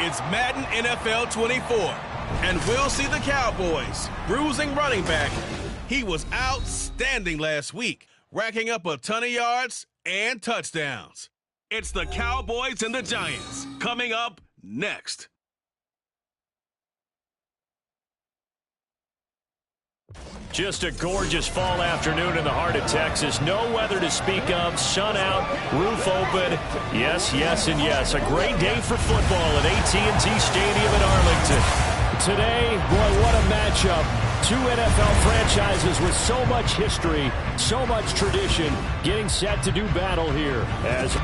It's Madden NFL 24, and we'll see the Cowboys bruising running back. He was outstanding last week, racking up a ton of yards and touchdowns. It's the Cowboys and the Giants coming up next. Just a gorgeous fall afternoon in the heart of Texas. No weather to speak of. Sun out, roof open. Yes, yes, and yes. A great day for football at AT&T Stadium in Arlington. Today, boy, what a matchup. Two NFL franchises with so much history, so much tradition, getting set to do battle here. As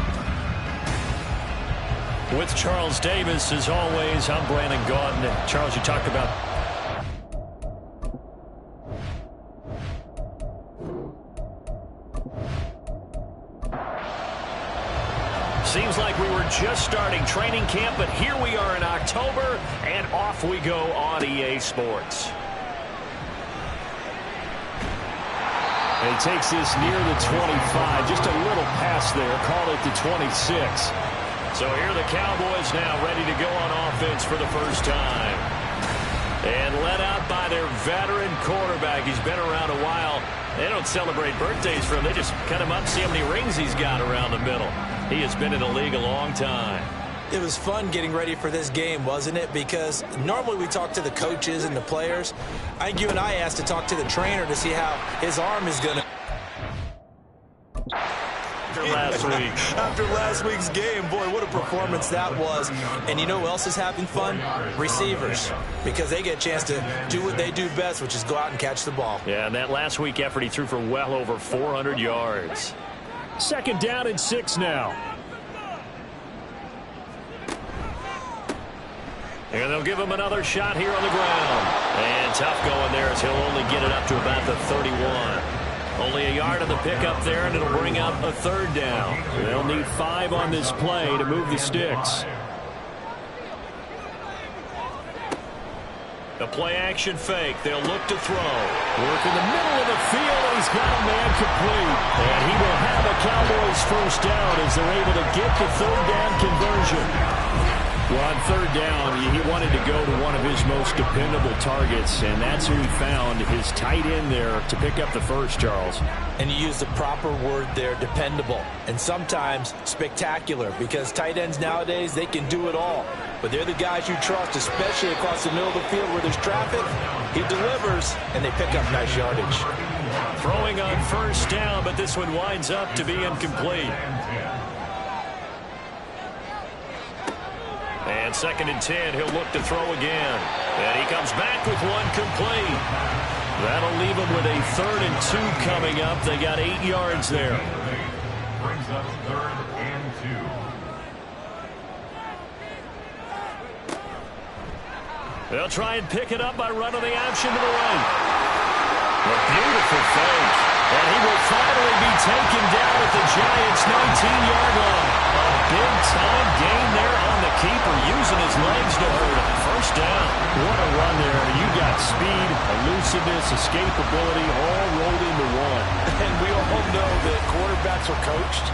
with Charles Davis, as always, I'm Brandon Gaudin. Charles, you talked about seems like we were just starting training camp, but here we are in October, and off we go on EA Sports. And he takes this near the 25, just a little pass there, call it the 26. So here are the Cowboys now ready to go on offense for the first time. And led out by their veteran quarterback. He's been around a while. They don't celebrate birthdays for him. They just cut him up and see how many rings he's got around the middle. He has been in the league a long time. It was fun getting ready for this game, wasn't it? Because normally we talk to the coaches and the players. I think you and I asked to talk to the trainer to see how his arm is going to... After last week's game, boy, what a performance that was. And you know who else is having fun? Receivers. Because they get a chance to do what they do best, which is go out and catch the ball. Yeah, and that last week effort, he threw for well over 400 yards. Second down and 6 now. And they'll give him another shot here on the ground. And tough going there as he'll only get it up to about the 31. Only a yard on the pickup there, and it'll bring up a third down. They'll need 5 on this play to move the sticks. A play-action fake. They'll look to throw. Work in the middle of the field, and he's got a man complete. And he will have a Cowboys first down as they're able to get the third down conversion. Well, on third down, he wanted to go to one of his most dependable targets, and that's who he found, his tight end there, to pick up the first, Charles. And you use the proper word there, dependable, and sometimes spectacular, because tight ends nowadays, they can do it all. But they're the guys you trust, especially across the middle of the field where there's traffic. He delivers, and they pick up nice yardage. Throwing on first down, but this one winds up to be incomplete. And second and 10, he'll look to throw again. And he comes back with one complete. That'll leave him with a 3rd and 2 coming up. They got 8 yards there. Brings up 3rd and 2. They'll try and pick it up by running the option to the right. A beautiful fake. And he will finally be taken down at the Giants' 19-yard line. A big-time gain there on the keeper, using his legs to hurt him. First down. What a run there. You got speed, elusiveness, escapability, all rolled into one. And we all know that quarterbacks are coached.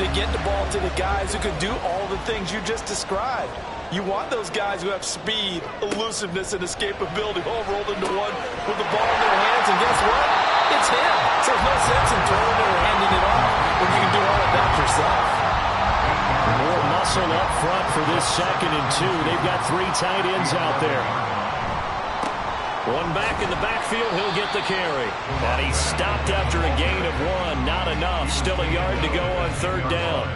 They get the ball to the guys who can do all the things you just described. You want those guys who have speed, elusiveness, and escapability all rolled into one with the ball in their hands, and guess what? It's him. So there's no sense in throwing it or handing it off when you can do all of that yourself. More muscle up front for this 2nd and 2. They've got 3 tight ends out there. One back in the backfield, he'll get the carry. And he stopped after a gain of 1. Not enough. Still a yard to go on third down.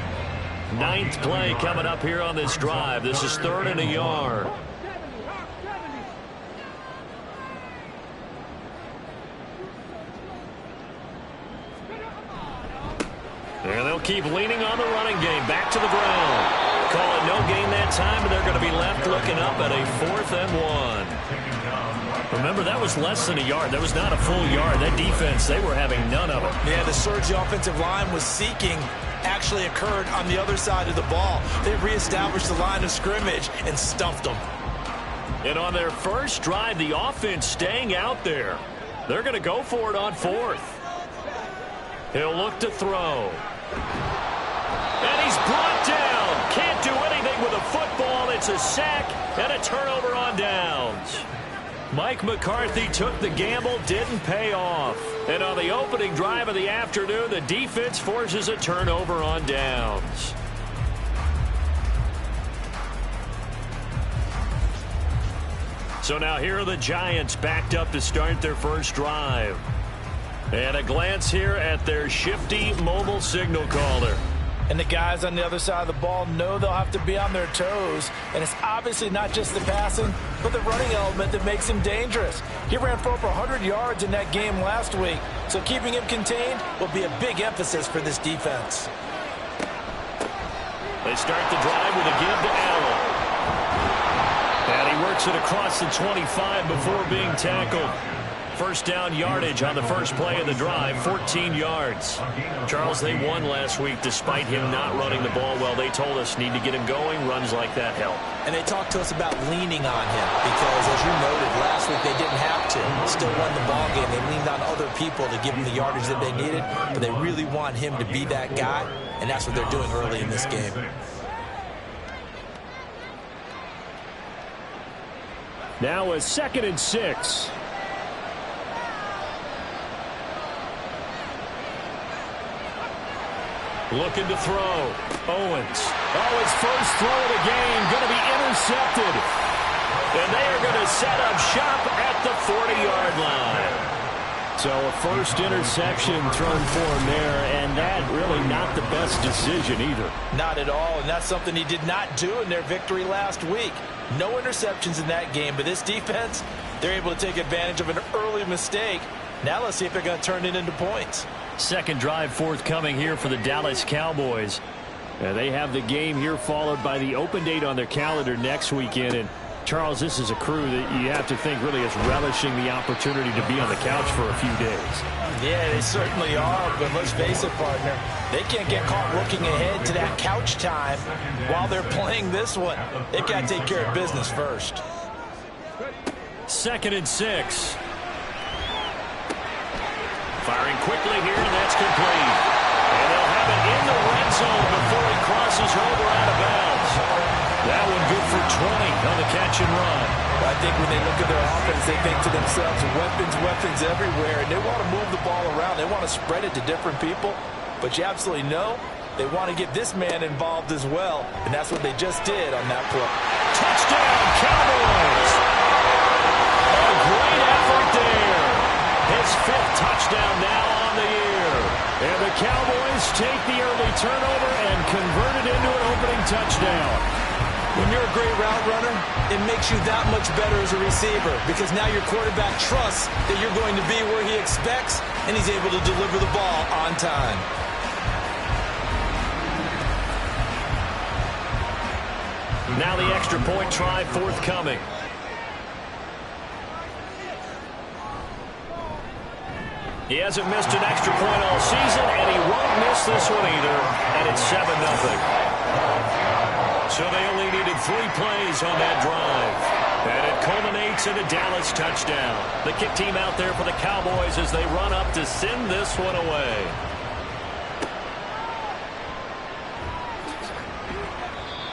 9th play coming up here on this drive. This is 3rd and a yard. And they'll keep leaning on the running game. Back to the ground. Call it no gain that time, and they're going to be left looking up at a 4th and 1. Remember, that was less than a yard. That was not a full yard. That defense, they were having none of it. Yeah, the surge the offensive line was seeking actually occurred on the other side of the ball. They reestablished the line of scrimmage and stuffed them. And on their first drive, the offense staying out there. They're going to go for it on 4th. He'll look to throw. And he's brought down. Can't do anything with a football. It's It's a sack and a turnover on downs. Mike McCarthy took the gamble, didn't pay off. And on the opening drive of the afternoon, the defense forces a turnover on downs. So now here are the Giants backed up to start their first drive. And a glance here at their shifty mobile signal caller. And the guys on the other side of the ball know they'll have to be on their toes. And it's obviously not just the passing, but the running element that makes him dangerous. He ran for over 100 yards in that game last week. So keeping him contained will be a big emphasis for this defense. They start the drive with a give to Allen. And he works it across the 25 before being tackled. First down yardage on the first play of the drive, 14 yards. Charles, they won last week despite him not running the ball well. They told us need to get him going. Runs like that help. And they talked to us about leaning on him because, as you noted, last week they didn't have to. Still won the ball game. They leaned on other people to give them the yardage that they needed, but they really want him to be that guy, and that's what they're doing early in this game. Now a 2nd and 6. Looking to throw. Owens. Oh, his first throw of the game going to be intercepted. And they are going to set up shop at the 40-yard line. So a first interception thrown for him there, and that really not the best decision either. Not at all, and that's something he did not do in their victory last week. No interceptions in that game, but this defense, they're able to take advantage of an early mistake. Now let's see if they're going to turn it into points. Second drive forthcoming here for the Dallas Cowboys. They have the game here followed by the open date on their calendar next weekend. And Charles, this is a crew that you have to think really is relishing the opportunity to be on the couch for a few days. Yeah, they certainly are, but let's face it, partner. They can't get caught looking ahead to that couch time while they're playing this one. They've got to take care of business first. 2nd and 6. Firing quickly here, and that's complete. And they'll have it in the red zone before he crosses over out of bounds. That one good for 20 on the catch and run. I think when they look at their offense, they think to themselves, weapons everywhere, and they want to move the ball around. They want to spread it to different people, but you absolutely know they want to get this man involved as well, and that's what they just did on that play. Touchdown, Cowboys! A great effort there. His 5th touchdown now on the year. And the Cowboys take the early turnover and convert it into an opening touchdown. When you're a great route runner, it makes you that much better as a receiver because now your quarterback trusts that you're going to be where he expects, and he's able to deliver the ball on time. Now the extra point try forthcoming. He hasn't missed an extra point all season, and he won't miss this one either, and it's 7-0. So they only needed 3 plays on that drive. And it culminates in a Dallas touchdown. The kick team out there for the Cowboys as they run up to send this one away.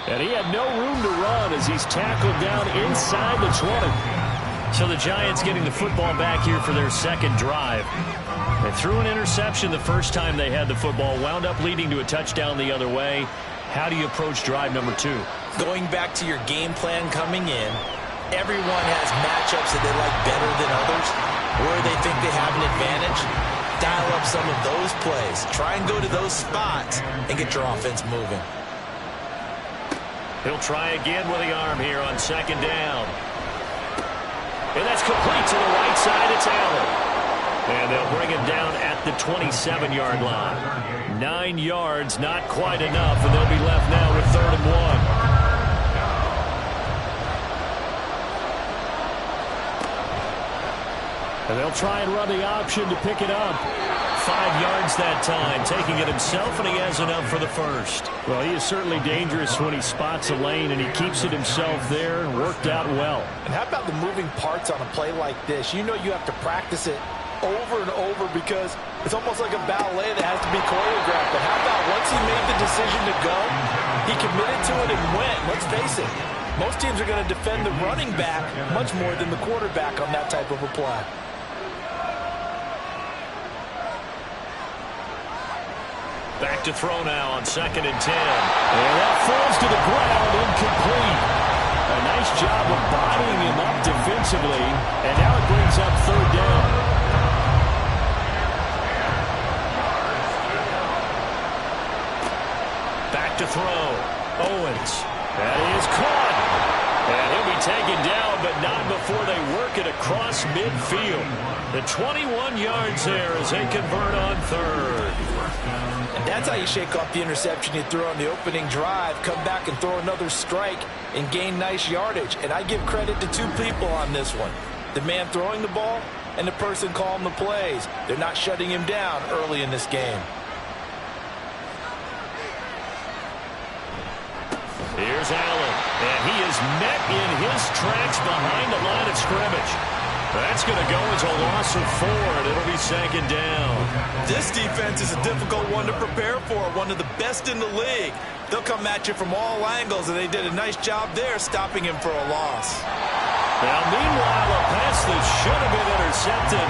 And he had no room to run as he's tackled down inside the 20. So the Giants getting the football back here for their second drive. They threw an interception the first time they had the football, wound up leading to a touchdown the other way. How do you approach drive number 2? Going back to your game plan coming in, everyone has matchups that they like better than others, where they think they have an advantage. Dial up some of those plays. Try and go to those spots and get your offense moving. He'll try again with the arm here on 2nd down. And that's complete to the right side. It's Allen. And they'll bring him down at the 27-yard line. 9 yards, not quite enough, and they'll be left now with 3rd and 1. And they'll try and run the option to pick it up. 5 yards that time, taking it himself, and he has enough for the first. Well, he is certainly dangerous when he spots a lane, and he keeps it himself there and worked out well. And how about the moving parts on a play like this? You know you have to practice it over and over because it's almost like a ballet that has to be choreographed. But how about once he made the decision to go, he committed to it and went. Let's face it, Most teams are going to defend the running back much more than the quarterback on that type of a play. Back to throw now on 2nd and 10. And that falls to the ground, incomplete. A nice job of bodying him up defensively. And now it brings up 3rd down. Back to throw. Owens. That is caught. And he'll be taken down, but not before they work it across midfield. The 21 yards there as they convert on 3rd. And that's how you shake off the interception you threw on the opening drive, come back and throw another strike and gain nice yardage. And I give credit to 2 people on this one. The man throwing the ball and the person calling the plays. They're not shutting him down early in this game. Here's Allen, and he is met in his tracks behind the line of scrimmage. That's going to go as a loss of 4, and it'll be 2nd down. This defense is a difficult one to prepare for, one of the best in the league. They'll come at you from all angles, and they did a nice job there stopping him for a loss. Now, meanwhile, a pass that should have been intercepted,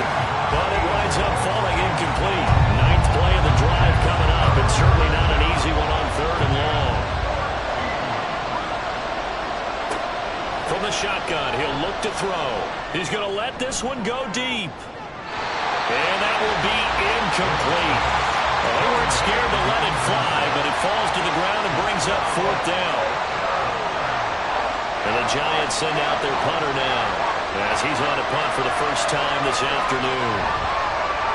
but it winds up falling incomplete. 9th play of the drive coming up, and certainly not an easy one on 3rd and long. From the shotgun, he'll look to throw. He's going to let this one go deep. And that will be incomplete. Well, they weren't scared to let it fly, but it falls to the ground and brings up 4th down. And the Giants send out their punter now, as he's on a punt for the first time this afternoon.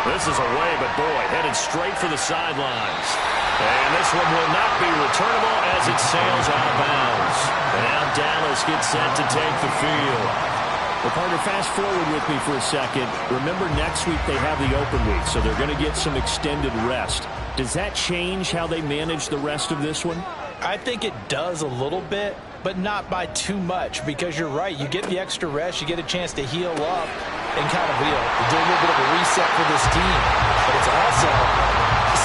This is away, but boy, headed straight for the sidelines. And this one will not be returnable as it sails out of bounds. And now Dallas gets set to take the field. Well, partner, fast forward with me for a second. Remember, next week they have the open week, so they're going to get some extended rest. Does that change how they manage the rest of this one? I think it does a little bit, but not by too much, because you're right. You get the extra rest, you get a chance to heal up and kind of do a little bit of a reset for this team. But it's also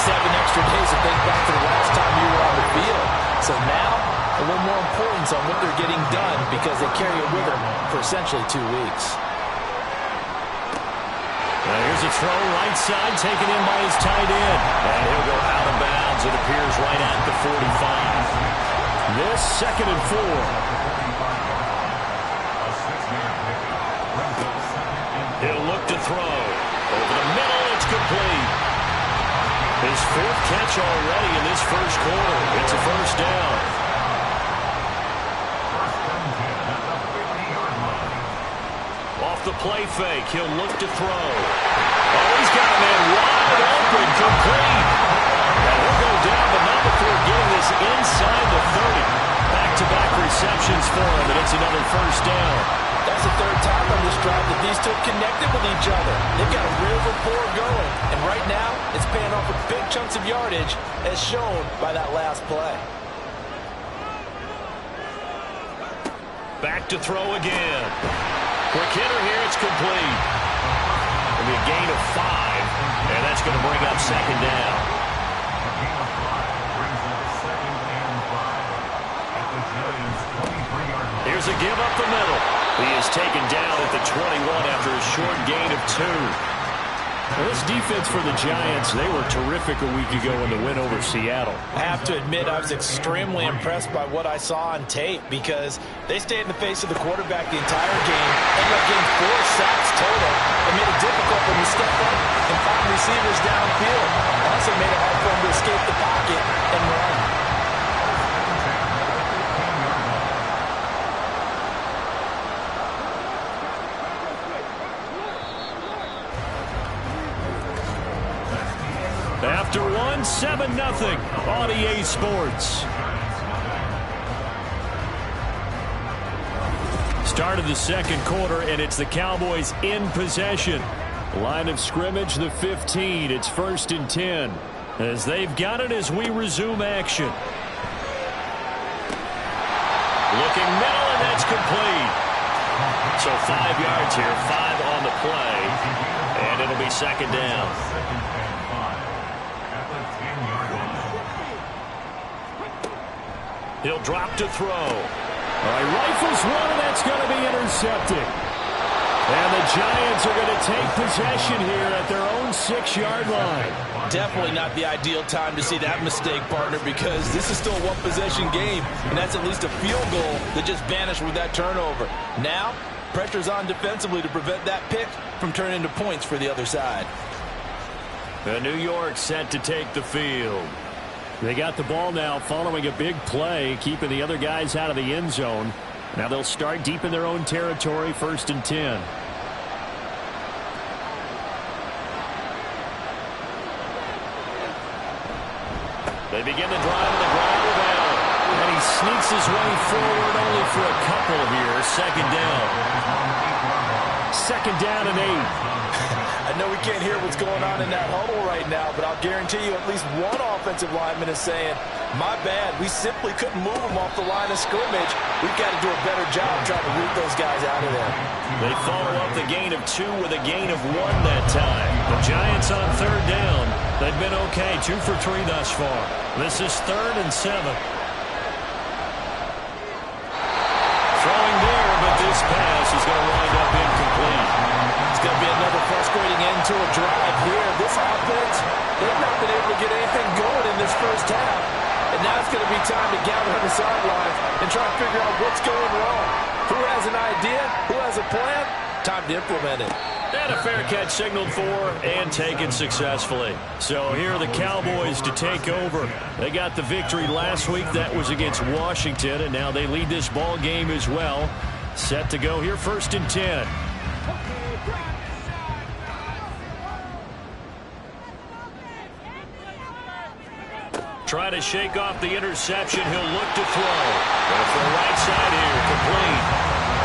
7 extra days to think back to the last time you were on the field. So now, a little more importance on what they're getting done, because they carry it with them for essentially 2 weeks. Now here's a throw right side, taken in by his tight end. And he'll go out of bounds. It appears right at the 45. This 2nd and 4. He'll look to throw. Over the middle, it's complete. His 4th catch already in this first quarter. It's a first down. Off the play fake, he'll look to throw. Oh, he's got a man wide open, complete. And he'll go down, but not before getting this inside the 30. Back-to-back receptions for him, and it's another first down. That's the 3rd time on this drive that these 2 have connected with each other. They've got a real rapport going. And right now, it's paying off with big chunks of yardage, as shown by that last play. Back to throw again. Quick hitter here, it's complete. It'll be a gain of 5, and that's going to bring up 2nd down. Here's a give up the middle. He is taken down at the 21 after a short gain of 2. Well, this defense for the Giants, they were terrific a week ago in the win over Seattle. I have to admit, I was extremely impressed by what I saw on tape, because they stayed in the face of the quarterback the entire game, ended up getting 4 sacks total, and made it difficult for him to step up and find receivers downfield. Also made it hard for him to escape the pocket and run. After 7-0 on EA Sports. Start of the 2nd quarter, and it's the Cowboys in possession. Line of scrimmage, the 15. It's 1st and 10. As they've got it as we resume action. Looking middle, and that's complete. So 5 yards here, 5 on the play, and it'll be 2nd down. He'll drop to throw. All right, rifles one, and that's going to be intercepted. And the Giants are going to take possession here at their own 6-yard line. Definitely not the ideal time to see that mistake, partner, because this is still a one-possession game, and that's at least a field goal that just vanished with that turnover. Now, pressure's on defensively to prevent that pick from turning into points for the other side. The New York set to take the field. They got the ball now following a big play, keeping the other guys out of the end zone. Now they'll start deep in their own territory, 1st and 10. They begin the drive on the ground with Allen. And he sneaks his way forward only for a couple here. 2nd down. 2nd down and 8. I know we can't hear what's going on in that huddle right now, but I'll guarantee you at least one offensive lineman is saying, my bad, we simply couldn't move them off the line of scrimmage. We've got to do a better job trying to root those guys out of there. They follow up the gain of 2 with a gain of 1 that time. The Giants on 3rd down. They've been okay, 2 for 3 thus far. This is 3rd and 7. Throwing there, but this pass is going to wind up incomplete. It's going to be another frustrating end to a drive here. This offense, they've not been able to get anything going in this first half. And now it's going to be time to gather on the sidelines and try to figure out what's going wrong. Who has an idea? Who has a plan? Time to implement it. And a fair catch signaled for and taken successfully. So here are the Cowboys to take over. They got the victory last week. That was against Washington, and now they lead this ball game as well. Set to go here, 1st and 10. Try to shake off the interception. He'll look to throw. Going for the right side here, complete.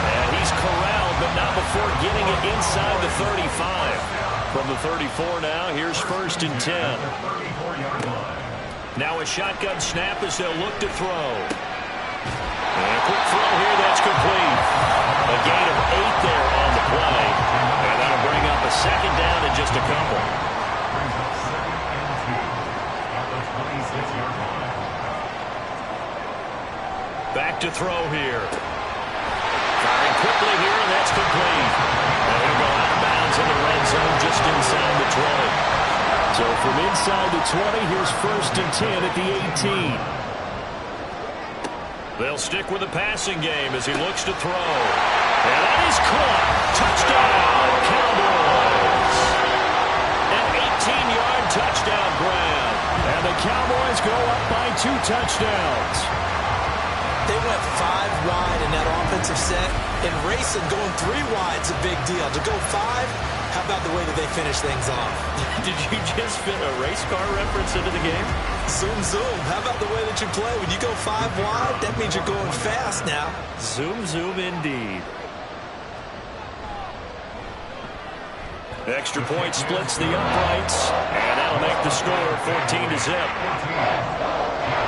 And he's corralled, but not before getting it inside the 35. From the 34 now, here's 1st and 10. Now a shotgun snap as they'll look to throw. And a quick throw here, that's complete. A gain of 8 there on the play. And that'll bring up a 2nd down and just a couple. Back to throw here. Firing quickly here, and that's complete. And he'll go out of bounds in the red zone just inside the 20. So from inside the 20, here's 1st and 10 at the 18. They'll stick with the passing game as he looks to throw. And that is caught. Touchdown, Cowboys. An 18-yard touchdown grab. And the Cowboys go up by 2 touchdowns. They went 5 wide in that offensive set, and racing going 3 wide's a big deal. To go 5, how about the way that they finish things off? Did you just fit a race car reference into the game? Zoom, zoom. How about the way that you play? When you go 5 wide, that means you're going fast now. Zoom, zoom indeed. Extra point splits the uprights, and that'll make the score 14-0.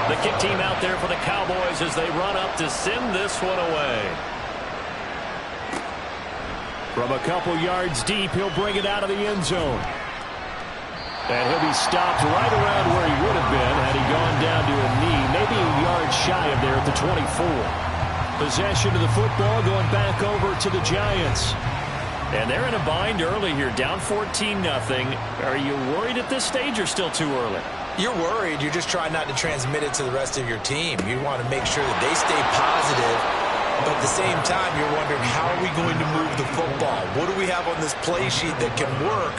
The kick team out there for the Cowboys as they run up to send this one away. From a couple yards deep, he'll bring it out of the end zone. And he'll be stopped right around where he would have been had he gone down to a knee, maybe a yard shy of there at the 24. Possession of the football going back over to the Giants. And they're in a bind early here, down 14-0. Are you worried at this stage or still too early? You're worried. You're just trying not to transmit it to the rest of your team. You want to make sure that they stay positive, but at the same time, you're wondering, how are we going to move the football? What do we have on this play sheet that can work?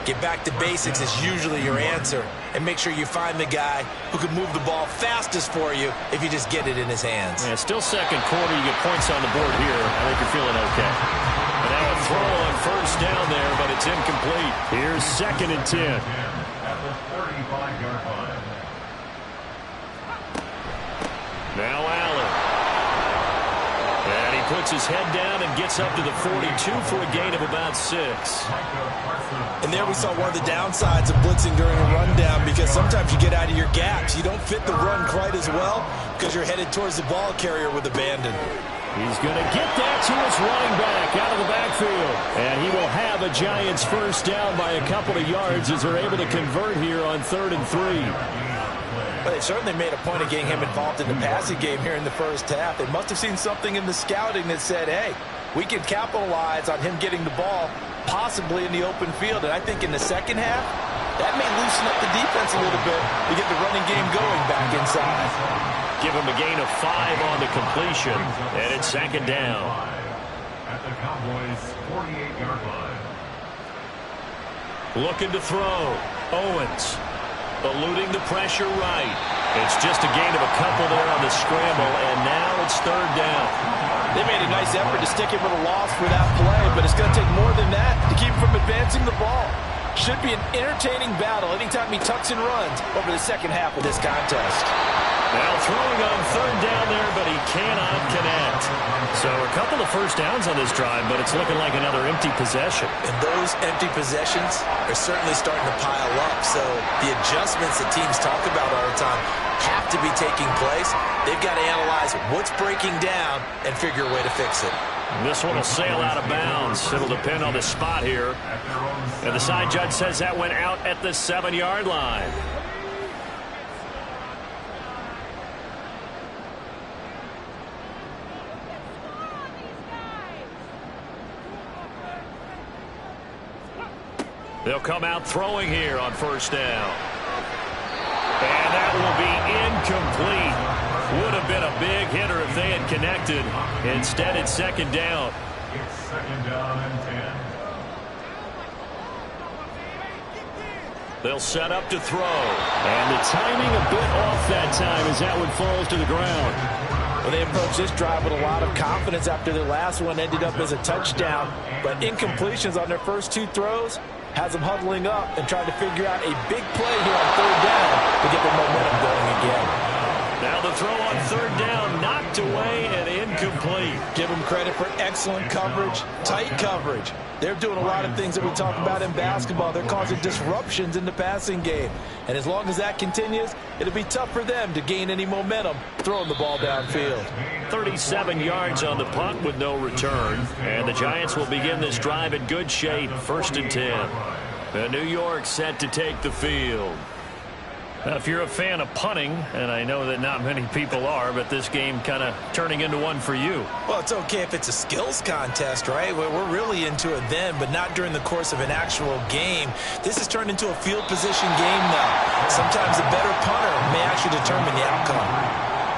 Get back to basics is usually your answer, and make sure you find the guy who can move the ball fastest for you if you just get it in his hands. Yeah, still 2nd quarter. You get points on the board here. I think you're feeling okay. And now a throw on 1st down there, but it's incomplete. Here's 2nd and 10. Now Allen. And he puts his head down and gets up to the 42 for a gain of about 6. And there we saw one of the downsides of blitzing during a rundown, because sometimes you get out of your gaps. You don't fit the run quite as well because you're headed towards the ball carrier with abandon. He's going to get that to his running back out of the backfield. And he will have a Giants 1st down by a couple of yards as they're able to convert here on 3rd and 3. Well, they certainly made a point of getting him involved in the passing game here in the first half. They must have seen something in the scouting that said, hey, we can capitalize on him getting the ball possibly in the open field. And I think in the second half, that may loosen up the defense a little bit to get the running game going back inside. Give him a gain of 5 on the completion, and it's second down. At the Cowboys' 48-yard line. Looking to throw. Owens eluding the pressure right. It's just a gain of a couple there on the scramble, and now it's third down. They made a nice effort to stick him with a loss for that play, but it's going to take more than that to keep him from advancing the ball. Should be an entertaining battle anytime he tucks and runs over the second half of this contest. Now throwing on third down there, but he cannot connect. So a couple of first downs on this drive, but it's looking like another empty possession. And those empty possessions are certainly starting to pile up. So the adjustments that teams talk about all the time have to be taking place. They've got to analyze what's breaking down and figure a way to fix it. This one will sail out of bounds. It'll depend on the spot here. And the side judge says that went out at the 7-yard line. They'll come out throwing here on first down. And that will be incomplete. Would have been a big hitter if they had connected. Instead, it's second down. It's second down and 10. They'll set up to throw. And the timing a bit off that time as that one falls to the ground. Well, they approached this drive with a lot of confidence after their last one ended up as a touchdown. But incompletions on their first 2 throws has them huddling up and trying to figure out a big play here on third down to get the momentum going again. Now the throw on third down, knocked away and incomplete. Give them credit for excellent coverage, tight coverage. They're doing a lot of things that we talk about in basketball. They're causing disruptions in the passing game. And as long as that continues, it'll be tough for them to gain any momentum throwing the ball downfield. 37 yards on the punt with no return. And the Giants will begin this drive in good shape, 1st and 10. And New York set to take the field. Now, if you're a fan of punting, and I know that not many people are, but this game kind of turning into one for you. Well, it's okay if it's a skills contest, right? We're really into it then, but not during the course of an actual game. This has turned into a field position game now. Sometimes the better punter may actually determine the outcome.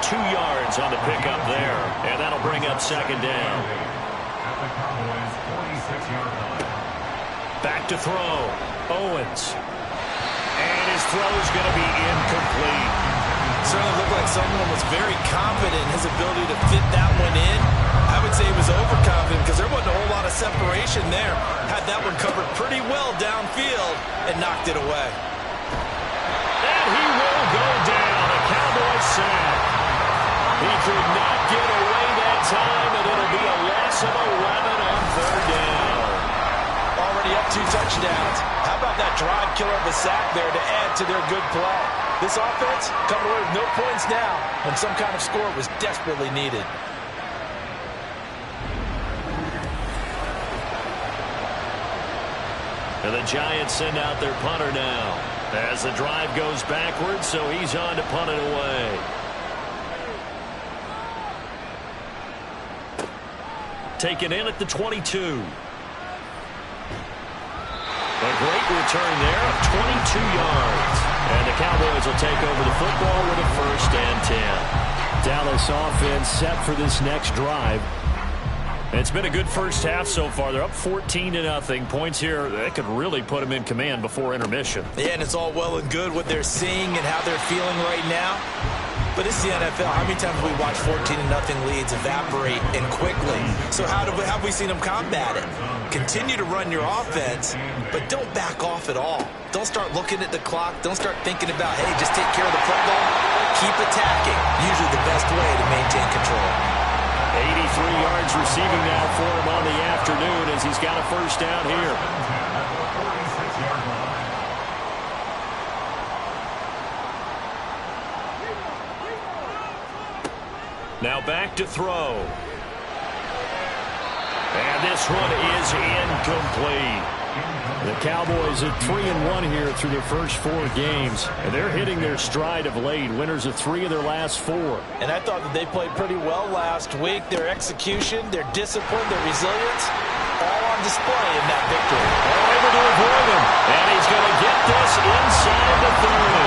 2 yards on the pickup there, and that'll bring up second down. At the Cowboys' 46-yard line. Back to throw. Owens. And his throw is going to be incomplete. Certainly looked like someone was very confident in his ability to fit that one in. I would say he was overconfident because there wasn't a whole lot of separation there. Had that one covered pretty well downfield and knocked it away. And he will go down. A Cowboy sack. He could not get away that time, and it'll be a loss of 11 on third down. Already up 2 touchdowns. How about that drive killer of a sack there to add to their good play? This offense coming away with no points now when some kind of score was desperately needed. And the Giants send out their punter now as the drive goes backwards, so he's on to punt it away. Taken in at the 22. A great return there of 22 yards. And the Cowboys will take over the football with a 1st and 10. Dallas offense set for this next drive. It's been a good first half so far. They're up 14-0. Points here, that could really put them in command before intermission. Yeah, and it's all well and good what they're seeing and how they're feeling right now. But this is the NFL. How many times have we watched 14-0 leads evaporate and quickly? So how have we seen them combat it? Continue to run your offense, but don't back off at all. Don't start looking at the clock. Don't start thinking about, hey, just take care of the football. Keep attacking. Usually the best way to maintain control. 83 yards receiving now for him on the afternoon as he's got a first down here. Now back to throw. And this one is incomplete. The Cowboys at 3-1 here through their first 4 games. And they're hitting their stride of late. Winners of 3 of their last 4. And I thought that they played pretty well last week. Their execution, their discipline, their resilience, all on display in that victory. They're able to avoid him. And he's going to get this inside the 30.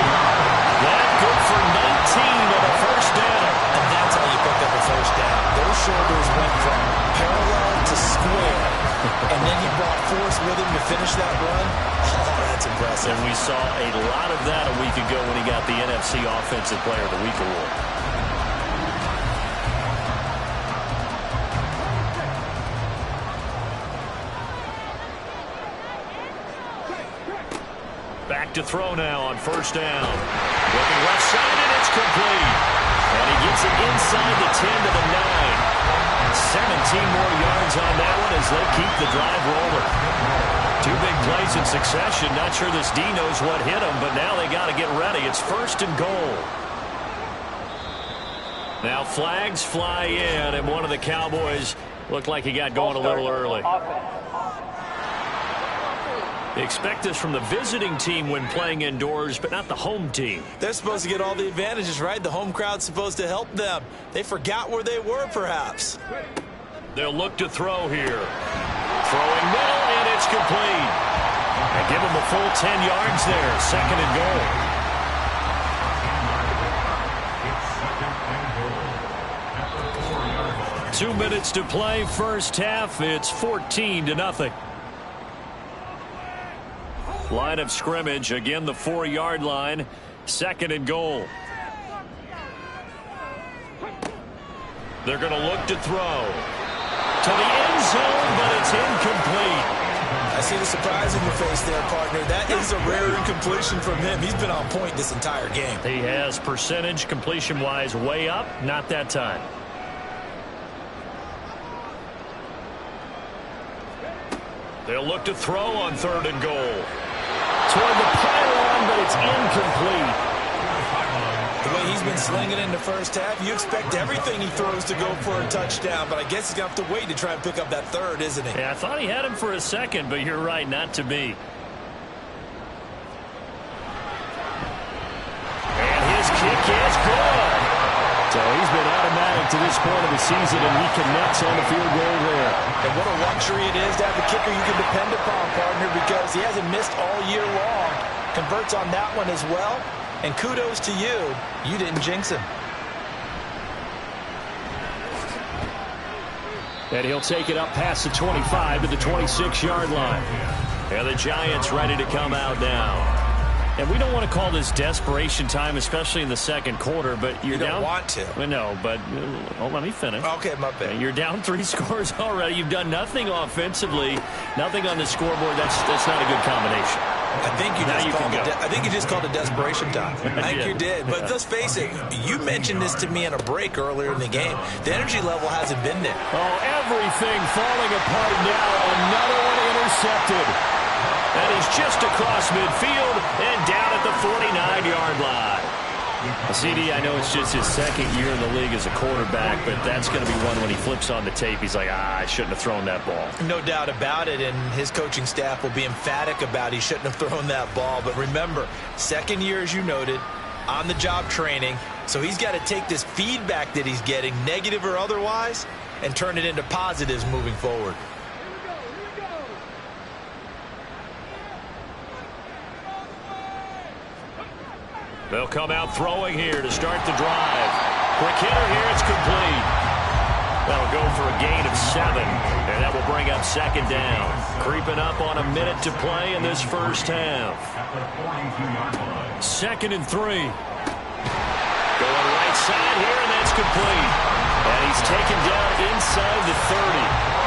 That good for 19 and a first down. And that's how you pick up a first down. Those shoulders went from parallel to square. And then he brought force with him to finish that run. Oh, that's impressive. And we saw a lot of that a week ago when he got the NFC Offensive Player of the Week award. Back to throw now on first down. Looking left side, and it's complete. And he gets it inside the 10 to the 9. 17 more yards on that one as they keep the drive rolling. 2 big plays in succession. Not sure this D knows what hit him, but now they got to get ready. It's first and goal. Now flags fly in, and one of the Cowboys looked like he got going a little early. They expect this from the visiting team when playing indoors, but not the home team. They're supposed to get all the advantages, right? The home crowd's supposed to help them. They forgot where they were, perhaps. They'll look to throw here. Throwing middle, and it's complete. And give them a full 10 yards there. Second and goal. 2 minutes to play, first half. It's 14-0. Line of scrimmage, again the 4-yard line, second and goal. They're going to look to throw. To the end zone, but it's incomplete. I see the surprise in your face there, partner. That is a rare incompletion from him. He's been on point this entire game. He has percentage completion-wise way up, not that time. They'll look to throw on third and goal. Toward the pylon, but it's incomplete. The way he's been slinging in the first half, you expect everything he throws to go for a touchdown, but I guess he's going to have to wait to try and pick up that third, isn't he? Yeah, I thought he had him for a second, but you're right, not to be. And his kick is good. So he's been automatic to this point of the season, and he connects on the field goal there. And what a luxury it is to have a kicker you can depend upon, partner, because he hasn't missed all year long. Converts on that one as well. And kudos to you. You didn't jinx him. And he'll take it up past the 25 to the 26-yard line. And the Giants ready to come out now. And we don't want to call this desperation time, especially in the second quarter, but you're down. You don't want to. Well, no, but let me finish. Okay, my bad. You're down 3 scores already. You've done nothing offensively, nothing on the scoreboard. That's not a good combination. I think you just called it desperation time. I think you did. But let's face it, you mentioned this to me in a break earlier in the game. The energy level hasn't been there. Oh, everything falling apart now. Another one intercepted. And he's just across midfield and down at the 49-yard line. CD, I know it's just his second year in the league as a quarterback, but that's going to be one when he flips on the tape. He's like, I shouldn't have thrown that ball. No doubt about it, and his coaching staff will be emphatic about he shouldn't have thrown that ball. But remember, second year, as you noted, on-the-job training, so he's got to take this feedback that he's getting, negative or otherwise, and turn it into positives moving forward. They'll come out throwing here to start the drive. Quick hitter here, it's complete. That'll go for a gain of 7, and that will bring up second down. Creeping up on a minute to play in this first half. Second and 3. Going right side here, and that's complete. And he's taken down inside the 30.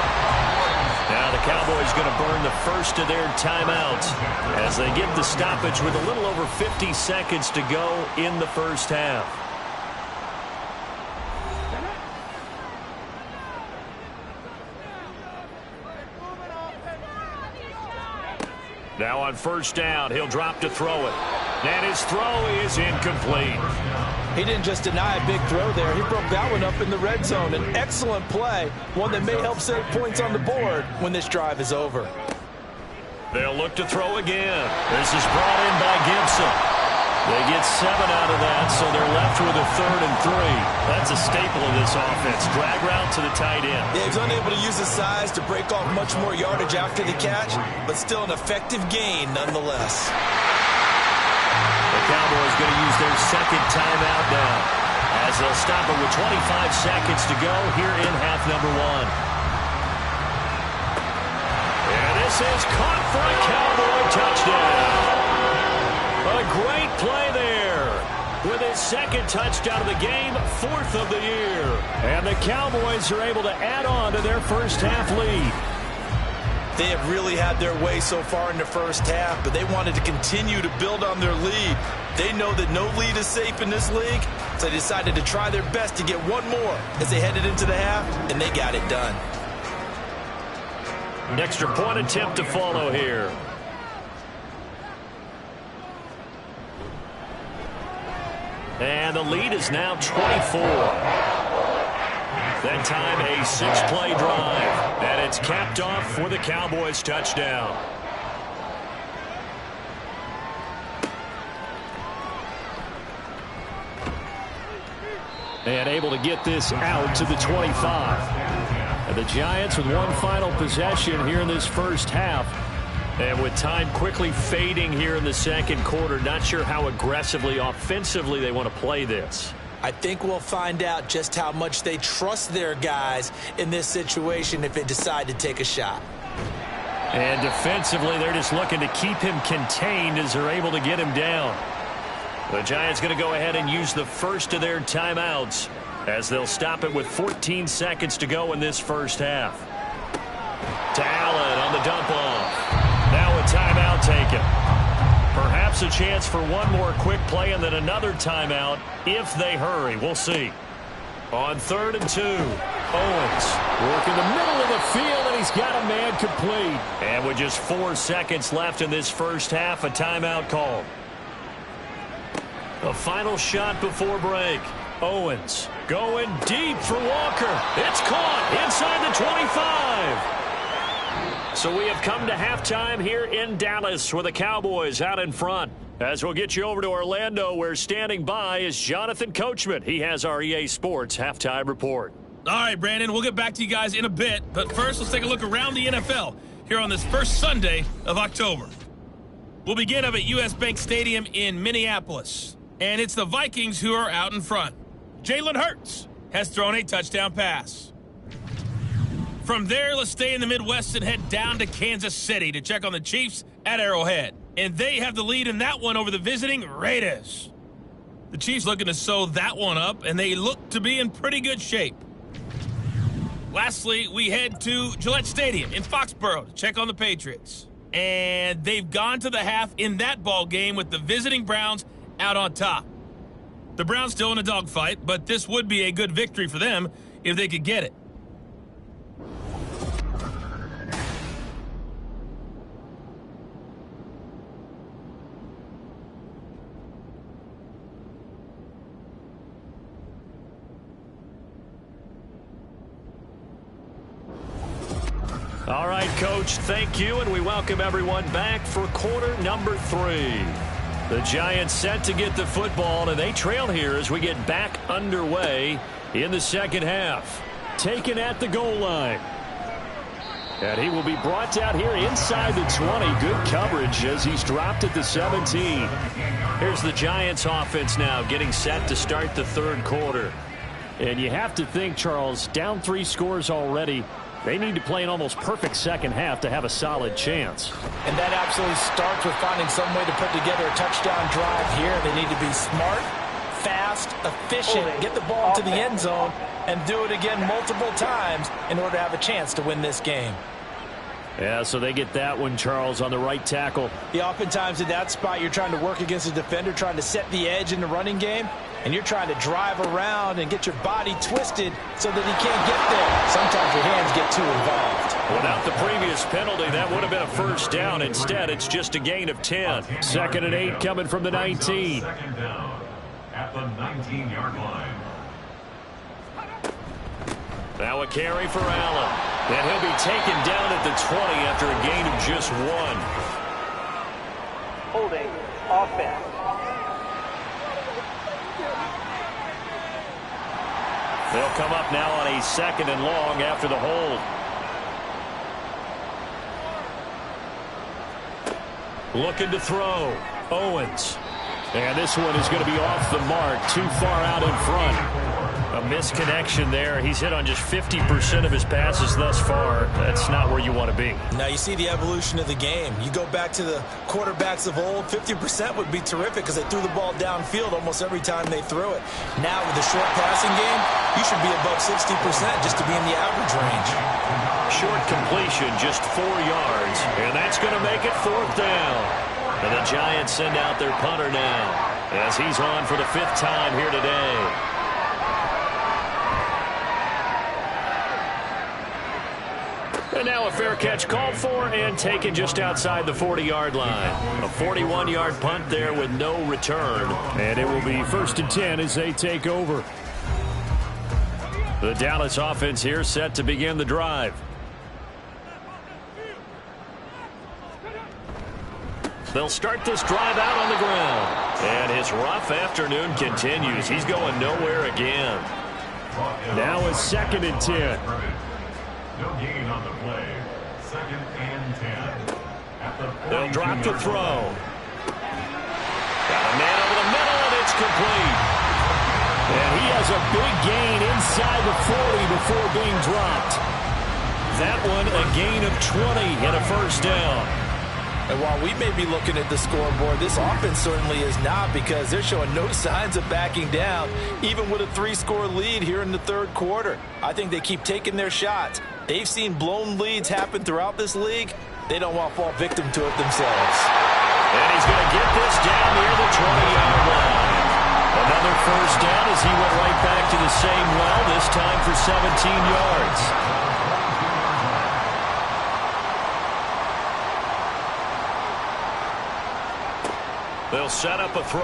Now the Cowboys going to burn the first of their timeouts as they get the stoppage with a little over 50 seconds to go in the first half. Now on first down, he'll drop to throw it. And his throw is incomplete. He didn't just deny a big throw there. He broke that one up in the red zone. An excellent play, one that may help save points on the board when this drive is over. They'll look to throw again. This is brought in by Gibson. They get 7 out of that, so they're left with a 3rd and 3. That's a staple of this offense. Drag route to the tight end. Yeah, he's unable to use his size to break off much more yardage after the catch, but still an effective gain nonetheless. The Cowboys going to use their second timeout now, as they'll stop it with 25 seconds to go here in half number 1. And this is caught for a Cowboy touchdown. A great play there with his second touchdown of the game, 4th of the year. And the Cowboys are able to add on to their first half lead. They have really had their way so far in the first half, but they wanted to continue to build on their lead. They know that no lead is safe in this league, so they decided to try their best to get one more as they headed into the half, and they got it done. An extra point attempt to follow here. And the lead is now 24. That time a 6-play drive. And it's capped off for the Cowboys touchdown. And able to get this out to the 25. And the Giants with one final possession here in this first half. And with time quickly fading here in the second quarter, not sure how aggressively, offensively they want to play this. I think we'll find out just how much they trust their guys in this situation if they decide to take a shot. And defensively, they're just looking to keep him contained as they're able to get him down. The Giants going to go ahead and use the first of their timeouts as they'll stop it with 14 seconds to go in this first half. To Allen on the dump off. Now a timeout taken. Perhaps a chance for one more quick play and then another timeout if they hurry. We'll see. On 3rd and 2, Owens working the middle of the field, and he's got a man complete. And with just 4 seconds left in this first half, a timeout called. The final shot before break. Owens going deep for Walker. It's caught inside the 25. So we have come to halftime here in Dallas with the Cowboys out in front. As we'll get you over to Orlando, where standing by is Jonathan Coachman. He has our EA Sports halftime report. All right, Brandon, we'll get back to you guys in a bit. But first, let's take a look around the NFL here on this first Sunday of October. We'll begin up at U.S. Bank Stadium in Minneapolis. And it's the Vikings who are out in front. Jalen Hurts has thrown a touchdown pass. From there, let's stay in the Midwest and head down to Kansas City to check on the Chiefs at Arrowhead. And they have the lead in that one over the visiting Raiders. The Chiefs looking to sew that one up, and they look to be in pretty good shape. Lastly, we head to Gillette Stadium in Foxborough to check on the Patriots. And they've gone to the half in that ball game with the visiting Browns out on top. The Browns still in a dogfight, but this would be a good victory for them if they could get it. All right, Coach, thank you, and we welcome everyone back for quarter number 3. The Giants set to get the football, and they trail here as we get back underway in the second half. Taken at the goal line. And he will be brought down here inside the 20. Good coverage as he's dropped at the 17. Here's the Giants offense now getting set to start the third quarter. And you have to think, Charles, down 3 scores already. They need to play an almost perfect second half to have a solid chance. And that absolutely starts with finding some way to put together a touchdown drive here. They need to be smart, fast, efficient, get the ball to the end zone, and do it again multiple times in order to have a chance to win this game. Yeah, so they get that one, Charles, on the right tackle. Yeah, oftentimes in that spot, you're trying to work against a defender, trying to set the edge in the running game, and you're trying to drive around and get your body twisted so that he can't get there. Sometimes your hands get too involved. Without the previous penalty, that would have been a first down. Instead, it's just a gain of 10. 2nd and 8 coming from the 19. Second down at the 19-yard line. Now a carry for Allen. And he'll be taken down at the 20 after a gain of just 1. Holding offense. They'll come up now on a 2nd and long after the hold. Looking to throw. Owens. And this one is going to be off the mark. Too far out in front. A misconnection there. He's hit on just 50% of his passes thus far. That's not where you want to be. Now you see the evolution of the game. You go back to the quarterbacks of old, 50% would be terrific because they threw the ball downfield almost every time they threw it. Now with the short passing game, you should be above 60% just to be in the average range. Short completion, just 4 yards. And that's going to make it 4th down. And the Giants send out their punter now as he's on for the 5th time here today. And now a fair catch called for and taken just outside the 40-yard line. A 41-yard punt there with no return. And it will be 1st and 10 as they take over. The Dallas offense here set to begin the drive. They'll start this drive out on the ground. And his rough afternoon continues. He's going nowhere again. Now a 2nd and 10. No gain on the play. 2nd and 10. They'll drop to throw. Got a man over the middle, and it's complete. And he has a big gain inside the 40 before being dropped. That one a gain of 20 and a 1st down. And while we may be looking at the scoreboard, this offense certainly is not, because they're showing no signs of backing down, even with a 3-score lead here in the 3rd quarter. I think they keep taking their shots. They've seen blown leads happen throughout this league. They don't want to fall victim to it themselves. And he's going to get this down near the 20-yard line. Another 1st down as he went right back to the same well, this time for 17 yards. They'll set up a throw.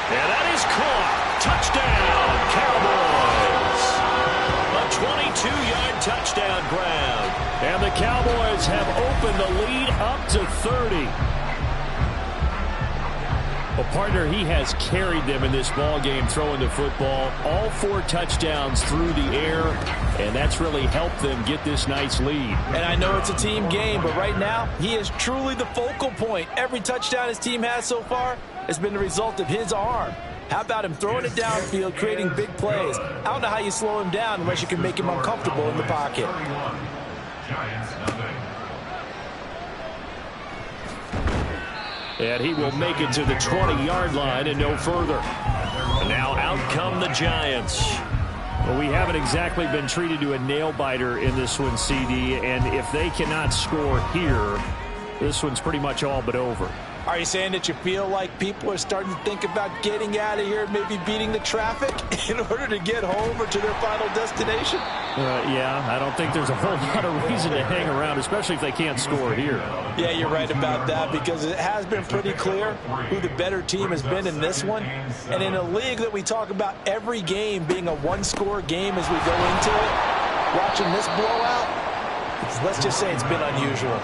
And that is caught. Touchdown, Cowboys. A 22-yard touchdown grab. And the Cowboys have opened the lead up to 30. Well, partner, he has carried them in this ball game throwing the football. All 4 touchdowns through the air, and that's really helped them get this nice lead. And I know it's a team game, but right now, he is truly the focal point. Every touchdown his team has so far has been the result of his arm. How about him throwing it downfield, creating big plays? I don't know how you slow him down unless you can make him uncomfortable in the pocket. Giants nothing. And he will make it to the 20-yard line and no further. And now out come the Giants. Well, we haven't exactly been treated to a nail-biter in this one, CD, and if they cannot score here, this one's pretty much all but over. Are you saying that you feel like people are starting to think about getting out of here, maybe beating the traffic in order to get home or to their final destination? Yeah, I don't think there's a whole lot of reason to hang around, especially if they can't score here. Yeah, you're right about that, because it has been pretty clear who the better team has been in this one. And in a league that we talk about every game being a 1-score game as we go into it, watching this blowout, let's just say it's been unusual.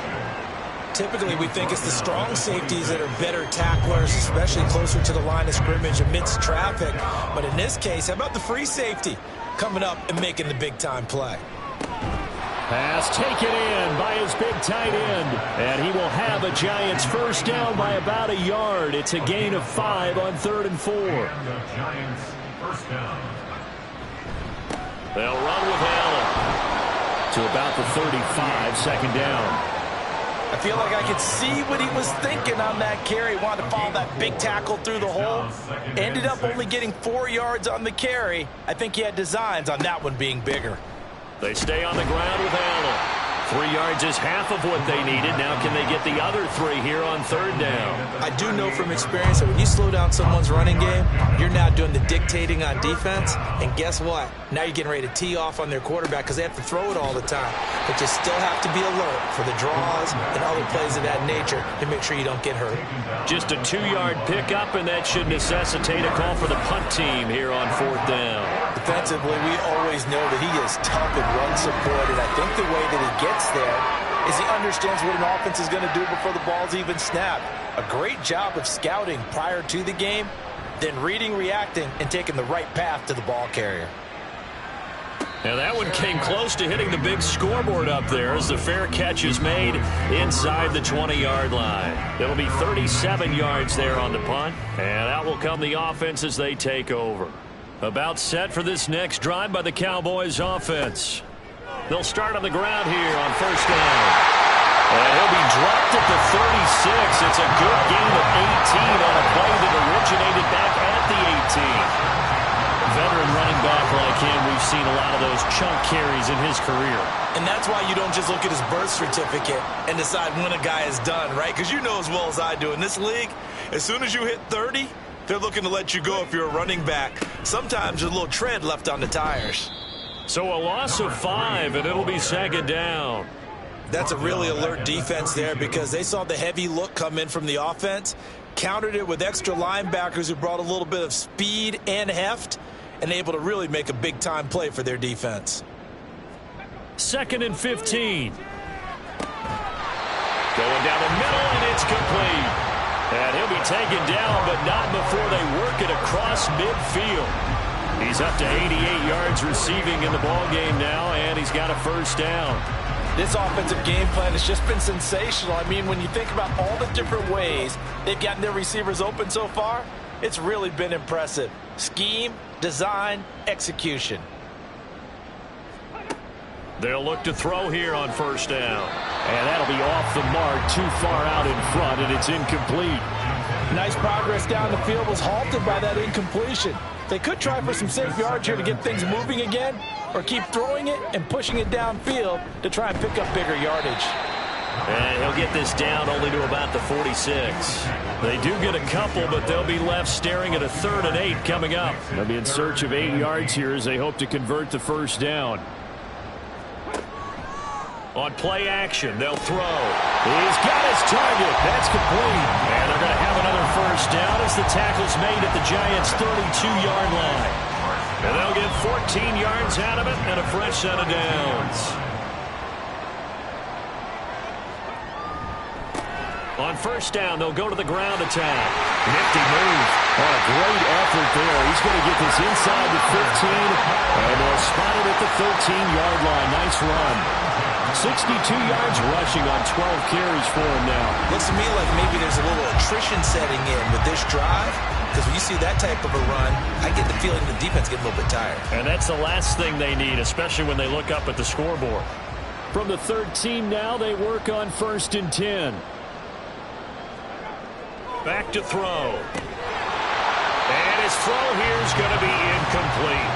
Typically, we think it's the strong safeties that are better tacklers, especially closer to the line of scrimmage amidst traffic. But in this case, how about the free safety coming up and making the big-time play? Pass taken in by his big tight end. And he will have a Giants 1st down by about a yard. It's a gain of 5 on 3rd and 4. And the Giants 1st down. They'll run with Allen to about the 35, 2nd down. I feel like I could see what he was thinking on that carry. Wanted to follow that big tackle through the hole. Ended up only getting 4 yards on the carry. I think he had designs on that one being bigger. They stay on the ground with Allen. 3 yards is half of what they needed. Now can they get the other 3 here on third down? I do know from experience that when you slow down someone's running game, you're now doing the dictating on defense. And guess what? Now you're getting ready to tee off on their quarterback because they have to throw it all the time. But you still have to be alert for the draws and other plays of that nature to make sure you don't get hurt. Just a 2-yard pickup, and that should necessitate a call for the punt team here on fourth down. Defensively, we always know that he is tough in run support, and I think the way that he gets there is he understands what an offense is going to do before the ball's even snapped. A great job of scouting prior to the game, then reading, reacting, and taking the right path to the ball carrier. Now that one came close to hitting the big scoreboard up there as the fair catch is made inside the 20-yard line. It'll be 37 yards there on the punt, and out will come the offense as they take over. About set for this next drive by the Cowboys offense. They'll start on the ground here on first down. And he'll be dropped at the 36. It's a good gain of 18 on a play that originated back at the 18. Veteran running back like him, we've seen a lot of those chunk carries in his career. And that's why you don't just look at his birth certificate and decide when a guy is done, right? Because you know as well as I do, in this league, as soon as you hit 30, they're looking to let you go if you're a running back. Sometimes there's a little tread left on the tires. So a loss of 5, and it'll be second down. That's a really alert defense there because they saw the heavy look come in from the offense, countered it with extra linebackers who brought a little bit of speed and heft, and able to really make a big-time play for their defense. 2nd and 15. Going down the middle, and it's complete. And he'll be taken down, but not before they work it across midfield. He's up to 88 yards receiving in the ballgame now, and he's got a first down. This offensive game plan has just been sensational. I mean, when you think about all the different ways they've gotten their receivers open so far, it's really been impressive. Scheme, design, execution. They'll look to throw here on first down. And that'll be off the mark, too far out in front, and it's incomplete. Nice progress down the field was halted by that incompletion. They could try for some safe yards here to get things moving again, or keep throwing it and pushing it downfield to try and pick up bigger yardage. And he'll get this down only to about the 46. They do get a couple, but they'll be left staring at a 3rd and 8 coming up. They'll be in search of 8 yards here as they hope to convert the first down. On play action, they'll throw. He's got his target. That's complete. And they're going to have another first down as the tackle's made at the Giants' 32-yard line. And they'll get 14 yards out of it and a fresh set of downs. On first down, they'll go to the ground attack. Nifty move. Oh, a great effort there. He's going to get this inside the 15, and they'll spot it at the 13-yard line. Nice run. 62 yards rushing on 12 carries for him now. Looks to me like maybe there's a little attrition setting in with this drive, because when you see that type of a run, I get the feeling the defense gets a little bit tired. And that's the last thing they need, especially when they look up at the scoreboard. From the 13 now, they work on 1st and 10. Back to throw. And his throw here is going to be incomplete.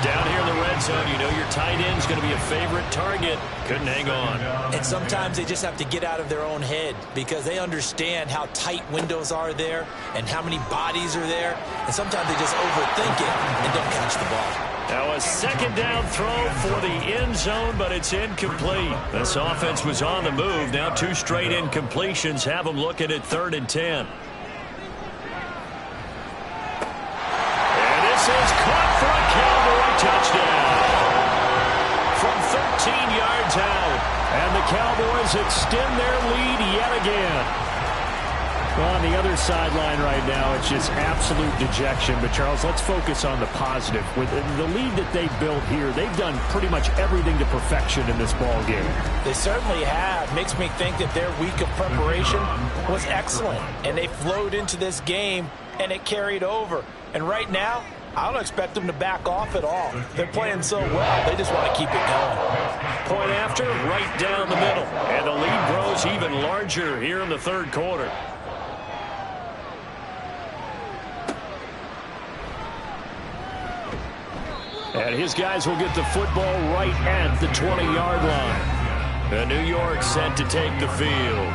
Down here in the red zone, you know your tight end's going to be a favorite target. Couldn't hang on. And sometimes they just have to get out of their own head because they understand how tight windows are there and how many bodies are there. And sometimes they just overthink it and don't catch the ball. Now a second down throw for the end zone, but it's incomplete. This offense was on the move. Now 2 straight incompletions have them looking at 3rd and 10. And this is caught for a Cowboy touchdown. From 13 yards out. And the Cowboys extend their lead yet again. Well, on the other sideline right now, it's just absolute dejection. But, Charles, let's focus on the positive. With the lead that they built here, they've done pretty much everything to perfection in this ball game. They certainly have. Makes me think that their week of preparation was excellent. And they flowed into this game, and it carried over. And right now, I don't expect them to back off at all. They're playing so well, they just want to keep it going. Point after, right down the middle. And the lead grows even larger here in the 3rd quarter. And his guys will get the football right at the 20-yard line. And New York set to take the field.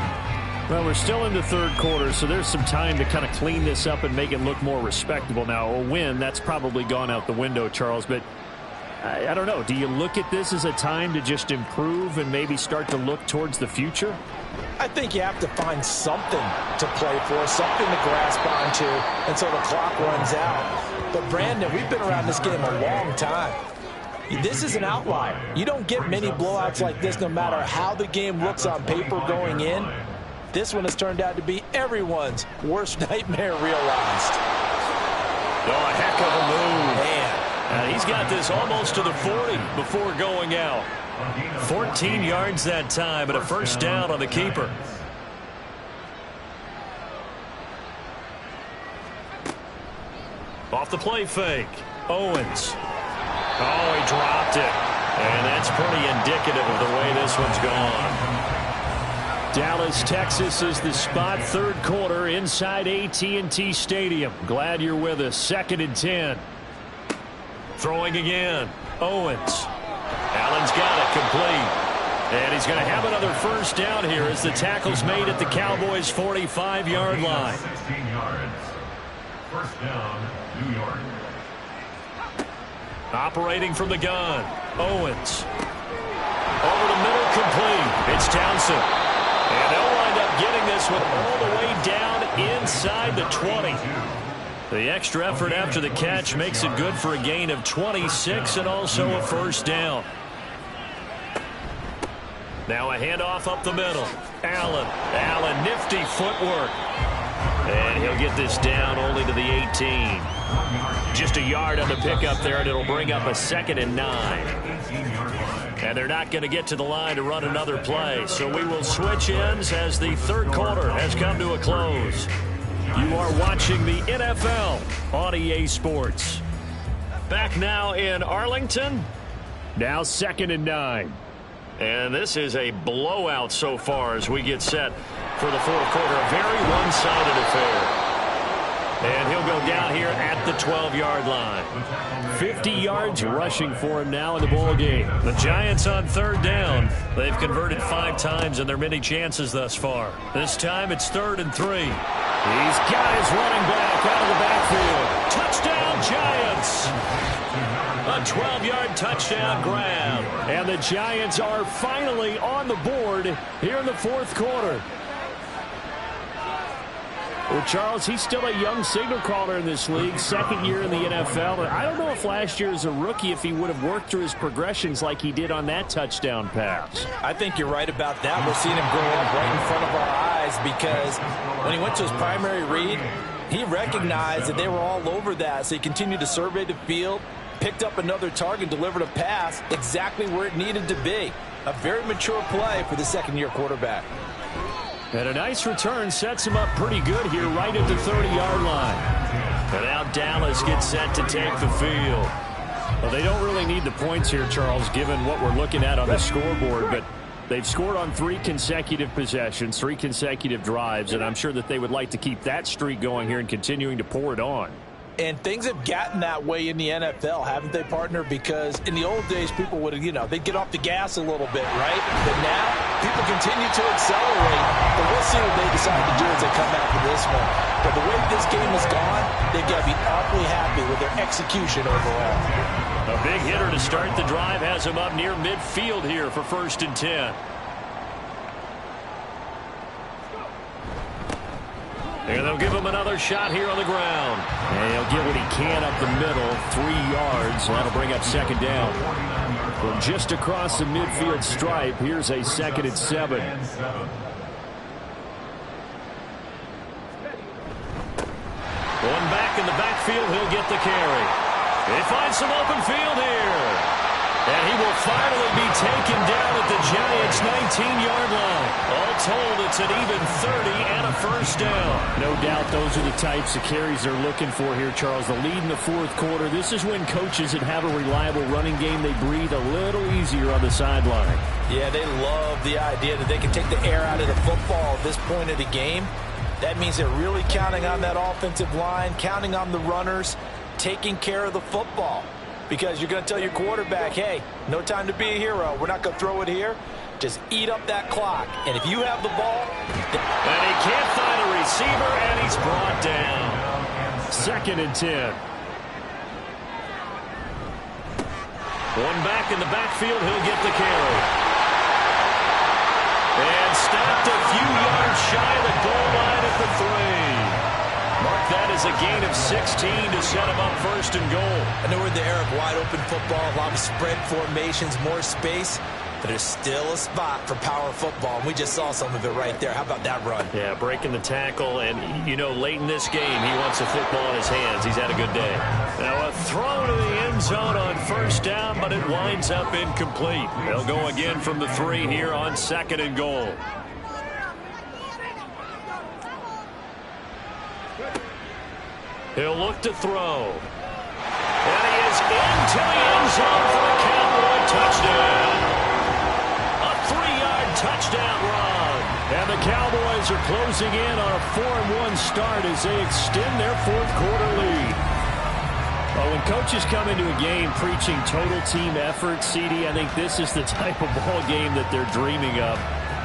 Well, we're still in the third quarter, so there's some time to kind of clean this up and make it look more respectable. Now, a win, that's probably gone out the window, Charles, but I don't know. Do you look at this as a time to just improve and maybe start to look towards the future? I think you have to find something to play for, something to grasp onto until the clock runs out. But, Brandon, we've been around this game a long time. This is an outlier. You don't get many blowouts like this no matter how the game looks on paper going in. This one has turned out to be everyone's worst nightmare realized. Oh, a heck of a move. Man. He's got this almost to the 40 before going out. 14 yards that time, and a first down on the keeper. Off the play fake. Owens. Oh, he dropped it. And that's pretty indicative of the way this one's gone. Dallas, Texas is the spot. Third quarter inside AT&T Stadium. Glad you're with us. 2nd and 10. Throwing again. Owens. Allen's got it complete. And he's going to have another first down here as the tackle's made at the Cowboys' 45-yard line. 16 yards. First down, New York. Operating from the gun. Owens. Over the middle, complete. It's Townsend. And they'll wind up getting this one all the way down inside the 20. The extra effort after the catch makes it good for a gain of 26 and also a first down. Now a handoff up the middle. Allen, nifty footwork. And he'll get this down only to the 18. Just a yard on the pickup there, and it'll bring up a 2nd and 9. And they're not going to get to the line to run another play. So we will switch ends as the third quarter has come to a close. You are watching the NFL on EA Sports. Back now in Arlington. Now 2nd and 9. And this is a blowout so far as we get set for the fourth quarter. A very one-sided affair. And he'll go down here at the 12-yard line. 50 yards rushing for him now in the ball game. The Giants on third down. They've converted 5 times in their many chances thus far. This time it's 3rd and 3. He's got his running back out of the backfield. Touchdown, Giants! A 12-yard touchdown grab. And the Giants are finally on the board here in the fourth quarter. Well, Charles, he's still a young signal caller in this league, 2nd year in the NFL. I don't know if last year as a rookie if he would have worked through his progressions like he did on that touchdown pass. I think you're right about that. We're seeing him grow up right in front of our eyes because when he went to his primary read, he recognized that they were all over that, so he continued to survey the field, picked up another target, delivered a pass exactly where it needed to be. A very mature play for the second-year quarterback. And a nice return sets him up pretty good here right at the 30-yard line. And now Dallas gets set to take the field. Well, they don't really need the points here, Charles, given what we're looking at on the scoreboard, but they've scored on 3 consecutive possessions, 3 consecutive drives, and I'm sure that they would like to keep that streak going here and continuing to pour it on. And things have gotten that way in the NFL, haven't they, partner? Because in the old days, people would, they'd get off the gas a little bit, right? But now, people continue to accelerate. But we'll see what they decide to do as they come after this one. But the way this game has gone, they've got to be awfully happy with their execution overall. A big hitter to start the drive has him up near midfield here for 1st and 10. And they'll give him another shot here on the ground. And he'll get what he can up the middle, 3 yards. That'll bring up 2nd down. From just across the midfield stripe, here's a 2nd and 7. Going back in the backfield, he'll get the carry. They find some open field here. And he will finally be taken down at the Giants' 19-yard line. All told, it's an even 30 and a first down. No doubt those are the types of carries they're looking for here, Charles. The lead in the fourth quarter. This is when coaches that have a reliable running game, they breathe a little easier on the sideline. Yeah, they love the idea that they can take the air out of the football at this point of the game. That means they're really counting on that offensive line, counting on the runners, taking care of the football. Because you're going to tell your quarterback, hey, no time to be a hero. We're not going to throw it here. Just eat up that clock. And if you have the ball... And he can't find a receiver, and he's brought down. 2nd and 10. One back in the backfield, he'll get the carry. And stopped a few yards shy of the goal line at the 3. Mark that as a gain of 16 to set him up 1st and goal. I know we're in the era of wide open football, a lot of spread formations, more space, but there's still a spot for power football, and we just saw some of it right there. How about that run? Yeah, breaking the tackle, and, you know, late in this game, he wants the football in his hands. He's had a good day. Now a throw to the end zone on 1st down, but it winds up incomplete. They'll go again from the 3 here on 2nd and goal. He'll look to throw. And he is into the end zone for the Cowboy touchdown. A 3-yard touchdown run. And the Cowboys are closing in on a 4-1 start as they extend their 4th quarter lead. Well, when coaches come into a game preaching total team effort, CD, I think this is the type of ball game that they're dreaming of.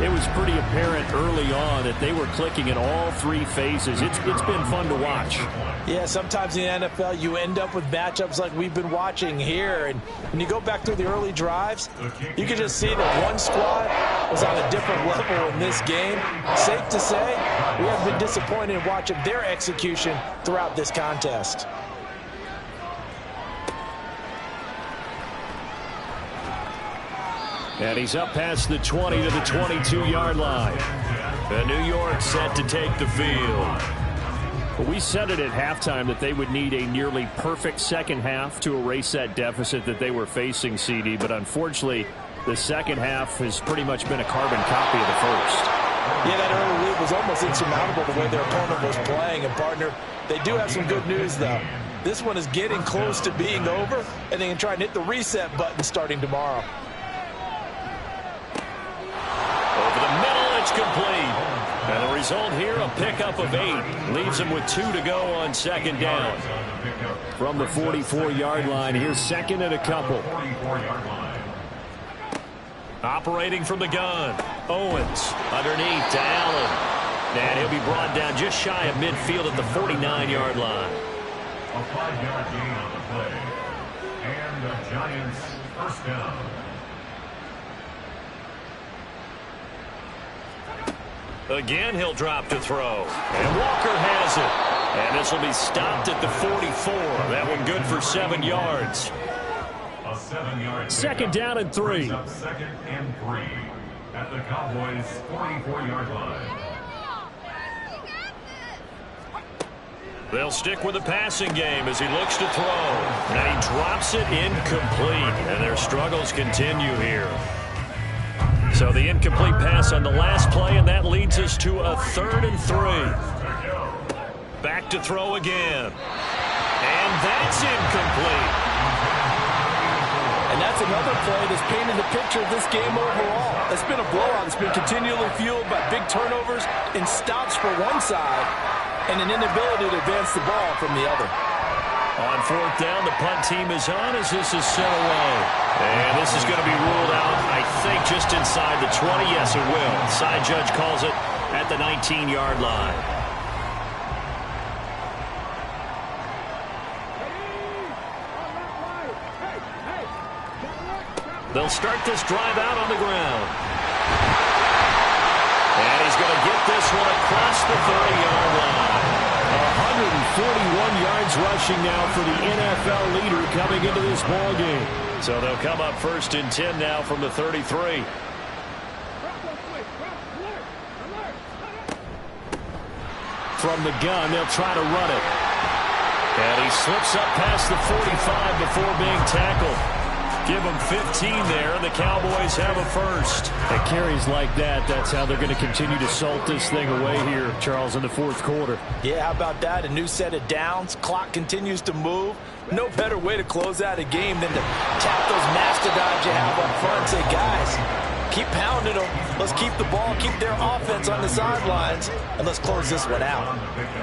It was pretty apparent early on that they were clicking in all 3 phases. It's been fun to watch. Yeah, sometimes in the NFL you end up with matchups like we've been watching here. And when you go back through the early drives, you can just see that one squad was on a different level in this game. Safe to say, we have been disappointed in watching their execution throughout this contest. And he's up past the 20 to the 22-yard line. And New York set to take the field. Well, we said it at halftime that they would need a nearly perfect second half to erase that deficit that they were facing, CD. But unfortunately, the second half has pretty much been a carbon copy of the first. Yeah, that early lead was almost insurmountable the way their opponent was playing. And, partner, they do have some good news, though. This one is getting close to being over, and they can try and hit the reset button starting tomorrow. Over the middle, it's complete. And the result here, a pickup of 8. Leaves him with 2 to go on 2nd down. From the 44-yard line, here's 2nd and a couple. Operating from the gun. Owens underneath to Allen. And he'll be brought down just shy of midfield at the 49-yard line. A 5-yard gain on the play. And the Giants 1st down. Again, he'll drop to throw. And Walker has it. And this will be stopped at the 44. That one good for 7 yards. A 7-yard 2nd down and 3. 2nd and 3 at the Cowboys' 44-yard line. They'll stick with the passing game as he looks to throw. And he drops it incomplete. And their struggles continue here. So the incomplete pass on the last play, and that leads us to a 3rd and 3. Back to throw again. And that's incomplete. And that's another play that's painted the picture of this game overall. It's been a blowout. It's been continually fueled by big turnovers and stops for one side and an inability to advance the ball from the other. On 4th down, the punt team is on as this is sent away. And this is going to be ruled out, I think, just inside the 20. Yes, it will. Side judge calls it at the 19-yard line. They'll start this drive out on the ground. And he's going to get this one across the 30-yard line. 141 yards rushing now for the NFL leader coming into this ball game. So they'll come up 1st and 10 now from the 33. From the gun, they'll try to run it. And he slips up past the 45 before being tackled. Give them 15 there, and the Cowboys have a first. At carries like that, that's how they're going to continue to salt this thing away here, Charles, in the 4th quarter. Yeah, how about that? A new set of downs. Clock continues to move. No better way to close out a game than to tap those mastodons you have up front and say, guys, keep pounding them. Let's keep the ball, keep their offense on the sidelines, and let's close this one out.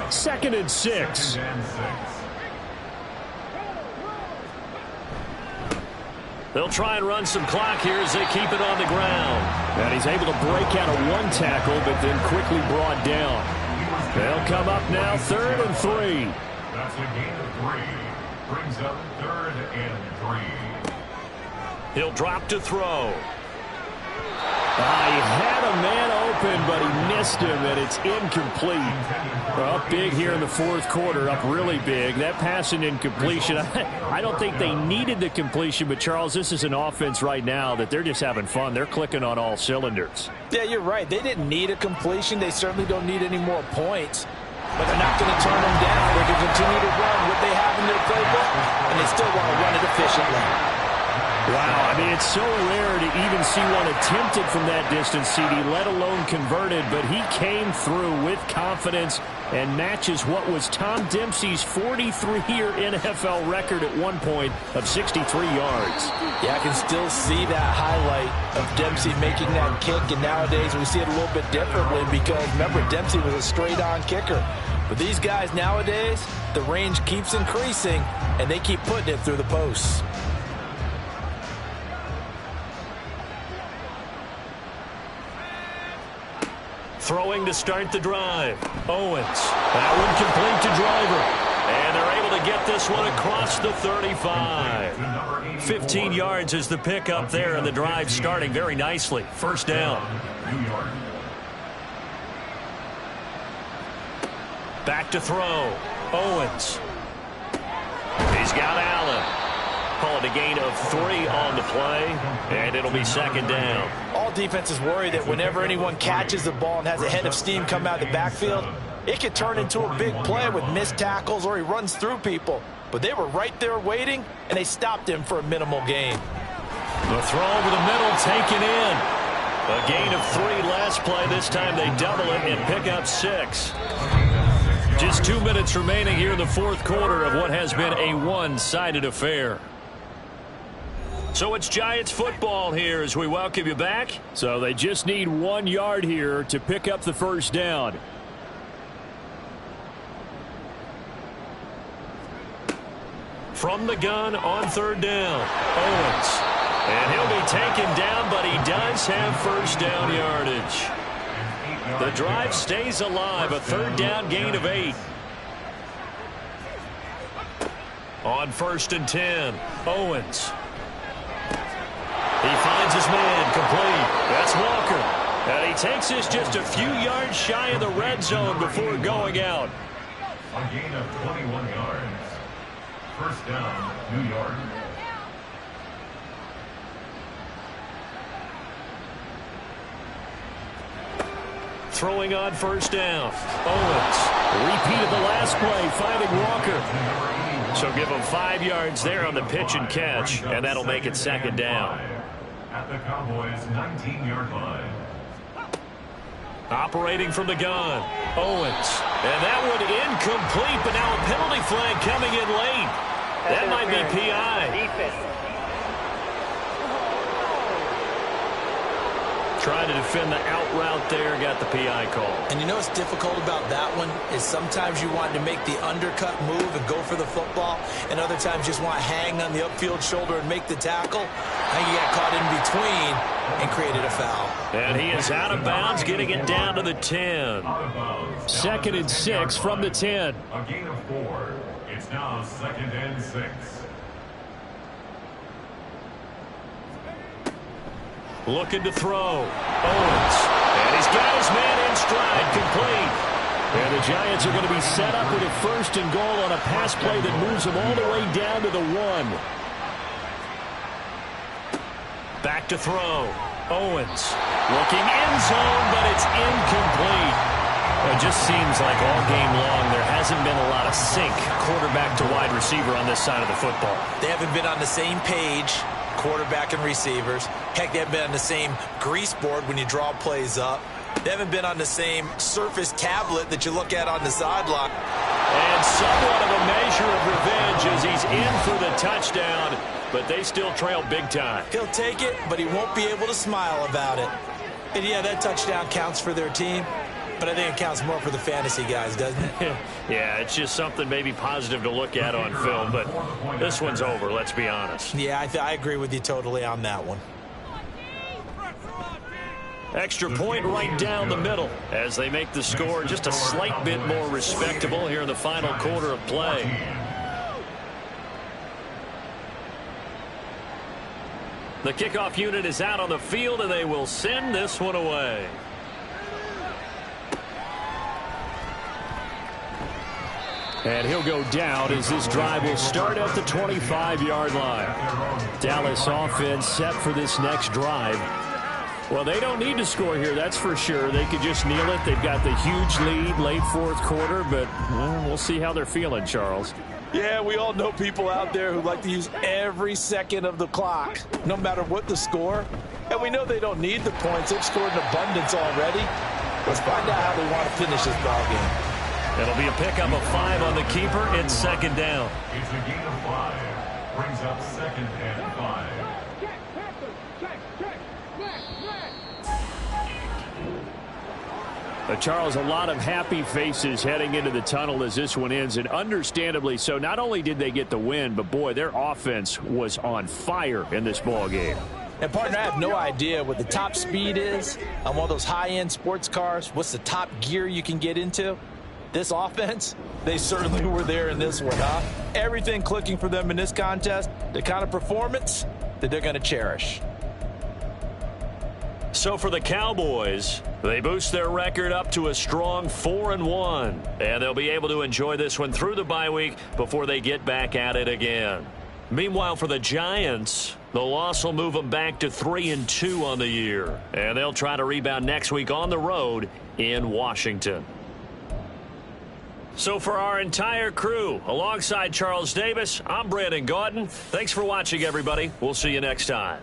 2nd and 6. They'll try and run some clock here as they keep it on the ground. And he's able to break out of one tackle, but then quickly brought down. They'll come up now 3rd and 3. That's a gain of 3. Brings up 3rd and 3. He'll drop to throw. He had a man open, but he missed him, and it's incomplete. Up big here in the 4th quarter, up really big. That pass and incompletion, I don't think they needed the completion, but, Charles, this is an offense right now that they're just having fun. They're clicking on all cylinders. Yeah, you're right. They didn't need a completion. They certainly don't need any more points. But they're not going to turn them down. They can continue to run what they have in their playbook, and they still want to run it efficiently. Wow, I mean, it's so rare to even see one attempted from that distance, CD, let alone converted, but he came through with confidence and matches what was Tom Dempsey's 43-year NFL record at one point of 63 yards. Yeah, I can still see that highlight of Dempsey making that kick, and nowadays we see it a little bit differently because, remember, Dempsey was a straight-on kicker. But these guys nowadays, the range keeps increasing, and they keep putting it through the posts. Throwing to start the drive. Owens. That one complete to Driver. And they're able to get this one across the 35. 15 yards is the pickup there, and the drive starting very nicely. First down. Back to throw. Owens. He's got Allen. Call it a gain of 3 on the play, and it'll be 2nd down. All defenses worry that whenever anyone catches the ball and has a head of steam come out of the backfield, it could turn into a big play with missed tackles or he runs through people. But they were right there waiting, and they stopped him for a minimal gain. The throw over the middle taken in. A gain of 3 last play. This time they double it and pick up 6. Just 2 minutes remaining here in the 4th quarter of what has been a one-sided affair. So it's Giants football here as we welcome you back. So they just need 1 yard here to pick up the first down. From the gun on 3rd down. Owens. And he'll be taken down, but he does have first down yardage. The drive stays alive. A 3rd down gain of 8. On 1st and 10. Owens. He finds his man complete. That's Walker. And he takes this just a few yards shy of the red zone before going out. A gain of 21 yards. First down, New York. Throwing on 1st down. Owens. Repeat of the last play, finding Walker. So give him 5 yards there on the pitch and catch, and that'll make it 2nd down. At the Cowboys' 19-yard line. Operating from the gun. Owens. And that one incomplete, but now a penalty flag coming in late. That might be PI. Defense. Trying to defend the out route there, got the PI call. And you know what's difficult about that one is sometimes you want to make the undercut move and go for the football, and other times you just want to hang on the upfield shoulder and make the tackle. I think he got caught in between and created a foul. And he is out of bounds, getting it down to the 10. 2nd and 6 from the 10. A gain of 4. It's now 2nd and 6. Looking to throw. Owens. And he's got his man in stride, complete. And the Giants are going to be set up with a 1st and goal on a pass play that moves them all the way down to the 1. Back to throw. Owens. Looking end zone, but it's incomplete. It just seems like all game long there hasn't been a lot of sync quarterback to wide receiver on this side of the football. They haven't been on the same page, quarterback and receivers. Heck, they haven't been on the same grease board when you draw plays up. They haven't been on the same surface tablet that you look at on the sideline. And somewhat of a measure of revenge as he's in for the touchdown, but they still trail big time. He'll take it, but he won't be able to smile about it. And yeah, that touchdown counts for their team, but I think it counts more for the fantasy guys, doesn't it? Yeah, it's just something maybe positive to look at on film, but this one's over, let's be honest. Yeah, I agree with you totally on that one. Extra point right down the middle as they make the score just a slight bit more respectable here in the final quarter of play. The kickoff unit is out on the field, and they will send this one away. And he'll go down as this drive will start at the 25-yard line. Dallas offense set for this next drive. Well, they don't need to score here, that's for sure. They could just kneel it. They've got the huge lead late fourth quarter, but we'll see how they're feeling, Charles. Yeah, we all know people out there who like to use every second of the clock, no matter what the score. And we know they don't need the points. They've scored in abundance already. Let's find out how they want to finish this ball game. It'll be a pickup of 5 on the keeper. It's second down. It's a gain of 5. Brings up 2nd and 5. Charles, a lot of happy faces heading into the tunnel as this one ends, and understandably so. Not only did they get the win, but, boy, their offense was on fire in this ball game. And, partner, I have no idea what the top speed is on one of those high-end sports cars. What's the top gear you can get into? This offense, they certainly were there in this one, huh? Everything clicking for them in this contest, the kind of performance that they're going to cherish. So for the Cowboys, they boost their record up to a strong 4-1. And they'll be able to enjoy this one through the bye week before they get back at it again. Meanwhile, for the Giants, the loss will move them back to 3-2 on the year. And they'll try to rebound next week on the road in Washington. So for our entire crew, alongside Charles Davis, I'm Brandon Gaudin. Thanks for watching, everybody. We'll see you next time.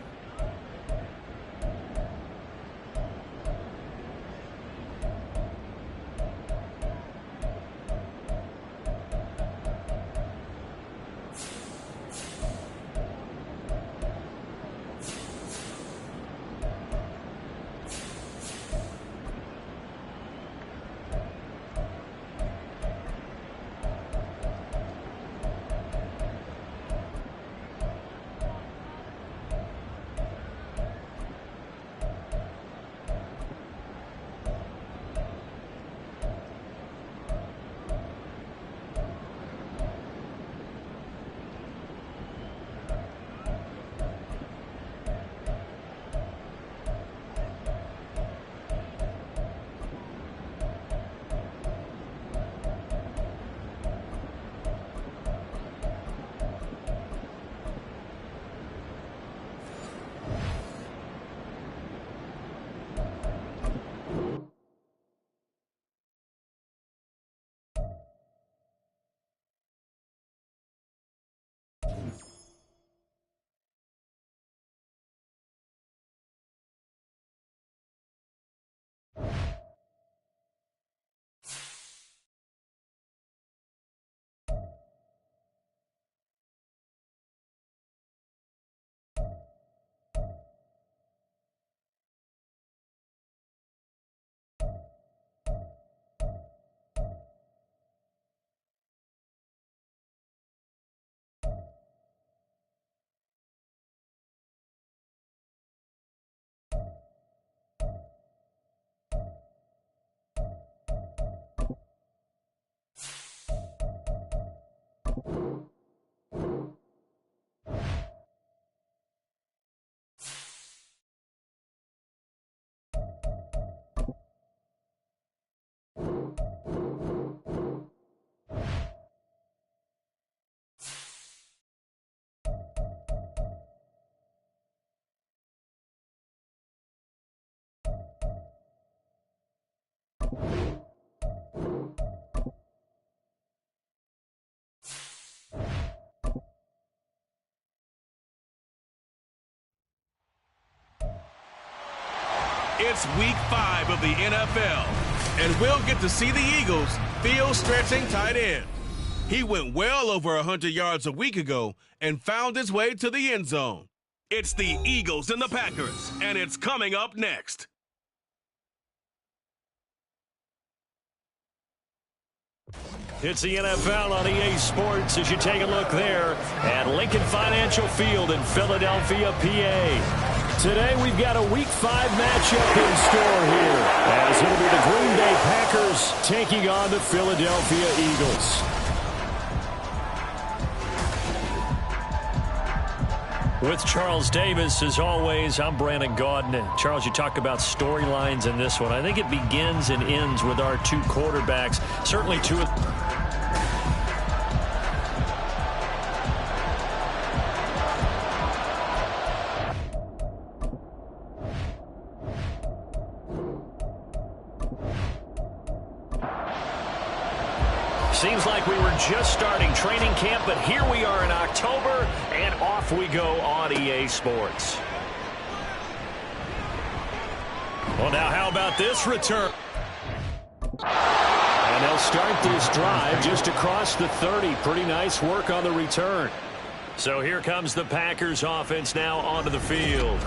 It's week 5 of the NFL, and we'll get to see the Eagles' field-stretching tight end. He went well over 100 yards a week ago and found his way to the end zone. It's the Eagles and the Packers, and it's coming up next. It's the NFL on EA Sports as you take a look there at Lincoln Financial Field in Philadelphia, PA. Today we've got a Week 5 matchup in store here, as it'll be the Green Bay Packers taking on the Philadelphia Eagles. With Charles Davis, as always, I'm Brandon Gaudin. Charles, you talk about storylines in this one. I think it begins and ends with our two quarterbacks. Certainly two of... Seems like we were just starting training camp, but here we are in October, and off we go on EA Sports. Well, now how about this return? And they'll start this drive just across the 30. Pretty nice work on the return. So here comes the Packers offense now onto the field.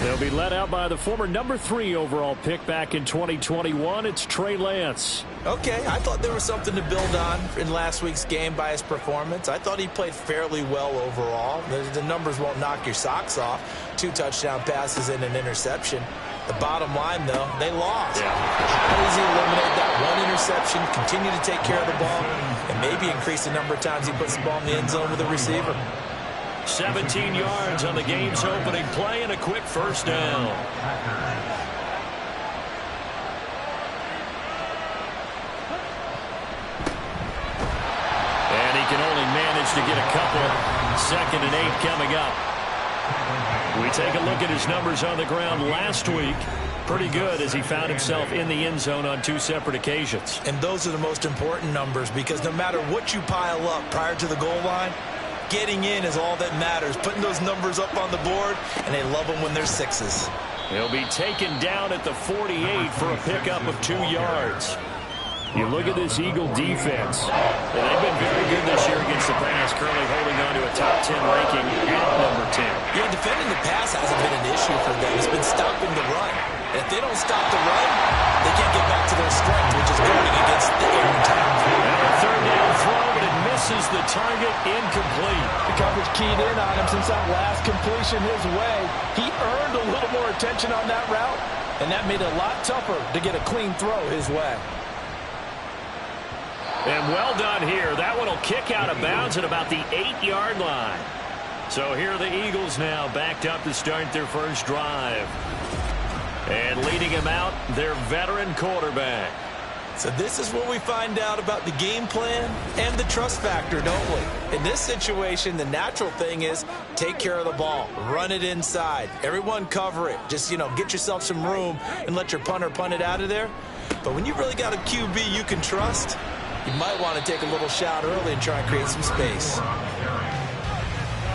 They'll be led out by the former number 3 overall pick back in 2021. It's Trey Lance. Okay, I thought there was something to build on in last week's game by his performance. I thought he played fairly well overall. The numbers won't knock your socks off. 2 touchdown passes and an interception. The bottom line, though, they lost. Yeah. How does he eliminate that one interception, continue to take care of the ball, and maybe increase the number of times he puts the ball in the end zone with a receiver? 17 yards on the game's opening play and a quick first down. And he can only manage to get a couple. 2nd and 8 coming up. We take a look at his numbers on the ground last week. Pretty good as he found himself in the end zone on 2 separate occasions. And those are the most important numbers, because no matter what you pile up prior to the goal line, getting in is all that matters. Putting those numbers up on the board, and they love them when they're 6s. He'll be taken down at the 48 for a pickup of 2 yards. You look at this Eagle defense. And they've been very good this year against the pass, currently holding on to a top 10 ranking at number 10. Yeah, defending the pass hasn't been an issue for them. It's been stopping the run. And if they don't stop the run, they can't get back to their strength, which is guarding against the air attack. And a 3rd down throw, but it misses the target, incomplete. The coverage keyed in on him since that last completion his way. He earned a little more attention on that route, and that made it a lot tougher to get a clean throw his way. And well done here. That one will kick out of bounds at about the 8-yard line. So here are the Eagles now backed up to start their first drive. And leading him out, their veteran quarterback. So this is where we find out about the game plan and the trust factor, don't we? In this situation, the natural thing is take care of the ball. Run it inside. Everyone cover it. Just, get yourself some room and let your punter punt it out of there. But when you really got a QB you can trust, you might want to take a little shot early and try and create some space.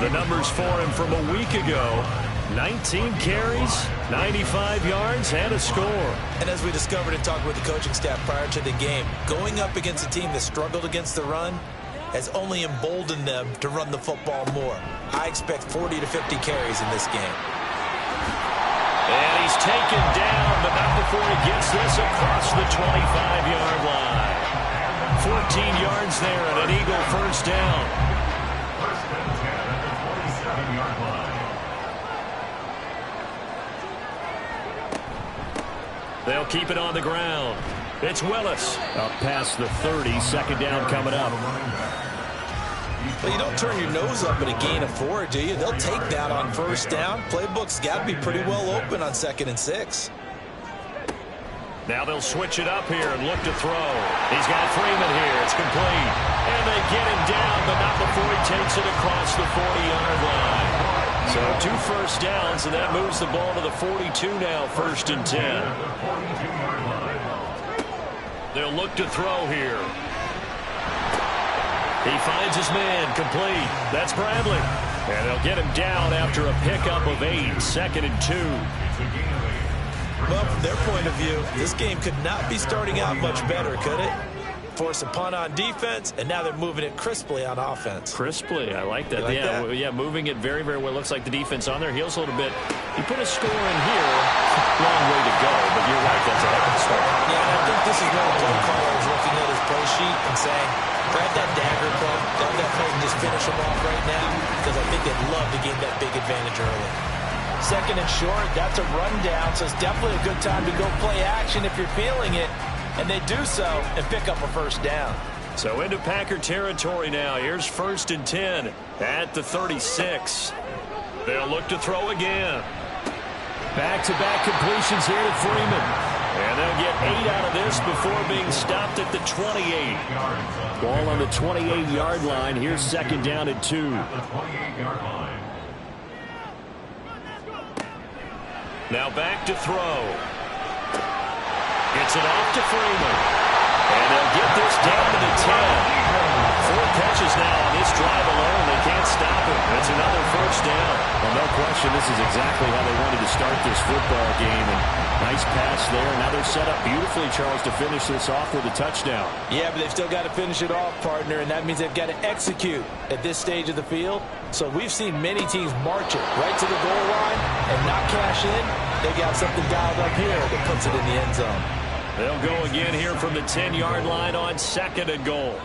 The numbers for him from a week ago: 19 carries, 95 yards, and a score. And as we discovered in talking with the coaching staff prior to the game, going up against a team that struggled against the run has only emboldened them to run the football more. I expect 40 to 50 carries in this game. And he's taken down, but not before he gets this across the 25-yard line. 14 yards there and an Eagle first down. First and 10 at the 27-yard line. They'll keep it on the ground. It's Willis. Up past the 30, 2nd down coming up. Well, you don't turn your nose up at a gain of 4, do you? They'll take that on first down. Playbook's got to be pretty well open on 2nd and 6. Now they'll switch it up here and look to throw. He's got Freeman here. It's complete. And they get him down, but not before he takes it across the 40-yard line. So 2 first downs, and that moves the ball to the 42 now, 1st and 10. They'll look to throw here. He finds his man, complete. That's Bradley. And they'll get him down after a pickup of 8, 2nd and 2. Well, from their point of view, this game could not be starting out much better, could it? Force a punt on defense, and now they're moving it crisply on offense. Crisply, I like that. Like that? Yeah, moving it very, very well. Looks like the defense on their heels a little bit. You put a score in here, long way to go, but you're right, that's a heck of a start. Yeah, and I think this is where the play caller is looking at his play sheet. sheet and saying, grab that dagger club, grab that plate, and just finish them off right now, because I think they'd love to gain that big advantage early. Second and short, that's a rundown, so it's definitely a good time to go play action if you're feeling it. And they do so and pick up a first down. So into Packer territory now. Here's 1st and 10 at the 36. They'll look to throw again. Back-to-back completions here to Freeman. And they'll get 8 out of this before being stopped at the 28. Ball on the 28-yard line. Here's 2nd down and 2. Now back to throw. Gets it off to Freeman. And they'll get this down to the 10. 4 catches now on this drive alone. They can't stop it. It's another first down. Well, no question, this is exactly how they wanted to start this football game. And nice pass there. Now they're set up beautifully, Charles, to finish this off with a touchdown. Yeah, but they've still got to finish it off, partner, and that means they've got to execute at this stage of the field. So we've seen many teams march it right to the goal line and not cash in. They got something dialed up here that puts it in the end zone. They'll go again here from the 10-yard line on 2nd and goal.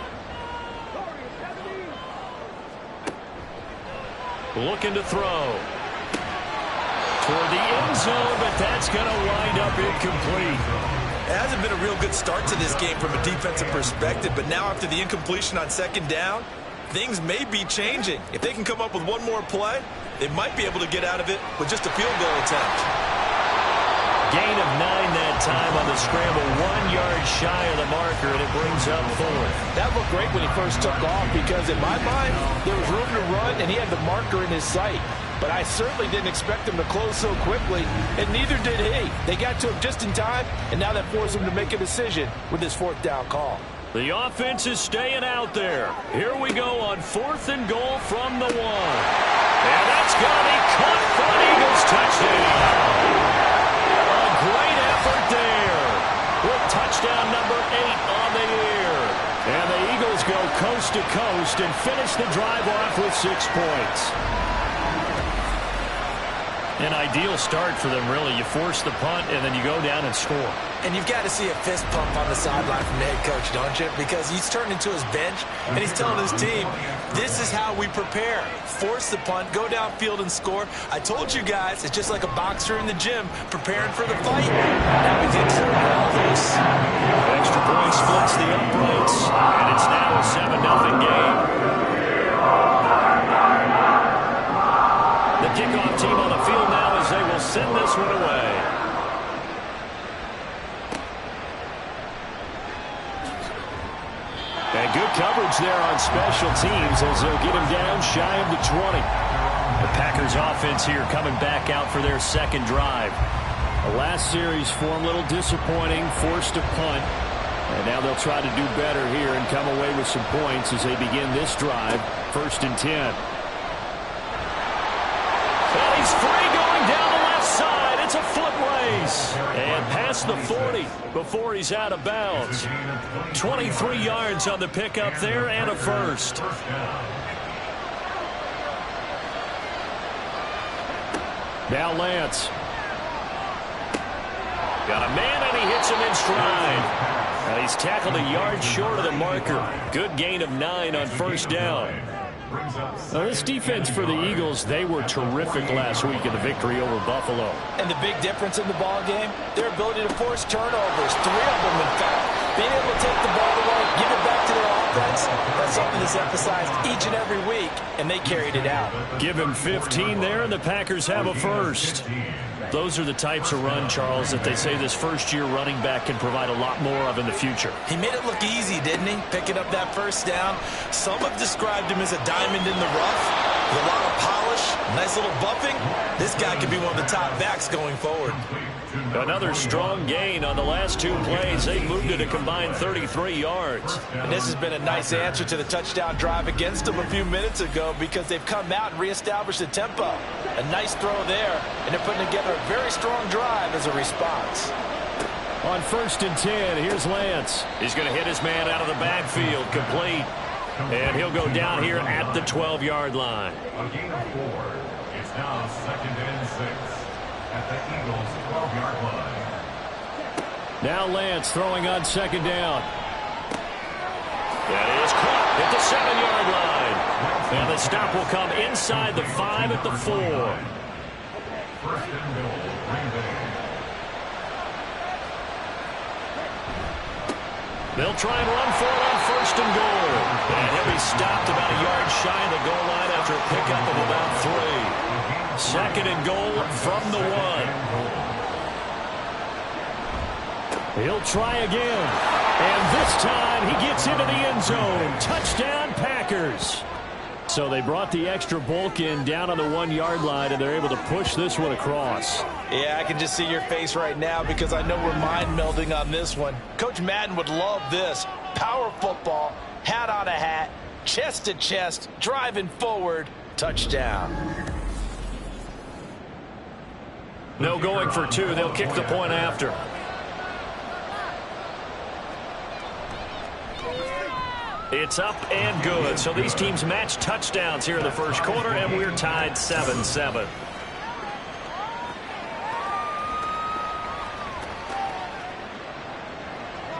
Looking to throw. Toward the end zone, but that's going to wind up incomplete. It hasn't been a real good start to this game from a defensive perspective, but now after the incompletion on 2nd down, things may be changing. If they can come up with one more play, they might be able to get out of it with just a field goal attempt. Gain of 9 that time on the scramble. 1 yard shy of the marker, and it brings up 4th. That looked great when he first took off because, in my mind, there was room to run, and he had the marker in his sight. But I certainly didn't expect him to close so quickly, and neither did he. They got to him just in time, and now that forced him to make a decision with his 4th down call. The offense is staying out there. Here we go on 4th and goal from the 1. And that's going to be caught for an Eagles touchdown. Great effort there with touchdown number 8 on the year. And the Eagles go coast to coast and finish the drive off with 6 points. An ideal start for them, really. You force the punt, and then you go down and score. And you've got to see a fist pump on the sideline from the head coach, don't you? Because he's turned into his bench, and he's telling his team, this is how we prepare. Force the punt, go downfield and score. I told you guys, it's just like a boxer in the gym preparing for the fight. Now he's inserting all this. Extra point splits the uprights, and it's now a 7-0 game. The kickoff team on the field now as they will send this one away. And good coverage there on special teams as they'll get him down shy of the 20. The Packers offense here coming back out for their 2nd drive. The last series for him, a little disappointing, forced a punt. And now they'll try to do better here and come away with some points as they begin this drive, 1st and 10. And he's free going down the left side. It's a foot race. And past the 40 before he's out of bounds. 23 yards on the pickup there and a first. Now Lance. Got a man and he hits him in stride. He's tackled a yard short of the marker. Good gain of 9 on 1st down. Now this defense for the Eagles, they were terrific last week in the victory over Buffalo. And the big difference in the ball game, their ability to force turnovers, 3 of them in fact. Being able to take the ball away, give it back to their offense, that's something that's emphasized each and every week, and they carried it out. Give him 15 there, and the Packers have a first. Those are the types of run, Charles, that they say this first-year running back can provide a lot more of in the future. He made it look easy, didn't he? Picking up that 1st down. Some have described him as a diamond in the rough. With a lot of polish, nice little buffing. This guy could be one of the top backs going forward. Another strong gain on the last 2 plays. They moved it a combined 33 yards. And this has been a nice answer to the touchdown drive against them a few minutes ago because they've come out and reestablished the tempo. A nice throw there, and they're putting together a very strong drive as a response. On 1st and 10, here's Lance. He's going to hit his man out of the backfield, complete. And he'll go down here at the 12-yard line. A gain of 4. It's now 2nd and 6 at the Eagles' 12-yard line. Now Lance throwing on 2nd down. That is caught at the 7-yard line. And the stop will come inside the 5 at the 4. First and goal, Green Bay. They'll try and run for it on first and goal. And he'll be stopped about a yard shy of the goal line after a pickup of about 3. Second and goal from the 1. He'll try again. And this time he gets into the end zone. Touchdown, Packers. So they brought the extra bulk in down on the 1-yard line, and they're able to push this one across. Yeah, I can just see your face right now because I know we're mind melding on this one. Coach Madden would love this. Power football, hat on a hat, chest to chest, driving forward, touchdown. No going for 2. They'll kick the point after. It's up and good. So these teams match touchdowns here in the first quarter, and we're tied 7-7.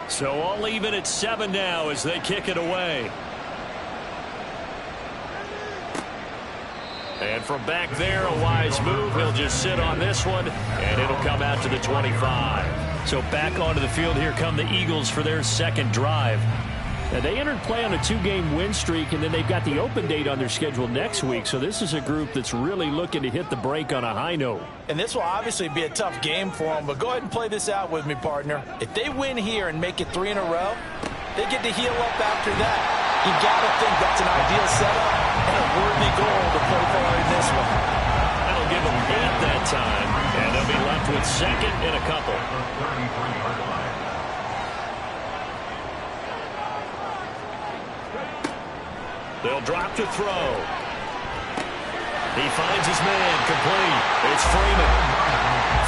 So all even at 7 now as they kick it away. And from back there, a wise move. He'll just sit on this one, and it'll come out to the 25. So back onto the field here come the Eagles for their second drive. Now, they entered play on a 2-game win streak, and then they've got the open date on their schedule next week. So this is a group that's really looking to hit the break on a high note. And this will obviously be a tough game for them, but go ahead and play this out with me, partner. If they win here and make it 3 in a row, they get to heal up after that. You got to think that's an ideal setup and a worthy goal to play for in this one. That'll give them 8 that time, and they'll be left with second and a couple. They'll drop to throw. He finds his man, complete. It's Freeman.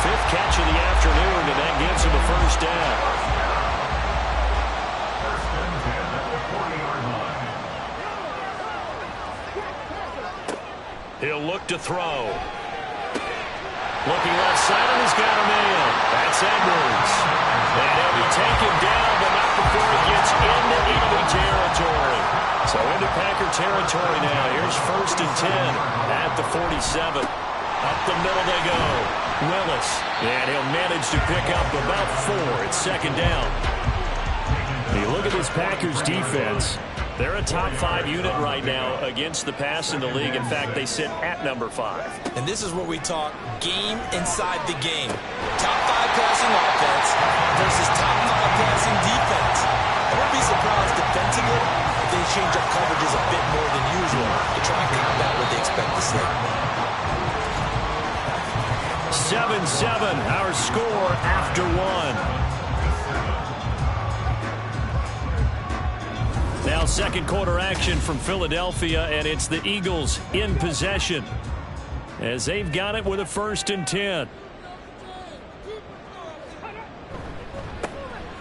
5th catch of the afternoon, and that gives him a first down. First and 10 at the 40-yard line. He'll look to throw. Looking left side, and he's got a man. That's Edwards. And he'll be taken down, but not before he gets into enemy territory. So into Packer territory now. Here's first and 10 at the 47. Up the middle they go. Willis. And he'll manage to pick up about 4. It's second down. You look at this Packers defense. They're a top 5 unit right now against the pass in the league. In fact, they sit at number 5. And this is where we talk game inside the game. Top 5 passing offense versus top 5 passing defense. I wouldn't be surprised defensively if they change up coverages a bit more than usual to try and combat what they expect to see. 7-7, our score after 1. Now second quarter action from Philadelphia, and it's the Eagles in possession as they've got it with a first and 10.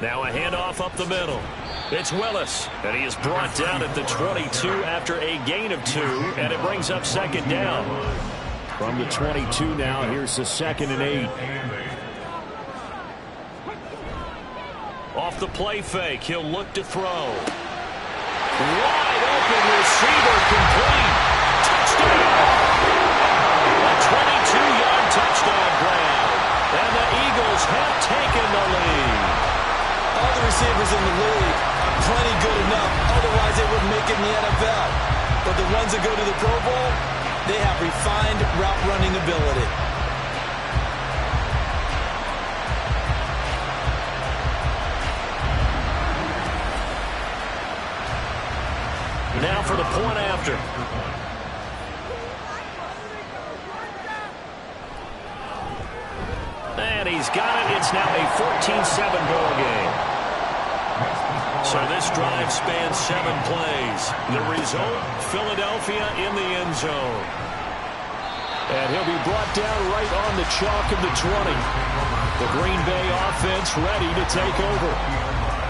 Now a handoff up the middle. It's Willis, and he is brought down at the 22 after a gain of 2, and it brings up second down. From the 22 now, here's the 2nd and 8. Off the play fake, he'll look to throw. Wide open receiver, complete. Touchdown! A 22-yard touchdown grab. And the Eagles have taken the lead. All the receivers in the league are plenty good enough. Otherwise, they wouldn't make it in the NFL. But the ones that go to the Pro Bowl, they have refined route running ability. Now for the point after. And he's got it. It's now a 14-7 ball game. So this drive spans 7 plays. The result, Philadelphia in the end zone. And he'll be brought down right on the chalk of the 20. The Green Bay offense ready to take over.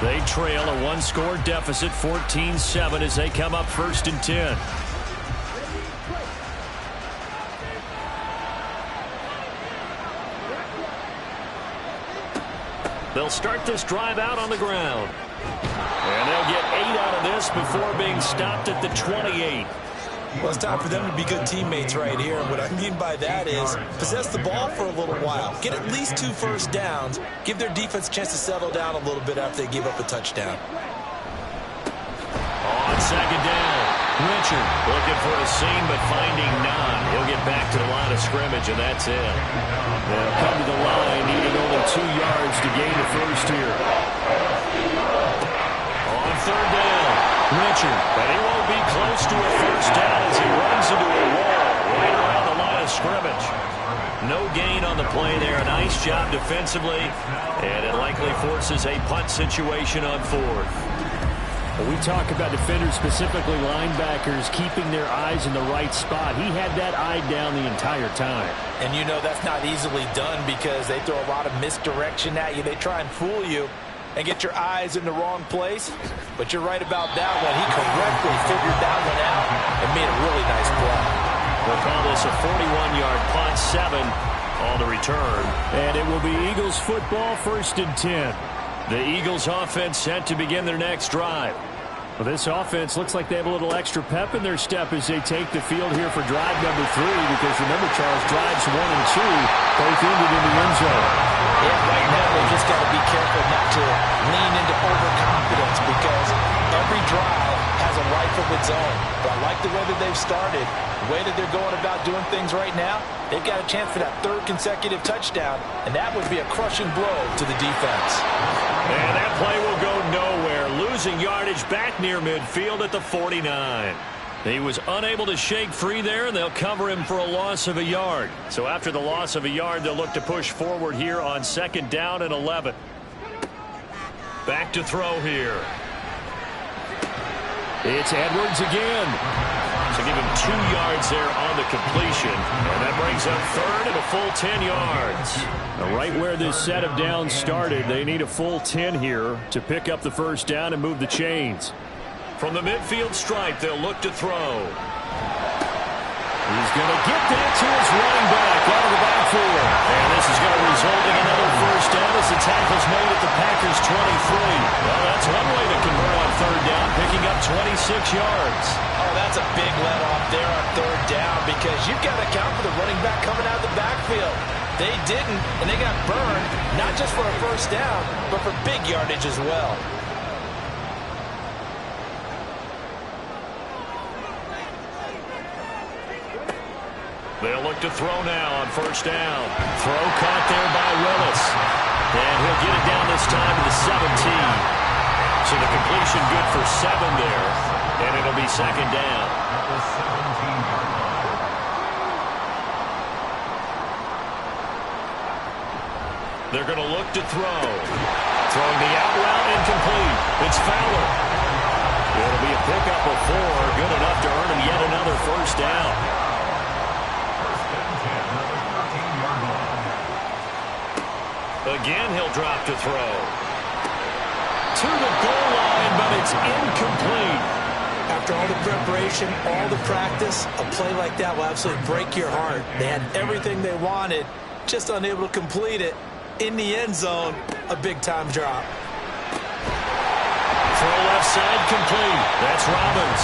They trail a 1-score deficit, 14-7, as they come up first and 10. They'll they'll start this drive out on the ground. And they'll get 8 out of this before being stopped at the 28. Well, it's time for them to be good teammates right here. And what I mean by that is possess the ball for a little while. Get at least 2 first downs. Give their defense a chance to settle down a little bit after they give up a touchdown. On second down, Richard looking for a seam but finding none. He'll get back to the line of scrimmage, and that's it. They'll come to the line, needing only 2 yards to gain the first here. On third down, Richard, but he won't be close to a first down as he runs into a wall right around the line of scrimmage. No gain on the play there. A nice job defensively, and it likely forces a punt situation on fourth. We talk about defenders, specifically linebackers, keeping their eyes in the right spot. He had that eye down the entire time. And you know that's not easily done because they throw a lot of misdirection at you. They try and fool you and get your eyes in the wrong place. But you're right about that one. He correctly figured that one out and made a really nice play. We'll call this a 41-yard punt, 7 on the return. And it will be Eagles football, 1st and 10. The Eagles offense set to begin their next drive. Well, this offense looks like they have a little extra pep in their step as they take the field here for drive number 3, because remember, Charles, drives 1 and 2 both ended in the end zone. Yeah, right now they just got to be careful not to lean into overconfidence because every drive has a life of its own. But I like the way that they've started, the way that they're going about doing things right now. They've got a chance for that 3rd consecutive touchdown, and that would be a crushing blow to the defense. And that play will go nowhere, losing yardage back near midfield at the 49. He was unable to shake free there, and they'll cover him for a loss of a yard. So after the loss of a yard, they'll look to push forward here on 2nd down and 11. Back to throw here. It's Edwards again. So give him 2 yards there on the completion. And that brings up 3rd and a full 10 yards. Now, right where this set of downs started, they need a full 10 here to pick up the first down and move the chains. From the midfield stripe, they'll look to throw. He's going to get that to his running back out of the backfield. And this is going to result in another first down as the tackle's made at the Packers' 23. Well, that's one way to convert on 3rd down, picking up 26 yards. Oh, that's a big let-off there on 3rd down because you've got to account for the running back coming out of the backfield. They didn't, and they got burned, not just for a first down, but for big yardage as well. They'll look to throw now on 1st down. Throw caught there by Willis. And he'll get it down this time to the 17. So the completion good for 7 there. And it'll be 2nd down. They're going to look to throw. Throwing the out route incomplete. It's Fowler. It'll be a pickup of 4. Good enough to earn him yet another first down. Again, he'll drop to throw. To the goal line, but it's incomplete. After all the preparation, all the practice, a play like that will absolutely break your heart. They had everything they wanted, just unable to complete it. In the end zone, a big-time drop. Throw left side complete. That's Robbins.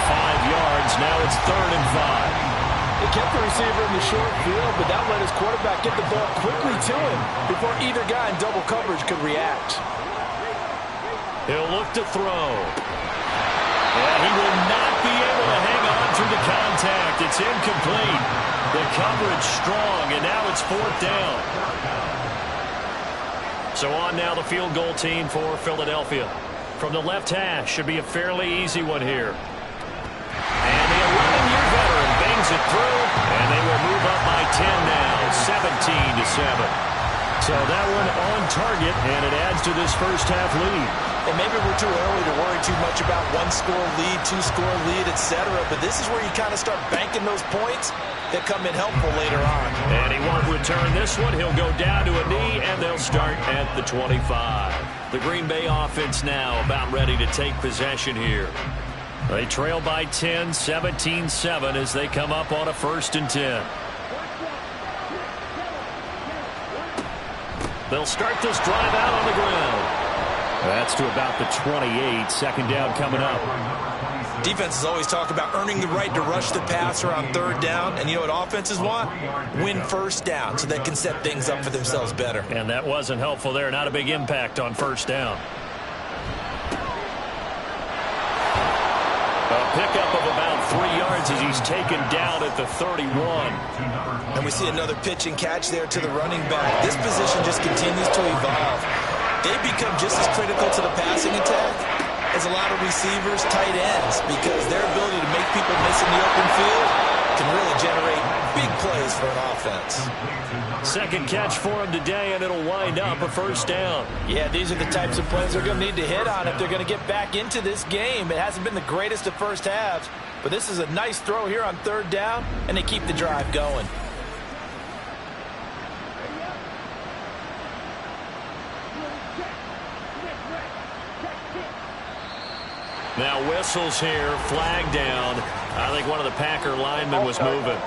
5 yards. Now it's 3rd and 5. They kept the receiver in the short field, but that let his quarterback get the ball quickly to him before either guy in double coverage could react. He'll look to throw. And he will not be able to hang on through the contact. It's incomplete. The coverage strong, and now it's 4th down. So on now the field goal team for Philadelphia. From the left hash, should be a fairly easy one here. And the 11-year veteran bangs it through, and they will move up by 10 now, 17-7. So that one on target, and it adds to this first half lead. And maybe we're too early to worry too much about 1-score lead, 2-score lead, etc. But this is where you kind of start banking those points that come in helpful later on. And he won't return this one. He'll go down to a knee, and they'll start at the 25. The Green Bay offense now about ready to take possession here. They trail by 10, 17-7 as they come up on a 1st and 10. They'll start this drive out on the ground. That's to about the 28. Second down coming up. Defenses always talk about earning the right to rush the passer on third down. And you know what offenses want? Win first down so they can set things up for themselves better. And that wasn't helpful there. Not a big impact on first down. A pickup of about 3 yards as he's taken down at the 31. And we see another pitch and catch there to the running back. This position just continues to evolve. They become just as critical to the passing attack as a lot of receivers, tight ends, because their ability to make people miss in the open field can really generate big plays for an offense. Second catch for him today, and it'll wind up a first down. Yeah, these are the types of plays they're going to need to hit on if they're going to get back into this game. It hasn't been the greatest of first halves, but this is a nice throw here on third down, and they keep the drive going. Now whistles here, flag down. I think one of the Packer linemen was moving.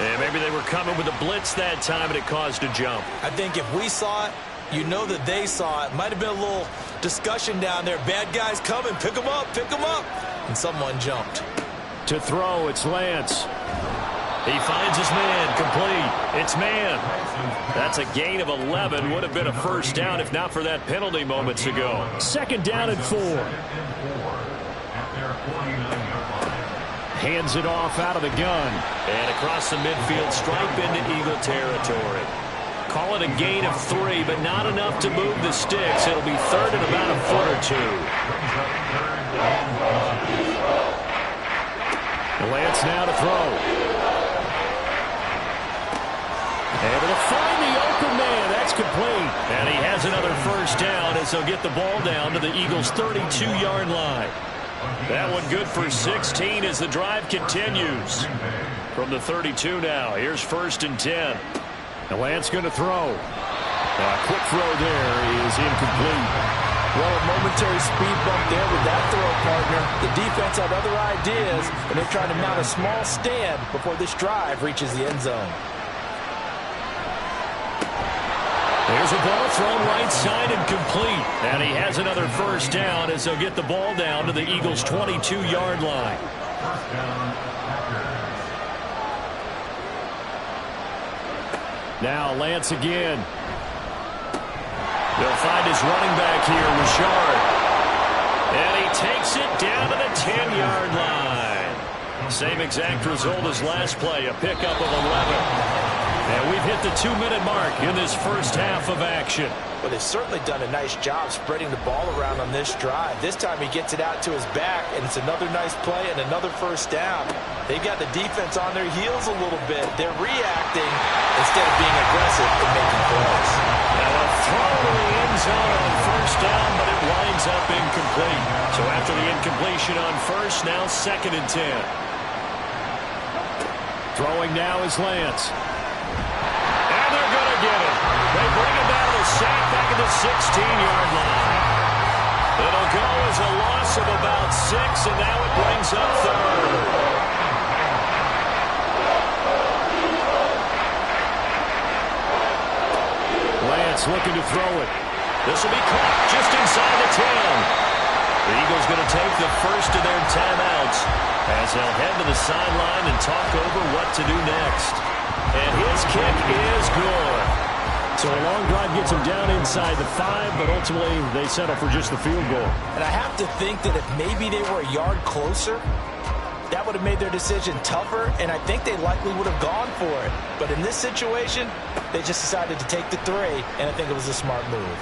And maybe they were coming with a blitz that time, and it caused a jump. I think if we saw it, you know that they saw it. Might have been a little discussion down there. Bad guys coming, pick them up, and someone jumped. To throw, it's Lance. He finds his man, complete. It's man. That's a gain of 11. Would have been a first down if not for that penalty moments ago. Second down and 4. Hands it off out of the gun. And across the midfield, stripe into Eagle territory. Call it a gain of 3, but not enough to move the sticks. It'll be third and about a foot or 2. Lance now to throw. Able to find the open man. That's complete. And he has another first down as they'll get the ball down to the Eagles' 32-yard line. That one good for 16 as the drive continues. From the 32 now, here's first and 10. And Lance going to throw. A quick throw there is incomplete. Well, a momentary speed bump there with that throw, partner. The defense had other ideas, and they're trying to mount a small stand before this drive reaches the end zone. There's a ball thrown right side and complete. And he has another first down as they'll get the ball down to the Eagles' 22-yard line. Now Lance again. They'll find his running back here, Richard. And he takes it down to the 10-yard line. Same exact result as last play, a pickup of 11. And we've hit the 2-minute mark in this first half of action. Well, they've certainly done a nice job spreading the ball around on this drive. This time he gets it out to his back, and it's another nice play and another first down. They've got the defense on their heels a little bit. They're reacting instead of being aggressive and making plays. Now a throw to the end zone on first down, but it winds up incomplete. So after the incompletion on first, now second and 10. Throwing now is Lance. Get it. They bring him down to the sack back at the 16-yard line. It'll go as a loss of about 6, and now it brings up third. Lance looking to throw it. This will be caught just inside the 10. The Eagles going to take the first of their timeouts as they'll head to the sideline and talk over what to do next. And his kick is good. So a long drive gets them down inside the 5, but ultimately they settle for just the field goal. And I have to think that if maybe they were a yard closer, that would have made their decision tougher, and I think they likely would have gone for it. But in this situation, they just decided to take the 3, and I think it was a smart move.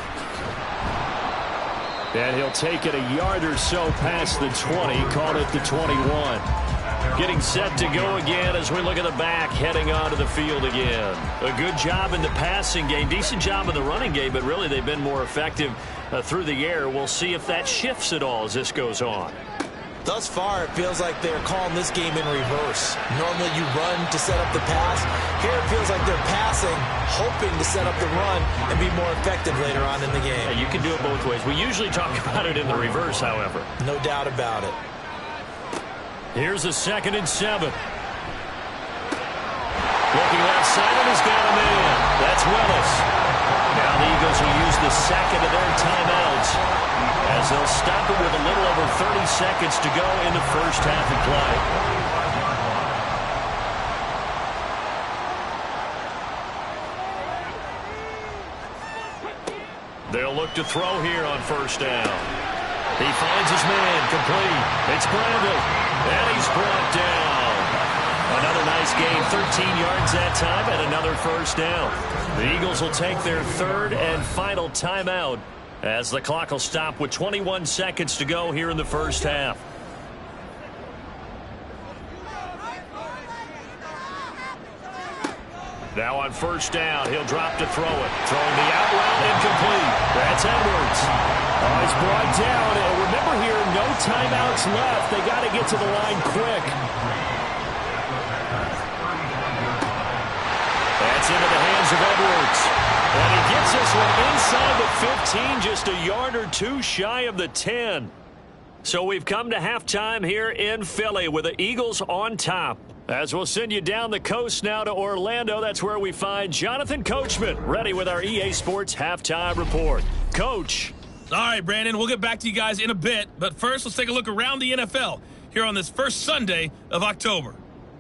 And he'll take it a yard or so past the 20, called it the 21. Getting set to go again as we look at the back, heading onto the field again. A good job in the passing game, decent job in the running game, but really they've been more effective through the air. We'll see if that shifts at all as this goes on. Thus far, it feels like they're calling this game in reverse. Normally you run to set up the pass. Here it feels like they're passing, hoping to set up the run and be more effective later on in the game. Yeah, you can do it both ways. We usually talk about it in the reverse, however. No doubt about it. Here's a 2nd and 7. Looking left side, and he's got a man. Willis. Now the Eagles will use the second of their timeouts as they'll stop it with a little over 30 seconds to go in the first half of play. They'll look to throw here on first down. He finds his man, complete. It's Brandon, and he's brought down. Another nice gain, 13 yards that time, and another first down. The Eagles will take their third and final timeout as the clock will stop with 21 seconds to go here in the first half. Now on first down, he'll drop to throw it. Throwing the out route, incomplete. That's Edwards. Oh, he's brought down. And remember here, no timeouts left. They got to get to the line quick. That's into the hands of Edwards. And he gets this one inside the 15, just a yard or two shy of the 10. So we've come to halftime here in Philly with the Eagles on top. As we'll send you down the coast now to Orlando, that's where we find Jonathan Coachman ready with our EA Sports Halftime Report. Coach. All right, Brandon, we'll get back to you guys in a bit. But first, let's take a look around the NFL here on this first Sunday of October.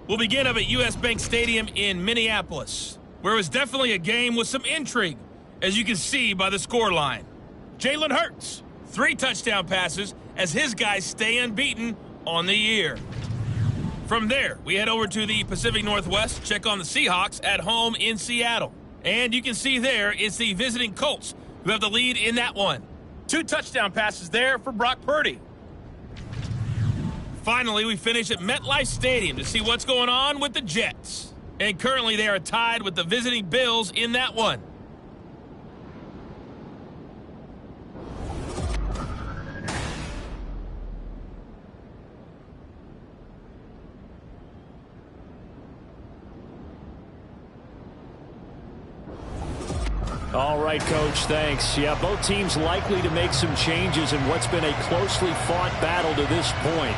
We'll begin up at US Bank Stadium in Minneapolis, where it was definitely a game with some intrigue, as you can see by the scoreline. Jalen Hurts, 3 touchdown passes as his guys stay unbeaten on the year. From there, we head over to the Pacific Northwest, check on the Seahawks at home in Seattle. And you can see there, it's the visiting Colts who have the lead in that one. 2 touchdown passes there for Brock Purdy. Finally, we finish at MetLife Stadium to see what's going on with the Jets. And currently, they are tied with the visiting Bills in that one. All right, Coach, thanks. Yeah, both teams likely to make some changes in what's been a closely fought battle to this point.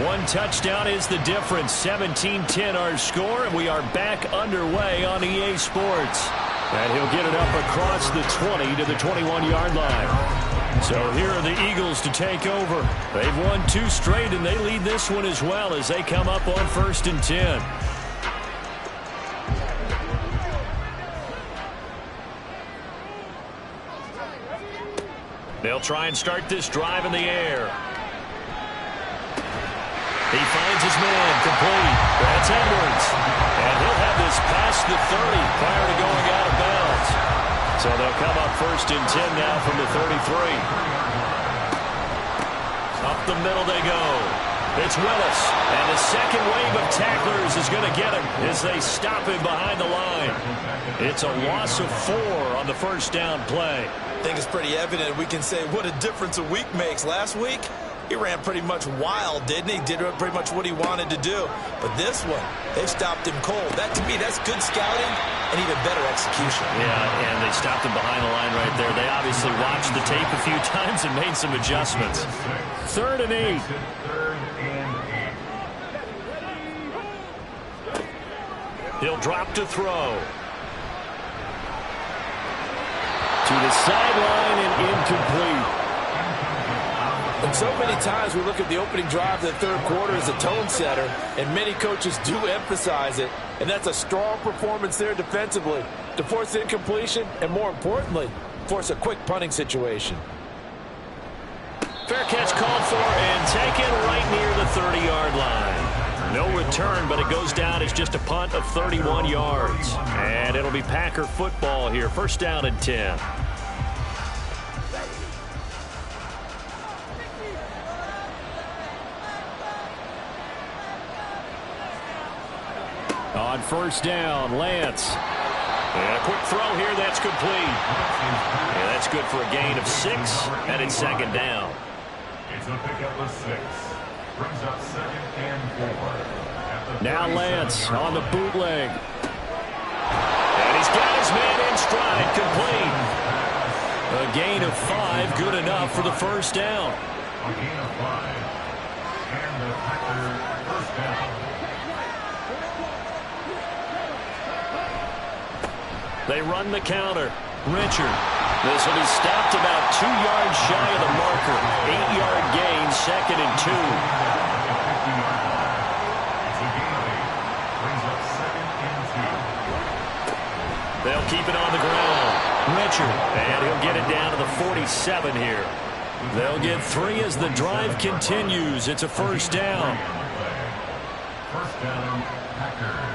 1 touchdown is the difference. 17-10 our score, and we are back underway on EA Sports. And he'll get it up across the 20 to the 21-yard line. So here are the Eagles to take over. They've won 2 straight, and they lead this one as well as they come up on 1st and 10. They'll try and start this drive in the air. He finds his man, complete. That's Edwards. And he'll have this past the 30 prior to going out of bounds. So they'll come up 1st and 10 now from the 33. Up the middle they go. It's Willis. And the second wave of tacklers is going to get him as they stop him behind the line. It's a loss of 4 on the first down play. I think it's pretty evident we can say what a difference a week makes. Last week, he ran pretty much wild, didn't he? Did pretty much what he wanted to do. But this one, they stopped him cold. That, to me, that's good scouting and even better execution. Yeah, and they stopped him behind the line right there. They obviously watched the tape a few times and made some adjustments. 3rd and 8. He'll drop to throw. To the sideline and incomplete. And so many times we look at the opening drive of the 3rd quarter as a tone setter, and many coaches do emphasize it. And that's a strong performance there defensively to force incompletion and, more importantly, force a quick punting situation. Fair catch called for and taken right near the 30-yard line. No return, but it goes down as just a punt of 31 yards. And it'll be Packer football here. 1st down and 10. On 1st down, Lance. And a quick throw here, that's complete. Yeah, that's good for a gain of 6, and it's 2nd down. It's a pickup of 6. Brings up 2nd and 4. Now Lance on the bootleg. And he's got his man in stride, complete. A gain of 5, good enough for the 1st down. A gain of 5. And the Packer 1st down. They run the counter. Richard. This will be stopped about 2 yards shy of the marker. 8-yard gain, 2nd and 2. They'll keep it on the ground. Richard. And he'll get it down to the 47 here. They'll get 3 as the drive continues. It's a first down. First down, Packers.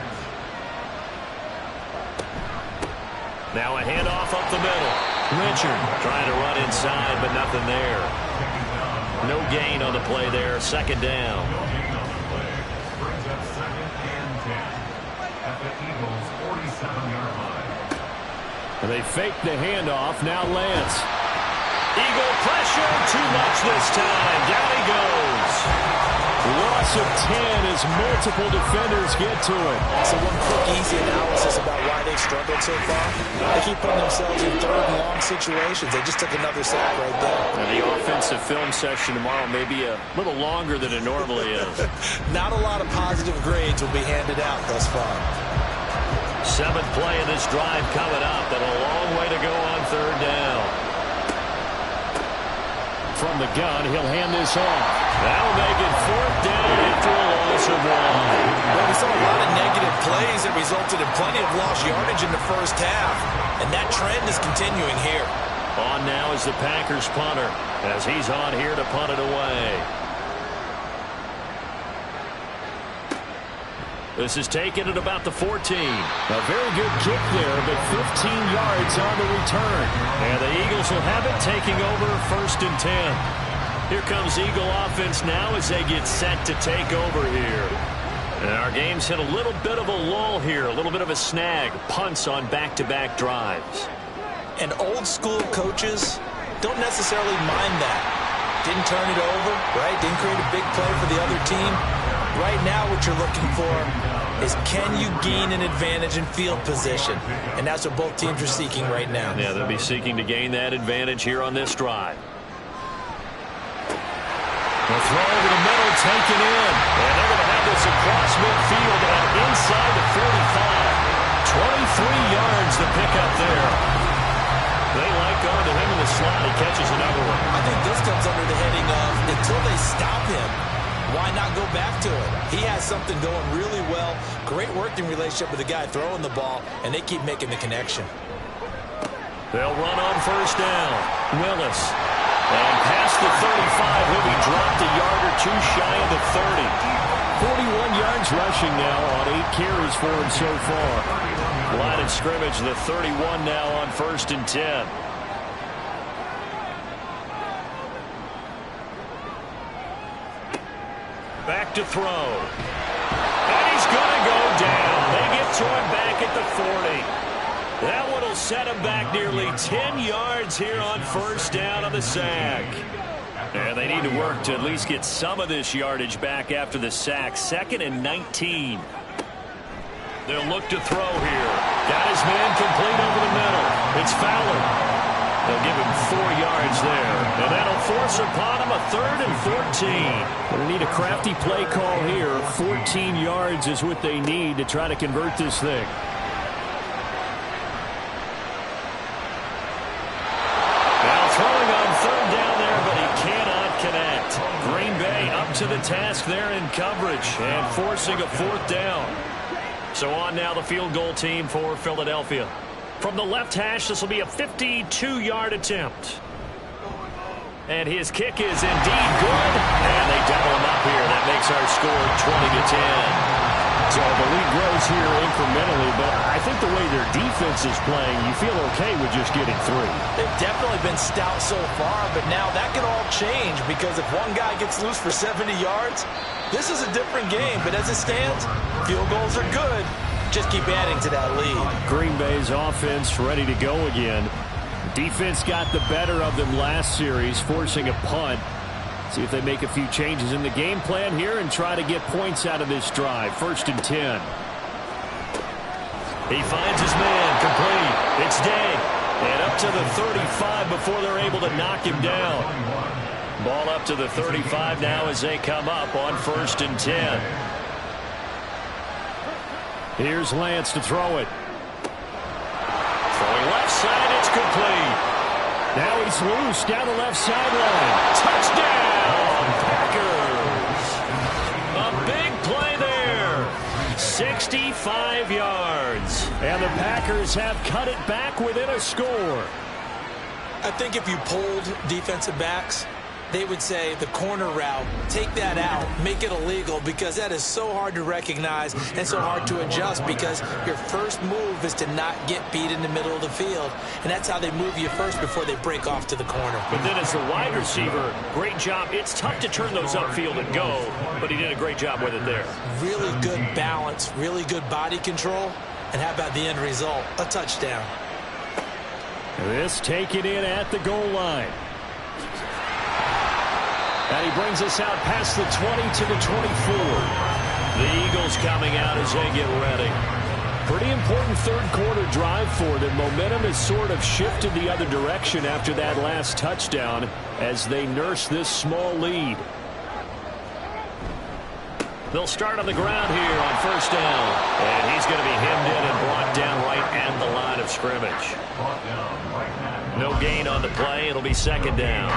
Now a handoff up the middle. Richard trying to run inside, but nothing there. No gain on the play there. 2nd down. No gain on the play. Brings up 2nd and 10 at the Eagles' 47-yard line. And they fake the handoff. Now Lance. Eagle pressure. Too much this time. Down he goes. Loss of 10 as multiple defenders get to it. So one quick, easy analysis about why they've struggled so far. They keep putting themselves in 3rd and long situations. They just took another sack right there. And the offensive film session tomorrow may be a little longer than it normally is. Not a lot of positive grades will be handed out thus far. 7th play of this drive coming up, and a long way to go on 3rd down. From the gun, he'll hand this off. That'll make it 4th down after a loss of 1. Well, we saw a lot of negative plays that resulted in plenty of lost yardage in the first half, and that trend is continuing here. On now is the Packers punter, as he's on here to punt it away. This is taken at about the 14. A very good kick there, but 15 yards on the return. And the Eagles will have it, taking over 1st and 10. Here comes Eagle offense now as they get set to take over here. And our game's hit a little bit of a lull here, a little bit of a snag. Punts on back-to-back drives. And old-school coaches don't necessarily mind that. Didn't turn it over, right? Didn't create a big play for the other team. Right now what you're looking for is, can you gain an advantage in field position? And that's what both teams are seeking right now. Yeah, they'll be seeking to gain that advantage here on this drive. The throw over the middle, taken in. And they're going to have this across midfield and inside the 45. 23 yards to pick up there. They like going to him in the slot. He catches another one. I think this comes under the heading of, until they stop him, why not go back to it? He has something going really well. Great working relationship with the guy throwing the ball, and they keep making the connection. They'll run on 1st down. Willis. And past the 35, he'll be dropped a yard or 2 shy of the 30. 41 yards rushing now on 8 carries for him so far. Line of scrimmage, the 31 now on 1st and 10. Back to throw. And he's going to go down. They get to him back at the 40. That one will set him back nearly 10 yards here on 1st down on the sack. And they need to work to at least get some of this yardage back after the sack. 2nd and 19. They'll look to throw here. Got his man complete over the middle. It's Fowler. They'll give him 4 yards there. And that'll force upon him a 3rd and 14. Going to need a crafty play call here. 14 yards is what they need to try to convert this thing. Now throwing on 3rd down there, but he cannot connect. Green Bay up to the task there in coverage and forcing a 4th down. So on now the field goal team for Philadelphia. From the left hash, this will be a 52-yard attempt. And his kick is indeed good. And they double him up here. That makes our score 20-10. So the lead grows here incrementally, but I think the way their defense is playing, you feel okay with just getting 3. They've definitely been stout so far, but now that can all change, because if one guy gets loose for 70 yards, this is a different game. But as it stands, field goals are good. Just keep adding to that lead. Green Bay's offense ready to go again. Defense got the better of them last series, forcing a punt. See if they make a few changes in the game plan here and try to get points out of this drive. 1st and 10. He finds his man complete. It's Day. And up to the 35 before they're able to knock him down. Ball up to the 35 now as they come up on 1st and 10. Here's Lance to throw it. left side. It's complete. Now he's loose down the left sideline. Touchdown, Packers. A big play there. 65 yards. And the Packers have cut it back within a score. I think if you polled defensive backs, they would say the corner route, take that out, make it illegal, because that is so hard to recognize and so hard to adjust, because your first move is to not get beat in the middle of the field, and that's how they move you first before they break off to the corner. But then as the wide receiver, great job. It's tough to turn those upfield and go, but he did a great job with it there. Really good balance, really good body control, and how about the end result? A touchdown. This taken in at the goal line. And he brings us out past the 20 to the 24. The Eagles coming out as they get ready. Pretty important third quarter drive for them. Momentum has sort of shifted the other direction after that last touchdown as they nurse this small lead. They'll start on the ground here on first down. And he's going to be hemmed in and brought down right at the line of scrimmage. No gain on the play. It'll be second down.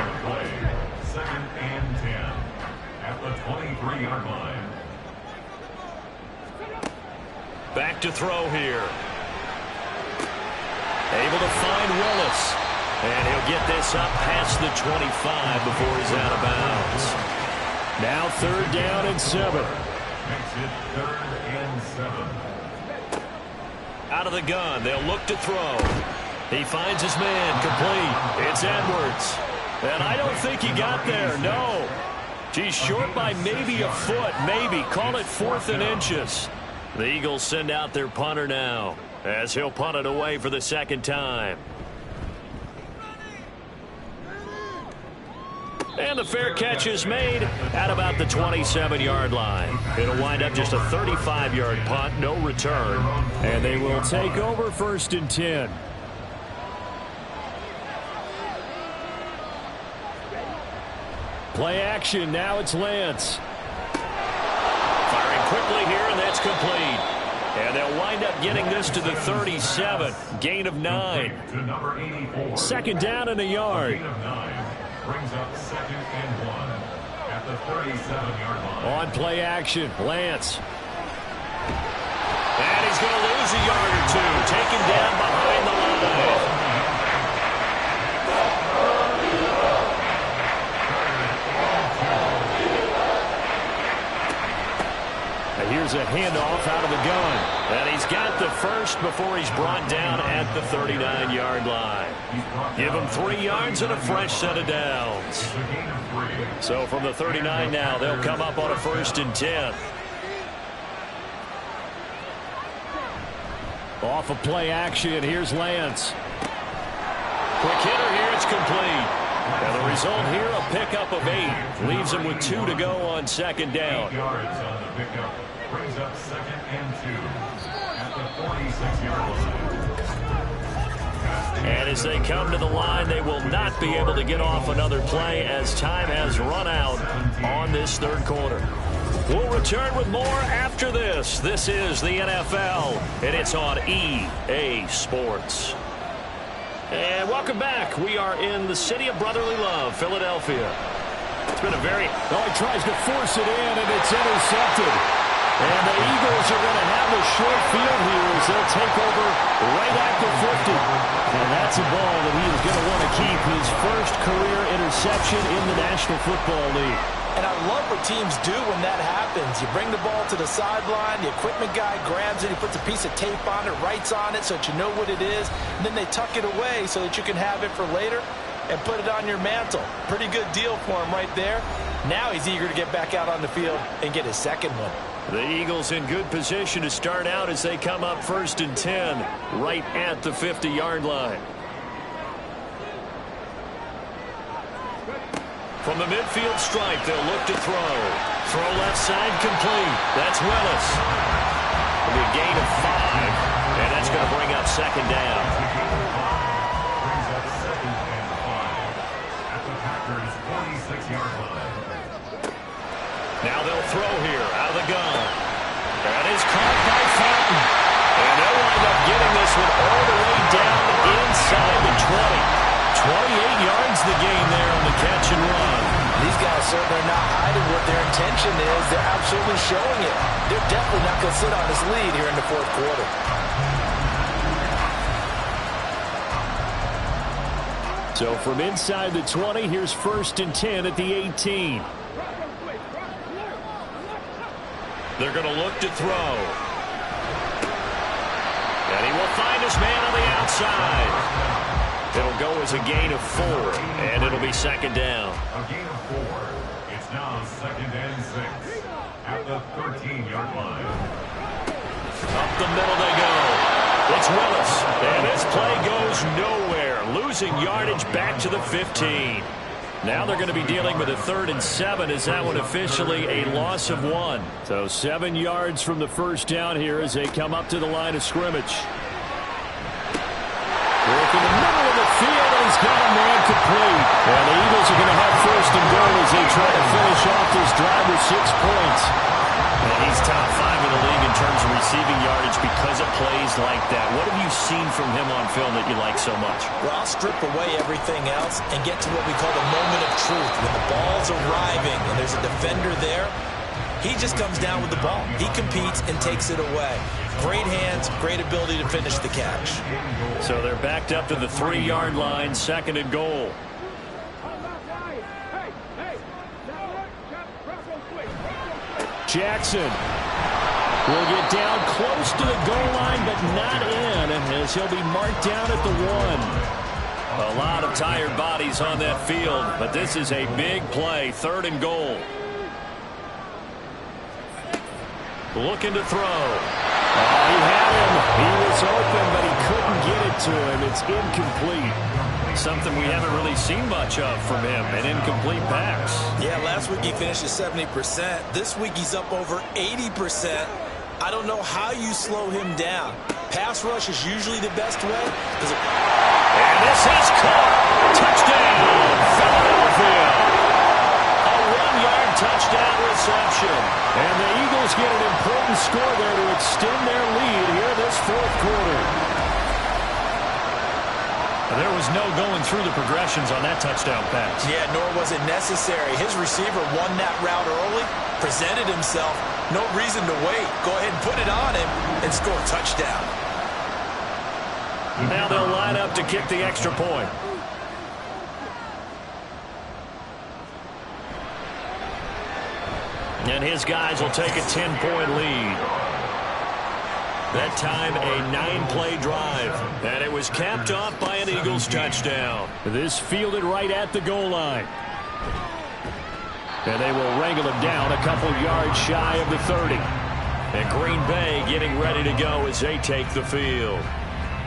Second and 10 at the 23-yard line. Back to throw here. Able to find Willis. And he'll get this up past the 25 before he's out of bounds. Now third down and 7. Makes it third and 7. Out of the gun. They'll look to throw. He finds his man. Complete. It's Edwards. And I don't think he got there. No. He's short by maybe a foot. Maybe. Call it 4th and inches. The Eagles send out their punter now as he'll punt it away for the second time. And the fair catch is made at about the 27-yard line. It'll wind up just a 35-yard punt, no return. And they will take over first and 10. Play action. Now it's Lance. Firing quickly here, and that's complete. And they'll wind up getting this to the 37. Gain of 9. To number 84. Second down and a yard. Gain of 9. Brings up second and 1 at the 37-yard line. On play action, Lance. And he's going to lose a yard or two. Taken down behind the line. Here's a handoff out of the gun. And he's got the first before he's brought down at the 39-yard line. Give him 3 yards and a fresh set of downs. So from the 39 now, they'll come up on a first and 10. Off of play action, here's Lance. Quick hitter here, it's complete. And the result here, a pickup of 8. Leaves him with 2 to go on second down. 8 yards on the pickup. Brings up second and 2 at the 46-yard line. And as they come to the line, they will not be able to get off another play as time has run out on this third quarter. We'll return with more after this. This is the NFL, and it's on EA Sports. And welcome back. We are in the city of brotherly love, Philadelphia. It's been a very... Oh, he tries to force it in, and it's intercepted. And the Eagles are going to have a short field here as they'll take over right at the 50. And that's a ball that he is going to want to keep, his first career interception in the National Football League. And I love what teams do when that happens. You bring the ball to the sideline, the equipment guy grabs it, he puts a piece of tape on it, writes on it so that you know what it is, and then they tuck it away so that you can have it for later and put it on your mantle. Pretty good deal for him right there. Now he's eager to get back out on the field and get his second one. The Eagles in good position to start out as they come up first and 10 right at the 50-yard line. From the midfield stripe, they'll look to throw. Throw left side complete. That's Willis. It'll be a gain of 5, and that's going to bring up second down. Brings up second and 5 at the Packers' 46-yard line. Now they'll throw here out of the gun. That is caught by Fountain. And they'll wind up getting this one all the way down inside inside the 20. 28 yards the gain there on the catch and run. These guys certainly are not hiding what their intention is. They're absolutely showing it. They're definitely not going to sit on this lead here in the fourth quarter. So from inside the 20, here's 1st and 10 at the 18. They're going to look to throw. And he will find his man on the outside. It'll go as a gain of 4, and it'll be 2nd down. A gain of 4. It's now 2nd and 6 at the 13-yard line. Up the middle they go. It's Willis, and this play goes nowhere. Losing yardage back to the 15. Now they're going to be dealing with a 3rd and 7. Is that one officially a loss of 1? So 7 yards from the first down here as they come up to the line of scrimmage. Work in the middle of the field, and he's got a man complete. And the Eagles are going to have 1st and goal as they try to finish off this drive with 6 points. And he's top 5 in the league in terms of receiving yardage because of plays like that. What have you seen from him on film that you like so much? Well, I'll strip away everything else and get to what we call the moment of truth. When the ball's arriving and there's a defender there, he just comes down with the ball. He competes and takes it away. Great hands, great ability to finish the catch. So they're backed up to the 3-yard line, 2nd and goal. Jackson will get down close to the goal line, but not in, as he'll be marked down at the 1. A lot of tired bodies on that field, but this is a big play, 3rd and goal. Looking to throw. He had him. He was open, but he couldn't get it to him. It's incomplete. Something we haven't really seen much of from him, an incomplete pass. Yeah, last week he finished at 70%. This week he's up over 80%. I don't know how you slow him down. Pass rush is usually the best way. And this is caught. Touchdown, Philadelphia. A 1-yard touchdown reception. And the Eagles get an important score there to extend their lead here this fourth quarter. There was no going through the progressions on that touchdown pass. Yeah, nor was it necessary. His receiver won that route early, presented himself. No reason to wait. Go ahead and put it on him and score a touchdown. Now they'll line up to kick the extra point. And his guys will take a 10-point lead. That time a 9-play drive. And it was capped off by an Eagles touchdown. This fielded right at the goal line. And they will wrangle him down a couple yards shy of the 30. And Green Bay getting ready to go as they take the field.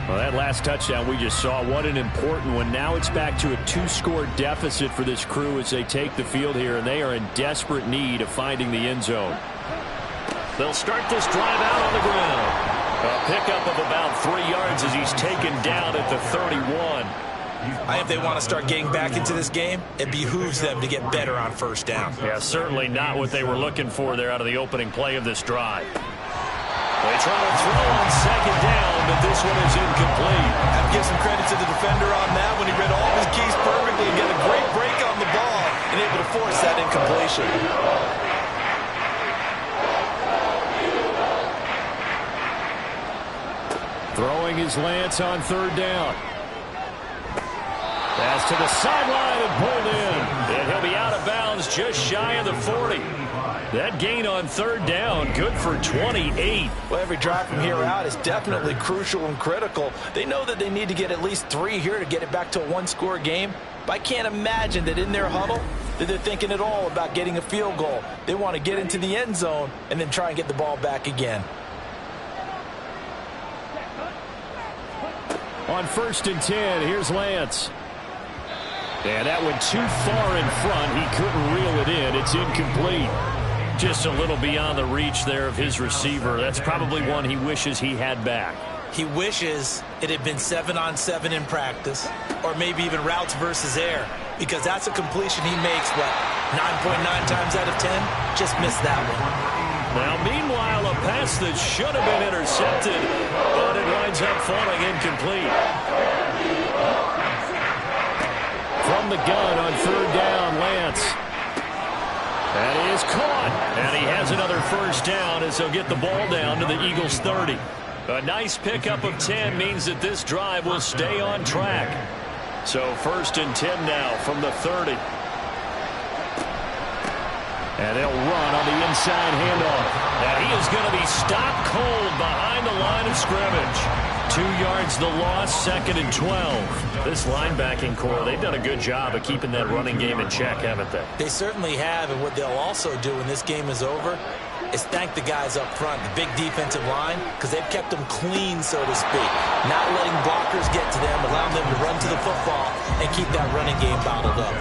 Well, that last touchdown we just saw, what an important one. Now it's back to a 2-score deficit for this crew as they take the field here, and they are in desperate need of finding the end zone. They'll start this drive out on the ground. A pickup of about 3 yards as he's taken down at the 31. If they want to start getting back into this game, it behooves them to get better on first down. Yeah, certainly not what they were looking for there out of the opening play of this drive. They try to throw on second down, but this one is incomplete. I have to give some credit to the defender on that when he read all of his keys perfectly and got a great break on the ball and able to force that incompletion. Throwing his Lance on third down. Pass to the sideline and pulled in. And he'll be out of bounds just shy of the 40. That gain on third down, good for 28. Well, every drive from here out is definitely crucial and critical. They know that they need to get at least 3 here to get it back to a 1-score game. But I can't imagine that in their huddle that they're thinking at all about getting a field goal. They want to get into the end zone and then try and get the ball back again. On 1st and 10, here's Lance. And that went too far in front. He couldn't reel it in. It's incomplete. Just a little beyond the reach there of his receiver. That's probably one he wishes he had back. He wishes it had been 7-on-7 in practice, or maybe even routes versus air, because that's a completion he makes, 9.9 times out of 10? Just missed that one. Now, meanwhile, a pass that should have been intercepted, but it winds up falling incomplete. the gun on third down. Lance. That is caught. And he has another first down as he'll get the ball down to the Eagles' 30. A nice pickup of 10 means that this drive will stay on track. So 1st and 10 now from the 30. And they'll run on the inside handoff. Now he is going to be stopped cold behind the line of scrimmage. 2 yards the loss, 2nd and 12. This linebacking core, they've done a good job of keeping that running game in check, haven't they? They certainly have, and what they'll also do when this game is over is thank the guys up front, the big defensive line, because they've kept them clean, so to speak. Not letting blockers get to them, allowing them to run to the football and keep that running game bottled up.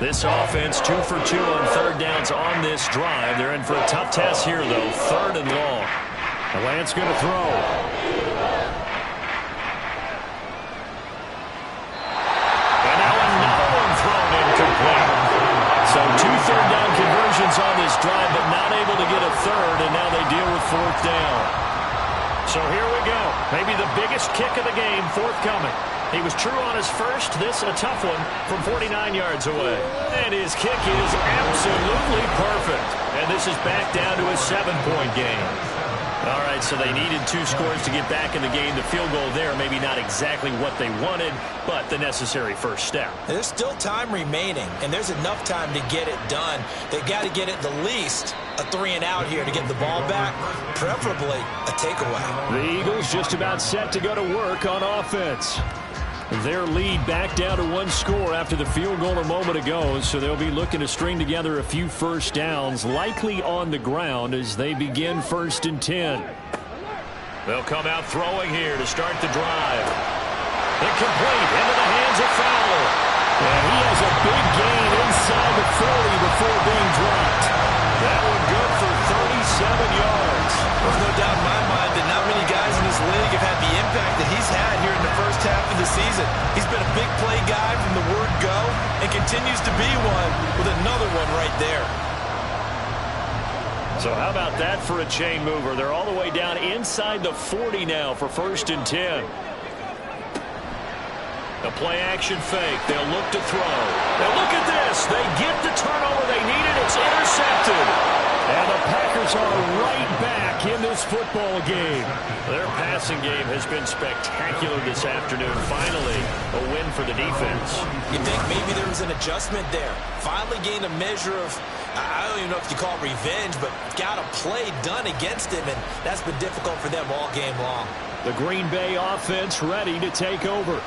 This offense 2 for 2 on third downs on this drive. They're in for a tough test here, though. 3rd and long. And Lance going to throw. And now another one thrown incomplete. So 2 third down conversions on this drive, but not able to get a third, and now they deal with 4th down. So here we go. Maybe the biggest kick of the game forthcoming. He was true on his first. This a tough one from 49 yards away. And his kick is absolutely perfect. And this is back down to a 7-point game. All right, so they needed 2 scores to get back in the game. The field goal there, maybe not exactly what they wanted, but the necessary first step. There's still time remaining, and there's enough time to get it done. They've got to get it the least a 3-and-out here to get the ball back, preferably a takeaway. The Eagles just about set to go to work on offense. Their lead back down to 1 score after the field goal a moment ago, so they'll be looking to string together a few first downs, likely on the ground as they begin 1st and 10. They'll come out throwing here to start the drive. Incomplete into the hands of Fowler. And he has a big gain inside the 40 before being dropped. That one good for 37 yards. There's no doubt in my mind that not many guys in this league have had the impact that he's had here in the first half of the season. He's been a big play guy from the word go and continues to be one with another one right there. So how about that for a chain mover? They're all the way down inside the 40 now for 1st and 10. A play-action fake. They'll look to throw. Now look at this. They get the turnover they needed. It's intercepted. And the Packers are right back in this football game. Their passing game has been spectacular this afternoon. Finally, a win for the defense. You think maybe there was an adjustment there. Finally gained a measure of, I don't even know if you call it revenge, but got a play done against him, and that's been difficult for them all game long. The Green Bay offense ready to take over.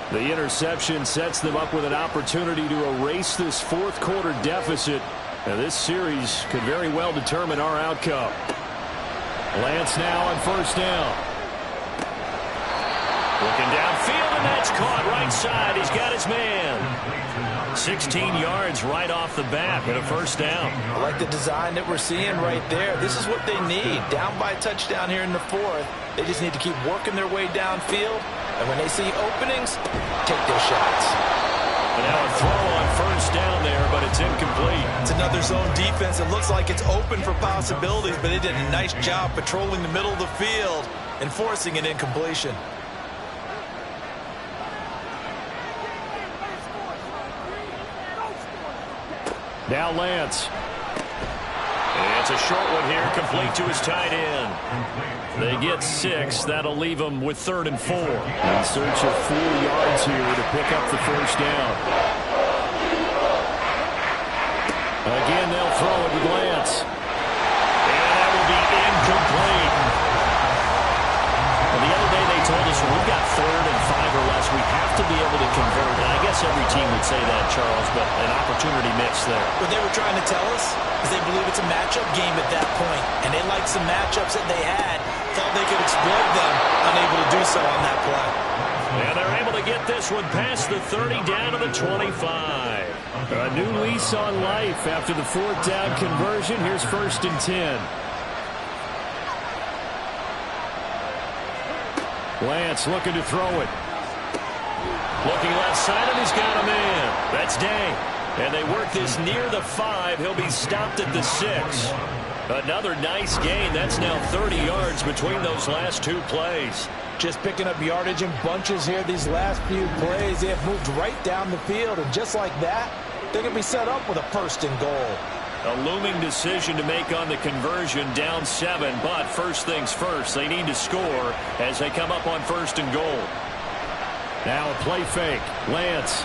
The interception sets them up with an opportunity to erase this 4th quarter deficit. And this series could very well determine our outcome. Lance now on 1st down. Looking downfield, and that's caught right side. He's got his man. 16 yards right off the bat and a 1st down. I like the design that we're seeing right there. This is what they need. Down by a touchdown here in the 4th. They just need to keep working their way downfield. And when they see openings, take their shots. And now a throw on 1st down there, but it's incomplete. It's another zone defense. It looks like it's open for possibilities, but they did a nice job patrolling the middle of the field and forcing an incompletion. Now Lance. And it's a short one here, complete to his tight end. They get 6. That'll leave them with 3rd and 4. In search of 4 yards here to pick up the 1st down. Again, they'll throw it with Lance. And that will be incomplete. And the other day they told us when we've got 3rd and 5 or less, we have to be able to convert. And I guess every team would say that, Charles, but an opportunity missed there. What they were trying to tell us is they believe it's a matchup game at that point, and they liked some matchups that they had, thought they could exploit them, unable to do so on that play. And they're able to get this one past the 30 down to the 25. A new lease on life after the 4th down conversion. Here's 1st and 10. Lance looking to throw it. Looking left side, and he's got a man. That's Day. And they work this near the 5. He'll be stopped at the 6. Another nice gain. That's now 30 yards between those last 2 plays. Just picking up yardage in bunches here these last few plays. They have moved right down the field, and just like that, they can be set up with a 1st and goal. A looming decision to make on the conversion, down 7, but first things first, they need to score as they come up on 1st and goal. Now a play fake. Lance.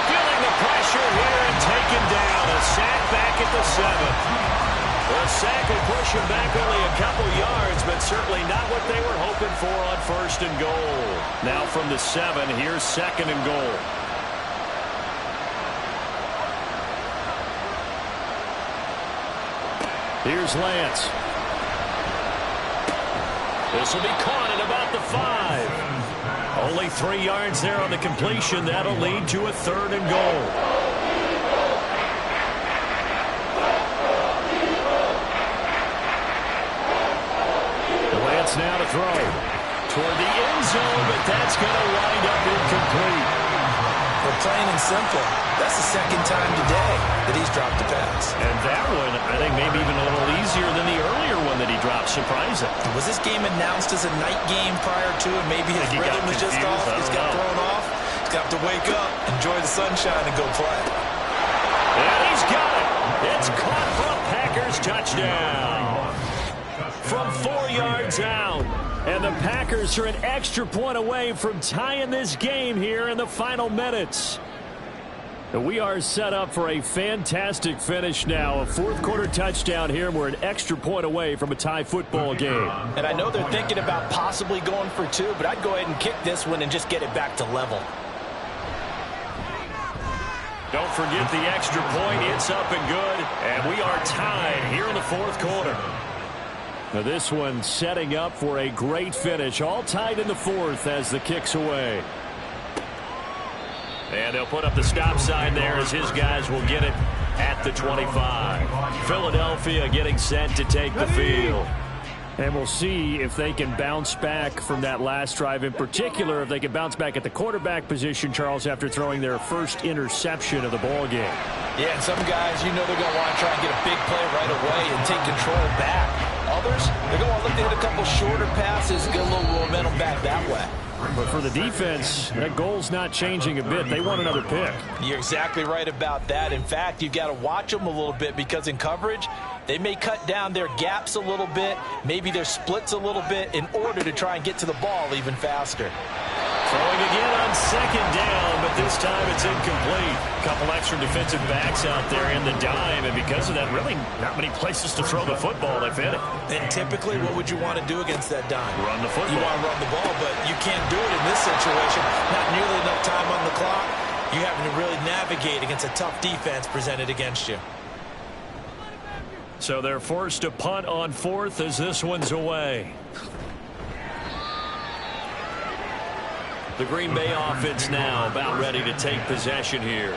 Feeling the pressure here and taken down. A sack back at the 7. The sack will push him back only a couple yards, but certainly not what they were hoping for on 1st and goal. Now from the 7, here's 2nd and goal. Here's Lance. This will be caught at about the 5. Only 3 yards there on the completion. That'll lead to a 3rd and goal. Lance now to throw. Toward the end zone, but that's going to wind up incomplete. Well, plain and simple, that's the 2nd time today that he's dropped a pass. And that one, I think maybe even a little easier than the earlier one that he dropped. Surprising. Was this game announced as a night game prior to it? Maybe his rhythm was just off. He's got thrown off. He's got to wake up, enjoy the sunshine, and go play. And he's got it. It's caught for a Packers touchdown. From 4 yards out. And the Packers are an extra point away from tying this game here in the final minutes. We are set up for a fantastic finish now. A 4th quarter touchdown here, and we're an extra point away from a tie football game. And I know they're thinking about possibly going for 2, but I'd go ahead and kick this one and just get it back to level. Don't forget the extra point. It's up and good. And we are tied here in the 4th quarter. Now this one setting up for a great finish. All tied in the 4th as the kick's away. And they'll put up the stop sign there as his guys will get it at the 25. Philadelphia getting set to take the field. And we'll see if they can bounce back from that last drive. In particular, if they can bounce back at the quarterback position, Charles, after throwing their first interception of the ball game. Yeah, and some guys, you know they're going to want to try and get a big play right away and take control back. Others, they're going to look to hit a couple shorter passes, get a little momentum back that way. But for the defense, that goal's not changing a bit. They want another pick. You're exactly right about that. In fact, you've got to watch them a little bit because in coverage, they may cut down their gaps a little bit, maybe their splits a little bit in order to try and get to the ball even faster. Throwing again on 2nd down, but this time it's incomplete. A couple extra defensive backs out there in the dime, and because of that, really not many places to throw the football, if any. And typically, what would you want to do against that dime? Run the football. You want to run the ball, but you can't do it in this situation. Not nearly enough time on the clock. You're having to really navigate against a tough defense presented against you. So they're forced to punt on 4th as this one's away. The Green Bay offense now about ready to take possession here.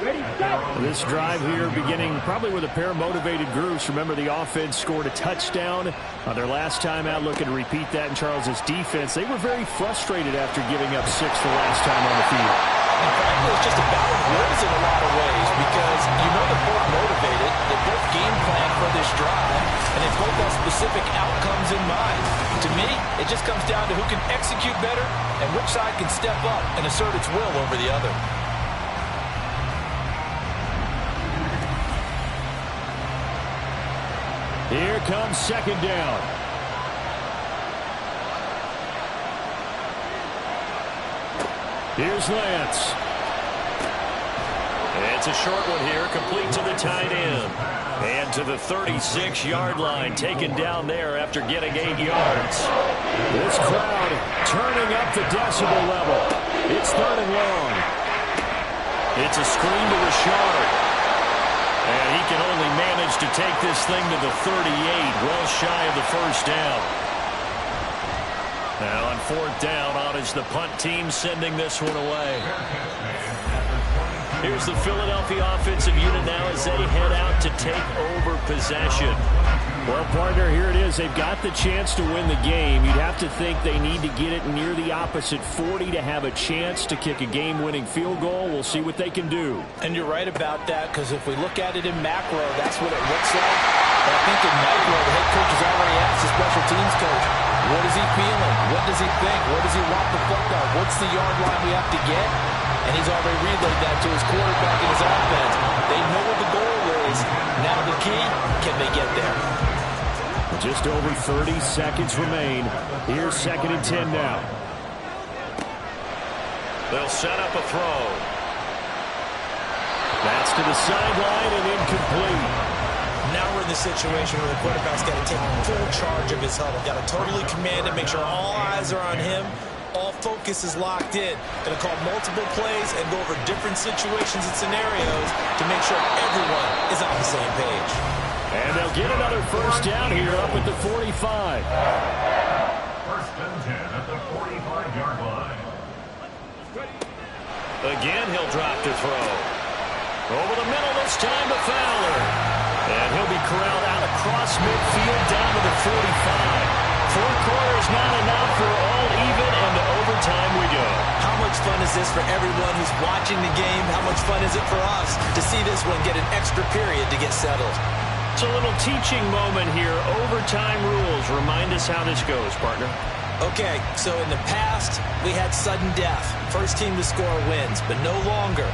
This drive here beginning probably with a pair of motivated groups. Remember, the offense scored a touchdown on their last time out, looking to repeat that in Charles's defense. They were very frustrated after giving up 6 the last time on the field. In fact, it was just a battle of wills in a lot of ways because you know they're both motivated, they both game plan for this drive, and they both have specific outcomes in mind. To me, it just comes down to who can execute better and which side can step up and assert its will over the other. Here comes 2nd down. Here's Lance. It's a short one here, complete to the tight end. And to the 36-yard line, taken down there after getting 8 yards. This crowd turning up the decibel level. It's 3rd and long. It's a screen to Richard. And he can only manage to take this thing to the 38, well shy of the first down. Now on 4th down, on is the punt team sending this one away. Here's the Philadelphia offensive unit now as they head out to take over possession. Well, partner, here it is. They've got the chance to win the game. You'd have to think they need to get it near the opposite 40 to have a chance to kick a game-winning field goal. We'll see what they can do. And you're right about that, because if we look at it in macro, that's what it looks like. But I think in micro, the head coach has already asked the special teams coach, What is he feeling? What does he think? Where does he want the football? What's the yard line we have to get? And he's already relayed that to his quarterback and his offense. They know what the goal is. Now the key, can they get there? Just over 30 seconds remain. Here's 2nd and 10 now. They'll set up a throw. That's to the sideline and incomplete. Now we're in the situation where the quarterback's got to take full charge of his huddle. Got to totally command it, make sure all eyes are on him. All focus is locked in. Going to call multiple plays and go over different situations and scenarios to make sure everyone is on the same page. And they'll get another first down here up at the 45. First and 10 at the 45-yard line. Again, he'll drop to throw. Over the middle this time to Fowler. And he'll be corralled out across midfield down to the 45. 4 quarters not enough for all even, and to overtime we go. How much fun is this for everyone who's watching the game? How much fun is it for us to see this one get an extra period to get settled? It's a little teaching moment here. Overtime rules. Remind us how this goes, partner. Okay, so in the past, we had sudden death. First team to score wins, but no longer.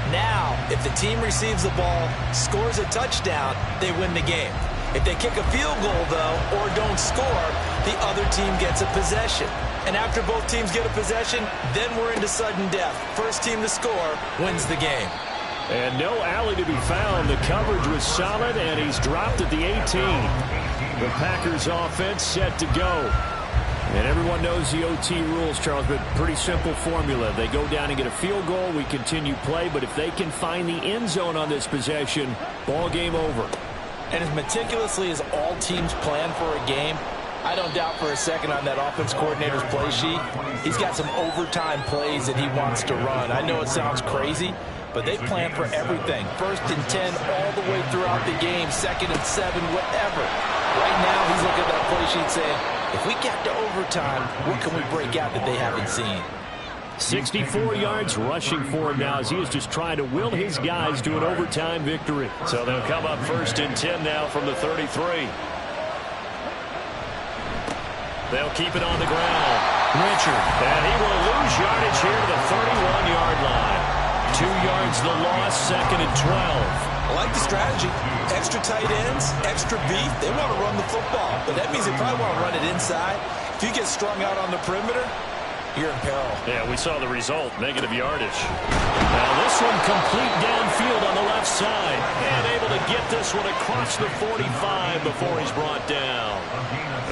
Now, if the team receives the ball, scores a touchdown, they win the game. If they kick a field goal, though, or don't score, the other team gets a possession. And after both teams get a possession, then we're into sudden death. First team to score wins the game. And no alley to be found. The coverage was solid, and he's dropped at the 18. The Packers offense set to go. And everyone knows the OT rules, Charles, but pretty simple formula. They go down and get a field goal, we continue play, but if they can find the end zone on this possession, ball game over. And as meticulously as all teams plan for a game, I don't doubt for a second on that offense coordinator's play sheet, he's got some overtime plays that he wants to run. I know it sounds crazy, but they plan for everything. 1st and 10 all the way throughout the game, 2nd and 7, whatever. Right now, he's looking at that play sheet saying, if we get to overtime, what can we break out that they haven't seen? 64 yards rushing for him now as he is just trying to will his guys to an overtime victory. So they'll come up 1st and 10 now from the 33. They'll keep it on the ground. Richard, and he will lose yardage here to the 31-yard line. 2 yards the loss, 2nd and 12. I like the strategy. Extra tight ends, extra beef. They want to run the football, but that means they probably want to run it inside. If you get strung out on the perimeter, you're in peril. Yeah, we saw the result, negative yardage. Now this one complete downfield on the left side. And able to get this one across the 45 before he's brought down.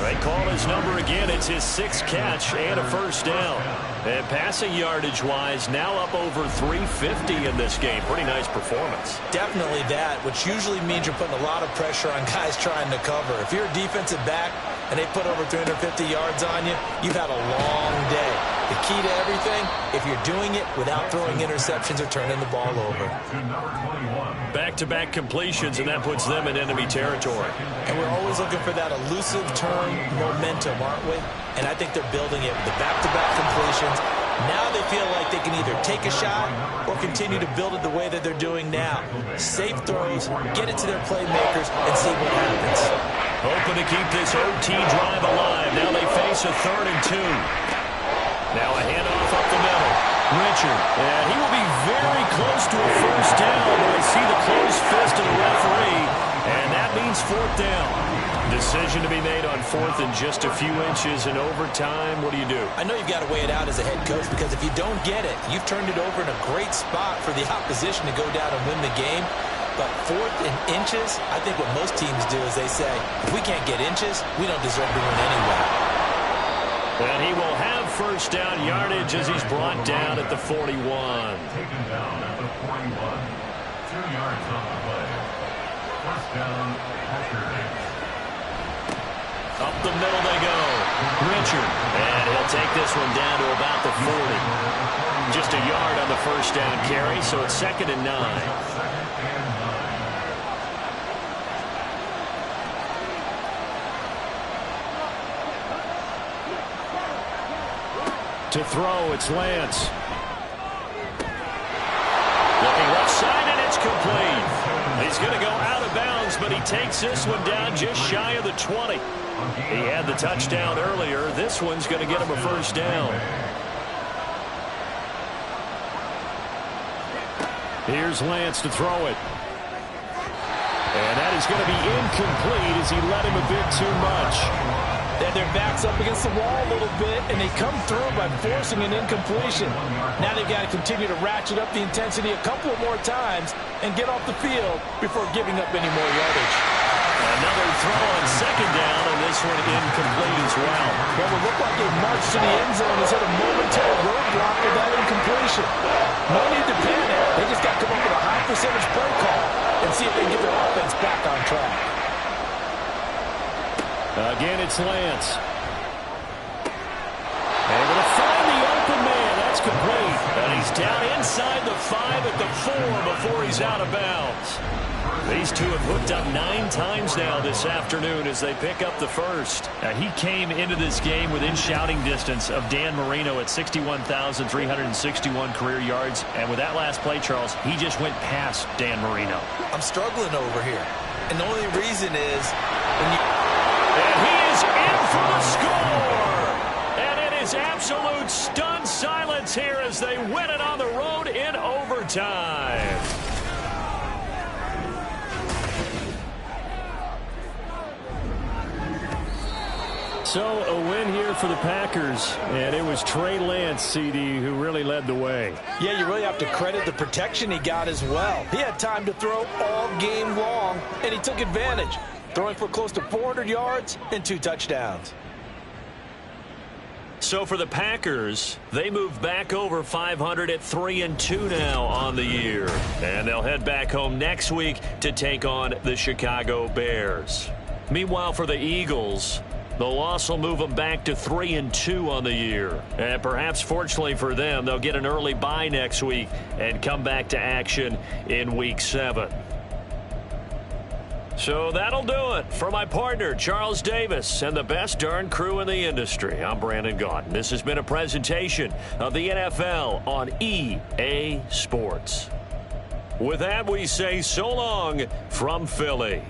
They call his number again. It's his 6th catch and a first down. And passing yardage-wise, now up over 350 in this game. Pretty nice performance. Definitely that, which usually means you're putting a lot of pressure on guys trying to cover. If you're a defensive back and they put over 350 yards on you, you've had a long day. The key to everything, if you're doing it without throwing interceptions or turning the ball over. Back-to-back completions, and that puts them in enemy territory. And we're always looking for that elusive turn momentum, aren't we? And I think they're building it with the back-to-back completions. Now they feel like they can either take a shot or continue to build it the way that they're doing now. Safe throws, get it to their playmakers, and see what happens. Hoping to keep this OT drive alive. Now they face a 3rd and 2. Now a handoff up the middle. Richard, and he will be very close to a first down, but I see the closed fist of the referee, and that means 4th down. Decision to be made on 4th and just a few inches in overtime. What do you do? I know you've got to weigh it out as a head coach, because if you don't get it, you've turned it over in a great spot for the opposition to go down and win the game. But 4th and inches, I think what most teams do is they say, if we can't get inches, we don't deserve to win anyway. And he will have first down yardage as he's brought down at the 41. Taken down at the 41. 2 yards on the play. First down, Packers. Up the middle they go. Richard. And he'll take this one down to about the 40. Just a yard on the first down carry, so it's 2nd and 9. To throw, it's Lance. Looking left side, and it's complete. He's going to go out of bounds, but he takes this one down just shy of the 20. He had the touchdown earlier. This one's going to get him a first down. Here's Lance to throw it. And that is going to be incomplete as he let him a bit too much. And their back's up against the wall a little bit, and they come through by forcing an incompletion. Now they've got to continue to ratchet up the intensity a couple of more times and get off the field before giving up any more yardage. Another throw on second down, and this one incomplete as well. Well, it looked like a march to the end zone has hit a momentary roadblock with that incompletion. No need to panic. They just got to come up with a high percentage play call and see if they can get their offense back on track. Again, it's Lance. Able to find the open man. That's complete. And he's down inside the 5 at the 4 before he's out of bounds. These two have hooked up 9 times now this afternoon as they pick up the first. He came into this game within shouting distance of Dan Marino at 61,361 career yards. And with that last play, Charles, he just went past Dan Marino. I'm struggling over here. And the only reason is when you... And he is in for the score. And it is absolute stunned silence here as they win it on the road in overtime. So a win here for the Packers, and it was Trey Lance, CD, who really led the way. Yeah, you really have to credit the protection he got as well. He had time to throw all game long, and he took advantage, throwing for close to 400 yards and 2 touchdowns. So for the Packers, they move back over 500 at 3-2 now on the year. And they'll head back home next week to take on the Chicago Bears. Meanwhile, for the Eagles, the loss will move them back to 3-2 on the year. And perhaps fortunately for them, they'll get an early bye next week and come back to action in Week 7. So that'll do it. For my partner, Charles Davis, and the best darn crew in the industry, I'm Brandon Gaudin. This has been a presentation of the NFL on EA Sports. With that, we say so long from Philly.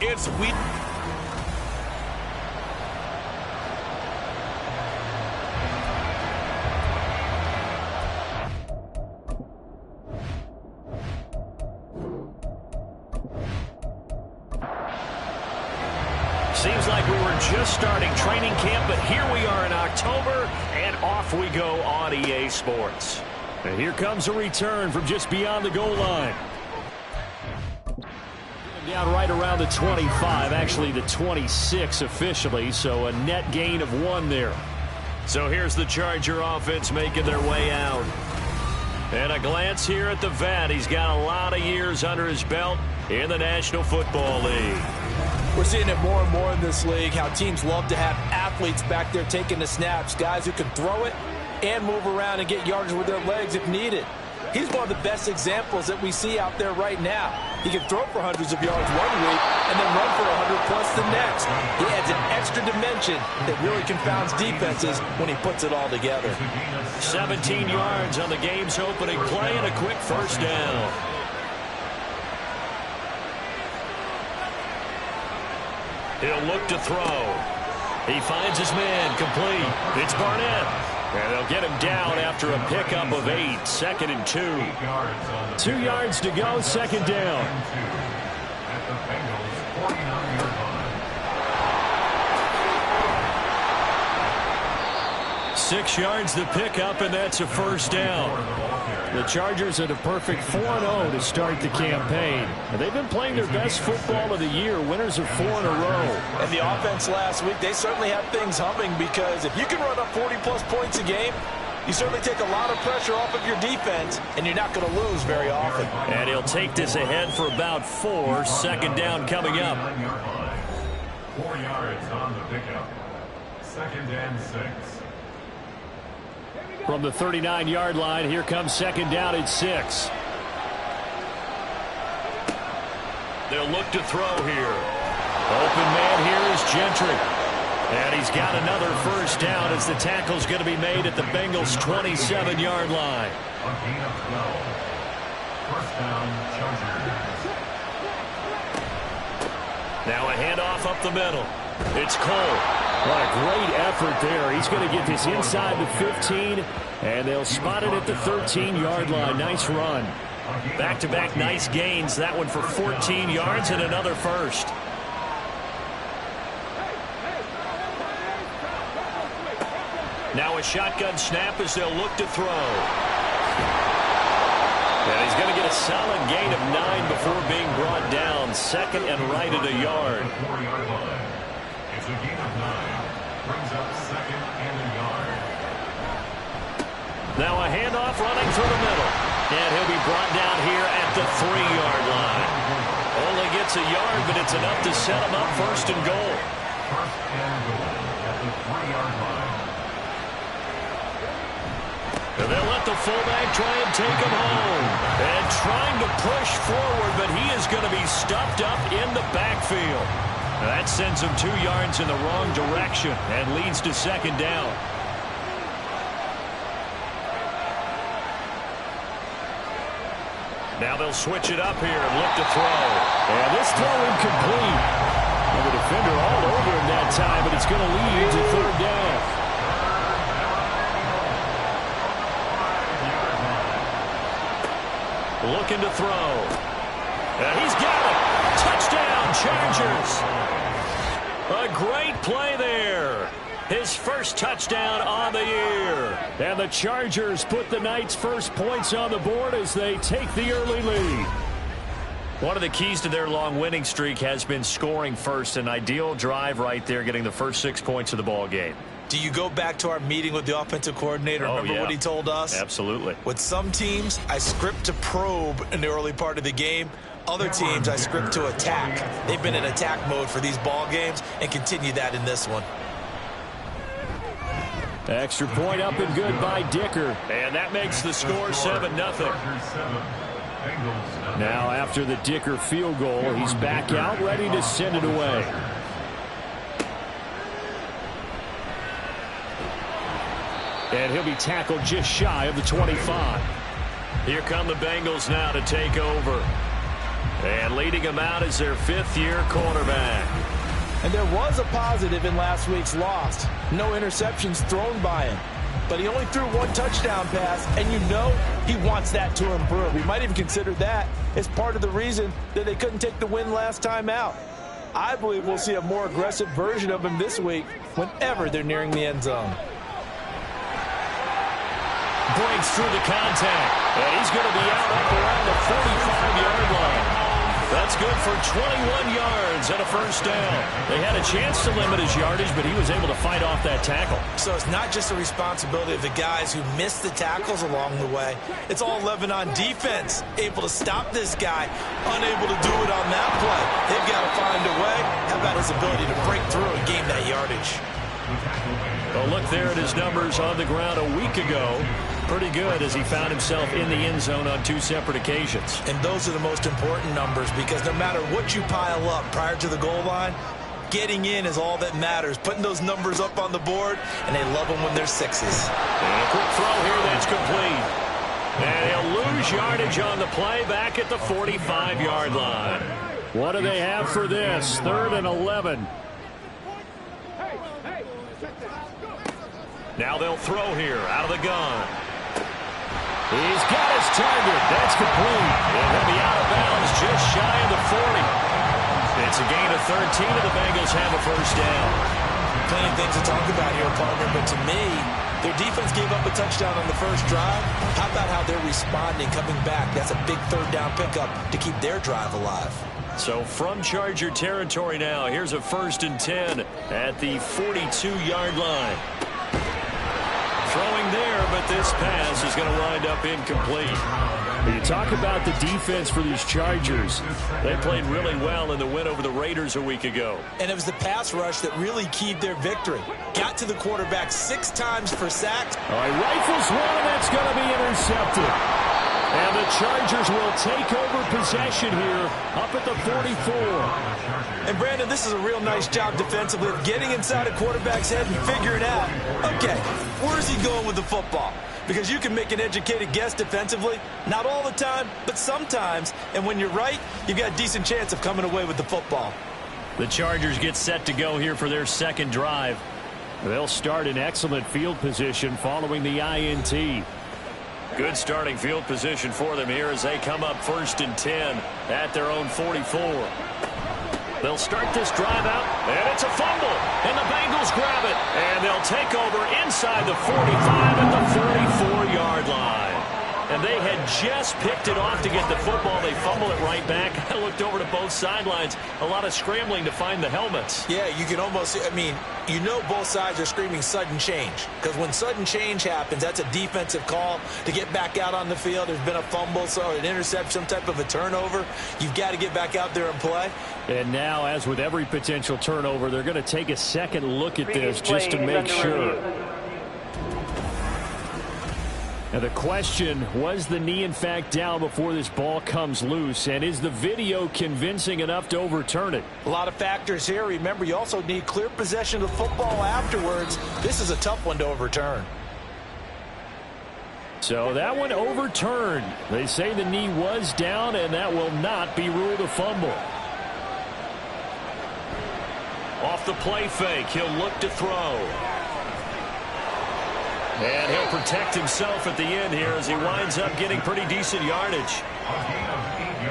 It's week. Seems like we were just starting training camp, but here we are in October, and off we go on EA Sports. And here comes a return from just beyond the goal line. Down right around the 25, actually the 26 officially, so a net gain of 1 there. So here's the Charger offense making their way out. And a glance here at the vet. He's got a lot of years under his belt in the National Football League. We're seeing it more and more in this league, how teams love to have athletes back there taking the snaps, guys who can throw it and move around and get yardage with their legs if needed. He's one of the best examples that we see out there right now. He can throw for hundreds of yards one week and then run for 100-plus the next. He adds an extra dimension that really confounds defenses when he puts it all together. 17 yards on the game's opening play and a quick first down. He'll look to throw. He finds his man complete. It's Barnett. And they'll get him down after a pickup of 8. 2nd and 2. 2 yards to go, second down. At the Bengals' 49-yard line. 6 yards the pickup, and that's a first down. The Chargers at a perfect 4-0 to start the campaign. And they've been playing their best football of the year, winners of 4 in a row. And the offense last week, they certainly have things humming, because if you can run up 40-plus points a game, you certainly take a lot of pressure off of your defense, and you're not going to lose very often. And he'll take this ahead for about 4. Second down coming up. 4 yards on the pickup. 2nd and 6. From the 39-yard line, here comes second down at 6. They'll look to throw here. Open man here is Gentry. And he's got another first down as the tackle's going to be made at the Bengals' 27-yard line. A gain of 12. First down, Chargers. Now a handoff up the middle. It's Cole. What a great effort there. He's going to get this inside the 15, and they'll spot it at the 13-yard line. Nice run. Back-to-back nice gains. That one for 14 yards and another first. Now a shotgun snap as they'll look to throw. And he's going to get a solid gain of 9 before being brought down. 2nd and right at a yard. 4-yard line. It's a gain of 9. Brings up 2nd and a yard. Now a handoff running through the middle. And he'll be brought down here at the 3-yard line. Only gets a yard, but it's enough to set him up first and goal. First and goal at the 3-yard line. And they'll let the fullback try and take him home. And trying to push forward, but he is going to be stuffed up in the backfield. That sends him 2 yards in the wrong direction and leads to second down. Now they'll switch it up here and look to throw. And this throw incomplete. And the defender all over him that time, but it's going to lead to third down. looking to throw. And he's got it. Touchdown, Chargers. A great play there. His first touchdown on the year. And the Chargers put the Knights' first points on the board as they take the early lead. One of the keys to their long winning streak has been scoring first. An ideal drive right there, getting the first 6 points of the ball game. Do you go back to our meeting with the offensive coordinator? Remember what he told us? Absolutely. With some teams, I script to probe in the early part of the game. Other teams, I script to attack. They've been in attack mode for these ball games and continue that in this one. Extra point up and good by Dicker. And that makes the score 7-0. Now after the Dicker field goal, he's back out ready to send it away. And he'll be tackled just shy of the 25. Here come the Bengals now to take over. And leading them out is their 5th-year quarterback. And there was a positive in last week's loss. No interceptions thrown by him. But he only threw 1 touchdown pass, and you know he wants that to improve. We might even consider that as part of the reason that they couldn't take the win last time out. I believe we'll see a more aggressive version of him this week whenever they're nearing the end zone. Breaks through the contact. And he's going to be out up around the 45-yard line. That's good for 21 yards and a first down. They had a chance to limit his yardage, but he was able to fight off that tackle. So it's not just the responsibility of the guys who missed the tackles along the way. It's all 11 on defense, able to stop this guy, unable to do it on that play. They've got to find a way. How about his ability to break through and gain that yardage? Well, look there at his numbers on the ground a week ago. Pretty good as he found himself in the end zone on 2 separate occasions. And those are the most important numbers because no matter what you pile up prior to the goal line, getting in is all that matters. Putting those numbers up on the board, and they love them when they're 6s. And a quick throw here that's complete. And he'll lose yardage on the play back at the 45-yard line. What do they have for this? 3rd and 11. Now they'll throw here out of the gun. He's got his target. That's complete. And he'll be out of bounds just shy of the 40. It's a gain of 13, and the Bengals have a first down. Plenty of things to talk about here, partner, but to me, their defense gave up a touchdown on the first drive. How about how they're responding, coming back? That's a big 3rd down pickup to keep their drive alive. So from Charger territory now, here's a 1st and 10 at the 42-yard line. Throwing there, but this pass is going to wind up incomplete. You talk about the defense for these Chargers. They played really well in the win over the Raiders a week ago. And it was the pass rush that really keyed their victory. Got to the quarterback 6 times for sacks. All right, rifles one, and that's going to be intercepted. And the Chargers will take over possession here up at the 44. And, Brandon, this is a real nice job defensively of getting inside a quarterback's head and figuring out, okay, where's he going with the football? Because you can make an educated guess defensively, not all the time, but sometimes. And when you're right, you've got a decent chance of coming away with the football. The Chargers get set to go here for their 2nd drive. They'll start in excellent field position following the INT. Good starting field position for them here as they come up 1st and 10 at their own 44. They'll start this drive out, and it's a fumble, and the Bengals grab it, and they'll take over inside the 45 at the 34-yard line. And they had just picked it off to get the football. They fumble it right back. I looked over to both sidelines. A lot of scrambling to find the helmets. Yeah, you can almost, I mean, you know both sides are screaming sudden change. Because when sudden change happens, that's a defensive call to get back out on the field. There's been a fumble, so an interception, some type of a turnover. You've got to get back out there and play. And now, as with every potential turnover, they're going to take a second look at this just to make sure. Now the question, was the knee in fact down before this ball comes loose? And is the video convincing enough to overturn it? A lot of factors here. Remember, you also need clear possession of the football afterwards. This is a tough one to overturn. So that one overturned. They say the knee was down, and that will not be ruled a fumble. Off the play fake, he'll look to throw. And he'll protect himself at the end here as he winds up getting pretty decent yardage.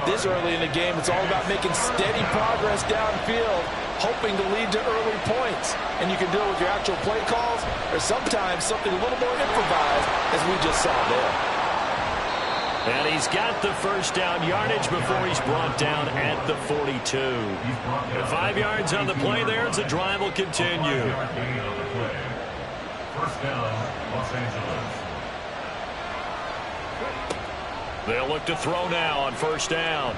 This early in the game, it's all about making steady progress downfield, hoping to lead to early points. And you can do it with your actual play calls or sometimes something a little more improvised, as we just saw there. And he's got the first down yardage before he's brought down at the 42. And 5 yards on the play there as the drive will continue. First down, Los Angeles. They'll look to throw now on first down.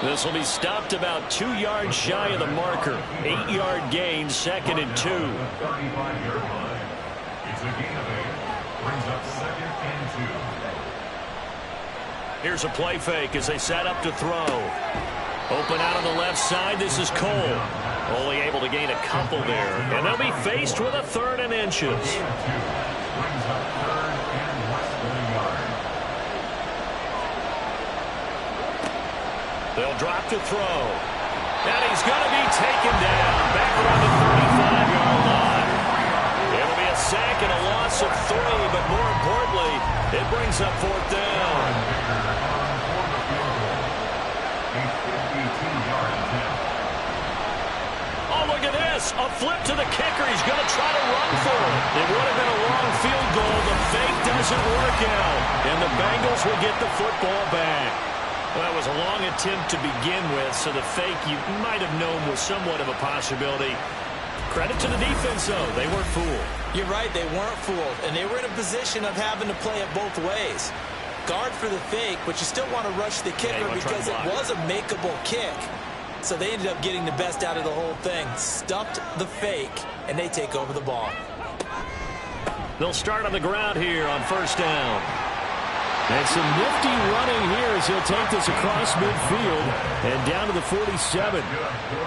This will be stopped about 2 yards shy of the marker. 8-yard gain, 2nd and 2. 35-yard line. It's a gain of 8. Brings up 2nd and 2. Here's a play fake as they set up to throw. Open out on the left side. This is Cole. Only able to gain a couple there. And they'll be faced with a 3rd and inches. Brings up 3rd and less than a yard. They'll drop to throw. And he's going to be taken down back around the 35-yard line. It'll be a sack and a loss of 3, but more importantly, it brings up 4th down. Oh, look at this. A flip to the kicker. He's going to try to run for it. It would have been a long field goal. The fake doesn't work out. And the Bengals will get the football back. Well, that was a long attempt to begin with, so the fake you might have known was somewhat of a possibility. Credit to the defense, though. They weren't fooled. You're right, they weren't fooled, and they were in a position of having to play it both ways. Guard for the fake, but you still want to rush the kicker because it was a makeable kick. So they ended up getting the best out of the whole thing. Stuffed the fake, and they take over the ball. They'll start on the ground here on first down. And some nifty running here as he'll take this across midfield and down to the 47.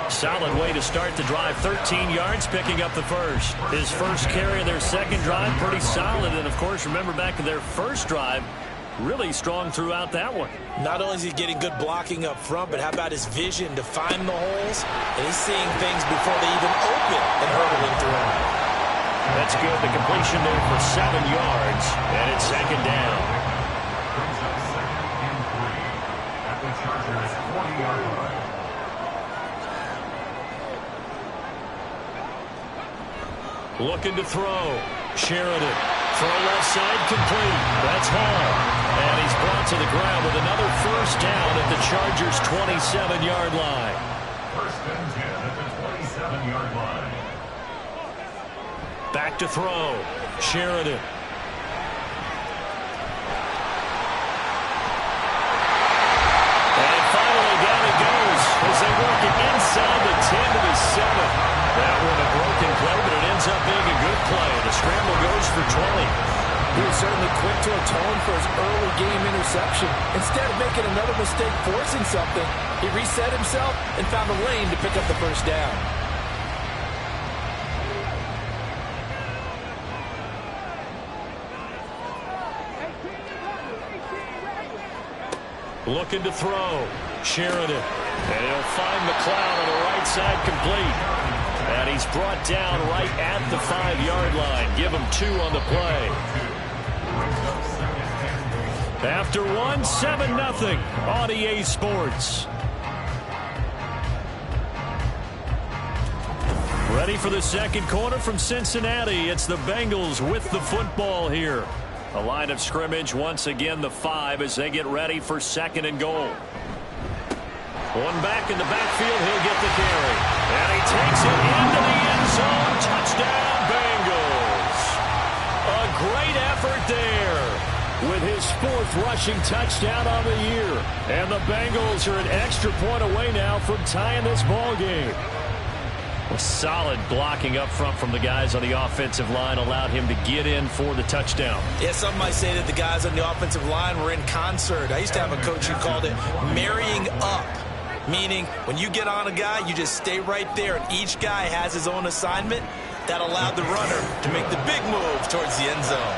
Solid way to start the drive. 13 yards, picking up the first. His first carry of their second drive, pretty solid. And, of course, remember back to their first drive, really strong throughout that one. Not only is he getting good blocking up front, but how about his vision to find the holes? And he's seeing things before they even open and hurdling through them. That's good. The completion there for 7 yards, and it's second down. Brings up 2nd and 3 at the Chargers' 40-yard line. Looking to throw. Sheridan. Throw left side complete. That's Hall. And he's brought to the ground with another first down at the Chargers' 27-yard line. First and 10 at the 27-yard line. Back to throw. Sheridan. And finally down it goes as they work it inside the 10 to the 7. That one a broken play, but it ends up being a good play. The scramble goes for 20. He was certainly quick to atone for his early game interception. Instead of making another mistake forcing something, he reset himself and found a lane to pick up the first down. Looking to throw. Sheridan. And he'll find McLeod on the right side complete. And he's brought down right at the 5-yard line. Give him 2 on the play. After 1, 7-0 on EA Sports. Ready for the second quarter from Cincinnati. It's the Bengals with the football here. A line of scrimmage, once again the 5 as they get ready for 2nd and goal. One back in the backfield, he'll get the carry. And he takes it into the end zone. Touchdown, Bengals. A great effort there with his 4th rushing touchdown on the year. And the Bengals are an extra point away now from tying this ball game. A solid blocking up front from the guys on the offensive line allowed him to get in for the touchdown. Yeah, some might say that the guys on the offensive line were in concert. I used to have a coach who called it marrying up, meaning when you get on a guy, you just stay right there, and each guy has his own assignment. That allowed the runner to make the big move towards the end zone.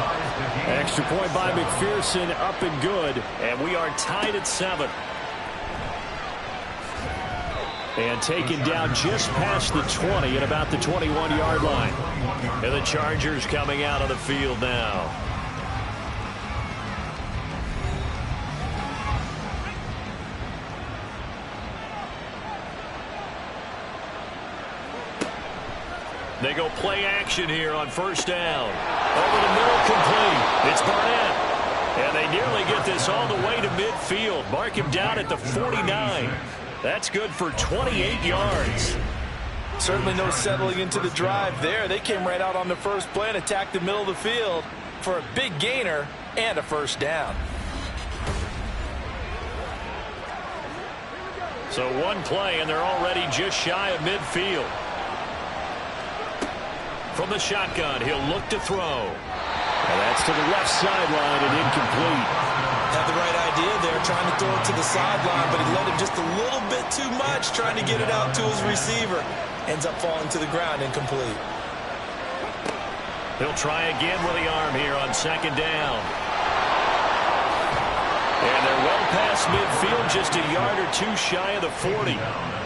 Extra point by McPherson, up and good. And we are tied at 7. And taken down just past the 20 at about the 21-yard line. And the Chargers coming out of the field now. They go play action here on first down. Over the middle, complete. It's Barnett. And they nearly get this all the way to midfield. Mark him down at the 49. That's good for 28 yards. Certainly no settling into the drive there. They came right out on the first play and attacked the middle of the field for a big gainer and a first down. So one play, and they're already just shy of midfield. From the shotgun, he'll look to throw. And that's to the left sideline and incomplete. Had the right idea there, trying to throw it to the sideline, but he let him just a little bit too much, trying to get it out to his receiver. Ends up falling to the ground, incomplete. He'll try again with the arm here on second down. And they're well past midfield, just a yard or two shy of the 40.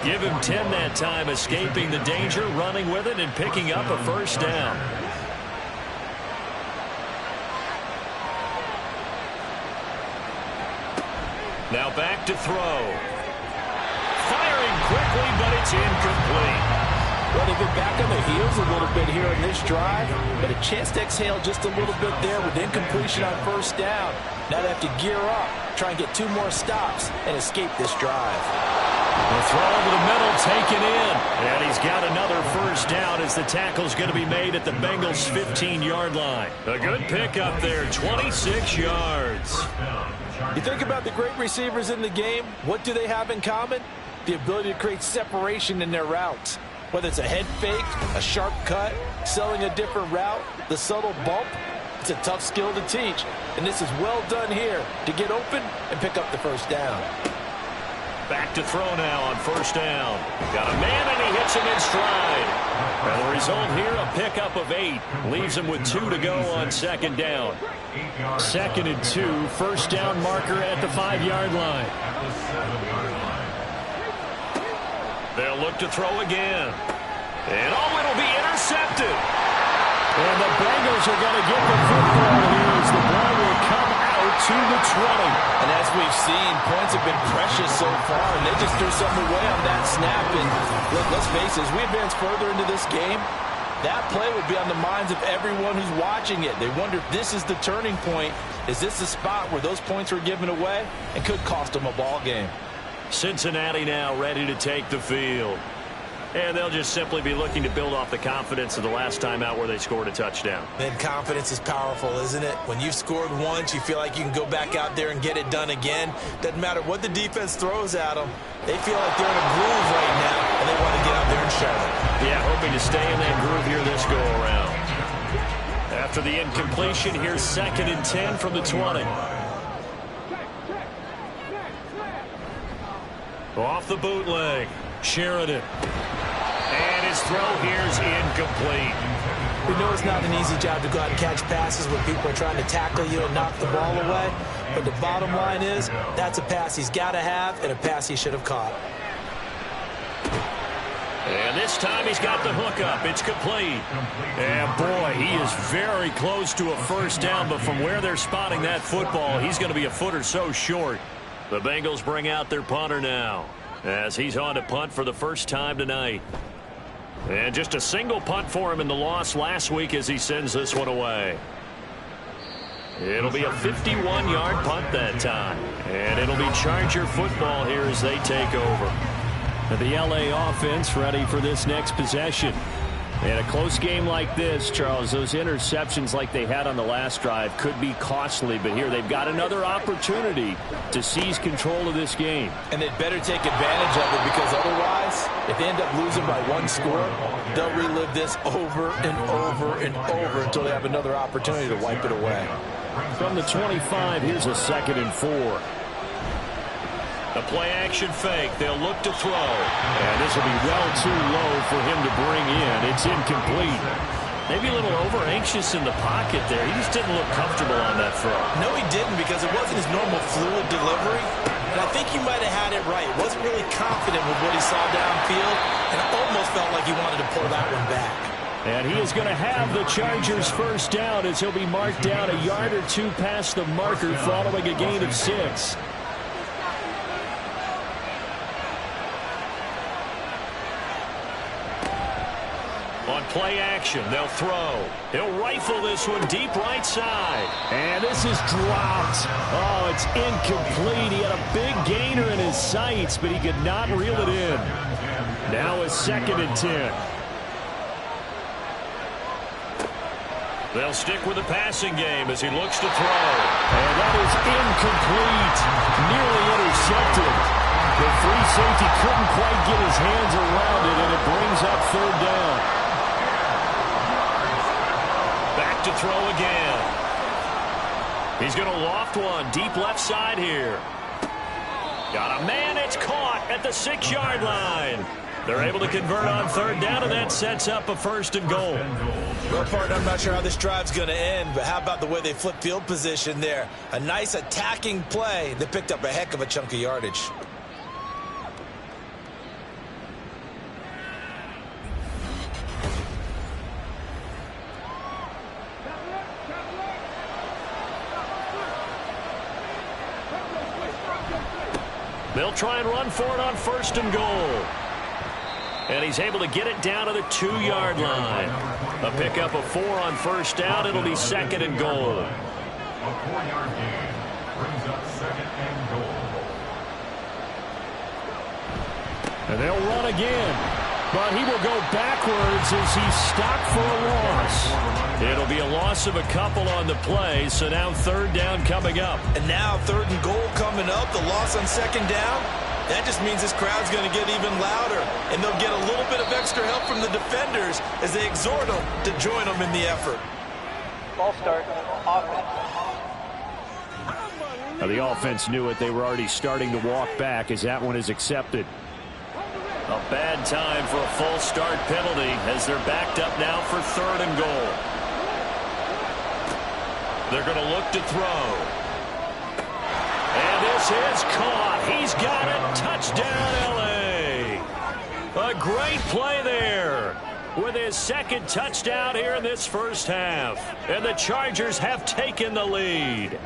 Give him 10 that time, escaping the danger, running with it, and picking up a first down. Now back to throw. Firing quickly, but it's incomplete. Well, they get back on their heels a little bit here in this drive, but a chance to exhale just a little bit there with incompletion on first down. Now they have to gear up, try and get 2 more stops, and escape this drive. The throw over the middle, taken in. And he's got another first down as the tackle's going to be made at the Bengals' 15-yard line. A good pickup there, 26 yards. You think about the great receivers in the game, what do they have in common? The ability to create separation in their routes. Whether it's a head fake, a sharp cut, selling a different route, the subtle bump, it's a tough skill to teach. And this is well done here to get open and pick up the first down. Back to throw now on first down. Got a man and he hits him in stride. And the result here, a pickup of 8. Leaves him with 2 to go on second down. 2nd and 2, first down marker at the 5-yard line. They'll look to throw again. And it'll be intercepted. And the Bengals are going to get the football here as the ball will come out to the 20. And as we've seen, points have been precious so far, and they just threw something away on that snap. And look, let's face it, as we advance further into this game, that play will be on the minds of everyone who's watching it. They wonder if this is the turning point. Is this the spot where those points were given away and could cost them a ball game? Cincinnati now ready to take the field. And they'll just simply be looking to build off the confidence of the last time out where they scored a touchdown. And confidence is powerful, isn't it? When you've scored once, you feel like you can go back out there and get it done again. Doesn't matter what the defense throws at them. They feel like they're in a groove right now, and they want to get out there and show it. Yeah, hoping to stay in that groove here this go-around. After the incompletion, here's 2nd and 10 from the 20. Off the bootleg, Sheridan. And his throw here's incomplete. We know it's not an easy job to go out and catch passes when people are trying to tackle you and knock the ball away. But the bottom line is, that's a pass he's got to have and a pass he should have caught. And this time he's got the hookup. It's complete. And boy, he is very close to a first down, but from where they're spotting that football, he's going to be a foot or so short. The Bengals bring out their punter now as he's on to punt for the first time tonight. And just a single punt for him in the loss last week as he sends this one away. It'll be a 51-yard punt that time. And it'll be Charger football here as they take over. The LA offense ready for this next possession. In a close game like this, Charles, those interceptions like they had on the last drive could be costly, but here they've got another opportunity to seize control of this game. And they'd better take advantage of it, because otherwise, if they end up losing by 1 score, they'll relive this over and over and over until they have another opportunity to wipe it away. From the 25, here's a 2nd and 4. The play-action fake. They'll look to throw. And this will be well too low for him to bring in. It's incomplete. Maybe a little over-anxious in the pocket there. He just didn't look comfortable on that throw. No, he didn't, because it wasn't his normal fluid delivery. And I think he might have had it right. Wasn't really confident with what he saw downfield, and almost felt like he wanted to pull that one back. And he is going to have the Chargers first down as he'll be marked down a yard or two past the marker following a gain of 6. On play action, they'll throw. He'll rifle this one deep right side. And this is dropped. Oh, it's incomplete. He had a big gainer in his sights, but he could not reel it in. Now a 2nd and 10. They'll stick with the passing game as he looks to throw. And that is incomplete. Nearly intercepted. The free safety couldn't quite get his hands around it, and it brings up 3rd down. Back to throw again. He's going to loft one deep left side here. Got a man. It's caught at the 6-yard line. They're able to convert on 3rd down, and that sets up a 1st and goal. Well, partner, I'm not sure how this drive's going to end, but how about the way they flip field position there? A nice attacking play that picked up a heck of a chunk of yardage. They'll try and run for it on 1st and goal. And he's able to get it down to the 2-yard line. A pickup of 4 on 1st down. It'll be 2nd and goal. A 4-yard gain brings up 2nd and goal. And they'll run again. But he will go backwards as he's stopped for a loss. It'll be a loss of a couple on the play, so now 3rd down coming up. And now 3rd and goal coming up. The loss on 2nd down. That just means this crowd's going to get even louder. And they'll get a little bit of extra help from the defenders as they exhort them to join them in the effort. Ball start, offense. Now the offense knew it. They were already starting to walk back as that one is accepted. A bad time for a false start penalty as they're backed up now for 3rd and goal. They're going to look to throw. And this is caught. He's got it. Touchdown, L.A. A great play there with his 2nd touchdown here in this 1st half. And the Chargers have taken the lead.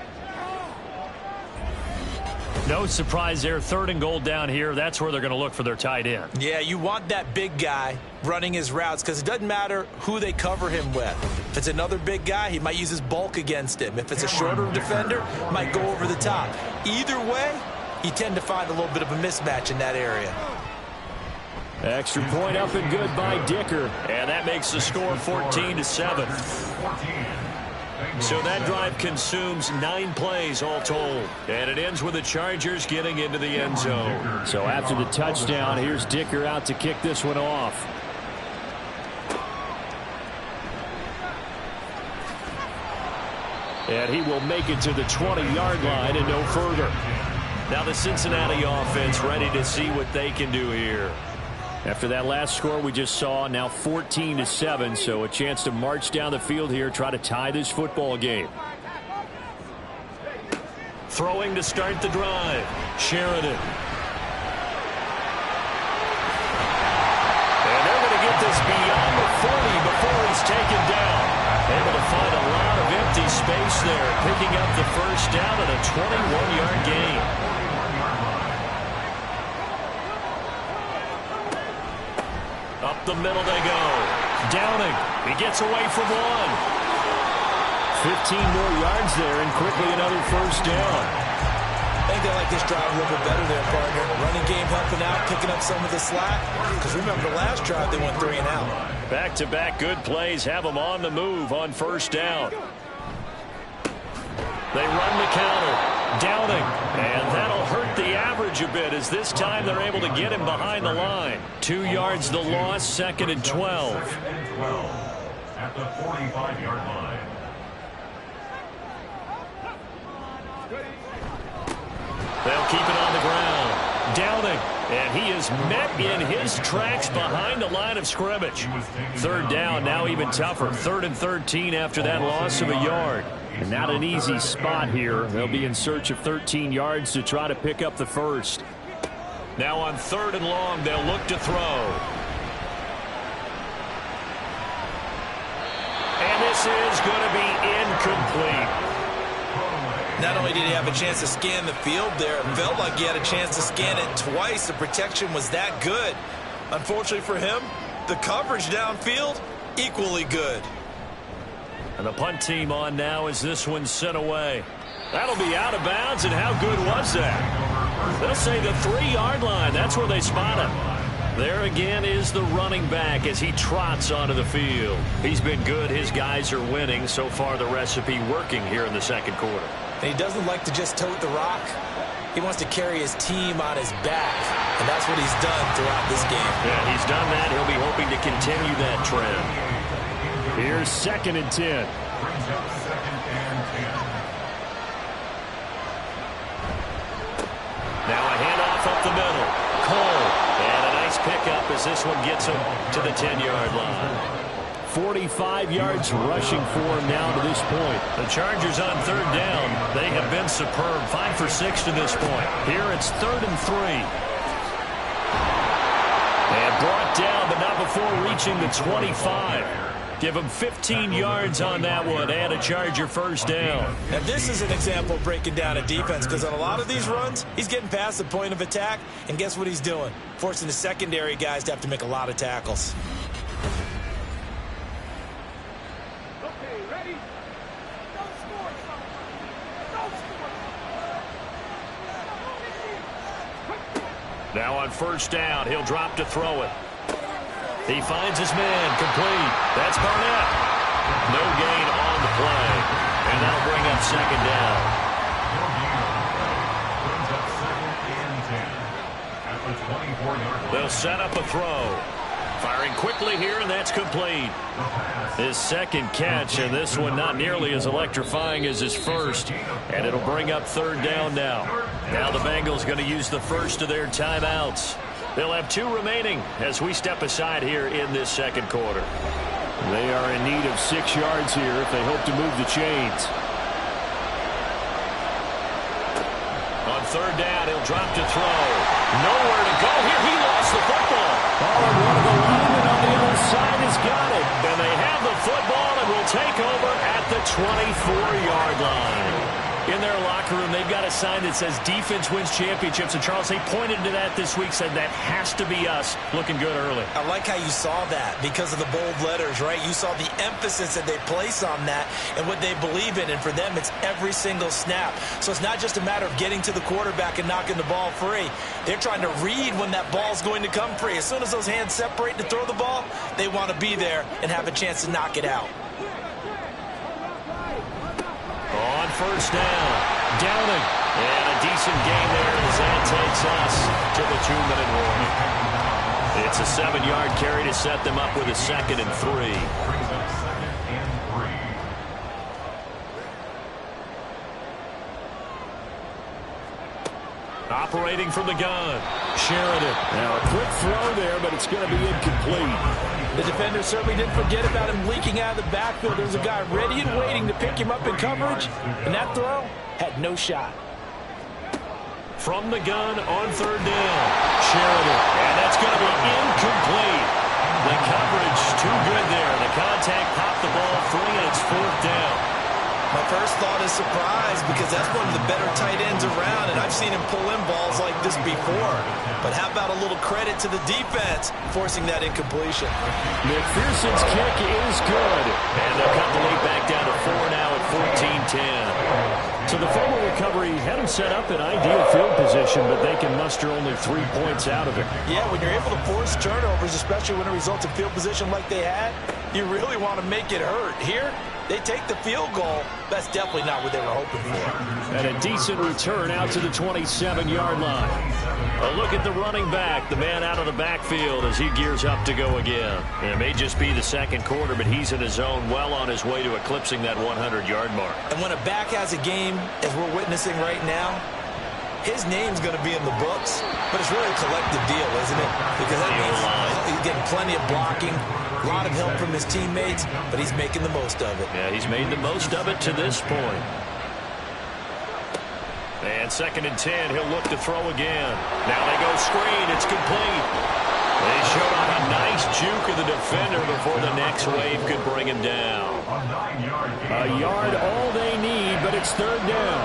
No surprise there. 3rd and goal down here. That's where they're going to look for their tight end. Yeah, you want that big guy running his routes because it doesn't matter who they cover him with. If it's another big guy, he might use his bulk against him. If it's a shorter defender, might go over the top. Either way, you tend to find a little bit of a mismatch in that area. Extra point up and good by Dicker. And that makes the score 14-7. So that drive consumes 9 plays all told. And it ends with the Chargers getting into the end zone. So after the touchdown, here's Dicker out to kick this one off. And he will make it to the 20-yard line and no further. Now the Cincinnati offense ready to see what they can do here. After that last score we just saw, now 14-7, so a chance to march down the field here, try to tie this football game. Throwing to start the drive, Sheridan. And they're going to get this beyond the 40 before he's taken down. Able to find a lot of empty space there, picking up the 1st down and a 21-yard gain. Up the middle they go. Downing. He gets away from 1. 15 more yards there and quickly another 1st down. I think they like this drive a little bit better there, partner. Running game helping out, picking up some of the slack. Because remember, the last drive they went 3 and out. Back-to-back good plays have them on the move on 1st down. They run the counter. Downing. And that'll hurt the average a bit as this time they're able to get him behind the line. 2 yards the loss, 2nd and 12. At the 45-yard line. They'll keep it on the ground. Downing. And he is met in his tracks behind the line of scrimmage. 3rd down, now even tougher. 3rd and 13 after that loss of a yard. And not an easy spot here. They'll be in search of 13 yards to try to pick up the 1st. Now on 3rd and long, they'll look to throw. And this is going to be incomplete. Not only did he have a chance to scan the field there, it felt like he had a chance to scan it twice. The protection was that good. Unfortunately for him, The coverage downfield, equally good. And the punt team on now as this one's sent away. That'll be out of bounds, and how good was that? They'll say the 3-yard line. That's where they spot him. There again is the running back as he trots onto the field. He's been good. His guys are winning. So far, the recipe working here in the second quarter. And he doesn't like to just tote the rock. He wants to carry his team on his back, and that's what he's done throughout this game. Yeah, he's done that. He'll be hoping to continue that trend. Here's 2nd and 10. Brings up 2nd and 10. Now a handoff up the middle. Cole. And a nice pickup as this one gets him to the 10-yard line. 45 yards rushing for him now to this point. The Chargers on 3rd down. They have been superb. 5 for 6 to this point. Here it's 3rd and 3. And brought down, but not before reaching the 25. Give him 15 yards on that one and a Charger first down. Now this is an example of breaking down a defense, because on a lot of these runs, he's getting past the point of attack, and guess what he's doing? Forcing the secondary guys to have to make a lot of tackles. Now on 1st down, he'll drop to throw it. He finds his man, complete. That's Barnett. No gain on the play. And that'll bring up 2nd down. They'll set up a throw. Firing quickly here, and that's complete. His 2nd catch, and this one not nearly as electrifying as his first. And it'll bring up 3rd down now. Now the Bengals going to use the first of their timeouts. They'll have 2 remaining as we step aside here in this second quarter. They are in need of 6 yards here if they hope to move the chains. On 3rd down, he'll drop to throw. Nowhere to go here. He lost the football. Oh, and one of the linemen on the other side has got it. And they have the football and will take over at the 24-yard line. In their locker room, they've got a sign that says defense wins championships. And Charles, they pointed to that this week, said that has to be us. Looking good early. I like how you saw that because of the bold letters, right? You saw the emphasis that they place on that and what they believe in. And for them, it's every single snap. So it's not just a matter of getting to the quarterback and knocking the ball free. They're trying to read when that ball's going to come free. As soon as those hands separate to throw the ball, they want to be there and have a chance to knock it out. On 1st down, Downing. And a decent gain there as that takes us to the 2-minute warning. It's a 7-yard carry to set them up with a 2nd and 3. Operating from the gun, Sheridan. Now a quick throw there, but it's going to be incomplete. The defender certainly didn't forget about him leaking out of the backfield. There's a guy ready and waiting to pick him up in coverage, and that throw had no shot. From the gun on 3rd down, Sheridan. And that's going to be incomplete. The coverage too good there. The contact popped the ball free, and it's 4th down. My first thought is surprise, because that's one of the better tight ends around, and I've seen him pull in balls like this before. But how about a little credit to the defense forcing that incompletion? McPherson's kick is good. And they'll cut the lead back down to 4 now at 14-10. So the fumble recovery had them set up in ideal field position, but they can muster only 3 points out of it. Yeah, when you're able to force turnovers, especially when it results in field position like they had, you really want to make it hurt. Here, they take the field goal. That's definitely not what they were hoping for. And a decent return out to the 27-yard line. A look at the running back, the man out of the backfield as he gears up to go again. And it may just be the second quarter, but he's in his zone, well on his way to eclipsing that 100-yard mark. And when a back has a game, as we're witnessing right now, his name's going to be in the books, but it's really a collective deal, isn't it? Because that means he's getting plenty of blocking, a lot of help from his teammates, but he's making the most of it. Yeah, he's made the most of it to this point. And 2nd and 10, he'll look to throw again. Now they go screen, it's complete. They showed off a nice juke of the defender before the next wave could bring him down. A yard all they need, but it's 3rd down.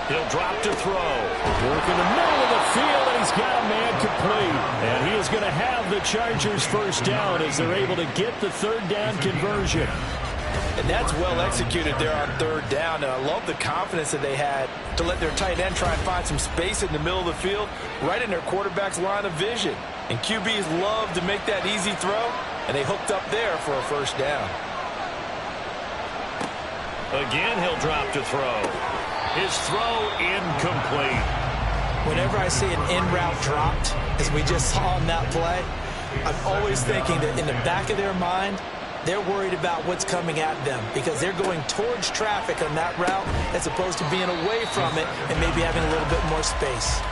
He'll drop to throw. Work in the middle of the field, and he's got a man complete. And he is going to have the Chargers first down as they're able to get the third down conversion. And that's well executed there on third down. And I love the confidence that they had to let their tight end try and find some space in the middle of the field, right in their quarterback's line of vision. And QBs love to make that easy throw, and they hooked up there for a first down. Again, he'll drop to throw. His throw incomplete. Whenever I see an in-route dropped, as we just saw on that play, I'm always thinking that in the back of their mind, they're worried about what's coming at them because they're going towards traffic on that route as opposed to being away from it and maybe having a little bit more space.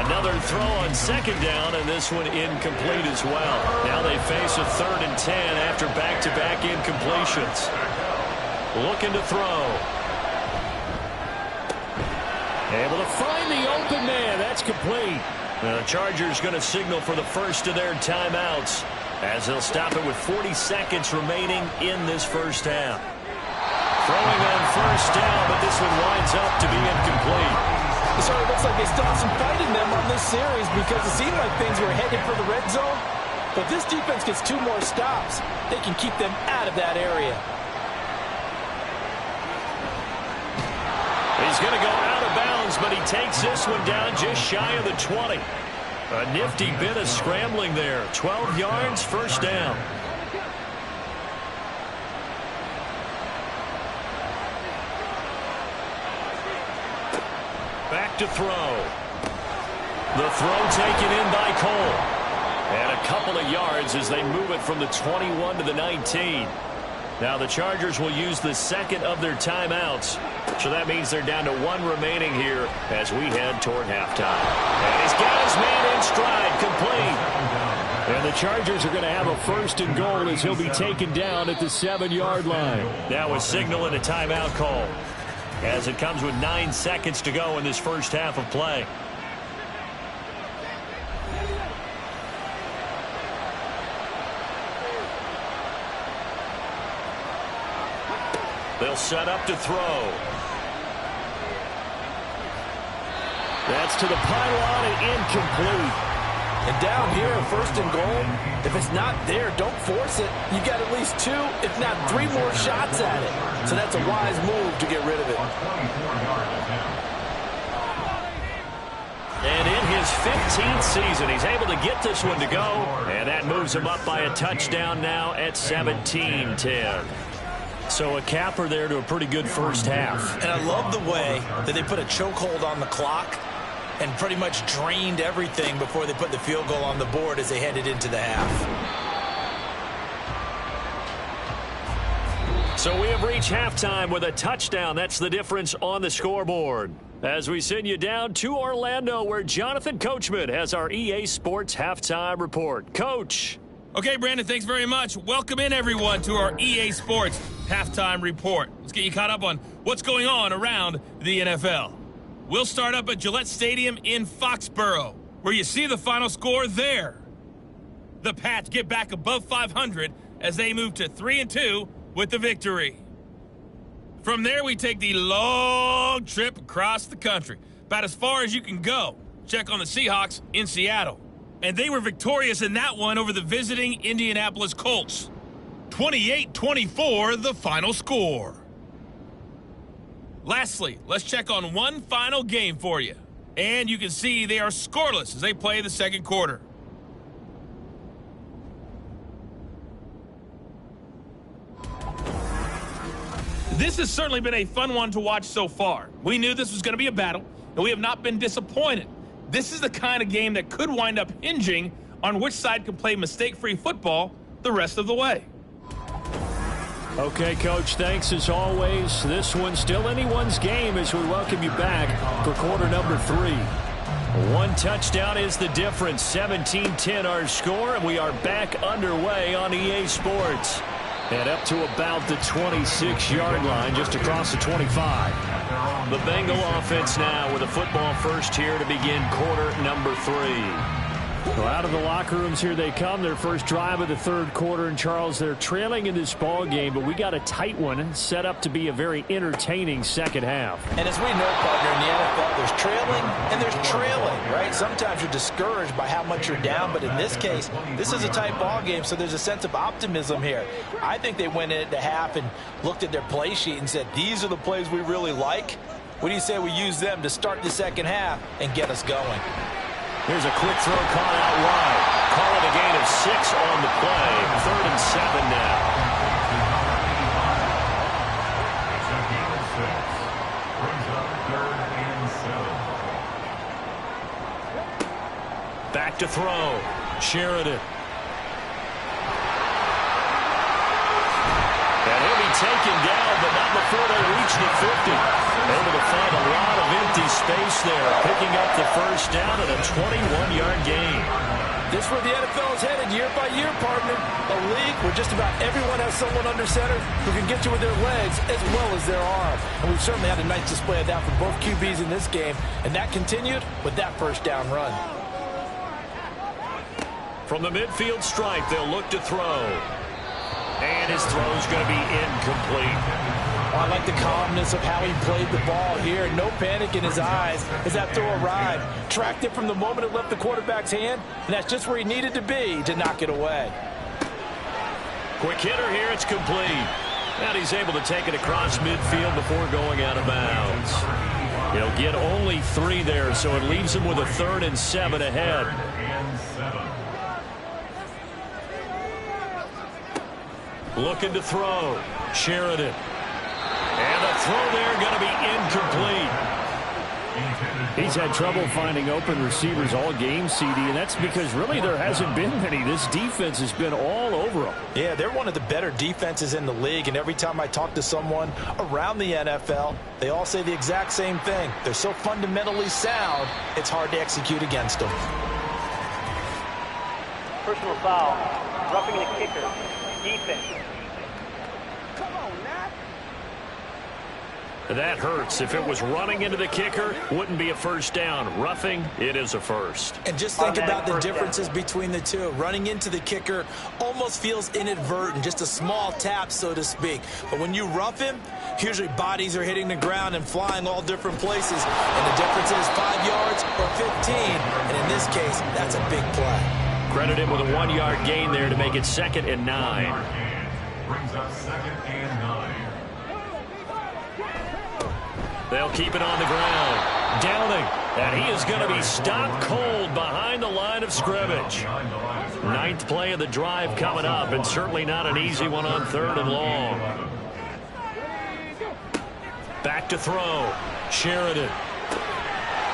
Another throw on second down, and this one incomplete as well. Now they face a 3rd and 10 after back-to-back incompletions. Looking to throw. Able to find the open man. That's complete. The Chargers going to signal for the first of their timeouts as they'll stop it with 40 seconds remaining in this first half. Throwing on first down, but this one winds up to be incomplete. So it looks like they still have some fight in them on this series because it seemed like things were headed for the red zone. But this defense gets 2 more stops. They can keep them out of that area. He's going to go out of bounds, but he takes this one down just shy of the 20. A nifty bit of scrambling there. 12 yards, first down. Back to throw. The throw taken in by Cole. And a couple of yards as they move it from the 21 to the 19. Now the Chargers will use the second of their timeouts. So that means they're down to 1 remaining here as we head toward halftime. And he's got his man in stride, complete. And the Chargers are going to have a 1st and goal as he'll be taken down at the 7-yard line. Now a signal and a timeout call as it comes with 9 seconds to go in this first half of play. They'll set up to throw. That's to the pylon and incomplete. And down here, 1st and goal, if it's not there, don't force it. You've got at least 2, if not 3 more shots at it. So that's a wise move to get rid of it. And in his 15th season, he's able to get this one to go. And that moves him up by a touchdown now at 17-10. So a capper there to a pretty good first half. And I love the way that they put a chokehold on the clock and pretty much drained everything before they put the field goal on the board as they headed into the half. So we have reached halftime with a touchdown. That's the difference on the scoreboard. As we send you down to Orlando, where Jonathan Coachman has our EA Sports Halftime Report. Coach. Okay, Brandon, thanks very much. Welcome in, everyone, to our EA Sports Halftime Report. Let's get you caught up on what's going on around the NFL. We'll start up at Gillette Stadium in Foxborough, where you see the final score there. The Pats get back above 500 as they move to 3-2 with the victory. From there, we take the long trip across the country, about as far as you can go. Check on the Seahawks in Seattle. And they were victorious in that one over the visiting Indianapolis Colts. 28-24, the final score. Lastly, let's check on one final game for you. And you can see they are scoreless as they play the second quarter. This has certainly been a fun one to watch so far. We knew this was going to be a battle, and we have not been disappointed. This is the kind of game that could wind up hinging on which side can play mistake-free football the rest of the way. Okay, Coach, thanks as always. This one's still anyone's game as we welcome you back for quarter number 3. One touchdown is the difference. 17-10 our score, and we are back underway on EA Sports. And up to about the 26-yard line, just across the 25. The Bengal offense now with a football first here to begin quarter number 3. Well, out of the locker rooms, here they come. Their first drive of the third quarter. And, Charles, they're trailing in this ball game, but we got a tight one set up to be a very entertaining second half. And as we know, partner, in the NFL, there's trailing and there's trailing, right? Sometimes you're discouraged by how much you're down, but in this case, this is a tight ball game, so there's a sense of optimism here. I think they went into half and looked at their play sheet and said, these are the plays we really like. What do you say we use them to start the second half and get us going? Here's a quick throw caught out wide. Call it a gain of 6 on the play. 3rd and 7 now. It's a gain of 6. Brings up 3rd and 7. Back to throw. Sheridan. And he'll be taken down, but not before they reach the 50. Able to find a lot of empty space there, picking up the first down and a 21-yard gain. This is where the NFL is headed year by year, partner. A league where just about everyone has someone under center who can get you with their legs as well as their arm. And we've certainly had a nice display of that from both QBs in this game, and that continued with that first down run. From the midfield stripe, they'll look to throw. And his throw's going to be incomplete. I like the calmness of how he played the ball here. No panic in his eyes as that throw arrived. Tracked it from the moment it left the quarterback's hand, and that's just where he needed to be to knock it away. Quick hitter here, it's complete. And he's able to take it across midfield before going out of bounds. He'll get only 3 there, so it leaves him with a 3rd and 7 ahead. Looking to throw. Sheridan. And the throw there going to be incomplete. He's had trouble finding open receivers all game, CD, and that's because really there hasn't been many. This defense has been all over them. Yeah, they're one of the better defenses in the league, and every time I talk to someone around the NFL, they all say the exact same thing. They're so fundamentally sound, it's hard to execute against them. Personal foul. Roughing the kicker. Defense. That hurts. If it was running into the kicker, wouldn't be a first down. Roughing, it is a first. And just think about the differences between the two. Running into the kicker almost feels inadvertent, just a small tap, so to speak. But when you rough him, usually bodies are hitting the ground and flying all different places. And the difference is 5 yards or 15. And in this case, that's a big play. Credit him with a 1-yard gain there to make it 2nd and 9. Brings up 2nd and 9. They'll keep it on the ground. Downing. And he is going to be stopped cold behind the line of scrimmage. 9th play of the drive coming up, and certainly not an easy one on 3rd and long. Back to throw. Sheridan.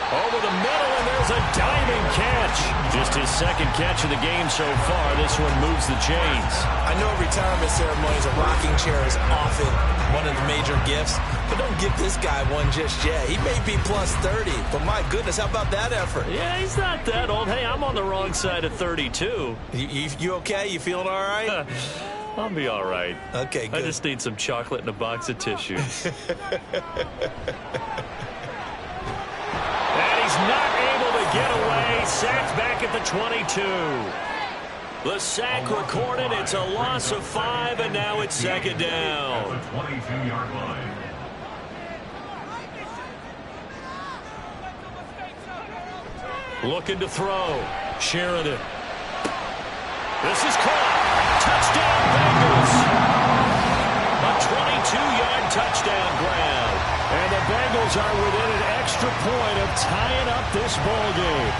Over the middle, and there's a diving catch. Just his 2nd catch of the game so far. This one moves the chains. I know retirement ceremonies, a rocking chair is often one of the major gifts, but don't give this guy one just yet. He may be plus 30, but my goodness, how about that effort? Yeah, he's not that old. Hey, I'm on the wrong side of 32. You okay? You feeling all right? I'll be all right. Okay, good. I just need some chocolate and a box of tissues. And he's not able to get away. Sacked back at the 22. The sack recorded. It's a loss of 5, and now it's 2nd down. The 22-yard line. Looking to throw. Sheridan. This is caught. Touchdown, Bengals. A 22-yard touchdown grab. And the Bengals are within an extra point of tying up this ball game.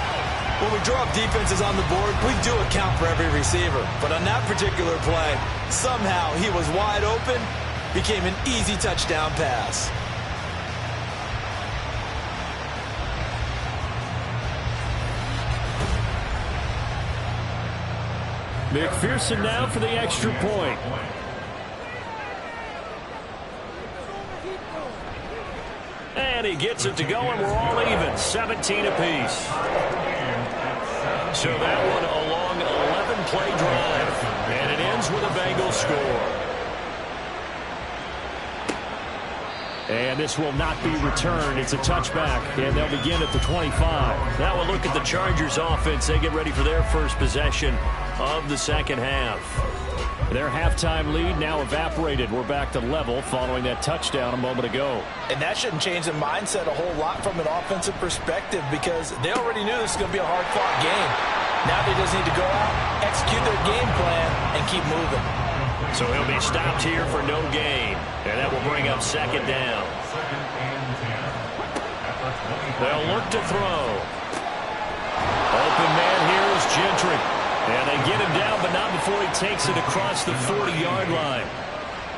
When we draw up defenses on the board, we do account for every receiver. But on that particular play, somehow he was wide open, became an easy touchdown pass. McPherson now for the extra point. And he gets it to go, and we're all even. 17 apiece. So that one a long 11-play drive. And it ends with a Bengals score. And this will not be returned. It's a touchback, and they'll begin at the 25. Now we'll look at the Chargers offense. They get ready for their first possession of the second half. Their halftime lead now evaporated. We're back to level following that touchdown a moment ago. And that shouldn't change the mindset a whole lot from an offensive perspective because they already knew this was going to be a hard-fought game. Now they just need to go out, execute their game plan, and keep moving. So he'll be stopped here for no gain. And that will bring up second down. They'll look to throw. Open man here is Gentry. And they get him down, but not before he takes it across the 40-yard line.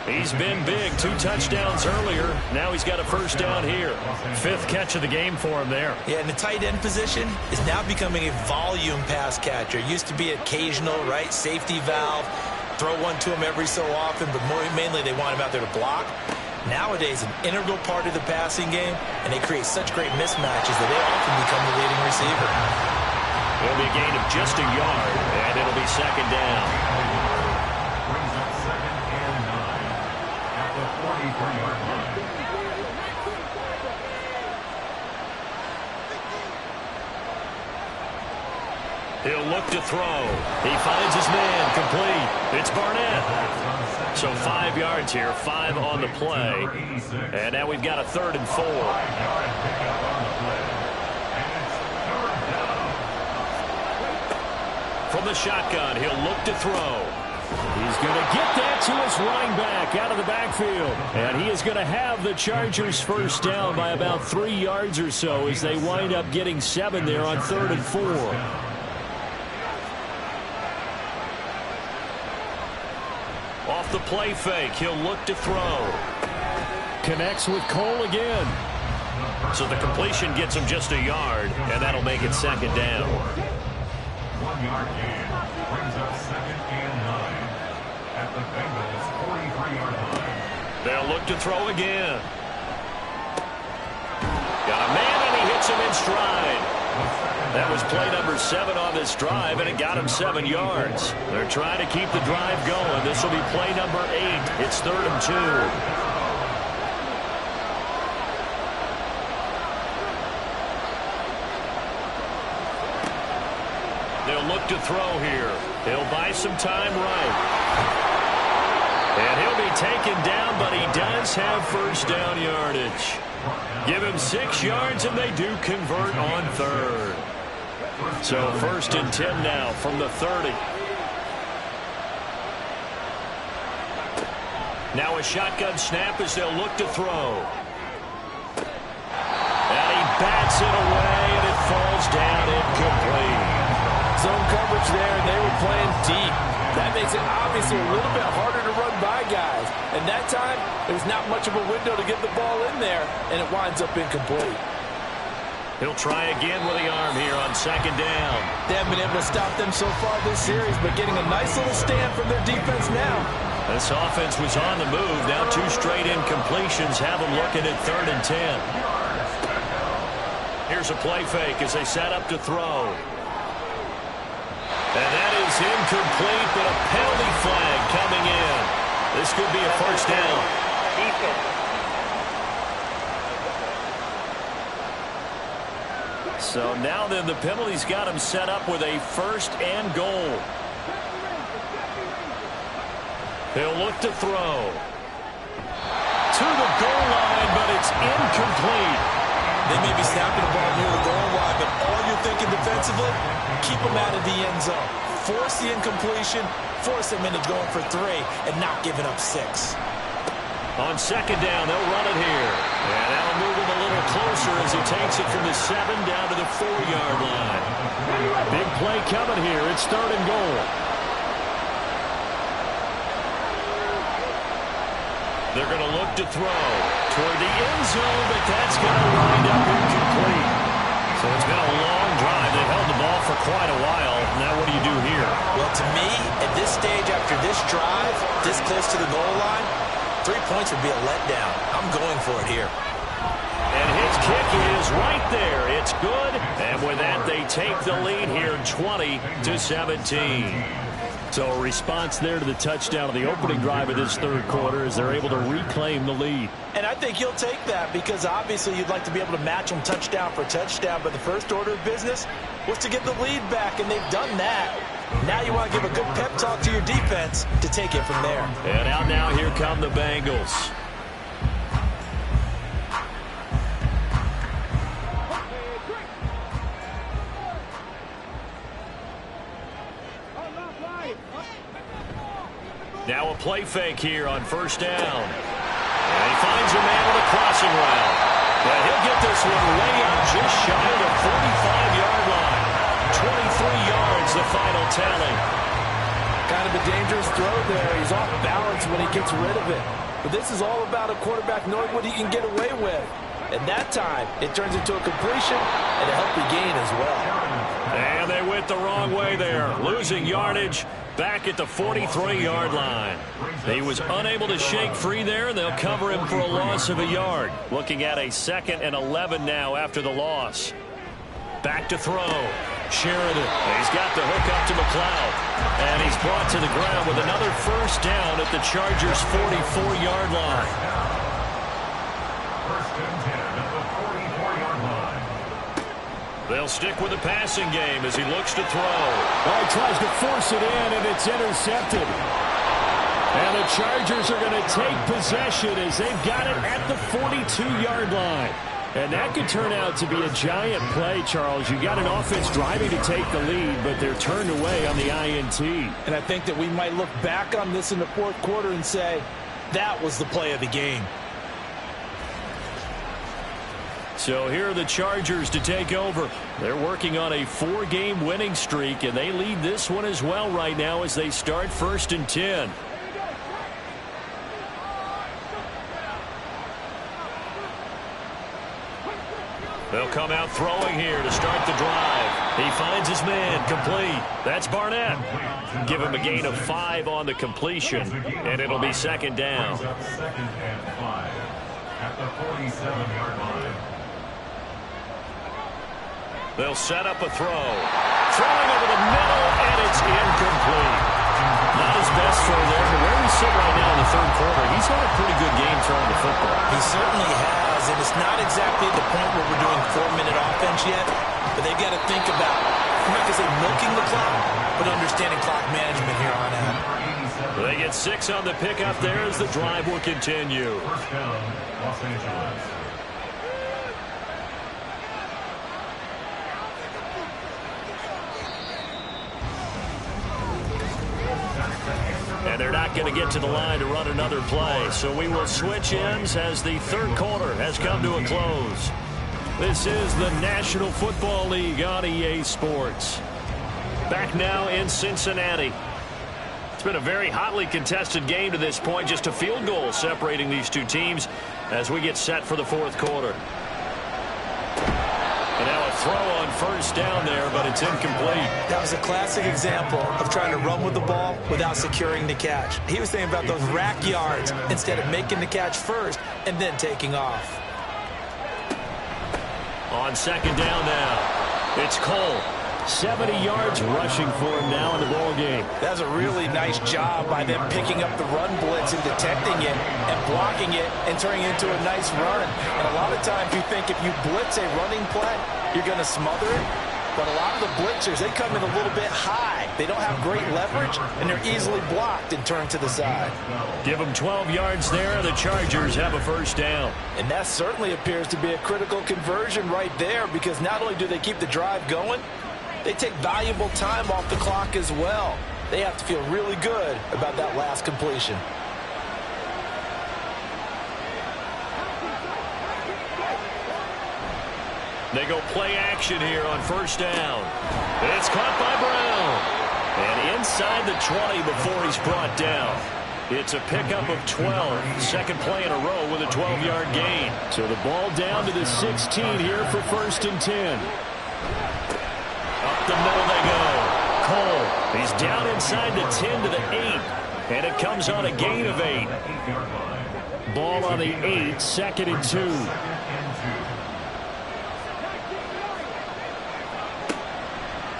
He's been big. 2 touchdowns earlier. Now he's got a first down here. 5th catch of the game for him there. Yeah, and the tight end position is now becoming a volume pass catcher. Used to be occasional, right? Safety valve. Throw one to him every so often, but mainly they want him out there to block. Nowadays, an integral part of the passing game, and they create such great mismatches that they often become the leading receiver. It'll be a gain of just a yard, and it'll be second down. Brings up second and 9 at the 43-yard line. He'll look to throw. He finds his man complete. It's Barnett. So 5 yards here, 5 on the play. And now we've got a 3rd and 4. 5-yard pickup on the play. And it's 3rd down. From the shotgun, he'll look to throw. He's going to get that to his running back out of the backfield. And he is going to have the Chargers first down by about 3 yards or so as they wind up getting 7 there on 3rd and 4. Off the play fake, he'll look to throw. Connects with Cole again. So the completion gets him just a yard, and that'll make it second down. 1-yard gain brings up second and 9 at the Bengals' 43-yard line. They'll look to throw again. Got a man, and he hits him in stride. That was play number 7 on this drive, and it got him 7 yards. They're trying to keep the drive going. This will be play number 8. It's 3rd and 2. They'll look to throw here. He'll buy some time right. And he'll be taken down, but he does have first down yardage. Give him 6 yards, and they do convert on 3rd. So 1st and 10 now from the 30. Now a shotgun snap as they'll look to throw. And he bats it away, and it falls down incomplete. Zone coverage there, and they were playing deep. That makes it obviously a little bit harder to run by guys. And that time, there's not much of a window to get the ball in there, and it winds up incomplete. He'll try again with the arm here on second down. They haven't been able to stop them so far this series, but getting a nice little stand from their defense now. This offense was on the move. Now 2 straight incompletions have them looking at 3rd and 10. Here's a play fake as they set up to throw. And that is incomplete, but a penalty flag coming in. This could be a first down. Defense. So now then the penalty's got him set up with a 1st and goal. He'll look to throw. To the goal line, but it's incomplete. They may be snapping the ball near the goal line, but all you're thinking defensively, keep them out of the end zone. Force the incompletion, force them into going for 3, and not giving up 6. On second down, they'll run it here. And that'll move him a little closer as he takes it from the 7 down to the 4-yard line. Big play coming here. It's 3rd and goal. They're going to look to throw toward the end zone, but that's going to wind up incomplete. So it's been a long drive. They've held the ball for quite a while. Now what do you do here? Well, to me, at this stage after this drive, this close to the goal line, 3 points would be a letdown. I'm going for it here. And his kick is right there. It's good. And with that, they take the lead here 20-17. So So a response there to the touchdown of the opening drive of this third quarter as they're able to reclaim the lead. And I think he'll take that because obviously you'd like to be able to match them touchdown for touchdown, but the first order of business was to get the lead back, and they've done that. Now you want to give a good pep talk to your defense to take it from there. And out now, here come the Bengals. Now a play fake here on first down. And he finds a man on the crossing route. And he'll get this one way out just shy of the 45-yard line. 23 yards, the final tally. Kind of a dangerous throw there. He's off balance when he gets rid of it. But this is all about a quarterback knowing what he can get away with. And that time, it turns into a completion and a healthy gain as well. And they went the wrong way there, losing yardage back at the 43-yard line. He was unable to shake free there, and they'll cover him for a loss of a yard. Looking at a 2nd and 11 now after the loss. Back to throw. Sheridan. He's got the hook up to McLeod. And he's brought to the ground with another first down at the Chargers' 44-yard line. First and 10 at the 44-yard line. They'll stick with the passing game as he looks to throw. Oh, he tries to force it in, and it's intercepted. And the Chargers are going to take possession as they've got it at the 42-yard line. And that could turn out to be a giant play, Charles. You got an offense driving to take the lead, but they're turned away on the INT. And I think that we might look back on this in the fourth quarter and say, that was the play of the game. So here are the Chargers to take over. They're working on a 4-game winning streak, and they lead this one as well right now as they start 1st and 10. They'll come out throwing here to start the drive. He finds his man, complete. That's Barnett. Give him a gain of 5 on the completion, and it'll be 2nd down. 2nd and 5 at the 47-yard line. They'll set up a throw. Throwing over the middle, and it's incomplete. Not his best throw there, but where we sit right now in the third quarter, he's had a pretty good game throwing the football. He certainly has, and it's not exactly the point where we're doing 4-minute offense yet, but they've got to think about, I'm not going to say milking the clock, but understanding clock management here on out. They get 6 on the pickup there as the drive will continue. First down, Los Angeles. And they're not going to get to the line to run another play. So we will switch ends as the third quarter has come to a close. This is the National Football League on EA Sports. Back now in Cincinnati. It's been a very hotly contested game to this point. Just a field goal separating these two teams as we get set for the fourth quarter. And now a throw on first down there, but it's incomplete. That was a classic example of trying to run with the ball without securing the catch. He was thinking about those rack yards instead of making the catch first and then taking off. On second down now, it's Cole. 70 yards rushing for him now in the ball game. That's a really nice job by them picking up the run blitz and detecting it and blocking it and turning it into a nice run. And a lot of times you think if you blitz a running play, you're going to smother it. But a lot of the blitzers, they come in a little bit high. They don't have great leverage, and they're easily blocked and turned to the side. Give them 12 yards there. The Chargers have a first down. And that certainly appears to be a critical conversion right there because not only do they keep the drive going, they take valuable time off the clock as well. They have to feel really good about that last completion. They go play action here on first down. It's caught by Brown. And inside the 20 before he's brought down. It's a pickup of 12. Second play in a row with a 12-yard gain. So the ball down to the 16 here for 1st and 10. Up the middle they go. Cole, he's down inside the 10 to the 8. And it comes on a gain of 8. Ball on the 8, 2nd and 2.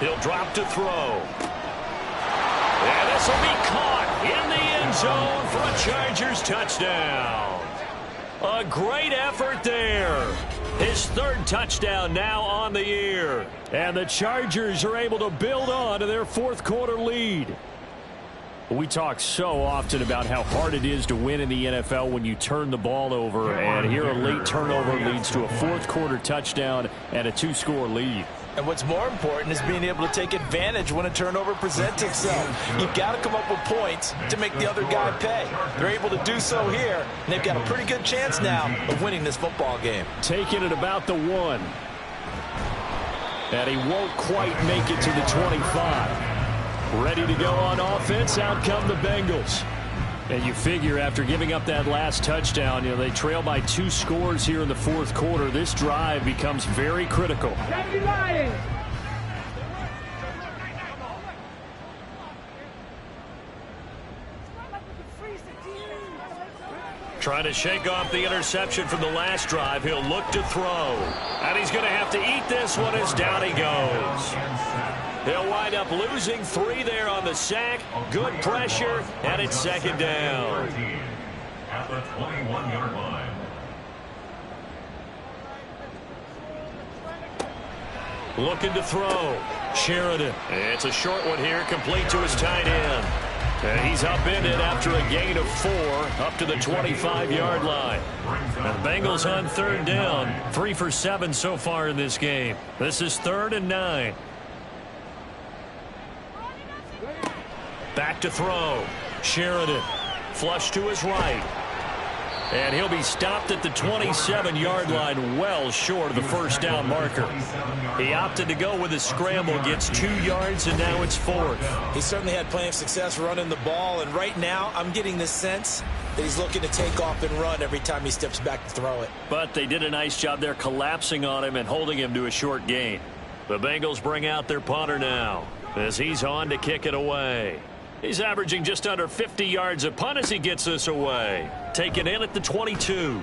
He'll drop to throw. And this will be caught in the end zone for a Chargers touchdown. A great effort there. His third touchdown now on the year. And the Chargers are able to build on to their fourth quarter lead. We talk so often about how hard it is to win in the NFL when you turn the ball over. And here a late turnover leads to a fourth quarter touchdown and a 2-score lead. And what's more important is being able to take advantage when a turnover presents itself. You've got to come up with points to make the other guy pay. They're able to do so here, and they've got a pretty good chance now of winning this football game. Taking it about the 1. And he won't quite make it to the 25. Ready to go on offense, out come the Bengals. And you figure after giving up that last touchdown, they trail by 2 scores here in the fourth quarter. This drive becomes very critical. Trying to shake off the interception from the last drive. He'll look to throw. And he's going to have to eat this one as down he goes. They'll wind up losing 3 there on the sack. Good pressure, and it's second down. At the 21-yard line. Looking to throw. Sheridan. It's a short one here, complete to his tight end. And he's upended after a gain of 4 up to the 25-yard line. And the Bengals on third down. 3 for 7 so far in this game. This is 3rd and 9. Back to throw. Sheridan. Flush to his right. And he'll be stopped at the 27-yard line, well short of the first down marker. He opted to go with a scramble, gets 2 yards, and now it's 4th. He certainly had plenty of success running the ball, and right now I'm getting the sense that he's looking to take off and run every time he steps back to throw it. But they did a nice job there collapsing on him and holding him to a short gain. The Bengals bring out their punter now as he's on to kick it away. He's averaging just under 50 yards a punt as he gets this away. Taken in at the 22.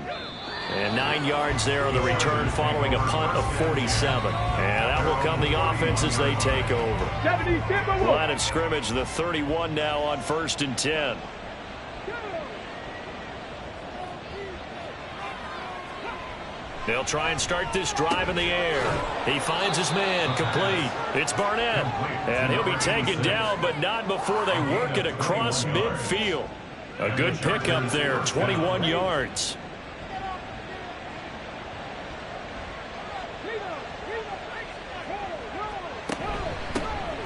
And 9 yards there on the return following a punt of 47. And that will come the offense as they take over. Line of scrimmage, the 31 now on 1st and 10. They'll try and start this drive in the air. He finds his man, complete. It's Barnett. And he'll be taken down, but not before they work it across midfield. A good pickup there, 21 yards.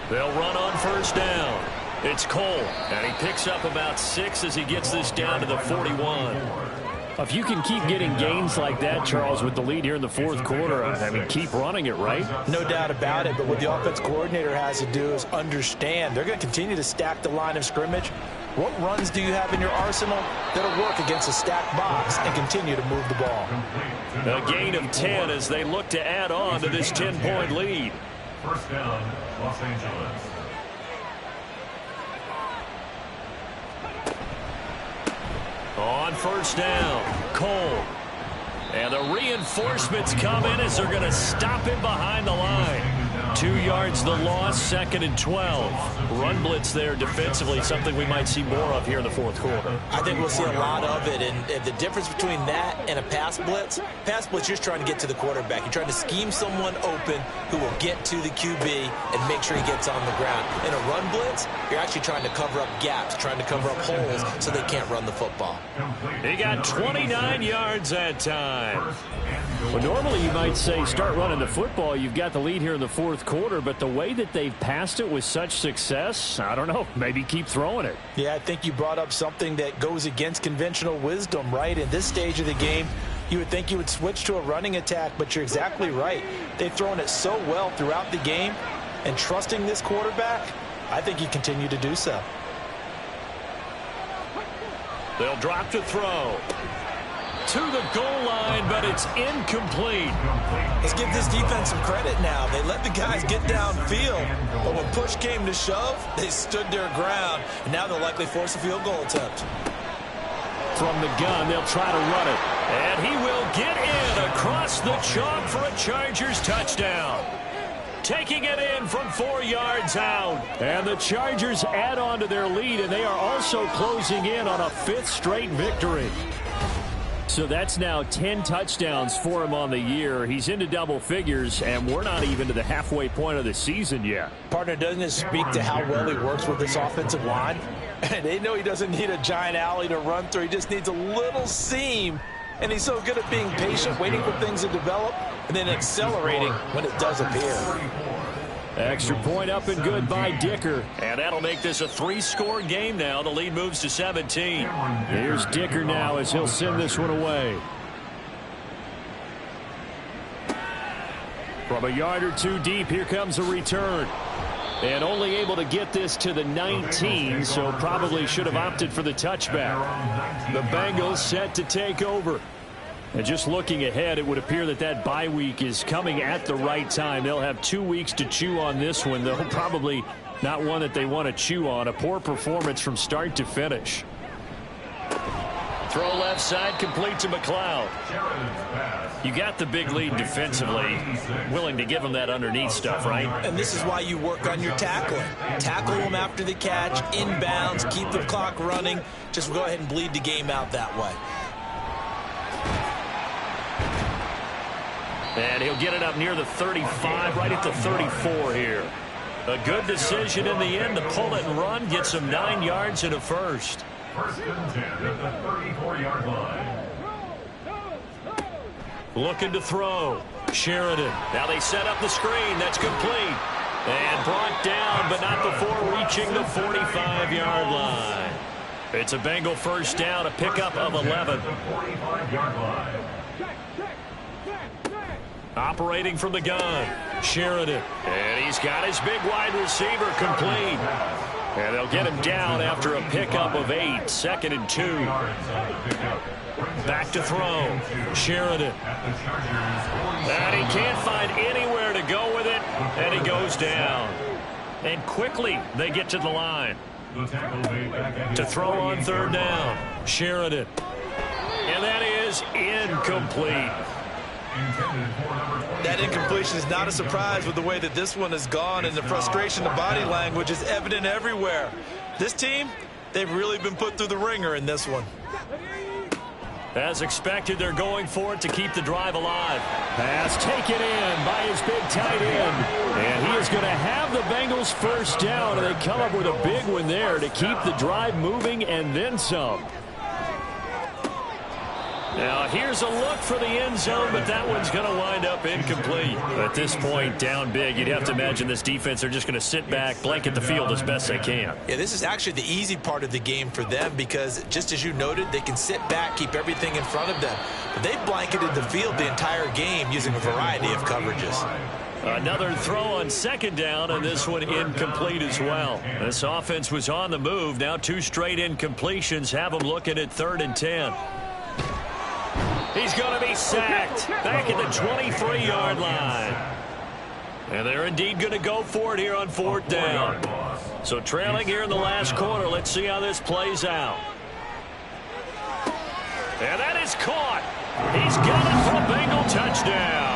They'll run on first down. It's Cole, and he picks up about 6 as he gets this down to the 41. If you can keep getting gains like that, Charles, with the lead here in the fourth quarter, I mean, keep running it, right? No doubt about it, but what the offense coordinator has to do is understand they're going to continue to stack the line of scrimmage. What runs do you have in your arsenal that'll work against a stacked box and continue to move the ball? A gain of 10 as they look to add on to this 10-point lead. First down, Los Angeles. On first down, Cole. And the reinforcements come in as they're going to stop him behind the line. 2 yards the loss, 2nd and 12. Run blitz there defensively, something we might see more of here in the fourth quarter. I think we'll see a lot of it, and the difference between that and a pass blitz, you're just trying to get to the quarterback. You're trying to scheme someone open who will get to the QB and make sure he gets on the ground. In a run blitz, you're actually trying to cover up gaps, trying to cover up holes so they can't run the football. He got 29 yards that time. Well, normally you might say start running the football. You've got the lead here in the fourth quarter, but the way that they've passed it with such success, I don't know, maybe keep throwing it. Yeah, I think you brought up something that goes against conventional wisdom, right? In this stage of the game, you would think you would switch to a running attack, but you're exactly right. They've thrown it so well throughout the game, and trusting this quarterback, I think you continue to do so. They'll drop to throw. To the goal line, but it's incomplete. Let's give this defense some credit now. They let the guys get downfield, but when push came to shove, they stood their ground, and now they'll likely force a field goal attempt. From the gun, they'll try to run it. And he will get in across the chalk for a Chargers touchdown. taking it in from 4 yards out. And the Chargers add on to their lead, and they are also closing in on a 5th straight victory. So that's now 10 touchdowns for him on the year. He's into double figures, and we're not even to the halfway point of the season yet. Partner, doesn't it speak to how well he works with this offensive line? And they know he doesn't need a giant alley to run through. He just needs a little seam. And he's so good at being patient, waiting for things to develop, and then accelerating when it does appear. Extra point up and good by Dicker. And that'll make this a 3-score game now. The lead moves to 17. Here's Dicker now as he'll send this one away. From a yard or two deep, here comes a return. And only able to get this to the 19, so probably should have opted for the touchback. The Bengals set to take over. And just looking ahead, it would appear that that bye week is coming at the right time. They'll have 2 weeks to chew on this one, though probably not one that they want to chew on. A poor performance from start to finish. Throw left side, complete to McLeod. You got the big lead defensively. Willing to give him that underneath stuff, right? And this is why you work on your tackling. Tackle them after the catch, inbounds, keep the clock running. Just go ahead and bleed the game out that way. And he'll get it up near the 35, right at the 34 here. A good decision in the end to pull it and run, gets him 9 yards and a first. First and 10 at the 34-yard line. Looking to throw. Sheridan. Now they set up the screen. That's complete. And brought down, but not before reaching the 45-yard line. It's a Bengal first down, a pickup of 11. The 45-yard line. Operating from the gun. Sheridan. And he's got his big wide receiver complete. And they'll get him down after a pickup of 8. 2nd and 2. Back to throw. Sheridan. And he can't find anywhere to go with it. And he goes down. And quickly they get to the line. To throw on 3rd down. Sheridan. And that is incomplete. That incompletion is not a surprise with the way that this one has gone, and the frustration, the body language is evident everywhere. This team, they've really been put through the ringer in this one. As expected, they're going for it to keep the drive alive. Pass taken in by his big tight end. And he is going to have the Bengals first down, and they come up with a big one there to keep the drive moving and then some. Now, here's a look for the end zone, but that one's going to wind up incomplete. At this point, down big, you'd have to imagine this defense, they're just going to sit back, blanket the field as best they can. Yeah, this is actually the easy part of the game for them because, just as you noted, they can sit back, keep everything in front of them. But they've blanketed the field the entire game using a variety of coverages. Another throw on 2nd down, and this one incomplete as well. This offense was on the move. Now 2 straight incompletions have them looking at 3rd and 10. He's going to be sacked back at the 23-yard line. And they're indeed going to go for it here on 4th down. So trailing here in the last quarter. Let's see how this plays out. And that is caught. He's got it for a Bengal touchdown.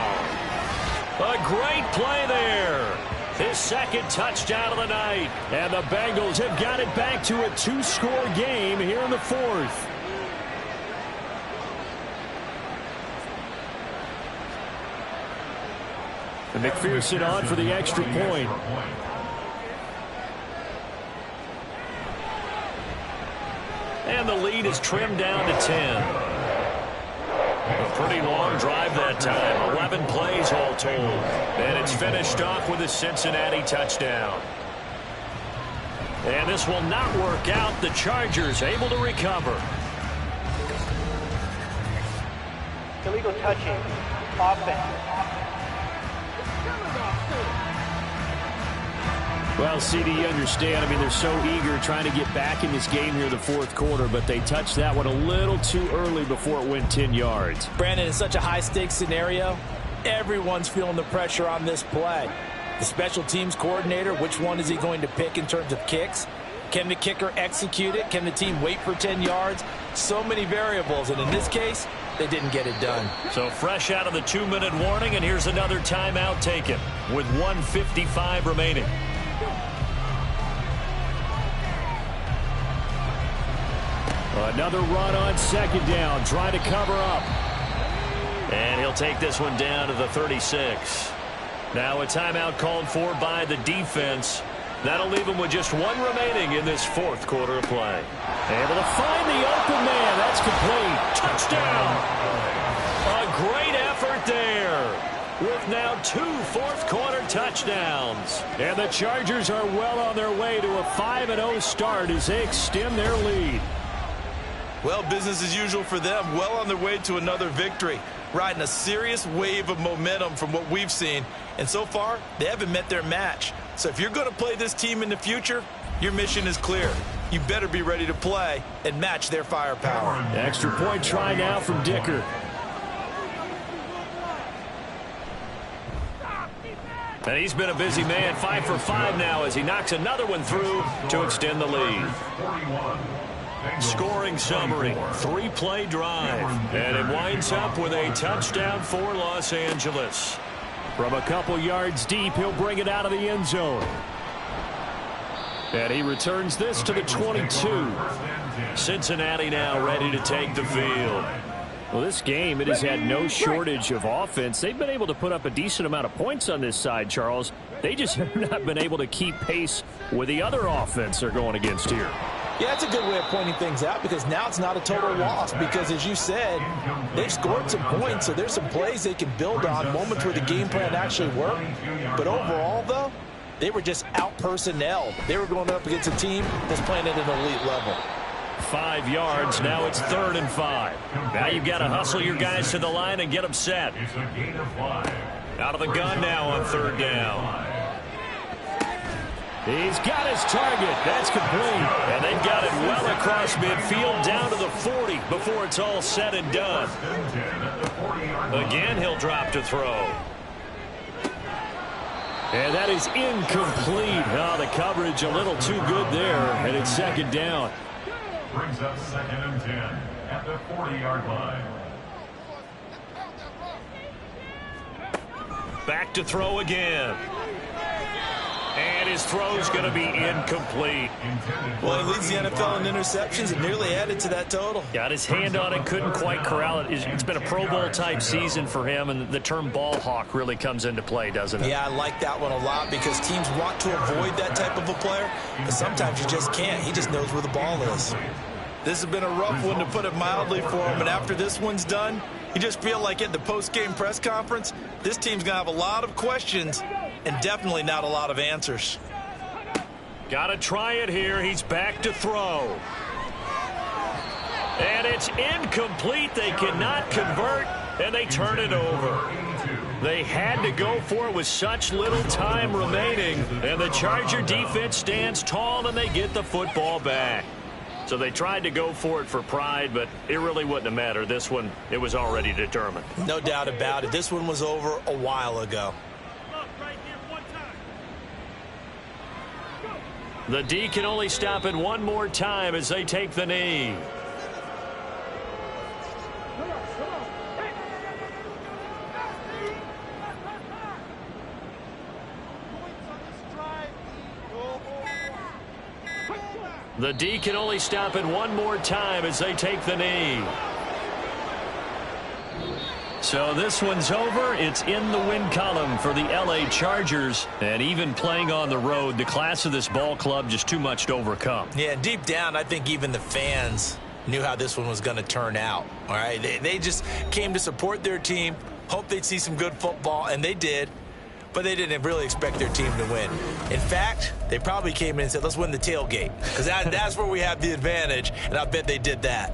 A great play there. His 2nd touchdown of the night. And the Bengals have got it back to a 2-score game here in the 4th. And McPherson on for the extra point. And the lead is trimmed down to 10. A pretty long drive that time. 11 plays all told. And it's finished off with a Cincinnati touchdown. And this will not work out. The Chargers able to recover. Illegal touching. Offense. Well, CD, you understand. I mean, they're so eager trying to get back in this game here in the 4th quarter, but they touched that one a little too early before it went 10 yards. Brandon, it's such a high-stakes scenario. Everyone's feeling the pressure on this play. The special teams coordinator, which one is he going to pick in terms of kicks? Can the kicker execute it? Can the team wait for 10 yards? So many variables, and in this case, they didn't get it done. So fresh out of the 2-minute warning, and here's another timeout taken with 1:55 remaining. Another run on second down, trying to cover up. And he'll take this one down to the 36. Now a timeout called for by the defense. That'll leave him with just one remaining in this fourth quarter of play. Able to find the open man. That's complete. Touchdown! A great effort there, with now 2 fourth-quarter touchdowns. And the Chargers are well on their way to a 5-0 start as they extend their lead. Well, business as usual for them. Well on their way to another victory. Riding a serious wave of momentum from what we've seen. And so far, they haven't met their match. So if you're going to play this team in the future, your mission is clear. You better be ready to play and match their firepower. Extra point try now from Dicker. And he's been a busy man, 5 for 5 now as he knocks another one through to extend the lead. Scoring summary, 3-play drive. And it winds up with a touchdown for Los Angeles. From a couple yards deep, he'll bring it out of the end zone. And he returns this to the 22. Cincinnati now ready to take the field. Well, this game, it has had no shortage of offense. They've been able to put up a decent amount of points on this side, Charles. They just have not been able to keep pace with the other offense they're going against here. Yeah, that's a good way of pointing things out because now it's not a total loss because, as you said, they've scored some points, so there's some plays they can build on, moments where the game plan actually worked. But overall, though, they were just out-personnel. They were going up against a team that's playing at an elite level. 5 yards. Now it's 3rd and 5. Now you've got to hustle your guys to the line and get them set. Out of the gun now on 3rd down. He's got his target. That's complete. And they've got it well across midfield down to the 40 before it's all said and done. Again, he'll drop to throw. And that is incomplete. Oh, the coverage a little too good there, and it's 2nd down. Brings up 2nd and 10 at the 40-yard line. Back to throw again. And his throw's going to be incomplete. Well, he leads the NFL in interceptions and nearly added to that total. Got his hand on it, couldn't quite corral it. It's been a Pro Bowl-type season for him, and the term ball hawk really comes into play, doesn't it? Yeah, I like that one a lot because teams want to avoid that type of a player, but sometimes you just can't. He just knows where the ball is. This has been a rough one, to put it mildly, for him, and after this one's done, you just feel like at the post-game press conference, this team's going to have a lot of questions and definitely not a lot of answers. Got to try it here. He's back to throw. And it's incomplete. They cannot convert, and they turn it over. They had to go for it with such little time remaining, and the Charger defense stands tall, and they get the football back. So they tried to go for it for pride, but it really wouldn't have mattered. This one, it was already determined. No doubt about it. This one was over a while ago. The D can only stop it one more time as they take the knee. The D can only stop it one more time as they take the knee. So this one's over. It's in the win column for the LA Chargers. And even playing on the road, the class of this ball club just too much to overcome. Yeah, deep down, I think even the fans knew how this one was going to turn out. All right, they just came to support their team, hoped they'd see some good football, and they did. But they didn't really expect their team to win. In fact, they probably came in and said, let's win the tailgate. Because that's where we have the advantage, and I bet they did that.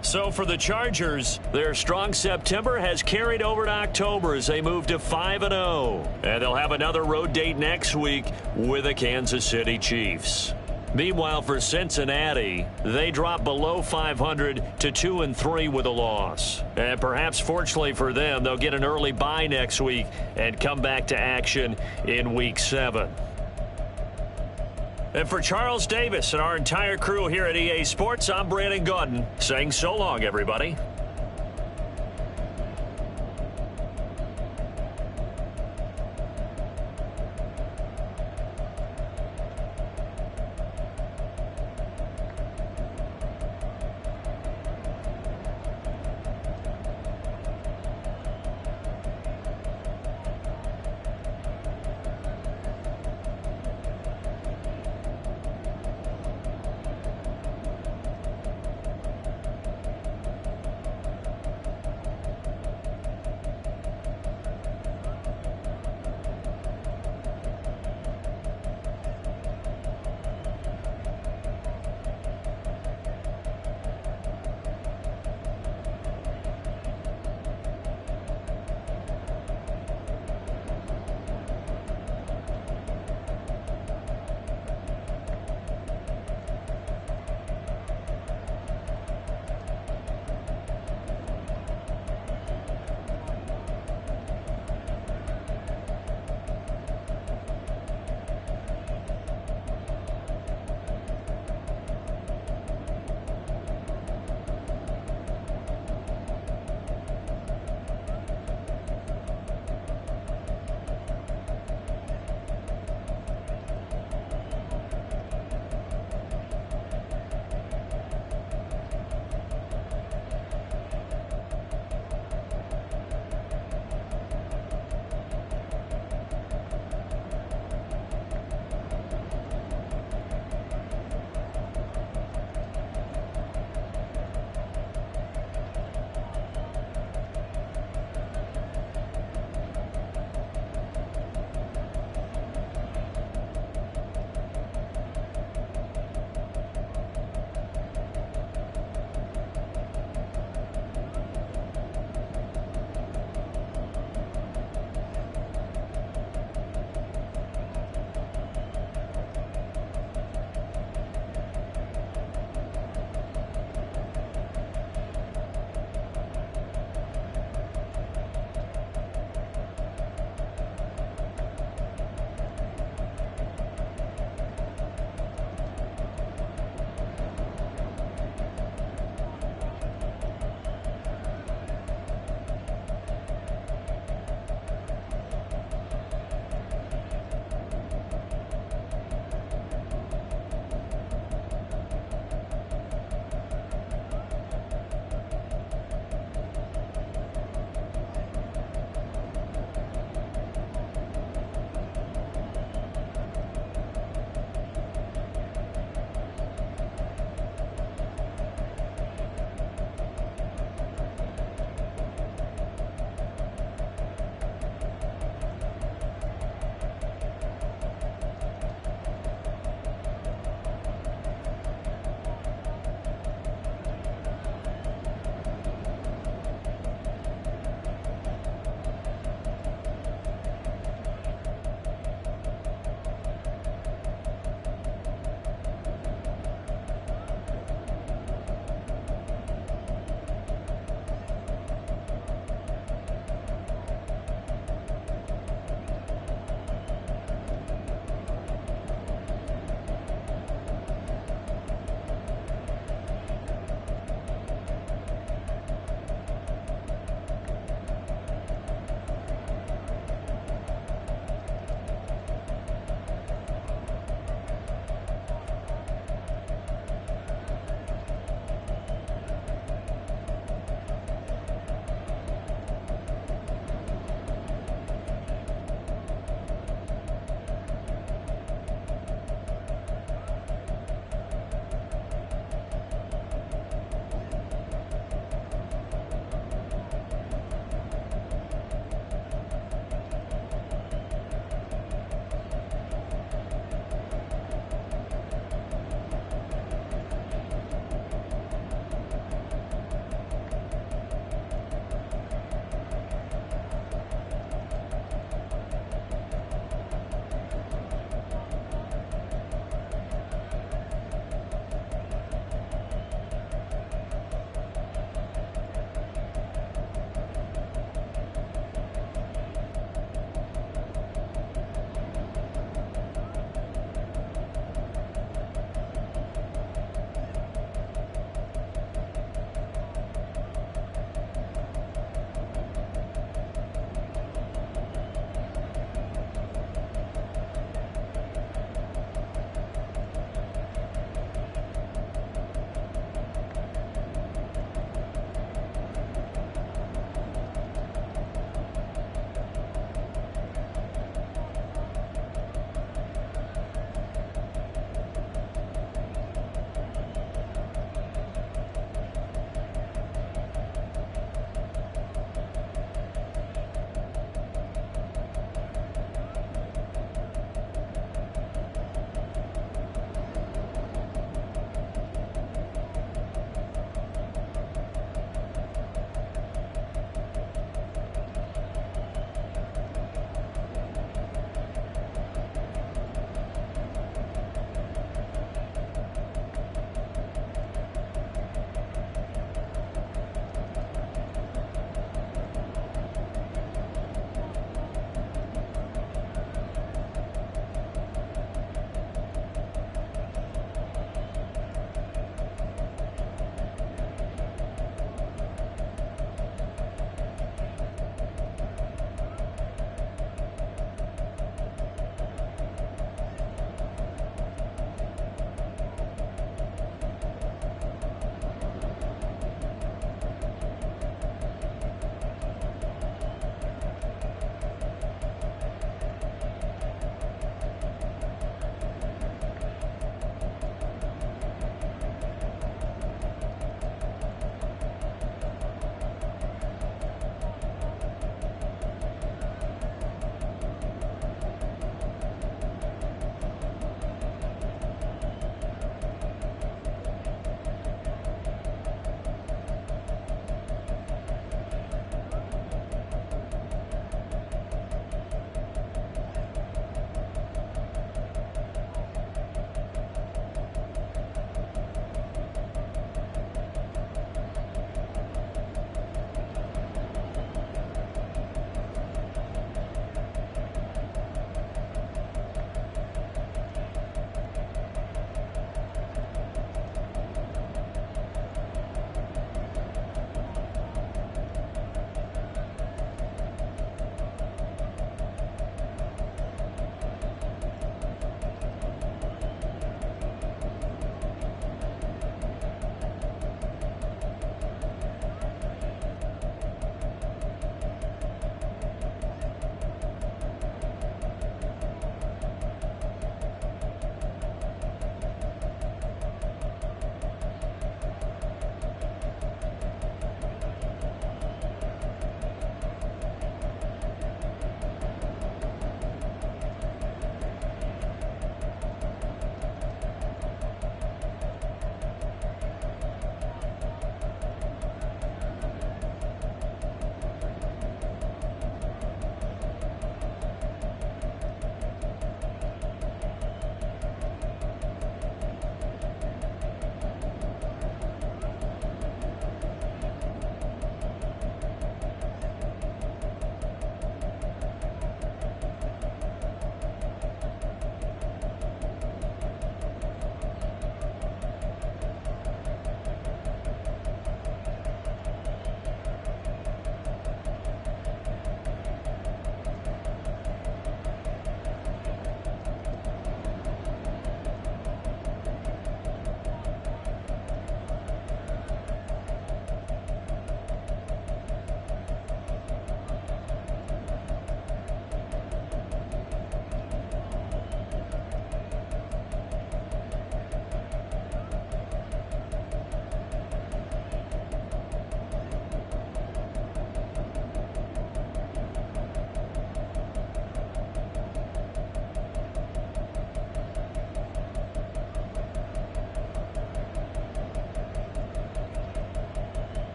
So for the Chargers, their strong September has carried over to October as they move to 5-0. And they'll have another road date next week with the Kansas City Chiefs. Meanwhile, for Cincinnati, they drop below 500 to 2-3 with a loss. And perhaps fortunately for them, they'll get an early bye next week and come back to action in Week 7. And for Charles Davis and our entire crew here at EA Sports, I'm Brandon Gaudin saying so long, everybody.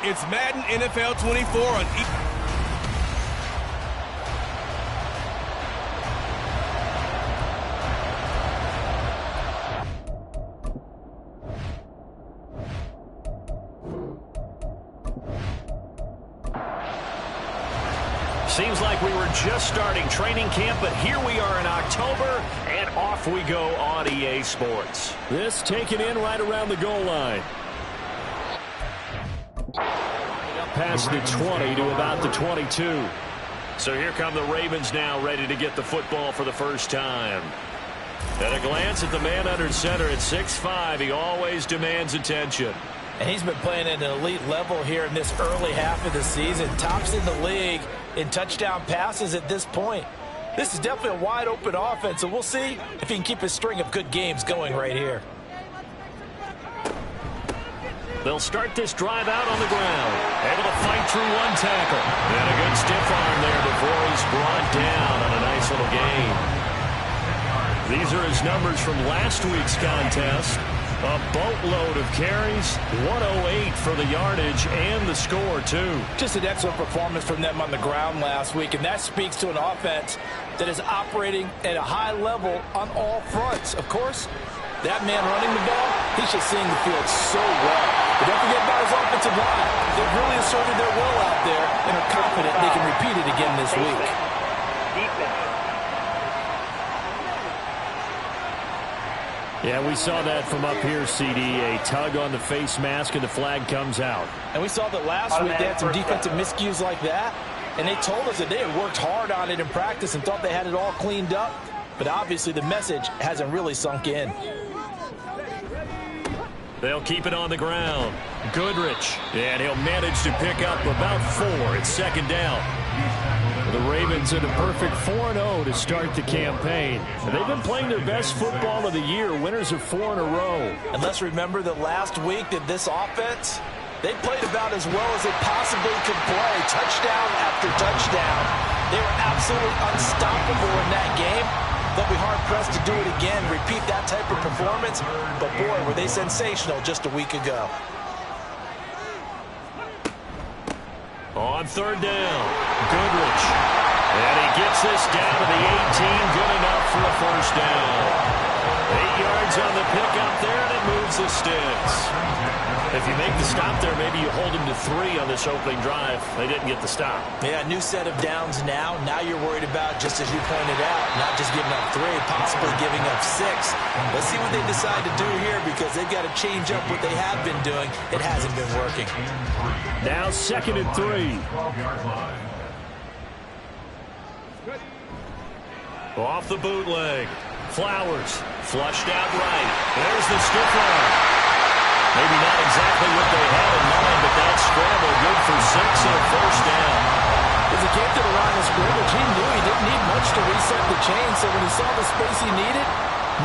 It's Madden NFL 24 on Seems like we were just starting training camp, but here we are in October, and off we go on EA Sports. This taken in right around the goal line. Past the 20 to about the 22. So here come the Ravens now, ready to get the football for the first time. At a glance at the man under center at 6'5", he always demands attention. And he's been playing at an elite level here in this early half of the season. Tops in the league in touchdown passes at this point. This is definitely a wide-open offense, so we'll see if he can keep his string of good games going right here. They'll start this drive out on the ground. Able to fight through one tackle. And a good stiff arm there before he's brought down on a nice little gain. These are his numbers from last week's contest. A boatload of carries, 108 for the yardage and the score, too. Just an excellent performance from them on the ground last week, and that speaks to an offense that is operating at a high level on all fronts. Of course, that man running the ball, he's just seeing the field so well. But don't forget about his offensive line. They've really asserted their will out there and are confident they can repeat it again this week. Yeah, we saw that from up here, CD. A tug on the face mask, and the flag comes out. And we saw that last week they had some defensive miscues like that, and they told us that they had worked hard on it in practice and thought they had it all cleaned up. But obviously the message hasn't really sunk in. They'll keep it on the ground. Goodrich, and he'll manage to pick up about 4. It's second down. The Ravens in a perfect 4-0 to start the campaign. They've been playing their best football of the year, winners of 4 in a row. And let's remember that last week that this offense, they played about as well as they possibly could play. Touchdown after touchdown. They were absolutely unstoppable in that game. They'll be hard-pressed to do it again, repeat that type of performance. But, boy, were they sensational just a week ago. On third down, Goodrich. And he gets this down to the 18, good enough for a first down. 8 yards on the pickup there, and it moves the sticks. If you make the stop there, maybe you hold him to 3 on this opening drive. They didn't get the stop. Yeah, new set of downs now. Now you're worried about, just as you pointed out, not just giving up 3, possibly giving up 6. Let's see what they decide to do here, because they've got to change up what they have been doing. It hasn't been working. Now second and 3. Off the bootleg. Flowers flushed out right. There's the stiff arm. Maybe not exactly what they had in mind, but that scramble good for 6 and a first down. As he came to the line of scrimmage, he knew he didn't need much to reset the chain, so when he saw the space he needed,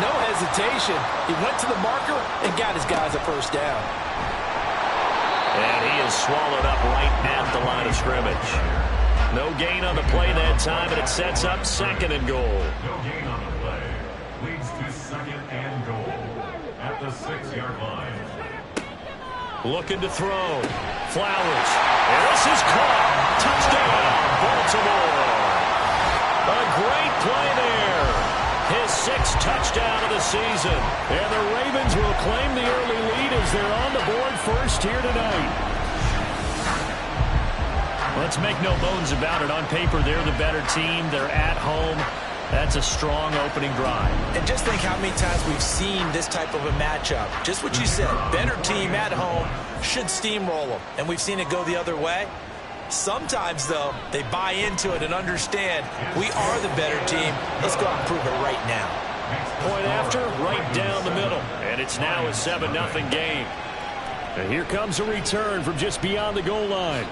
no hesitation. He went to the marker and got his guys a first down. And he is swallowed up right at the line of scrimmage. No gain on the play that time, and it sets up second and goal. No gain on the play. Leads to second and goal at the 6-yard line. Looking to throw. Flowers. And this is caught. Touchdown, Baltimore. A great play there. first touchdown of the season. And the Ravens will claim the early lead as they're on the board first here tonight. Let's make no bones about it. On paper, they're the better team. They're at home. That's a strong opening drive. And just think how many times we've seen this type of a matchup. Just what you said, better team at home should steamroll them. And we've seen it go the other way. Sometimes, though, they buy into it and understand we are the better team. Let's go out and prove it right now. Point after, right down the middle. And it's now a 7-0 game. And here comes a return from just beyond the goal line.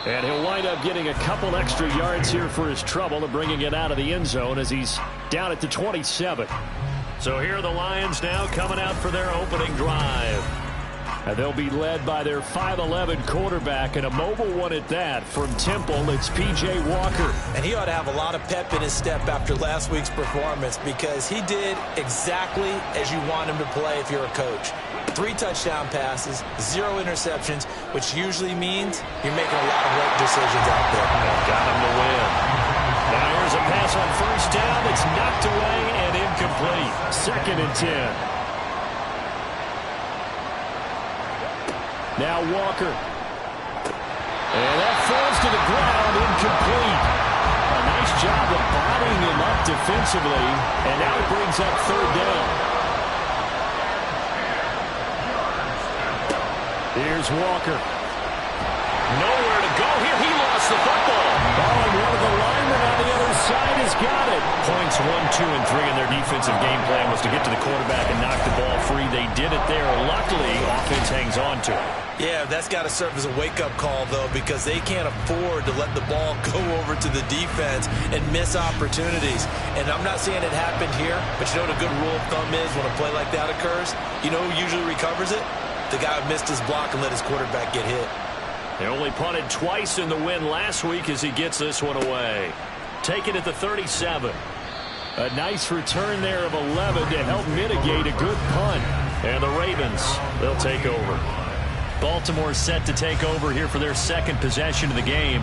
And he'll wind up getting a couple extra yards here for his trouble and bringing it out of the end zone as he's down at the 27. So here are the Lions now coming out for their opening drive. And they'll be led by their 5'11 quarterback, and a mobile one at that. From Temple, it's P.J. Walker. And he ought to have a lot of pep in his step after last week's performance because he did exactly as you want him to play if you're a coach. 3 touchdown passes, 0 interceptions, which usually means you're making a lot of right decisions out there. Got him to win. Now here's a pass on first down that's knocked away and incomplete. 2nd and 10. Now Walker. And that falls to the ground, incomplete. A nice job of bodying him up defensively, and now it brings up 3rd down. Here's Walker. Nowhere to go here. He lost the football. Oh, and one of the linemen on the other side has got it. Points 1, 2, and 3 in their defensive game plan was to get to the quarterback and knock the ball free. They did it there. Luckily, offense hangs on to it. Yeah, that's got to serve as a wake-up call, though, because they can't afford to let the ball go over to the defense and miss opportunities. And I'm not saying it happened here, but you know what a good rule of thumb is when a play like that occurs? You know who usually recovers it? The guy who missed his block and let his quarterback get hit. They only punted twice in the win last week as he gets this one away. Take it at the 37. A nice return there of 11 to help mitigate a good punt. And the Ravens, they'll take over. Baltimore set to take over here for their 2nd possession of the game.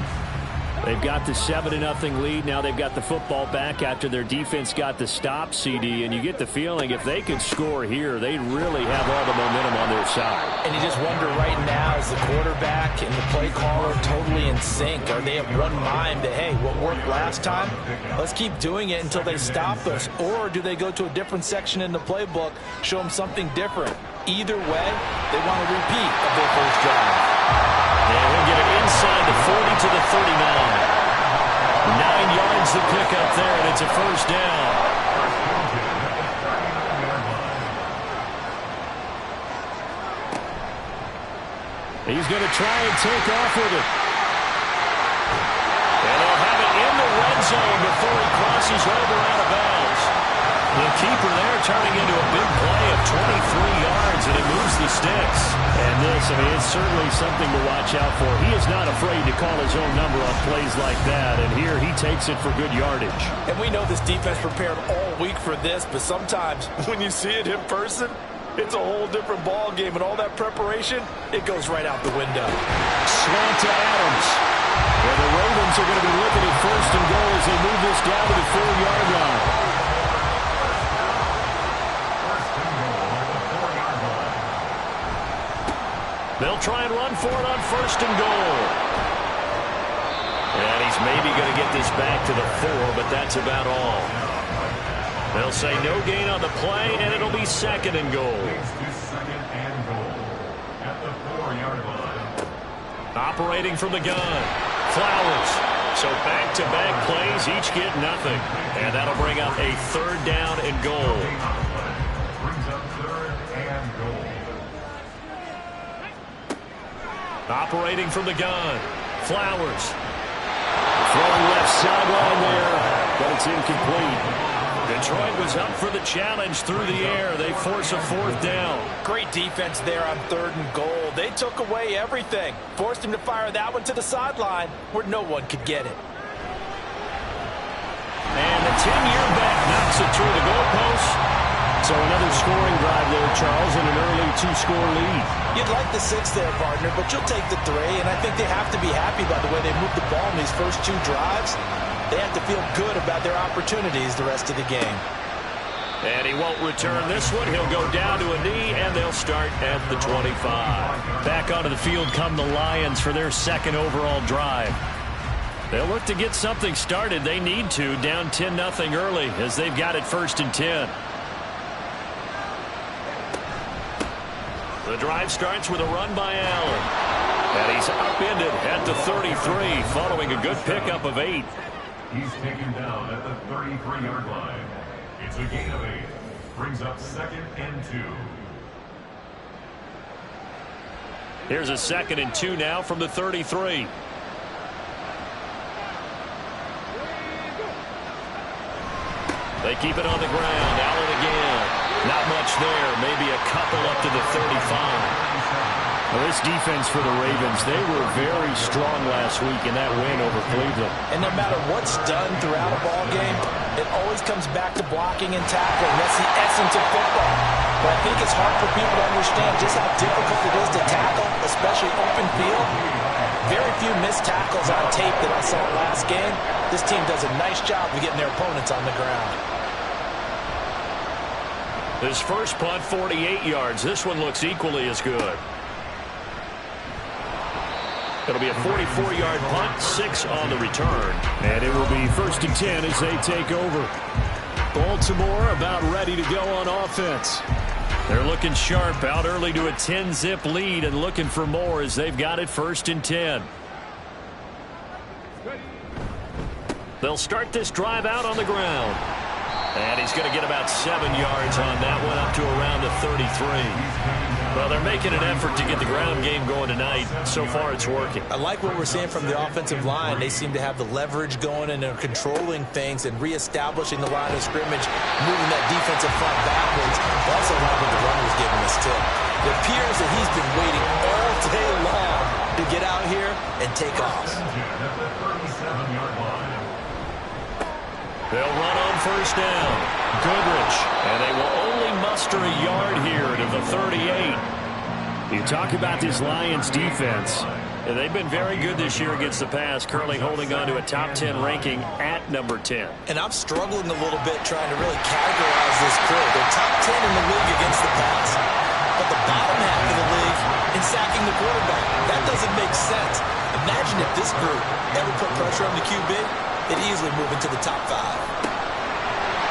They've got the 7-0 lead. Now they've got the football back after their defense got the stop, CD. And you get the feeling if they could score here, they'd really have all the momentum on their side. And you just wonder right now, is the quarterback and the play caller totally in sync? Are they of one mind that, hey, what worked last time, let's keep doing it until they stop us? Or do they go to a different section in the playbook, show them something different? Either way, they want to repeat of their first drive. And he'll get it inside the 40 to the 39. 9 yards to pick up there, and it's a first down. He's going to try and take off with it. And they'll have it in the red zone before he crosses over out of bounds. The keeper there turning into a big play of 23 yards, and it moves the sticks. And this, I mean, it's certainly something to watch out for. He is not afraid to call his own number on plays like that, and here he takes it for good yardage. And we know this defense prepared all week for this, but sometimes when you see it in person, it's a whole different ball game, and all that preparation, it goes right out the window. Slant to Adams. And the Ravens are going to be looking at 1st and goal as they move this down to the 4-yard line. They'll try and run for it on 1st and goal. And he's maybe going to get this back to the 4, but that's about all. They'll say no gain on the play, and it'll be 2nd and goal. At the 4-yard line. Operating from the gun, Flowers. So back-to-back plays, each get nothing. And that'll bring up a 3rd down and goal. Brings up 3rd and goal. Operating from the gun, Flowers. Throwing left sideline there, but it's incomplete. Detroit was up for the challenge through the air. They force a 4th down. Great defense there on 3rd and goal. They took away everything. Forced him to fire that one to the sideline where no one could get it. And the 10-year back knocks it through the goalpost. So another scoring drive there, Charles, and an early 2-score lead. You'd like the 6 there, partner, but you'll take the 3, and I think they have to be happy by the way they moved the ball in these first 2 drives. they have to feel good about their opportunities the rest of the game. And he won't return this one. He'll go down to a knee, and they'll start at the 25. Back onto the field come the Lions for their second overall drive. They'll look to get something started. They need to, down 10-0 early as they've got it 1st and 10. The drive starts with a run by Allen. And he's upended at the 33 following a good pickup of 8. He's taken down at the 33-yard line. It's a gain of 8. Brings up 2nd and 2. Here's a 2nd and 2 now from the 33. They keep it on the ground. Allen again. Not much there. Maybe a couple up to the 35. Well, this defense for the Ravens, they were very strong last week in that win over Cleveland. And no matter what's done throughout a ball game, it always comes back to blocking and tackling. That's the essence of football. But I think it's hard for people to understand just how difficult it is to tackle, especially open field. Very few missed tackles on tape that I saw last game. This team does a nice job of getting their opponents on the ground. His first punt, 48 yards. This one looks equally as good. It'll be a 44-yard punt, 6 on the return. And it will be 1st and 10 as they take over. Baltimore about ready to go on offense. They're looking sharp, out early to a 10-zip lead and looking for more as they've got it 1st and 10. They'll start this drive out on the ground. And he's going to get about 7 yards on that one, up to around the 33. Well, they're making an effort to get the ground game going tonight. So far, it's working. I like what we're seeing from the offensive line. They seem to have the leverage going, and they're controlling things and reestablishing the line of scrimmage, moving that defensive front backwards. I also like what the runner's giving us, too. It appears that he's been waiting all day long to get out here and take off. They'll run on 1st down. Goodrich. And they will only muster a yard here to the 38. You talk about this Lions defense. And they've been very good this year against the pass, currently holding on to a top 10 ranking at number 10. And I'm struggling a little bit trying to really categorize this crew. They're top 10 in the league against the pass. But the bottom half of the league in sacking the quarterback. That doesn't make sense. Imagine if this group ever put pressure on the QB. It easily move into the top 5.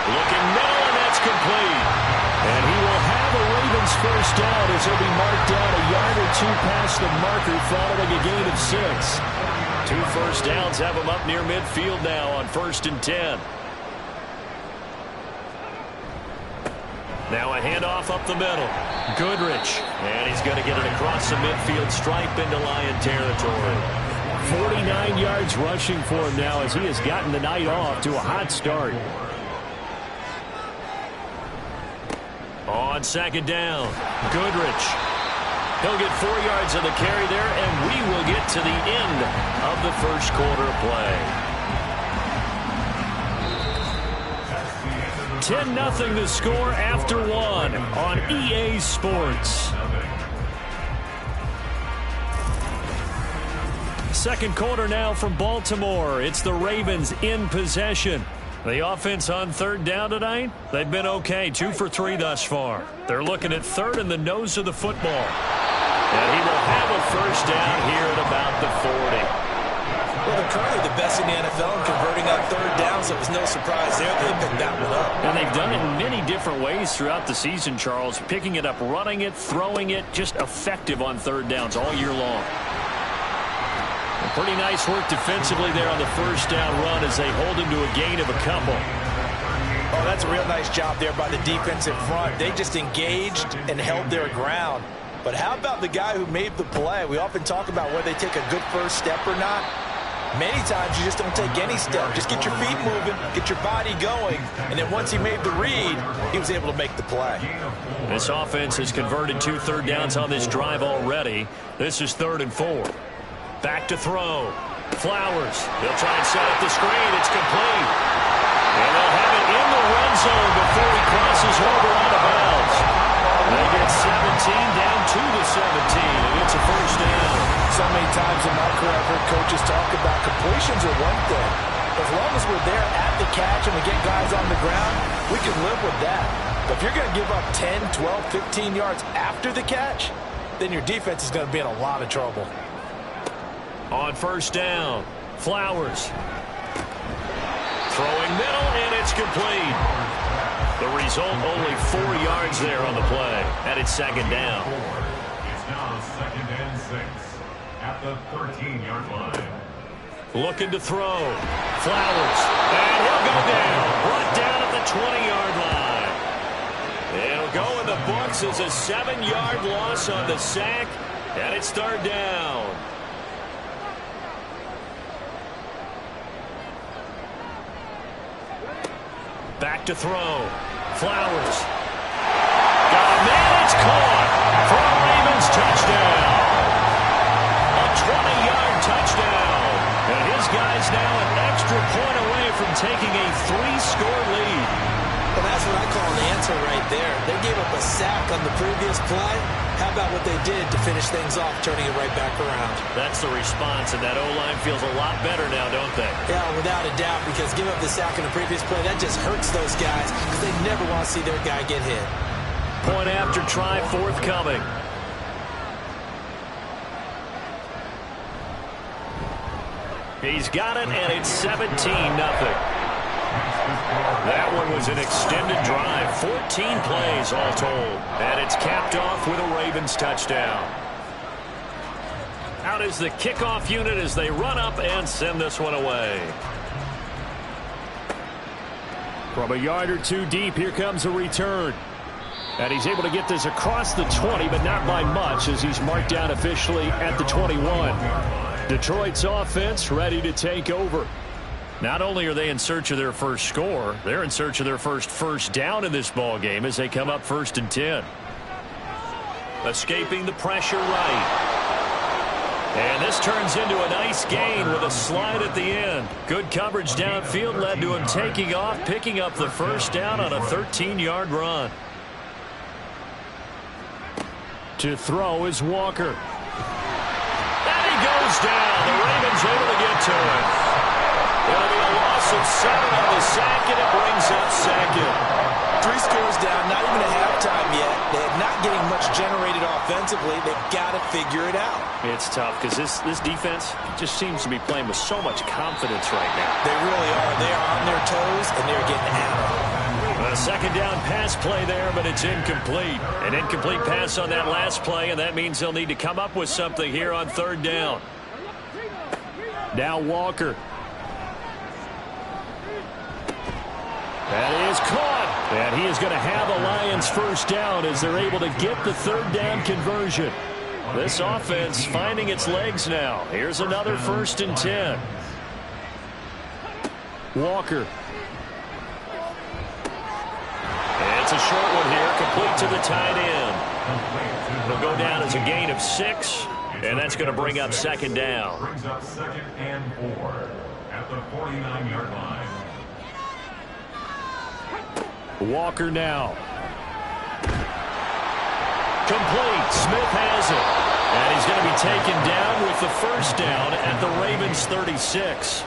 Looking middle, and that's complete. And he will have a Ravens 1st down as he'll be marked down a yard or 2 past the marker following a gain of 6. 2 first downs have him up near midfield now on 1st and 10. Now a handoff up the middle. Goodrich. And he's going to get it across the midfield stripe into Lion territory. 49 yards rushing for him now as he has gotten the night off to a hot start. On 2nd down, Goodrich. He'll get 4 yards on the carry there, and we will get to the end of the 1st quarter play. 10-0 the score after 1 on EA Sports. 2nd quarter now from Baltimore. It's the Ravens in possession. The offense on 3rd down tonight, they've been okay. 2 for 3 thus far. They're looking at 3rd in the nose of the football. And he will have a 1st down here at about the 40. Well, they're currently the best in the NFL in converting on 3rd down, so it was no surprise there they picked that one up. And they've done it in many different ways throughout the season, Charles. Picking it up, running it, throwing it, just effective on 3rd downs all year long. Pretty nice work defensively there on the 1st down run as they hold him to a gain of a couple. Oh, that's a real nice job there by the defensive front. They just engaged and held their ground. But how about the guy who made the play? We often talk about whether they take a good first step or not. Many times you just don't take any step. Just get your feet moving, get your body going, and then once he made the read, he was able to make the play. This offense has converted 2 third downs on this drive already. This is 3rd and 4. Back to throw. Flowers. They'll try and set up the screen. It's complete. And they'll have it in the red zone before he crosses over out of bounds. They get 17 down to the 17, and it's a 1st down. So many times in my career I've heard coaches talk about completions are one thing, As long as we're there at the catch and we get guys on the ground, we can live with that. But if you're going to give up 10, 12, 15 yards after the catch, then your defense is going to be in a lot of trouble. On first down, Flowers. Throwing middle, and it's complete. The result, only 4 yards there on the play. And it's second down. It's now 2nd and 6 at the 13-yard line. Looking to throw. Flowers. And he'll go down. Brought down at the 20-yard line. It'll go in the books as a 7-yard loss on the sack. And it's third down. Back to throw. Flowers. Got a man. It's caught for a Ravens touchdown. A 20-yard touchdown. And his guy's now an extra point away from taking a 3-score lead. Well, that's what I call an answer right there. They gave up a sack on the previous play. How about what they did to finish things off, turning it right back around? That's the response, and that O-line feels a lot better now, don't they? Yeah, without a doubt, because giving up the sack on the previous play, that just hurts those guys because they never want to see their guy get hit. Point after try forthcoming. He's got it, and it's 17-0. That one was an extended drive, 14 plays all told. And it's capped off with a Ravens touchdown. Out is the kickoff unit as they run up and send this one away. From a yard or two deep, here comes a return. And he's able to get this across the 20, but not by much, as he's marked down officially at the 21. Detroit's offense ready to take over. Not only are they in search of their first score, they're in search of their first down in this ball game as they come up 1st and 10. Escaping the pressure right. And this turns into a nice gain with a slide at the end. Good coverage downfield led to him taking off, picking up the first down on a 13-yard run. To throw is Walker. And he goes down. The Ravens able to get to him. It'll be a loss of 7 on the sack, and it brings up second. 3 scores down, not even at halftime yet. They're not getting much generated offensively. They've got to figure it out. It's tough because this defense just seems to be playing with so much confidence right now. They really are. They are on their toes, and they're getting at it. A second down pass play there, but it's incomplete. An incomplete pass on that last play, and that means they'll need to come up with something here on 3rd down. Now Walker. That is caught. And he is going to have a Lions first down as they're able to get the 3rd down conversion. This offense finding its legs now. Here's another 1st and 10. Walker. It's a short one here, complete to the tight end. It'll go down as a gain of 6, and that's going to bring up 2nd down. Brings up 2nd and 4 at the 49-yard line. Walker now. Complete. Smith has it. And he's going to be taken down with the first down at the Ravens 36.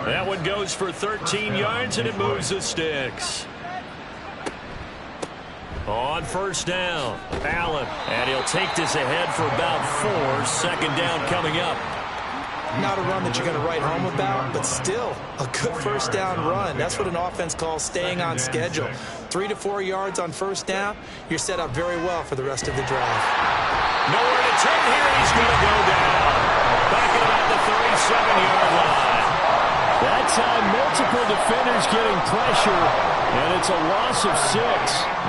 That one goes for 13 yards, and it moves the sticks. On first down, Allen. And he'll take this ahead for about 4. Second down coming up. Not a run that you're going to write home about, but still a good first down run. That's what an offense calls staying on schedule. 3 to 4 yards on first down, you're set up very well for the rest of the drive. Nowhere to turn here. He's going to go down. Back at about the 37-yard line. That time, multiple defenders getting pressure, and it's a loss of 6.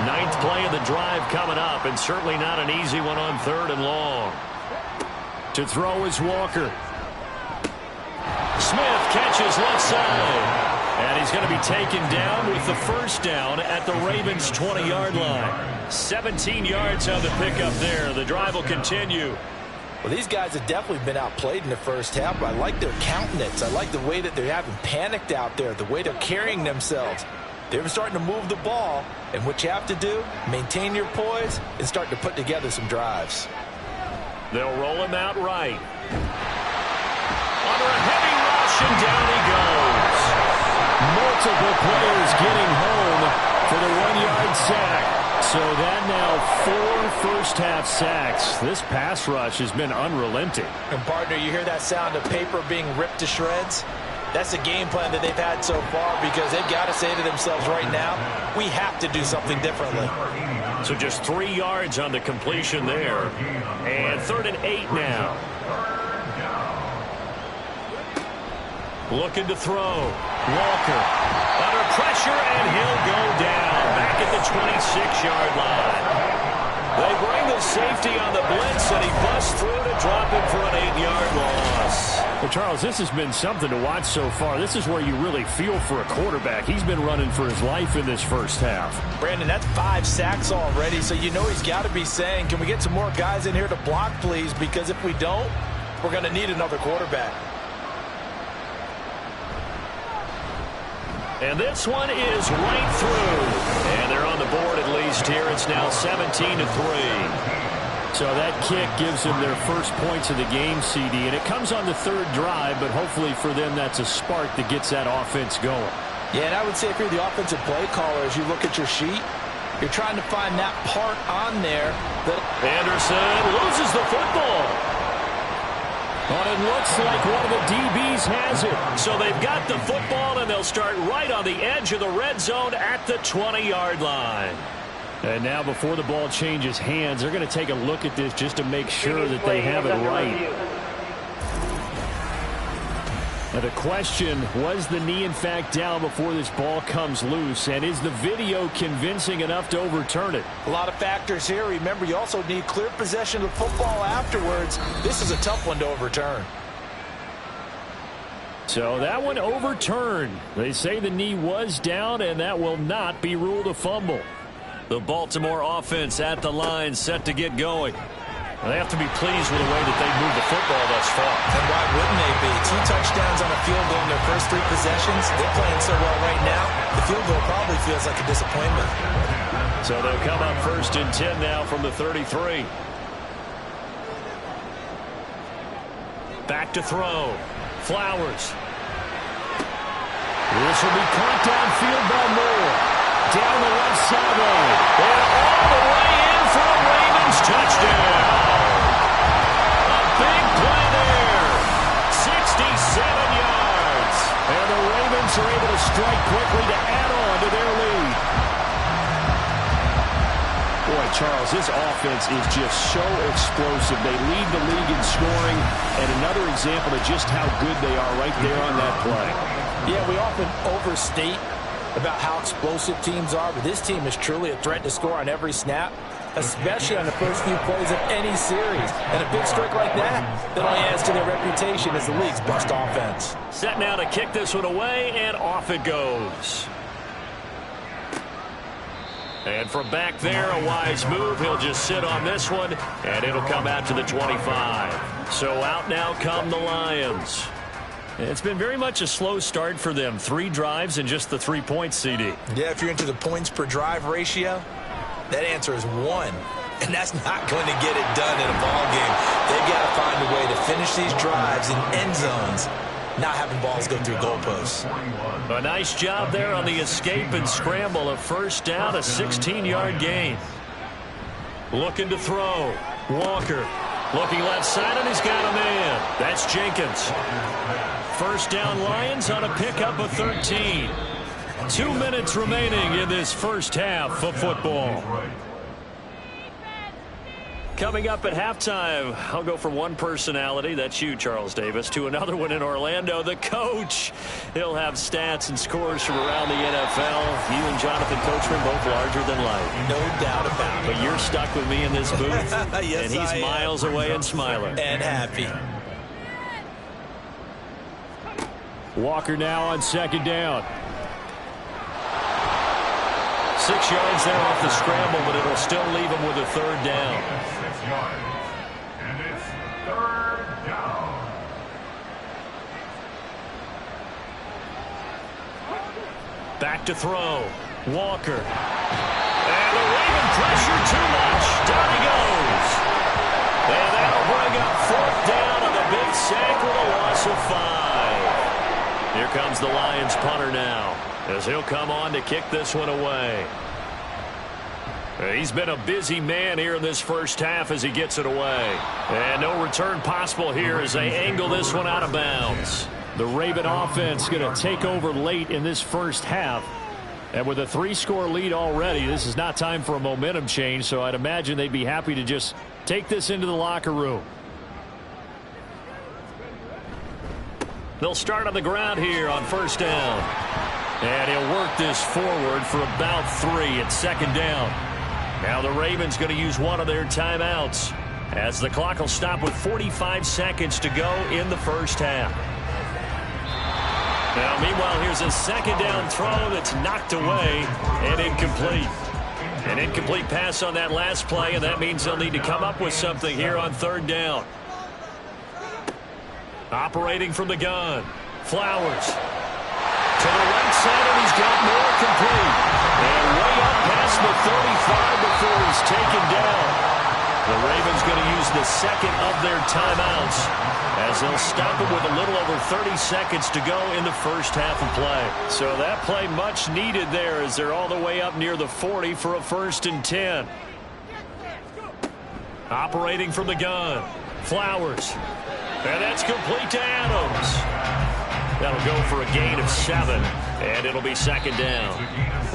9th play of the drive coming up, and certainly not an easy one on 3rd and long. To throw is Walker. Smith catches left side. And he's going to be taken down with the first down at the Ravens' 20-yard line. 17 yards on the pickup there. The drive will continue. Well, these guys have definitely been outplayed in the first half, but I like their countenance. I like the way that they haven't panicked out there, the way they're carrying themselves. They're starting to move the ball, and what you have to do, maintain your poise and start to put together some drives. They'll roll him out right. Under a heavy rush, completion. Down he goes. Multiple players getting home for the 1-yard sack. So that now 4 first-half sacks. This pass rush has been unrelenting. And partner, you hear that sound of paper being ripped to shreds? That's the game plan that they've had so far, because they've got to say to themselves right now, we have to do something differently. So just 3 yards on the completion there. And 3rd and 8 now. Looking to throw. Walker under pressure, and he'll go down back at the 26-yard line. They bring the safety on the blitz, and he busts through to drop him for an 8-yard loss. Well, Charles, this has been something to watch so far. This is where you really feel for a quarterback. He's been running for his life in this first half. Brandon, that's 5 sacks already, so you know he's got to be saying, can we get some more guys in here to block, please? Because if we don't, we're going to need another quarterback. And this one is right through. And they're on the board at least here. It's now 17-3. So that kick gives them their first points of the game, CD. And it comes on the 3rd drive, but hopefully for them that's a spark that gets that offense going. Yeah, and I would say if you're the offensive play caller, as you look at your sheet, you're trying to find that part on there that Anderson loses the football. But it looks like one of the DBs has it. So they've got the football, and they'll start right on the edge of the red zone at the 20-yard line. And now before the ball changes hands, they're going to take a look at this just to make sure that they have it right. Now the question, was the knee in fact down before this ball comes loose? And is the video convincing enough to overturn it? a lot of factors here. Remember, you also need clear possession of the football afterwards. This is a tough one to overturn. So that one overturned. They say the knee was down, and that will not be ruled a fumble. The Baltimore offense at the line, set to get going. They have to be pleased with the way that they moved the football thus far. And why wouldn't they be? 2 touchdowns on a field goal in their first 3 possessions. They're playing so well right now, the field goal probably feels like a disappointment. So they'll come up 1st and 10 now from the 33. Back to throw. Flowers. This will be caught downfield by Moore. Down the left sideline. And all the way in for a Ravens touchdown. A big play there. 67 yards. And the Ravens are able to strike quickly to add on to their lead. Boy, Charles, this offense is just so explosive. They lead the league in scoring, and another example of just how good they are right there on that play. Yeah, we often overstate about how explosive teams are, but this team is truly a threat to score on every snap, especially on the first few plays of any series. And a big streak like that only adds to their reputation as the league's best offense. Set now to kick this one away, and off it goes. And from back there, a wise move. He'll just sit on this one, and it'll come out to the 25. So out now come the Lions. It's been very much a slow start for them. 3 drives and just the 3 points, CD. Yeah, if you're into the points per drive ratio, that answer is 1. And that's not going to get it done in a ball game. They've got to find a way to finish these drives in end zones, not having balls go through goalposts. A nice job there on the escape and scramble. A first down, a 16-yard gain. Looking to throw. Walker looking left side, and he's got a man. That's Jenkins. First down Lions on a pickup of 13. 2 minutes remaining in this first half of football. Coming up at halftime, I'll go from one personality, that's you, Charles Davis, to another one in Orlando, the coach. He'll have stats and scores from around the NFL. You and Jonathan Coachman both larger than life. No doubt about it. But you're stuck with me in this booth, Yes, and he's miles away and smiling. And happy. Walker now on 2nd down. 6 yards there off the scramble, but it'll still leave him with a 3rd down. 6 yards. And it's 3rd down. Back to throw. Walker. And the Raven pressure too much. Down he goes. And that'll bring up 4th down on the big sack with a loss of 5. he'll come on to kick this one away. He's been a busy man here in this first half as he gets it away. And no return possible here as they angle this one out of bounds. The Raven offense going to take over late in this first half. And with a 3-score lead already, this is not time for a momentum change, so I'd imagine they'd be happy to just take this into the locker room. They'll start on the ground here on first down. And he'll work this forward for about 3 at second down. Now the Ravens going to use one of their timeouts as the clock will stop with 45 seconds to go in the first half. Now, meanwhile, here's a second down throw that's knocked away and incomplete. An incomplete pass on that last play, and that means they'll need to come up with something here on third down. Operating from the gun, Flowers. To the right side, and he's got more complete. And way up past the 35 before he's taken down. The Ravens going to use the second of their timeouts as they'll stop him with a little over 30 seconds to go in the first half of play. So that play much needed there as they're all the way up near the 40 for a 1st and 10. Operating from the gun, Flowers. And that's complete to Adams. That'll go for a gain of 7, and it'll be second down.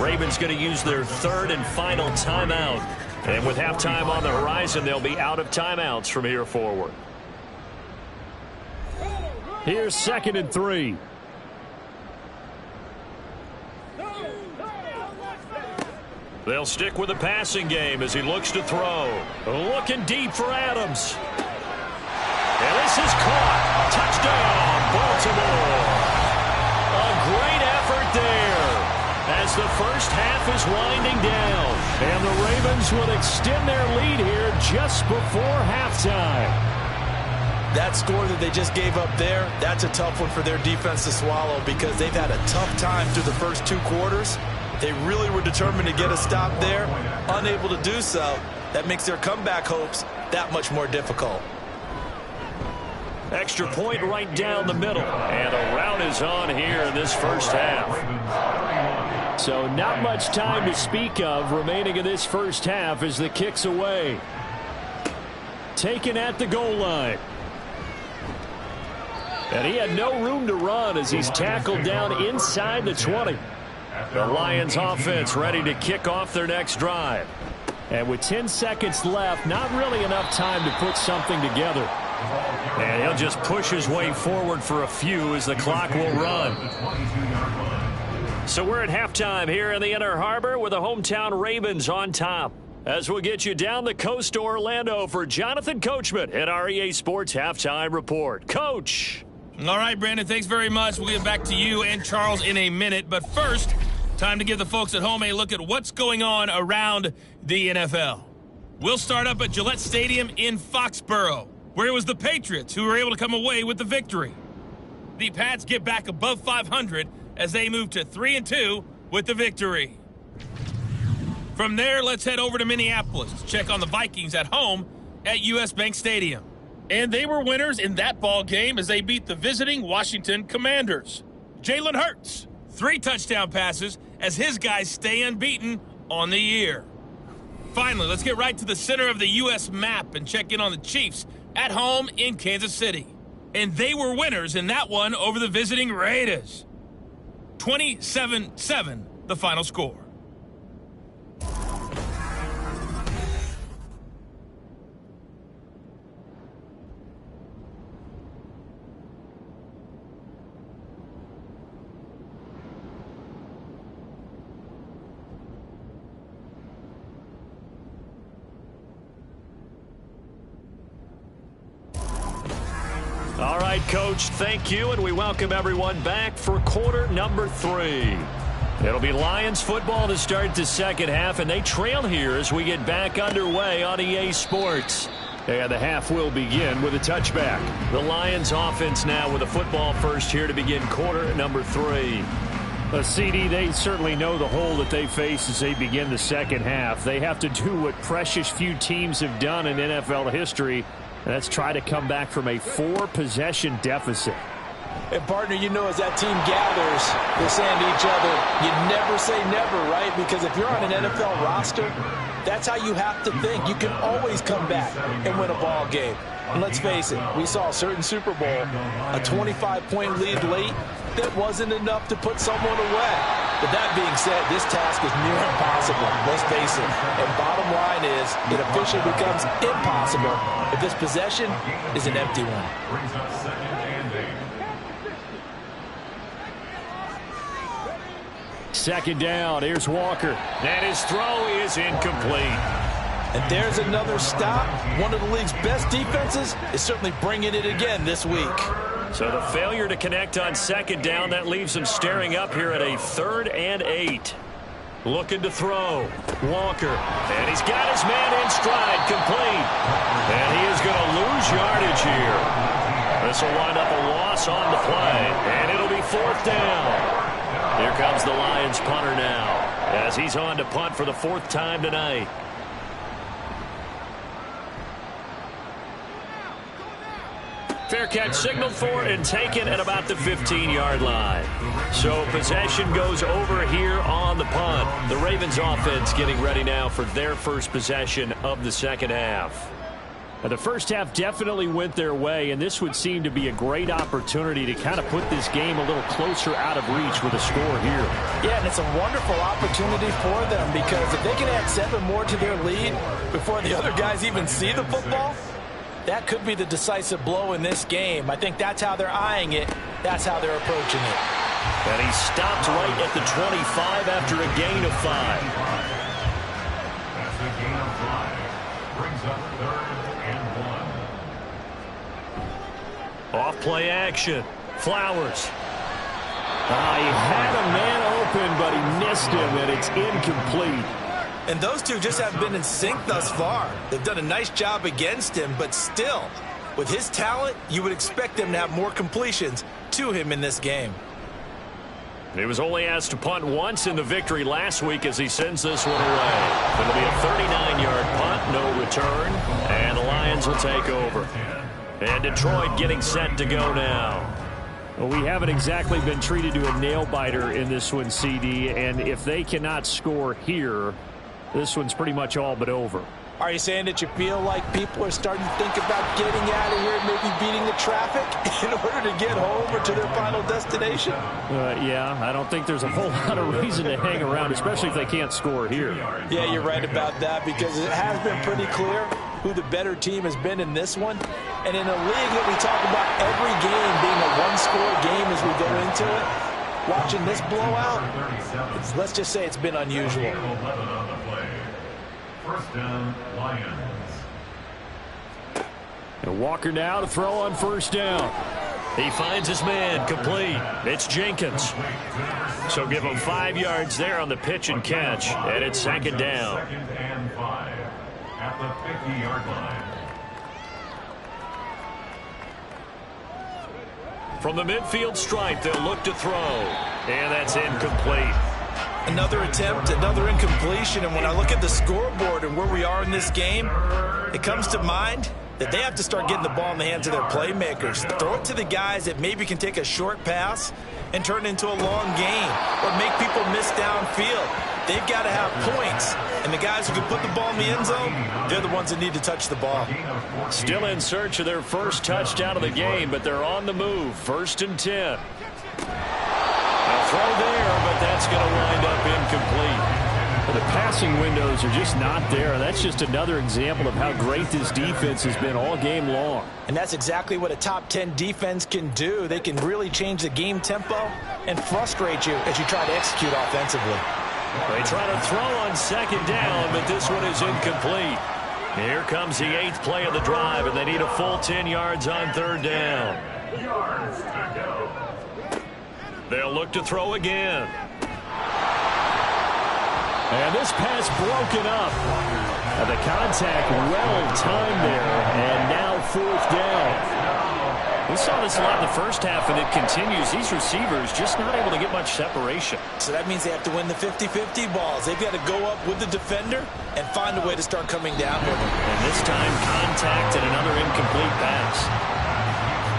Ravens going to use their third and final timeout. And with halftime on the horizon, they'll be out of timeouts from here forward. Here's 2nd and 3. They'll stick with the passing game as he looks to throw. Looking deep for Adams. And this is caught. Touchdown, Baltimore. A great effort there as the first half is winding down. And the Ravens will extend their lead here just before halftime. That score that they just gave up there, that's a tough one for their defense to swallow because they've had a tough time through the first 2 quarters. They really were determined to get a stop there, unable to do so. That makes their comeback hopes that much more difficult. Extra point right down the middle. And a rout is on here in this first half. So not much time to speak of remaining in this first half as the kick's away. Taken at the goal line. And he had no room to run as he's tackled down inside the 20. The Lions offense ready to kick off their next drive. And with 10 seconds left, not really enough time to put something together. And he'll just push his way forward for a few as the clock will run. So we're at halftime here in the Inner Harbor with the hometown Ravens on top. As we'll get you down the coast to Orlando for Jonathan Coachman at our EA Sports Halftime Report. Coach. All right, Brandon, thanks very much. We'll get back to you and Charles in a minute. But first, time to give the folks at home a look at what's going on around the NFL. We'll start up at Gillette Stadium in Foxborough, where it was the Patriots who were able to come away with the victory. The Pats get back above 500 as they move to 3-2 with the victory. From there, let's head over to Minneapolis to check on the Vikings at home at US Bank Stadium. And they were winners in that ball game as they beat the visiting Washington Commanders. Jalen Hurts, 3 touchdown passes as his guys stay unbeaten on the year. Finally, let's get right to the center of the U.S. map and check in on the Chiefs at home in Kansas City. And they were winners in that one over the visiting Raiders. 27-7, the final score. All right, Coach, thank you, and we welcome everyone back for quarter number 3. It'll be Lions football to start the second half, and they trail here as we get back underway on EA Sports. And the half will begin with a touchback. The Lions offense now with a football first here to begin quarter number 3. CD, they certainly know the hole that they face as they begin the second half. They have to do what precious few teams have done in NFL history, and that's try to come back from a 4-possession deficit. And, partner, you know, as that team gathers, they're saying to each other, you never say never, right? Because if you're on an NFL roster, that's how you have to think. You can always come back and win a ball game. And let's face it, we saw a certain Super Bowl, a 25-point lead late, that wasn't enough to put someone away. But that being said, this task is near impossible. Let's face it. And bottom line is, it officially becomes impossible if this possession is an empty one. Brings up 2nd and 8. Second down. Here's Walker. And his throw is incomplete. And there's another stop. One of the league's best defenses is certainly bringing it again this week. So the failure to connect on 2nd down, that leaves him staring up here at a 3rd and 8. Looking to throw. Walker. And he's got his man in stride, complete. And he is going to lose yardage here. This will wind up a loss on the play. And it'll be 4th down. Here comes the Lions punter now, as he's on to punt for the 4th time tonight. Fair catch signaled for and taken at about the 15-yard line. So possession goes over here on the punt. The Ravens offense getting ready now for their first possession of the second half. Now, the first half definitely went their way, and this would seem to be a great opportunity to kind of put this game a little closer out of reach with a score here. Yeah, and it's a wonderful opportunity for them, because if they can add 7 more to their lead before the other guys even see the football, that could be the decisive blow in this game. I think that's how they're eyeing it. That's how they're approaching it. And he stopped right at the 25 after a gain of 5. That's a gain of 5. Brings up 3rd and 1. Off play action. Flowers. He had a man open, but he missed him, and it's incomplete. And those two just haven't been in sync thus far. They've done a nice job against him, but still, with his talent, you would expect them to have more completions to him in this game. He was only asked to punt once in the victory last week as he sends this one away. It'll be a 39-yard punt, no return, and the Lions will take over. And Detroit getting set to go now. Well, we haven't exactly been treated to a nail-biter in this one, CD, and if they cannot score here, this one's pretty much all but over. Are you saying that you feel like people are starting to think about getting out of here and maybe beating the traffic in order to get home or to their final destination? Yeah, I don't think there's a whole lot of reason to hang around, especially if they can't score here. Yeah, you're right about that, because it has been pretty clear who the better team has been in this one. And in a league that we talk about every game being a one-score game as we go into it, watching this blowout, let's just say it's been unusual. 11 on the play. First down, Lions. And Walker now to throw on first down. He finds his man, complete. It's Jenkins. So give him 5 yards there on the pitch and catch, and it's second down. 2nd and 5 at the 50-yard line. From the midfield stripe, they'll look to throw, and that's incomplete. Another attempt, another incompletion, and when I look at the scoreboard and where we are in this game, it comes to mind that they have to start getting the ball in the hands of their playmakers. Throw it to the guys that maybe can take a short pass and turn it into a long gain or make people miss downfield. They've got to have points, and the guys who can put the ball in the end zone, they're the ones that need to touch the ball. Still in search of their first touchdown of the game, but they're on the move. 1st and 10. A throw there, but that's going to wind up incomplete. The passing windows are just not there. That's just another example of how great this defense has been all game long. And that's exactly what a top 10 defense can do. They can really change the game tempo and frustrate you as you try to execute offensively. They try to throw on second down, but this one is incomplete. Here comes the 8th play of the drive, and they need a full 10 yards on 3rd down. Yards to go. They'll look to throw again. And this pass broken up. The contact well timed there, and now 4th down. We saw this a lot in the first half, and it continues. These receivers just not able to get much separation. So that means they have to win the 50-50 balls. They've got to go up with the defender and find a way to start coming down with them. And this time, contact and another incomplete pass.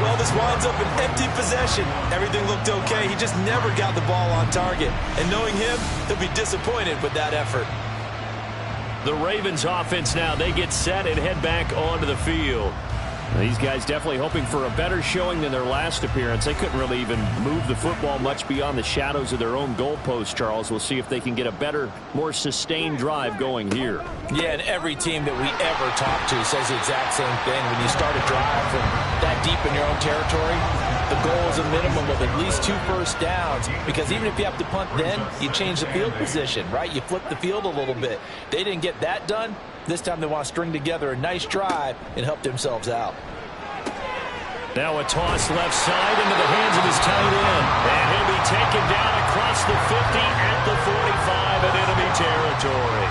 Well, this winds up an empty possession. Everything looked okay. He just never got the ball on target. And knowing him, he'll be disappointed with that effort. The Ravens offense now, they get set and head back onto the field. These guys definitely hoping for a better showing than their last appearance. They couldn't really even move the football much beyond the shadows of their own goalpost, Charles. We'll see if they can get a better, more sustained drive going here. Yeah, and every team that we ever talk to says the exact same thing. When you start a drive from that deep in your own territory, the goal is a minimum of at least 2 first downs, because even if you have to punt then, you change the field position, right? You flip the field a little bit. They didn't get that done. This time they want to string together a nice drive and help themselves out. Now a toss left side into the hands of his tight end. And he'll be taken down across the 50 at the 45 in enemy territory.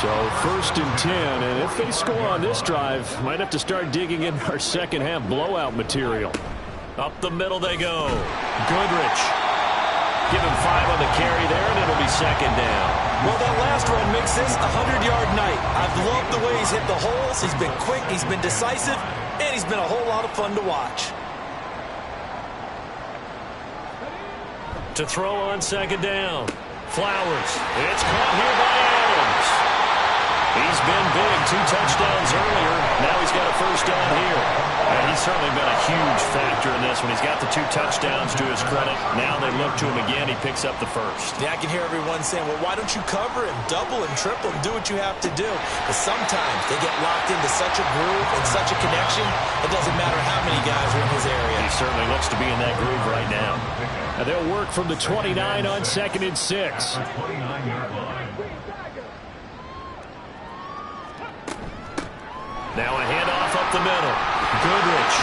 So 1st and 10, and if they score on this drive, might have to start digging in our second half blowout material. Up the middle they go. Goodrich. Give him 5 on the carry there, and it'll be 2nd down. Well, that last run makes this a 100-yard night. I've loved the way he's hit the holes. He's been quick, he's been decisive, and he's been a whole lot of fun to watch. To throw on 2nd down. Flowers. It's caught here by Adams. He's been big. 2 touchdowns earlier. Now he's got a first down here. And he's certainly been a huge factor in this one. He's got the 2 touchdowns to his credit. Now they look to him again. He picks up the first. Yeah, I can hear everyone saying, well, why don't you cover him, double him, triple him, do what you have to do. But sometimes they get locked into such a groove and such a connection, it doesn't matter how many guys are in his area. He certainly looks to be in that groove right now. And they'll work from the 29 on 2nd and 6. Now a handoff up the middle. Goodrich.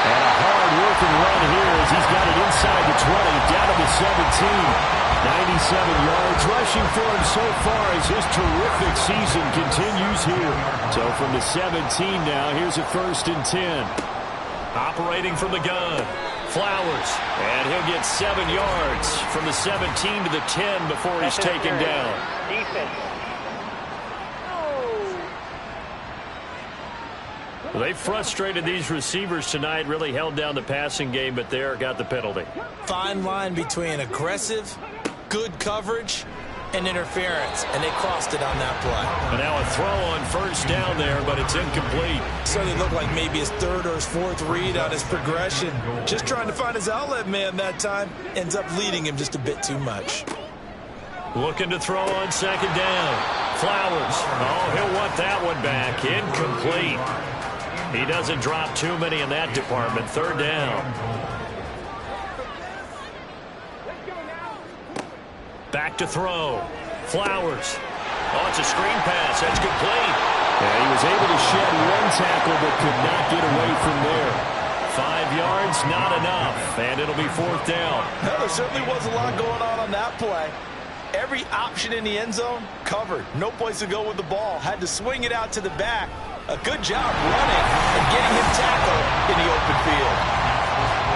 And a hard-working run here as he's got it inside the 20, down to the 17. 97 yards rushing for him so far as his terrific season continues here. So from the 17 now, here's a 1st and 10. Operating from the gun. Flowers. And he'll get 7 yards from the 17 to the 10 before he's taken down. Defense. Well, they frustrated these receivers tonight, really held down the passing game, but there got the penalty. Fine line between aggressive, good coverage, and interference, and they crossed it on that play. And now a throw on 1st down there, but it's incomplete. Certainly looked like maybe his 3rd or his 4th read on his progression. Just trying to find his outlet man that time. Ends up leading him just a bit too much. Looking to throw on 2nd down. Flowers. Oh, he'll want that one back. Incomplete. He doesn't drop too many in that department. 3rd down. Back to throw. Flowers. Oh, it's a screen pass. That's complete. Yeah, he was able to shed 1 tackle but could not get away from there. 5 yards, not enough. And it'll be 4th down. Well, there certainly was a lot going on that play. Every option in the end zone covered. No place to go with the ball. Had to swing it out to the back. A good job running and getting him tackled in the open field.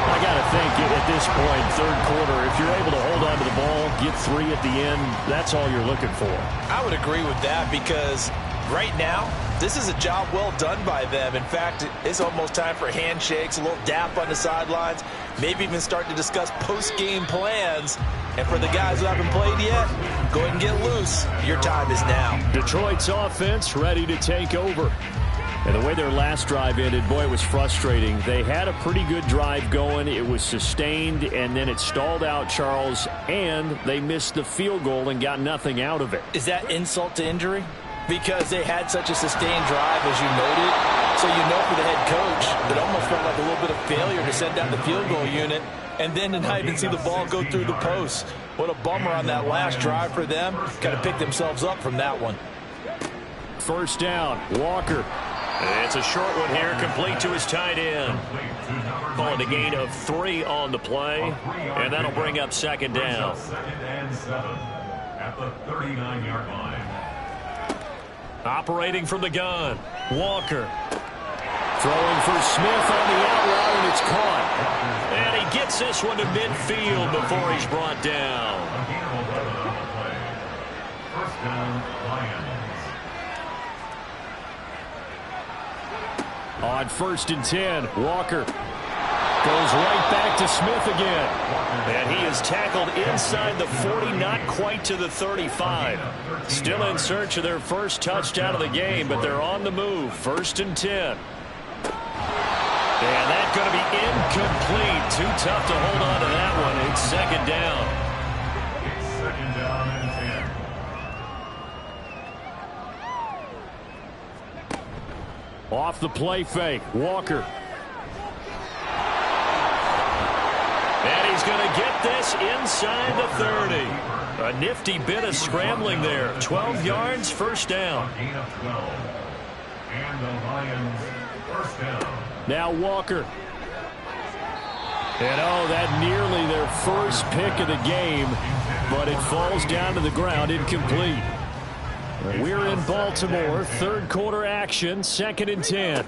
I got to think at this point, 3rd quarter, if you're able to hold on to the ball, get 3 at the end, that's all you're looking for. I would agree with that because right now, this is a job well done by them. In fact, it's almost time for handshakes, a little dap on the sidelines, maybe even start to discuss post-game plans. And for the guys who haven't played yet, go ahead and get loose. Your time is now. Detroit's offense ready to take over. And the way their last drive ended, boy, it was frustrating. They had a pretty good drive going. It was sustained, and then it stalled out, Charles, and they missed the field goal and got nothing out of it. Is that insult to injury? Because they had such a sustained drive, as you noted. So you know for the head coach, it almost felt like a little bit of failure to send down the field goal unit and then to not even see the ball go through the post. What a bummer on that last drive for them. Kind of picked themselves up from that one. 1st down, Walker. It's a short one here, complete to his tight end. Calling a gain of 3 on the play, and that'll bring up 2nd down. 2nd and 7 at the 39-yard line. Operating from the gun, Walker. Throwing for Smith on the out route, and it's caught. And he gets this one to midfield before he's brought down. A gain of 11 on the play. 1st down, Lions. On 1st and 10, Walker. Goes right back to Smith again. And he is tackled inside the 40, not quite to the 35. Still in search of their first touchdown of the game, but they're on the move. 1st and 10. And that's going to be incomplete. Too tough to hold on to that one. It's 2nd down. It's 2nd down and 10. Off the play fake. Walker. And he's going to get this inside the 30. A nifty bit of scrambling there. 12 yards, 1st down. Gain of 12. And the Lions, 1st down. Now Walker. And that nearly their first pick of the game, but it falls down to the ground incomplete. We're in Baltimore, 3rd quarter action, 2nd and 10.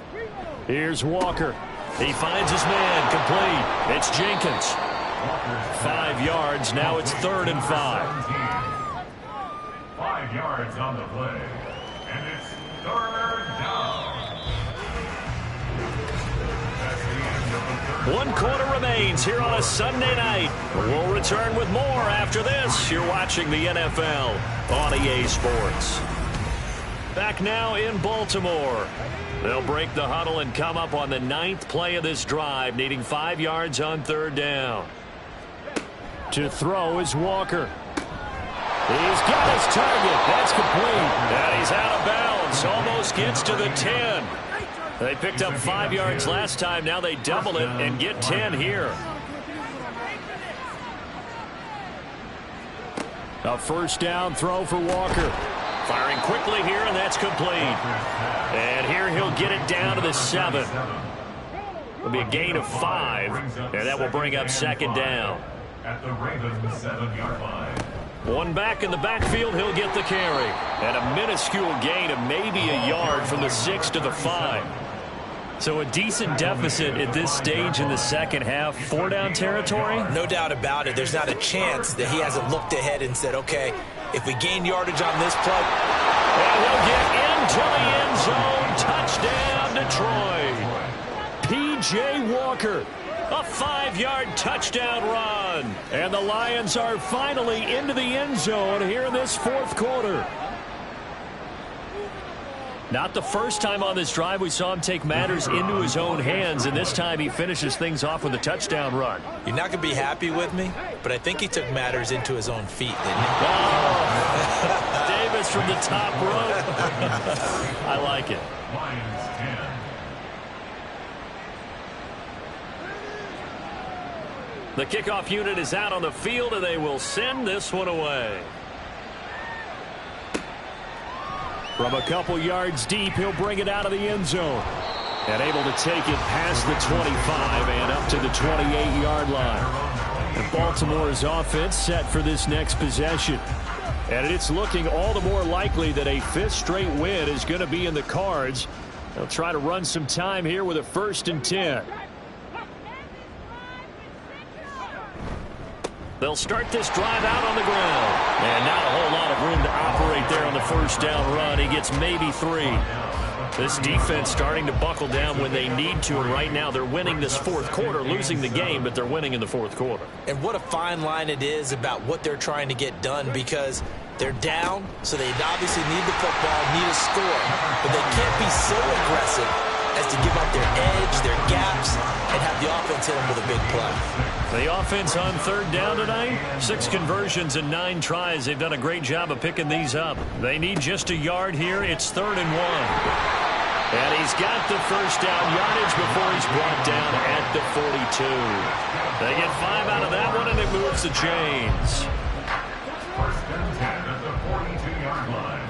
Here's Walker. He finds his man, complete. It's Jenkins. 5 yards, now it's 3rd and 5. 5 yards on the play. And it's 3rd down. 1 quarter remains here on a Sunday night. We'll return with more after this. You're watching the NFL on EA Sports. Back now in Baltimore. They'll break the huddle and come up on the 9th play of this drive, needing 5 yards on 3rd down. To throw is Walker. He's got his target. That's complete. And he's out of bounds. Almost gets to the 10. They picked up 5 yards last time. Now they double it and get 10 here. A 1st down throw for Walker. Firing quickly here, and that's complete. And here he'll get it down to the 7. It'll be a gain of 5, and that will bring up 2nd down. At the Ravens 7-yard line. One back in the backfield, he'll get the carry. And a minuscule gain of maybe a yard from the 6 to the 5. So a decent deficit at this stage in the 2nd half. 4-down territory? No doubt about it. There's not a chance that he hasn't looked ahead and said, okay, if we gain yardage on this play. And he'll get into the end zone. Touchdown, Detroit. P.J. Walker. A 5-yard touchdown run. And the Lions are finally into the end zone here in this 4th quarter. Not the first time on this drive we saw him take matters into his own hands, and this time he finishes things off with a touchdown run. You're not going to be happy with me, but I think he took matters into his own feet, didn't he? Oh, Davis from the top rope. I like it. Lions 10. The kickoff unit is out on the field, and they will send this one away. From a couple yards deep, he'll bring it out of the end zone. And able to take it past the 25 and up to the 28-yard line. And Baltimore's offense set for this next possession. And it's looking all the more likely that a 5th straight win is going to be in the cards. They'll try to run some time here with a 1st and 10. They'll start this drive out on the ground. And not a whole lot of room to operate there on the 1st down run. He gets maybe 3. This defense starting to buckle down when they need to, and right now they're winning this 4th quarter, losing the game, but they're winning in the 4th quarter. And what a fine line it is about what they're trying to get done, because they're down, so they obviously need the football, need a score, but they can't be so aggressive as to give up their edge, their gaps, and have the offense hit them with a big play. The offense on 3rd down tonight, 6 conversions and 9 tries. They've done a great job of picking these up. They need just a yard here. It's 3rd and 1. And he's got the 1st down yardage before he's brought down at the 42. They get 5 out of that one, and it moves the chains. 1st and 10 at the 42-yard line.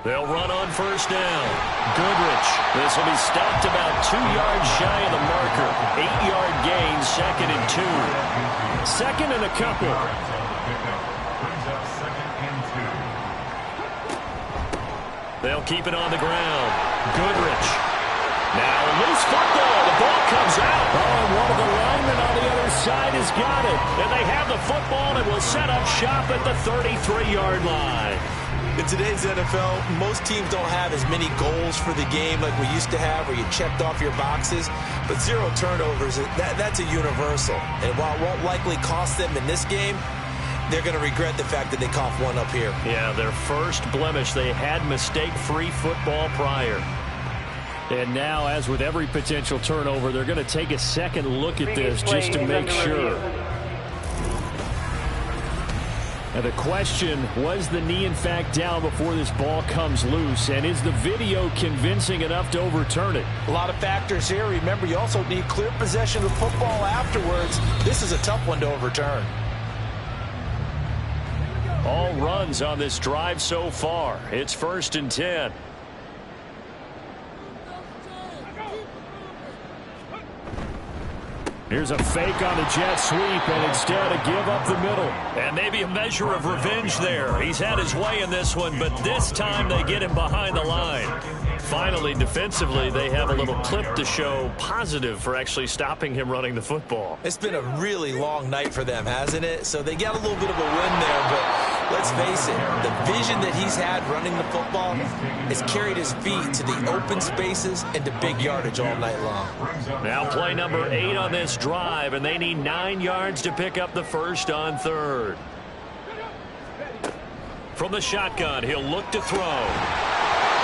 They'll run on 1st down. Goodrich. This will be stopped about 2 yards shy of the marker. 8-yard gain, 2nd and 2. 2nd and a couple. They'll keep it on the ground. Goodrich. Now loose football. The ball comes out. Oh, and one of the linemen on the other side has got it. And they have the football and will set up shop at the 33-yard line. It's today's NFL, most teams don't have as many goals for the game like we used to have where you checked off your boxes. But 0 turnovers, that's a universal. And while it won't likely cost them in this game, they're going to regret the fact that they coughed one up here. Yeah, their first blemish. They had mistake-free football prior. And now, as with every potential turnover, they're going to take a second look at this just to make sure. Now the question, was the knee in fact down before this ball comes loose? And is the video convincing enough to overturn it? A lot of factors here. Remember, you also need clear possession of the football afterwards. This is a tough one to overturn. All runs on this drive so far. It's 1st and 10. Here's a fake on the jet sweep, and instead a give up the middle. And maybe a measure of revenge there. He's had his way in this one, but this time they get him behind the line. Finally, defensively, they have a little clip to show positive for actually stopping him running the football. It's been a really long night for them, hasn't it? So they got a little bit of a win there, but let's face it, the vision that he's had running the football has carried his feet to the open spaces and to big yardage all night long. Now play number 8 on this drive, and they need 9 yards to pick up the first on 3rd. From the shotgun, he'll look to throw.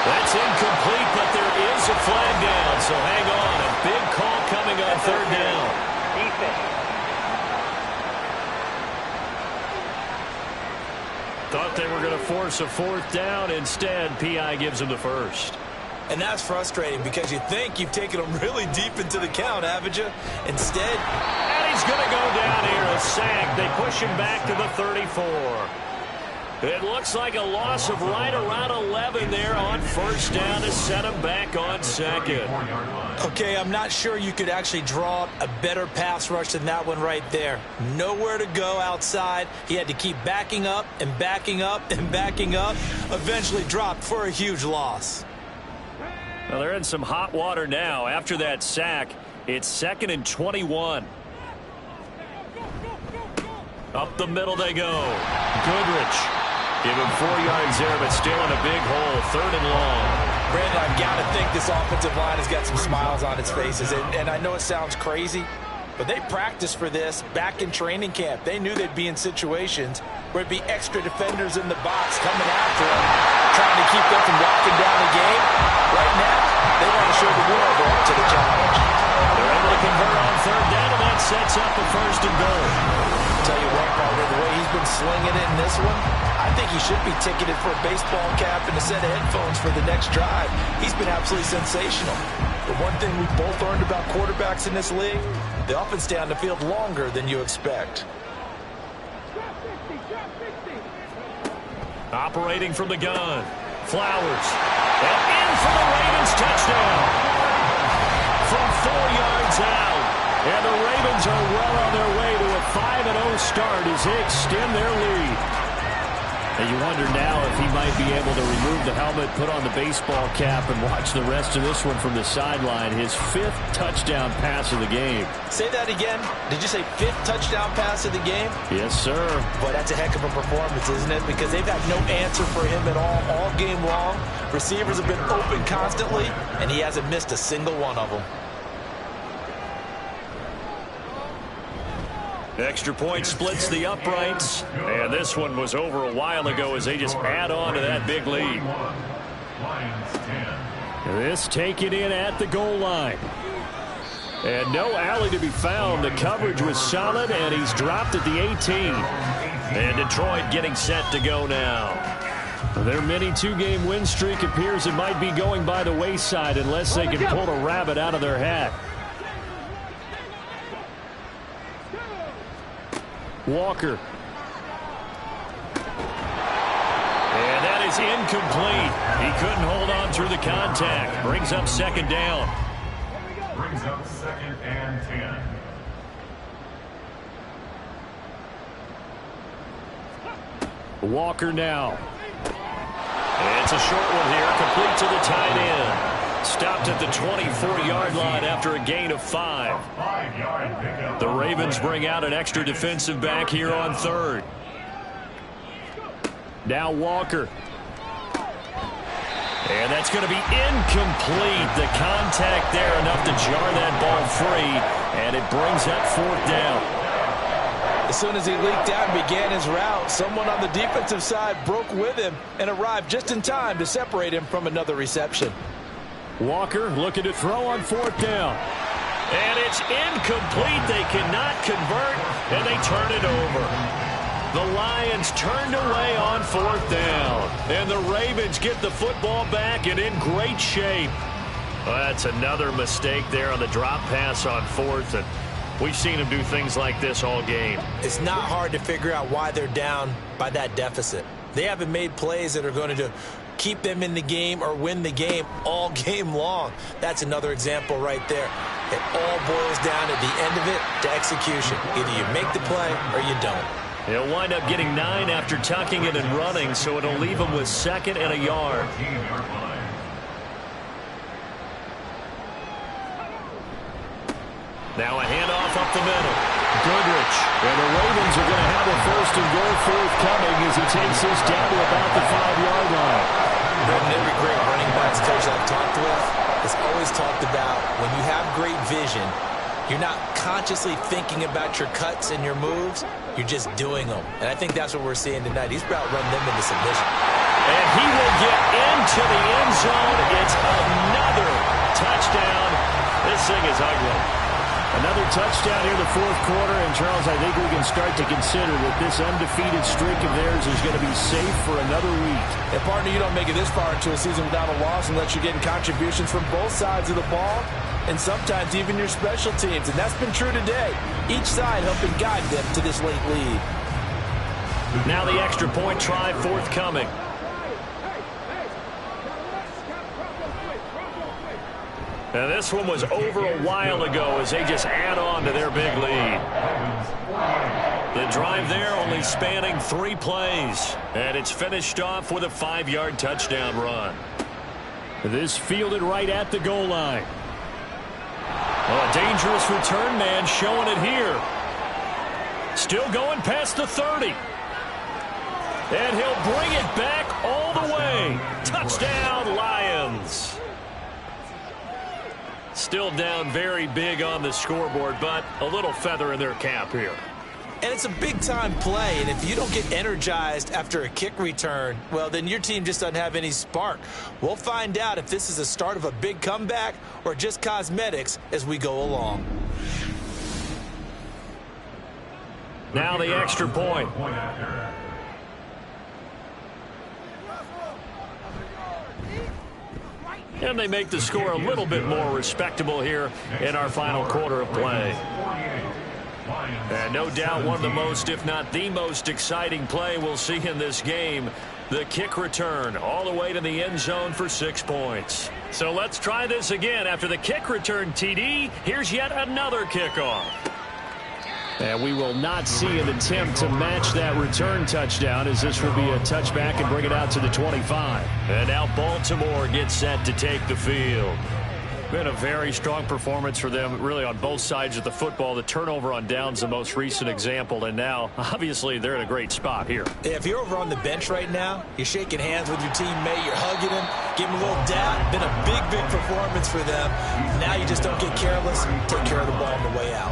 That's incomplete, but there is a flag down, so hang on. A big call coming on 3rd down. Thought they were going to force a 4th down. Instead, P.I. gives him the first. And that's frustrating because you think you've taken them really deep into the count, haven't you? Instead. And he's going to go down here, a sack. They push him back to the 34. It looks like a loss of right around 11 there on 1st down to set him back on 2nd. Okay, I'm not sure you could actually draw up a better pass rush than that one right there. Nowhere to go outside. He had to keep backing up and backing up and backing up. Eventually dropped for a huge loss. Well, they're in some hot water now. After that sack, it's 2nd and 21. Up the middle they go. Goodrich. Give him 4 yards there, but still in a big hole. 3rd and long. Brandon, I've got to think this offensive line has got some smiles on its faces. And I know it sounds crazy, but they practiced for this back in training camp. They knew they'd be in situations where it'd be extra defenders in the box coming after them, trying to keep them from walking down the game. Right now, they want to show the world they're up to the challenge. They're able to convert on 3rd down, and that sets up a 1st and goal. Tell you what, Carter, the way he's been slinging it in this one, I think he should be ticketed for a baseball cap and a set of headphones for the next drive. He's been absolutely sensational. The one thing we've both learned about quarterbacks in this league, they often stay on the field longer than you expect. Operating from the gun. Flowers. And in for the Ravens touchdown. From 4 yards out. And the Ravens are well on their way to a 5-0 start as they extend their lead. And you wonder now if he might be able to remove the helmet, put on the baseball cap, and watch the rest of this one from the sideline. His 5th touchdown pass of the game. Say that again. Did you say 5th touchdown pass of the game? Yes, sir. Boy, that's a heck of a performance, isn't it? Because they've had no answer for him at all game long. Receivers have been open constantly, and he hasn't missed a single one of them. Extra point splits the uprights, and this one was over a while ago as they just add on to that big lead. This taken in at the goal line. And no alley to be found. The coverage was solid, and he's dropped at the 18. And Detroit getting set to go now. Their mini 2-game win streak appears it might be going by the wayside unless they can pull a rabbit out of their hat. Walker. And that is incomplete. He couldn't hold on through the contact. Brings up 2nd down. Brings up 2nd and 10. Walker now. It's a short one here, complete to the tight end. Stopped at the 24-yard line after a gain of 5. The Ravens bring out an extra defensive back here on 3rd. Now Walker. And that's going to be incomplete. The contact there enough to jar that ball free, and it brings up 4th down. As soon as he leaked out and began his route, someone on the defensive side broke with him and arrived just in time to separate him from another reception. Walker looking to throw on 4th down. And it's incomplete. They cannot convert, and they turn it over. The Lions turned away on 4th down, and the Ravens get the football back and in great shape. Well, that's another mistake there on the drop pass on 4th, and we've seen them do things like this all game. It's not hard to figure out why they're down by that deficit. They haven't made plays that are going to keep them in the game or win the game all game long. That's another example right there. It all boils down at the end of it to execution. Either you make the play or you don't. He'll wind up getting 9 after tucking it and running, so it'll leave him with 2nd and a yard. Now a handoff up the middle. Goodrich. And the Ravens are going to have a 1st and goal forthcoming as he takes this down to about the 5-yard line. Every great running backs coach I've talked with has always talked about when you have great vision, you're not consciously thinking about your cuts and your moves. You're just doing them. And I think that's what we're seeing tonight. He's about running them into submission. And he will get into the end zone. It's another touchdown. This thing is ugly. Another touchdown here in the 4th quarter. And, Charles, I think we can start to consider that this undefeated streak of theirs is going to be safe for another week. And, partner, you don't make it this far into a season without a loss unless you're getting contributions from both sides of the ball and sometimes even your special teams. And that's been true today. Each side helping guide them to this late lead. Now the extra point try forthcoming. And this one was over a while ago as they just add on to their big lead. The drive there only spanning 3 plays. And it's finished off with a 5-yard touchdown run. This fielded right at the goal line. A dangerous return man showing it here. Still going past the 30. And he'll bring it back all the way. Touchdown, Lions. Still down very big on the scoreboard, but a little feather in their cap here. And it's a big-time play, and if you don't get energized after a kick return, well, then your team just doesn't have any spark. We'll find out if this is the start of a big comeback or just cosmetics as we go along. Now the extra point. And they make the score a little bit more respectable here in our final quarter of play. And no doubt one of the most, if not the most exciting play we'll see in this game. The kick return all the way to the end zone for 6 points. So let's try this again. After the kick return, TD, here's yet another kickoff. And we will not see an attempt to match that return touchdown, as this will be a touchback and bring it out to the 25. And now Baltimore gets set to take the field. Been a very strong performance for them, really, on both sides of the football. The turnover on downs, the most recent example, and now, obviously, they're in a great spot here. If you're over on the bench right now, you're shaking hands with your teammate, you're hugging him, giving him a little dap. Been a big, big performance for them. Now you just don't get careless. Take care of the ball on the way out.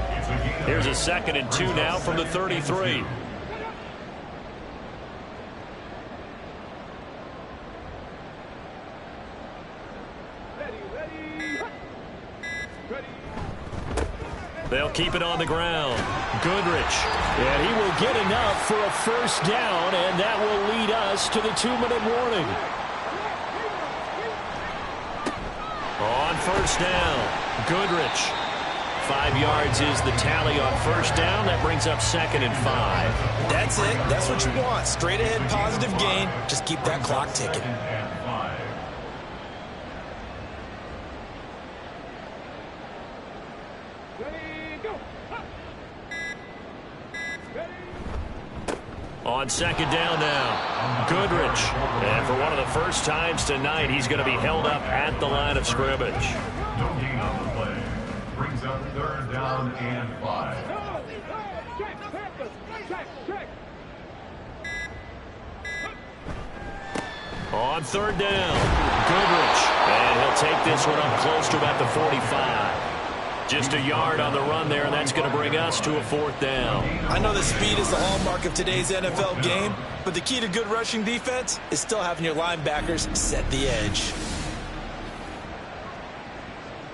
Here's a 2nd and 2 now from the 33. They'll keep it on the ground. Goodrich. And he will get enough for a first down, and that will lead us to the 2-minute warning. On first down, Goodrich. 5 yards is the tally on first down. That brings up 2nd and 5. That's it. That's what you want. Straight ahead, positive gain. Just keep that clock ticking. On 2nd down now, Goodrich. And for one of the first times tonight, he's going to be held up at the line of scrimmage. No gain on the play. Brings up 3rd down and 5. On third down, Goodrich. And he'll take this one up close to about the 45. Just a yard on the run there, and that's going to bring us to a fourth down. I know the speed is the hallmark of today's NFL game, but the key to good rushing defense is still having your linebackers set the edge.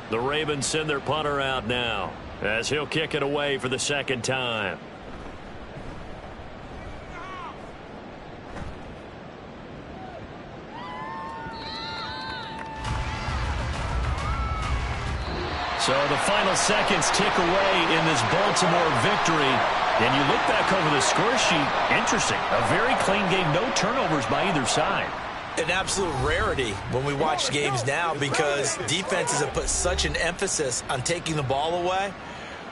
The Ravens send their punter out now as he'll kick it away for the second time. So the final seconds tick away in this Baltimore victory. And you look back over the score sheet, interesting. A very clean game, no turnovers by either side. An absolute rarity when we watch games now because defenses have put such an emphasis on taking the ball away.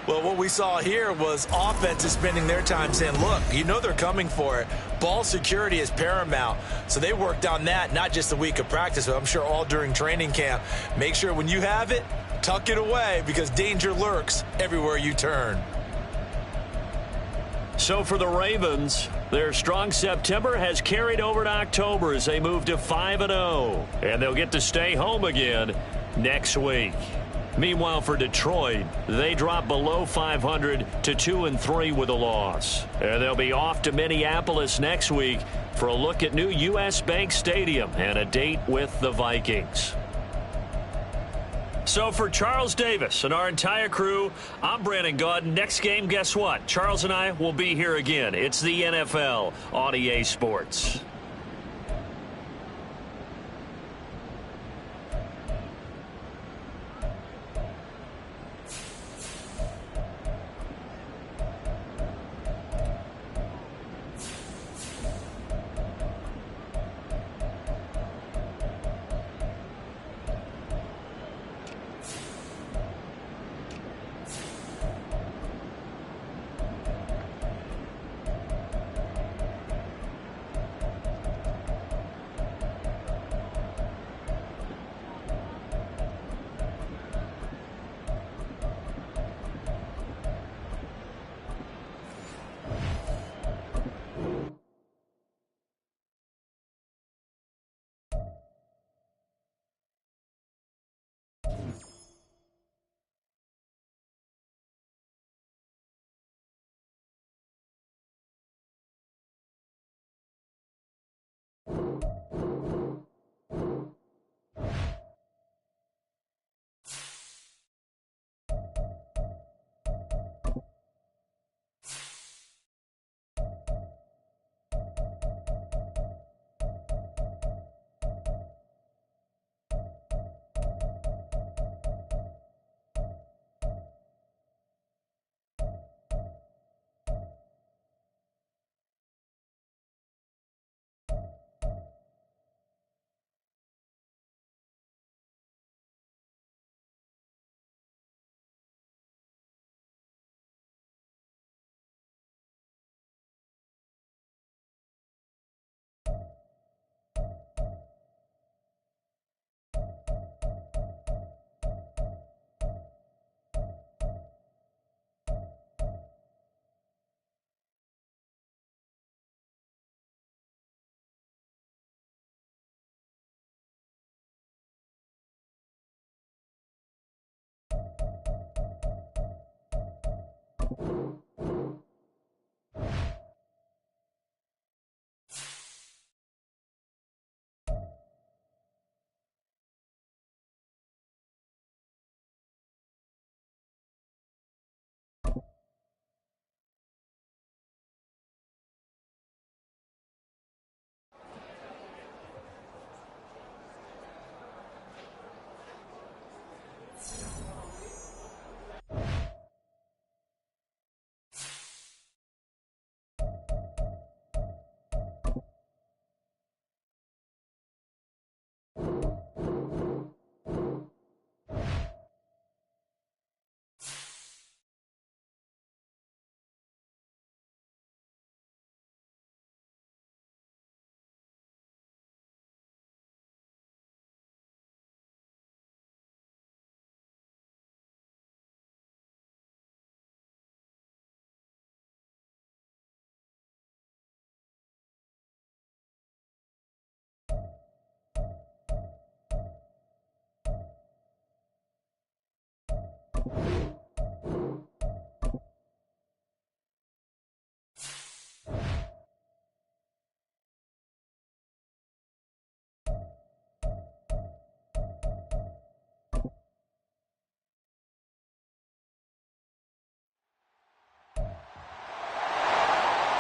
Well, what we saw here was offenses spending their time saying, look, you know they're coming for it. Ball security is paramount. So they worked on that, not just a week of practice, but I'm sure all during training camp. Make sure when you have it, tuck it away because danger lurks everywhere you turn. So for the Ravens, their strong September has carried over to October as they move to 5-0. And they'll get to stay home again next week. Meanwhile, for Detroit, they drop below 500 to 2-3 with a loss. And they'll be off to Minneapolis next week for a look at new U.S. Bank Stadium and a date with the Vikings. So for Charles Davis and our entire crew, I'm Brandon Gaudin. Next game, guess what? Charles and I will be here again. It's the NFL on EA Sports.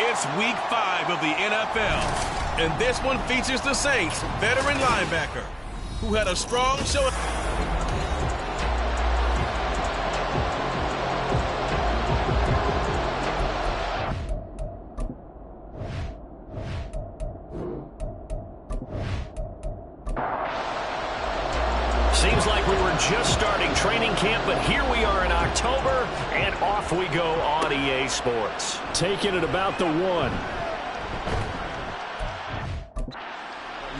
It's week 5 of the NFL, and this one features the Saints' veteran linebacker, who had a strong showing. Seems like we were just starting training camp, but here we are in October, and off we go on EA Sports. Taking it about the 1.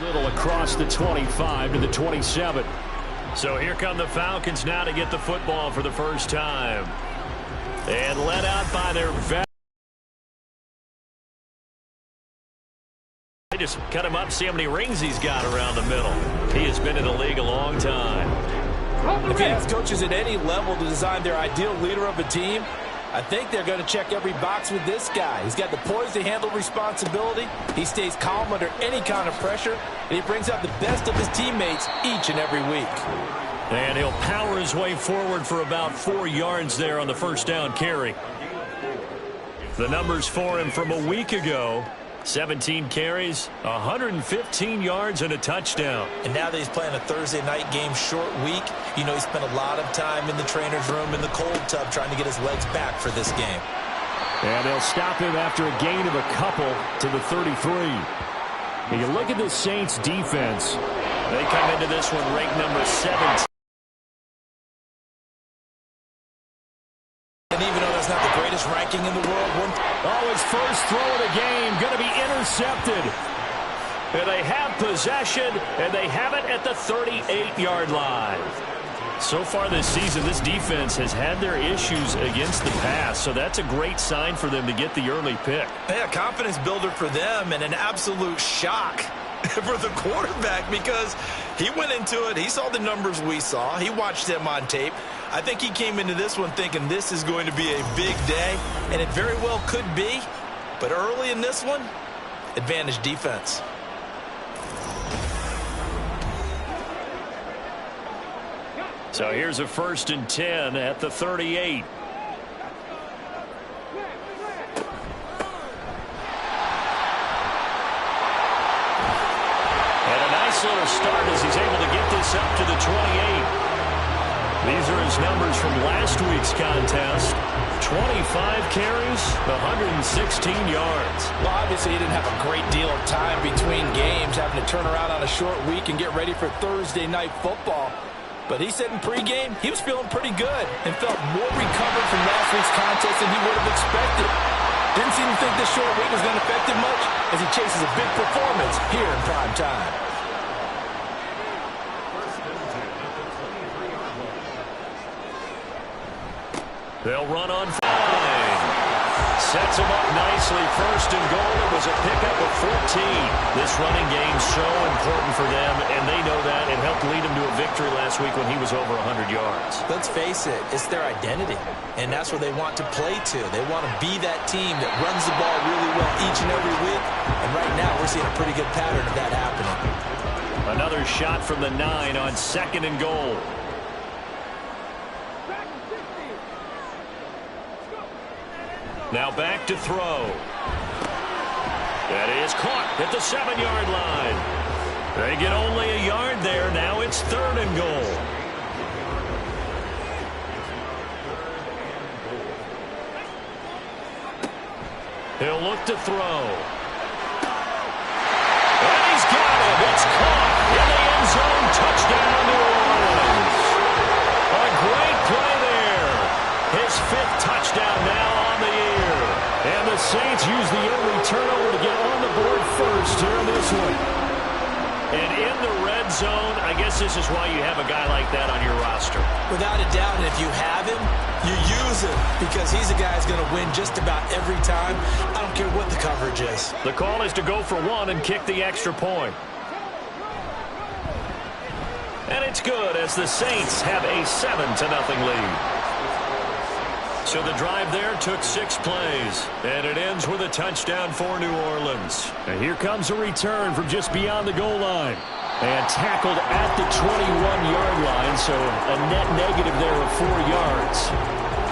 Little across the 25 to the 27. So here come the Falcons now to get the football for the first time. And led out by their veteran. They just cut him up, see how many rings he's got around the middle. He has been in the league a long time. If you ask coaches at any level to design their ideal leader of a team, I think they're going to check every box with this guy. He's got the poise to handle responsibility. He stays calm under any kind of pressure, and he brings out the best of his teammates each and every week. And he'll power his way forward for about 4 yards there on the first down carry. The numbers for him from a week ago: 17 carries, 115 yards, and a touchdown. And now that he's playing a Thursday night game, short week, you know he spent a lot of time in the trainer's room in the cold tub trying to get his legs back for this game. And they'll stop him after a gain of a couple to the 33. And you look at the Saints defense. They come into this one ranked number 17. And even though that's not the greatest ranking in the world, his first throw of the game going to be intercepted. And they have possession, and they have it at the 38-yard line. So far this season, this defense has had their issues against the pass, so that's a great sign for them to get the early pick. Yeah, confidence builder for them, and an absolute shock for the quarterback because he went into it. He saw the numbers we saw. He watched them on tape. I think he came into this one thinking this is going to be a big day, and it very well could be. But early in this one, advantage defense. So here's a 1st and 10 at the 38. And a nice little start as he's able to get this up to the 28. These are his numbers from last week's contest. 25 carries, 116 yards. Well, obviously he didn't have a great deal of time between games, having to turn around on a short week and get ready for Thursday night football. But he said in pregame he was feeling pretty good and felt more recovered from last week's contest than he would have expected. Didn't seem to think this short week was going to affect him much as he chases a big performance here in prime time. They'll run on 5. Sets him up nicely. 1st and goal. It was a pickup of 14. This running game's so important for them, and they know that. It helped lead them to a victory last week when he was over 100 yards. Let's face it, it's their identity, and that's where they want to play to. They want to be that team that runs the ball really well each and every week, and right now we're seeing a pretty good pattern of that happening. Another shot from the 9 on 2nd and goal. Now back to throw. That is caught at the 7-yard line. They get only a yard there. Now it's 3rd and goal. He'll look to throw. And he's got it. It's caught in the end zone. Touchdown, New Orleans. A great play there. His 5th touchdown now on the year. And the Saints use the early turnover to get on the board first here in this one. And in the red zone, I guess this is why you have a guy like that on your roster. Without a doubt, and if you have him, you use him because he's a guy who's going to win just about every time. I don't care what the coverage is. The call is to go for 1 and kick the extra point. And it's good as the Saints have a 7-0 lead. So the drive there took 6 plays, and it ends with a touchdown for New Orleans. And here comes a return from just beyond the goal line. And tackled at the 21-yard line, so a net negative there of 4 yards.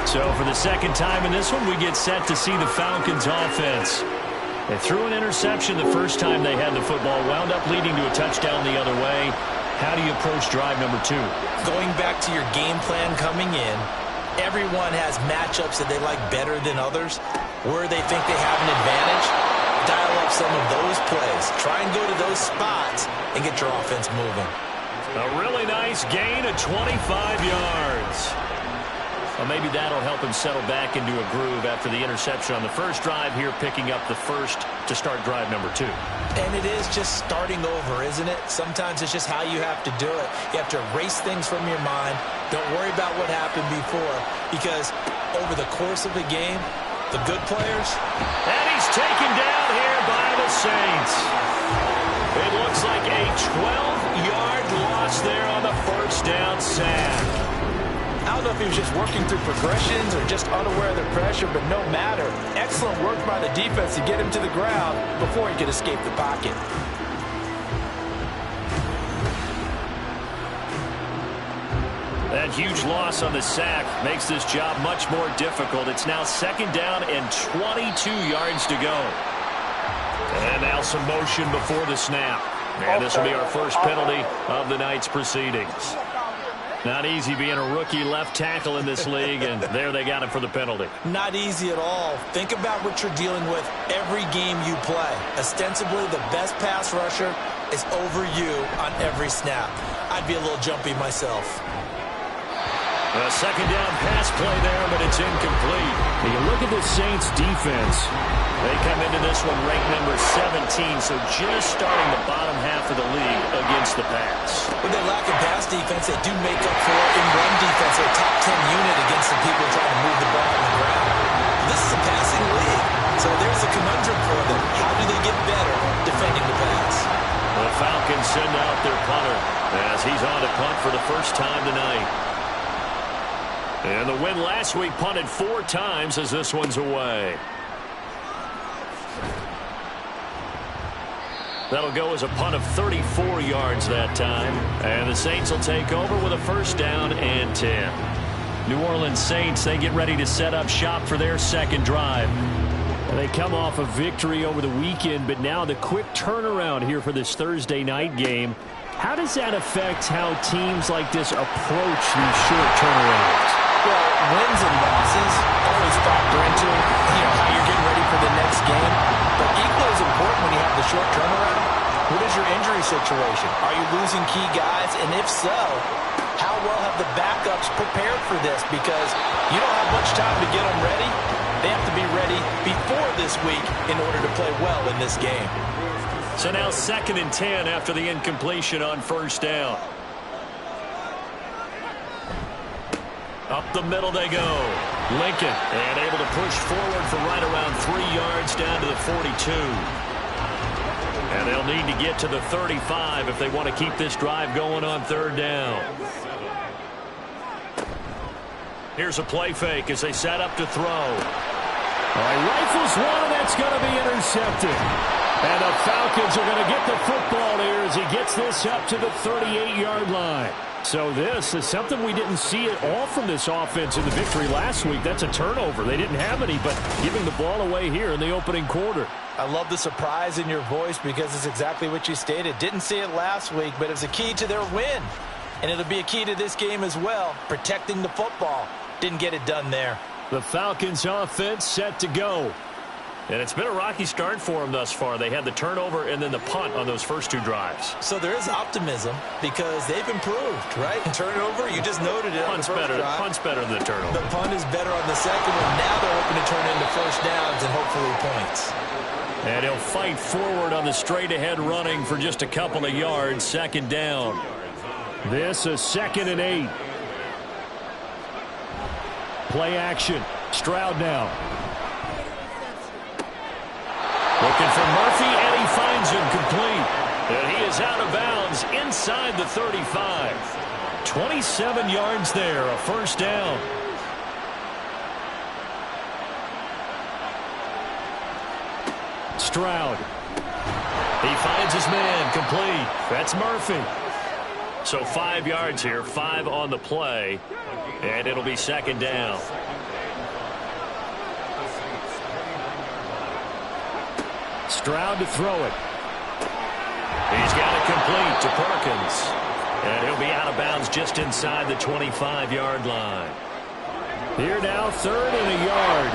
So for the second time in this one, we get set to see the Falcons offense. They threw an interception the first time they had the football, wound up leading to a touchdown the other way. How do you approach drive number 2? Going back to your game plan coming in, everyone has matchups that they like better than others, where they think they have an advantage. Dial up some of those plays. Try and go to those spots and get your offense moving. A really nice gain of 25 yards. Well, maybe that'll help him settle back into a groove after the interception on the first drive here, picking up the first to start drive number 2. And it is just starting over, isn't it? Sometimes it's just how you have to do it. You have to erase things from your mind. Don't worry about what happened before, because over the course of the game, the good players... And he's taken down here by the Saints. It looks like a 12-yard loss there on the first down sack. I don't know if he was just working through progressions or just unaware of the pressure, but no matter. Excellent work by the defense to get him to the ground before he could escape the pocket. That huge loss on the sack makes this job much more difficult. It's now second down and 22 yards to go. And now some motion before the snap. And this will be our first penalty of the night's proceedings. Not easy being a rookie left tackle in this league, and there they got him for the penalty. Not easy at all. Think about what you're dealing with every game you play. Ostensibly, the best pass rusher is over you on every snap. I'd be a little jumpy myself. A second down pass play there, but it's incomplete. When you look at the Saints defense, they come into this one ranked number 17, so just starting the bottom half of the league against the pass. When they lack a pass defense, they do make up for it in run defense. They're a top 10 unit against the people trying to move the ball on the ground. This is a passing league, so there's a conundrum for them. How do they get better defending the pass? The Falcons send out their punter as he's on to punt for the first time tonight. And the win last week punted 4 times as this one's away. That'll go as a punt of 34 yards that time. And the Saints will take over with a first down and 10. New Orleans Saints, they get ready to set up shop for their second drive. They come off a victory over the weekend, but now the quick turnaround here for this Thursday night game. How does that affect how teams like this approach these short turnarounds? Well, wins and losses always factor into how you're getting ready for the next game. But equally as important when you have the short turnaround, what is your injury situation? Are you losing key guys? And if so, how well have the backups prepared for this? Because you don't have much time to get them ready. They have to be ready before this week in order to play well in this game. So now 2nd and 10 after the incompletion on first down. Up the middle they go. Lincoln, and able to push forward for right around 3 yards down to the 42. And they'll need to get to the 35 if they want to keep this drive going on third down. Here's a play fake as they set up to throw. All right, rifles one, and that's going to be intercepted. And the Falcons are going to get the football here as he gets this up to the 38-yard line. So this is something we didn't see at all from this offense in the victory last week. That's a turnover. They didn't have any, but giving the ball away here in the opening quarter. I love the surprise in your voice because it's exactly what you stated. Didn't see it last week, but it was a key to their win. And it'll be a key to this game as well, protecting the football. Didn't get it done there. The Falcons offense set to go. And it's been a rocky start for them thus far. They had the turnover and then the punt on those first 2 drives. So there is optimism because they've improved, right? Turnover, you just noted it. Punt's better than the turnover. The punt is better on the second one. Now they're hoping to turn into first downs and hopefully points. And he'll fight forward on the straight-ahead running for just a couple of yards. Second down. This is 2nd and 8. Play action. Stroud now. Looking for Murphy, and he finds him complete. And he is out of bounds inside the 35. 27 yards there, a first down. Stroud. He finds his man, complete. That's Murphy. So 5 yards here, 5 on the play, and it'll be second down. Stroud to throw it. He's got it complete to Perkins. And he'll be out of bounds just inside the 25-yard line. Here now, 3rd and a yard.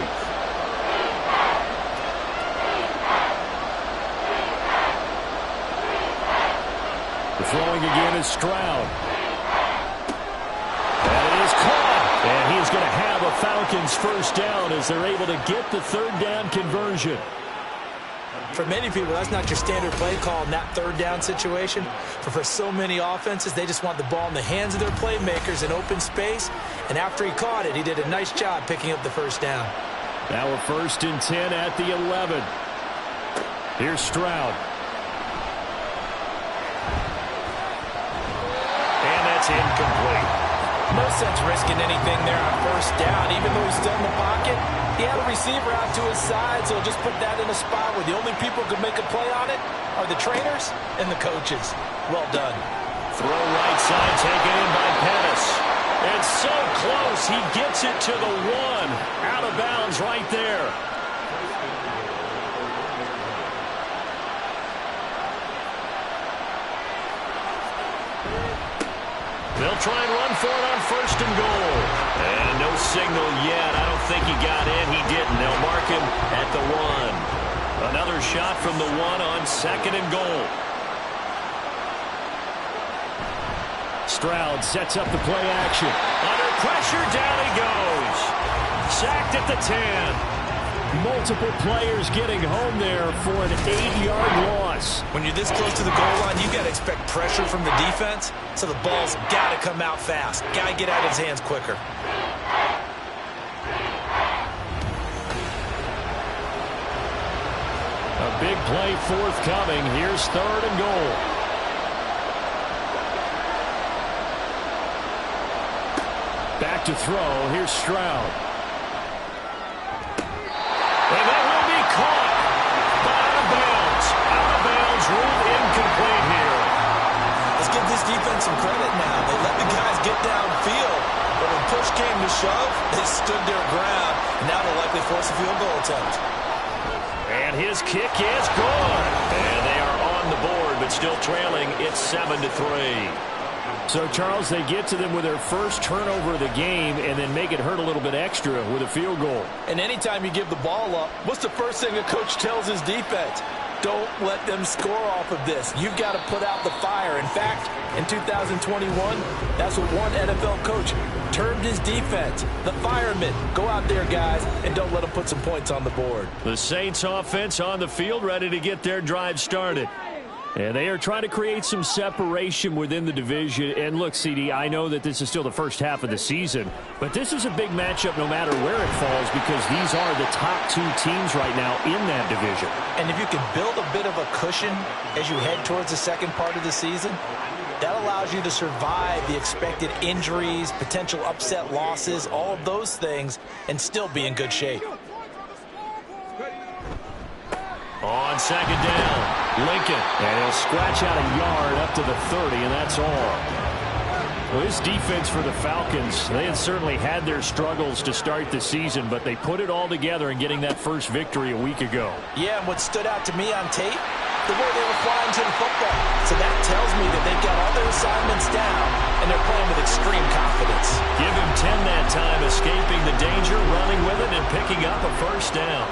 The throwing again is Stroud. And it is caught. And he is going to have a Falcons first down as they're able to get the 3rd down conversion. For many people, that's not your standard play call in that 3rd down situation. But for so many offenses, they just want the ball in the hands of their playmakers in open space. And after he caught it, he did a nice job picking up the first down. Now a 1st and 10 at the 11. Here's Stroud. And that's incomplete. No sense risking anything there on 1st down. Even though he's still in the pocket, he had a receiver out to his side, so just put that in a spot where the only people who can make a play on it are the trainers and the coaches. Well done. Throw right side taken in by Pettis. And so close, he gets it to the 1. Out of bounds right there. They'll try and run for it on 1st and goal. And no signal yet. I don't think he got in. He didn't. They'll mark him at the 1. Another shot from the 1 on 2nd and goal. Stroud sets up the play action. Under pressure, down he goes. Sacked at the 10. Multiple players getting home there for an 8-yard loss. When you're this close to the goal line, you got to expect pressure from the defense, so the ball's got to come out fast. Got to get out of his hands quicker. A big play forthcoming. Here's 3rd and goal. Back to throw. Here's Stroud. And that will be caught. But out of bounds. Out of bounds. Ruled incomplete here. Let's give this defense some credit now. They let the guys get downfield. But when push came to shove, they stood their ground. And now they'll likely force a field goal attempt. And his kick is good. And they are on the board, but still trailing. It's 7-3. So, Charles, they get to them with their first turnover of the game and then make it hurt a little bit extra with a field goal. And anytime you give the ball up, what's the first thing a coach tells his defense? Don't let them score off of this. You've got to put out the fire. In fact, in 2021, that's what one NFL coach termed his defense. The firemen. Go out there, guys, and don't let them put some points on the board. The Saints offense on the field ready to get their drive started. And they are trying to create some separation within the division. And look, CD, I know that this is still the first half of the season, but this is a big matchup no matter where it falls because these are the top 2 teams right now in that division. And if you can build a bit of a cushion as you head towards the second part of the season, that allows you to survive the expected injuries, potential upset losses, all of those things, and still be in good shape. On 2nd down, Lincoln. And he'll scratch out a yard up to the 30, and that's all. Well, this defense for the Falcons, they had certainly had their struggles to start the season, but they put it all together in getting that first victory a week ago. Yeah, and what stood out to me on tape, the way they were flying to the football. So that tells me that they've got all their assignments down, and they're playing with extreme confidence. Give him 10 that time, escaping the danger, running with it, and picking up a first down.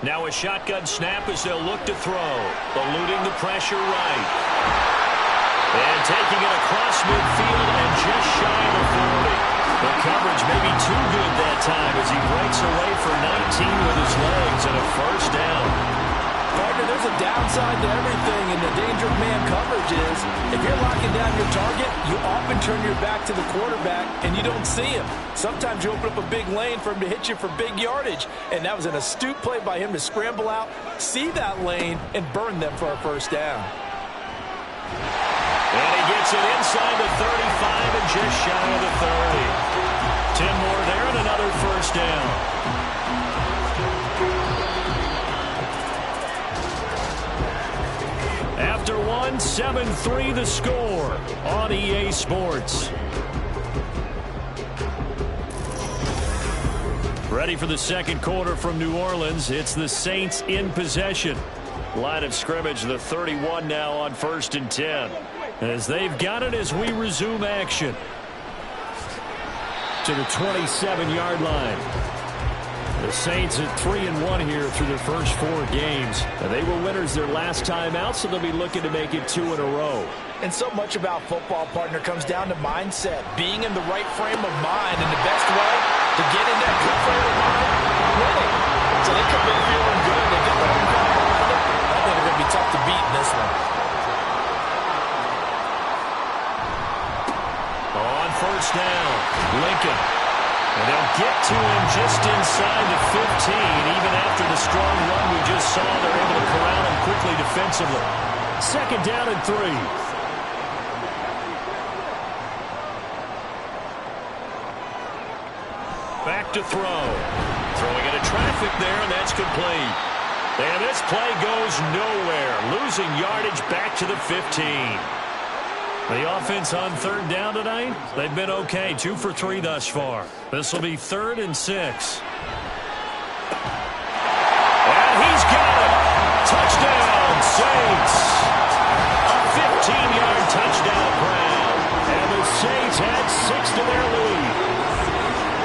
Now a shotgun snap as they'll look to throw. Eluding the pressure right. And taking it across midfield and just shy of the 40. The coverage may be too good that time as he breaks away for 19 with his legs and a first down. Partner, there's a downside to everything, and the danger of man coverage is if you're locking down your target, you often turn your back to the quarterback and you don't see him. Sometimes you open up a big lane for him to hit you for big yardage, and that was an astute play by him to scramble out, see that lane, and burn them for a first down. And he gets it inside the 35 and just shy of the 30. 10 more there and another first down. After 7-3 the score on EA Sports. Ready for the second quarter from New Orleans. It's the Saints in possession. Line of scrimmage, the 31 now on 1st and 10. As they've got it as we resume action. To the 27-yard line. The Saints at 3-1 here through their first 4 games. And they were winners their last time out, so they'll be looking to make it 2 in a row. And so much about football, partner, comes down to mindset. Being in the right frame of mind, and the best way to get in that good frame of mind, winning. So they come in feeling good. They get the home crowd behind them. I think they're going to be tough to beat in this one. On 1st down, Lincoln. And they'll get to him just inside the 15. Even after the strong run we just saw, they're able to corral him quickly defensively. 2nd down and 3. Back to throw. Throwing into traffic there, and that's complete. And this play goes nowhere. Losing yardage back to the 15. The offense on 3rd down tonight, they've been okay. 2 for 3 thus far. This will be 3rd and 6. And he's got it. Touchdown, Saints. A 15-yard touchdown grab. And the Saints had 6 to their lead.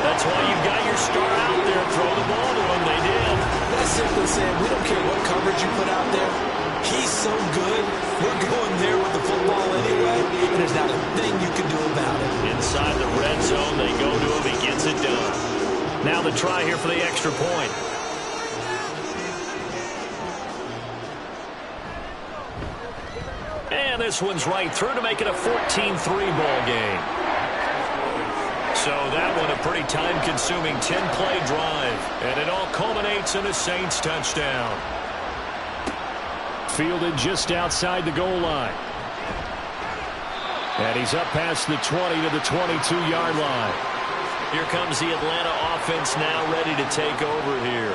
That's why you've got your star out there. Throw the ball to him. They did. That's simply saying we don't care what coverage you put out there. He's so good. We're going there with the football anyway, and there's not a thing you can do about it. Inside the red zone, they go to him. He gets it done. Now the try here for the extra point. And this one's right through to make it a 14-3 ball game. So that one a pretty time-consuming 10-play drive. And it all culminates in a Saints touchdown. Fielded just outside the goal line. And he's up past the 20 to the 22-yard line. Here comes the Atlanta offense now ready to take over here.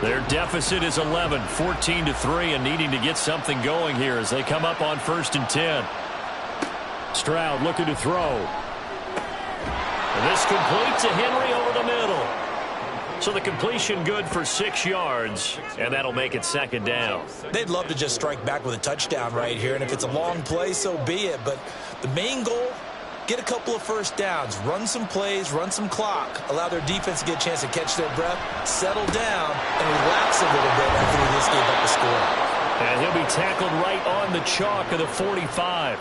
Their deficit is 11, 14-3, and needing to get something going here as they come up on 1st and 10. Stroud looking to throw. And this complete to Henry over the middle. So the completion good for 6 yards, and that'll make it 2nd down. They'd love to just strike back with a touchdown right here, and if it's a long play, so be it. But the main goal, get a couple of 1st downs, run some plays, run some clock, allow their defense to get a chance to catch their breath, settle down, and relax a little bit after they just gave up the score. And he'll be tackled right on the chalk of the 45.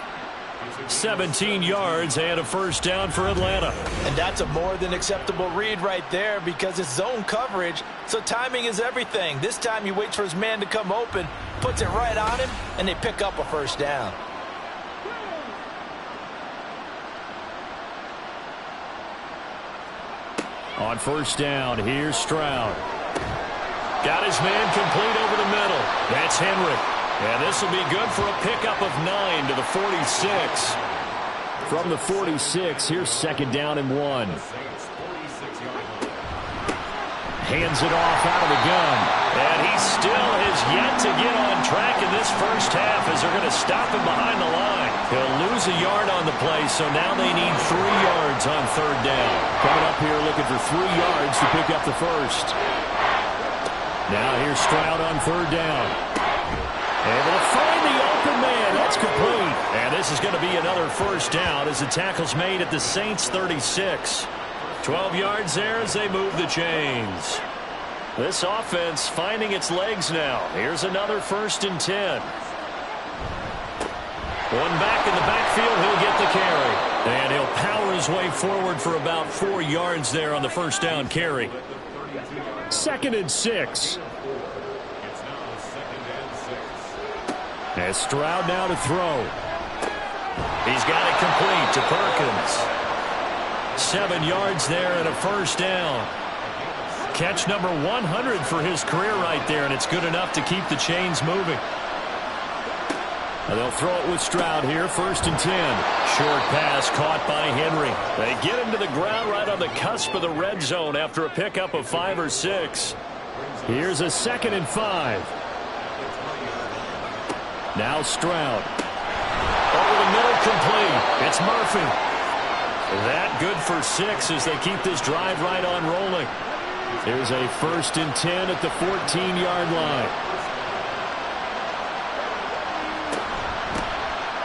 17 yards and a 1st down for Atlanta. And that's a more than acceptable read right there because it's zone coverage, so timing is everything. This time he waits for his man to come open, puts it right on him, and they pick up a 1st down. On 1st down, here's Stroud. Got his man complete over the middle. That's Henry. And this will be good for a pickup of 9 to the 46. From the 46, here's 2nd down and 1. Hands it off out of the gun. And he still has yet to get on track in this first half as they're going to stop him behind the line. He'll lose a yard on the play, so now they need 3 yards on 3rd down. Coming up here looking for 3 yards to pick up the first. Now here's Stroud on 3rd down. Able to find the open man. That's complete. And this is going to be another 1st down as the tackle's made at the Saints 36. 12 yards there as they move the chains. This offense finding its legs now. Here's another 1st and 10. One back in the backfield. He'll get the carry. And he'll power his way forward for about 4 yards there on the 1st down carry. 2nd and 6. As Stroud now to throw. He's got it complete to Perkins. 7 yards there and a 1st down. Catch number 100 for his career right there, and it's good enough to keep the chains moving. And they'll throw it with Stroud here, 1st and 10. Short pass caught by Henry. They get him to the ground right on the cusp of the red zone after a pickup of 5 or 6. Here's a 2nd and 5. Now Stroud. Over the middle, complete. It's Murphy. That good for 6 as they keep this drive right on rolling. Here's a 1st and 10 at the 14-yard line.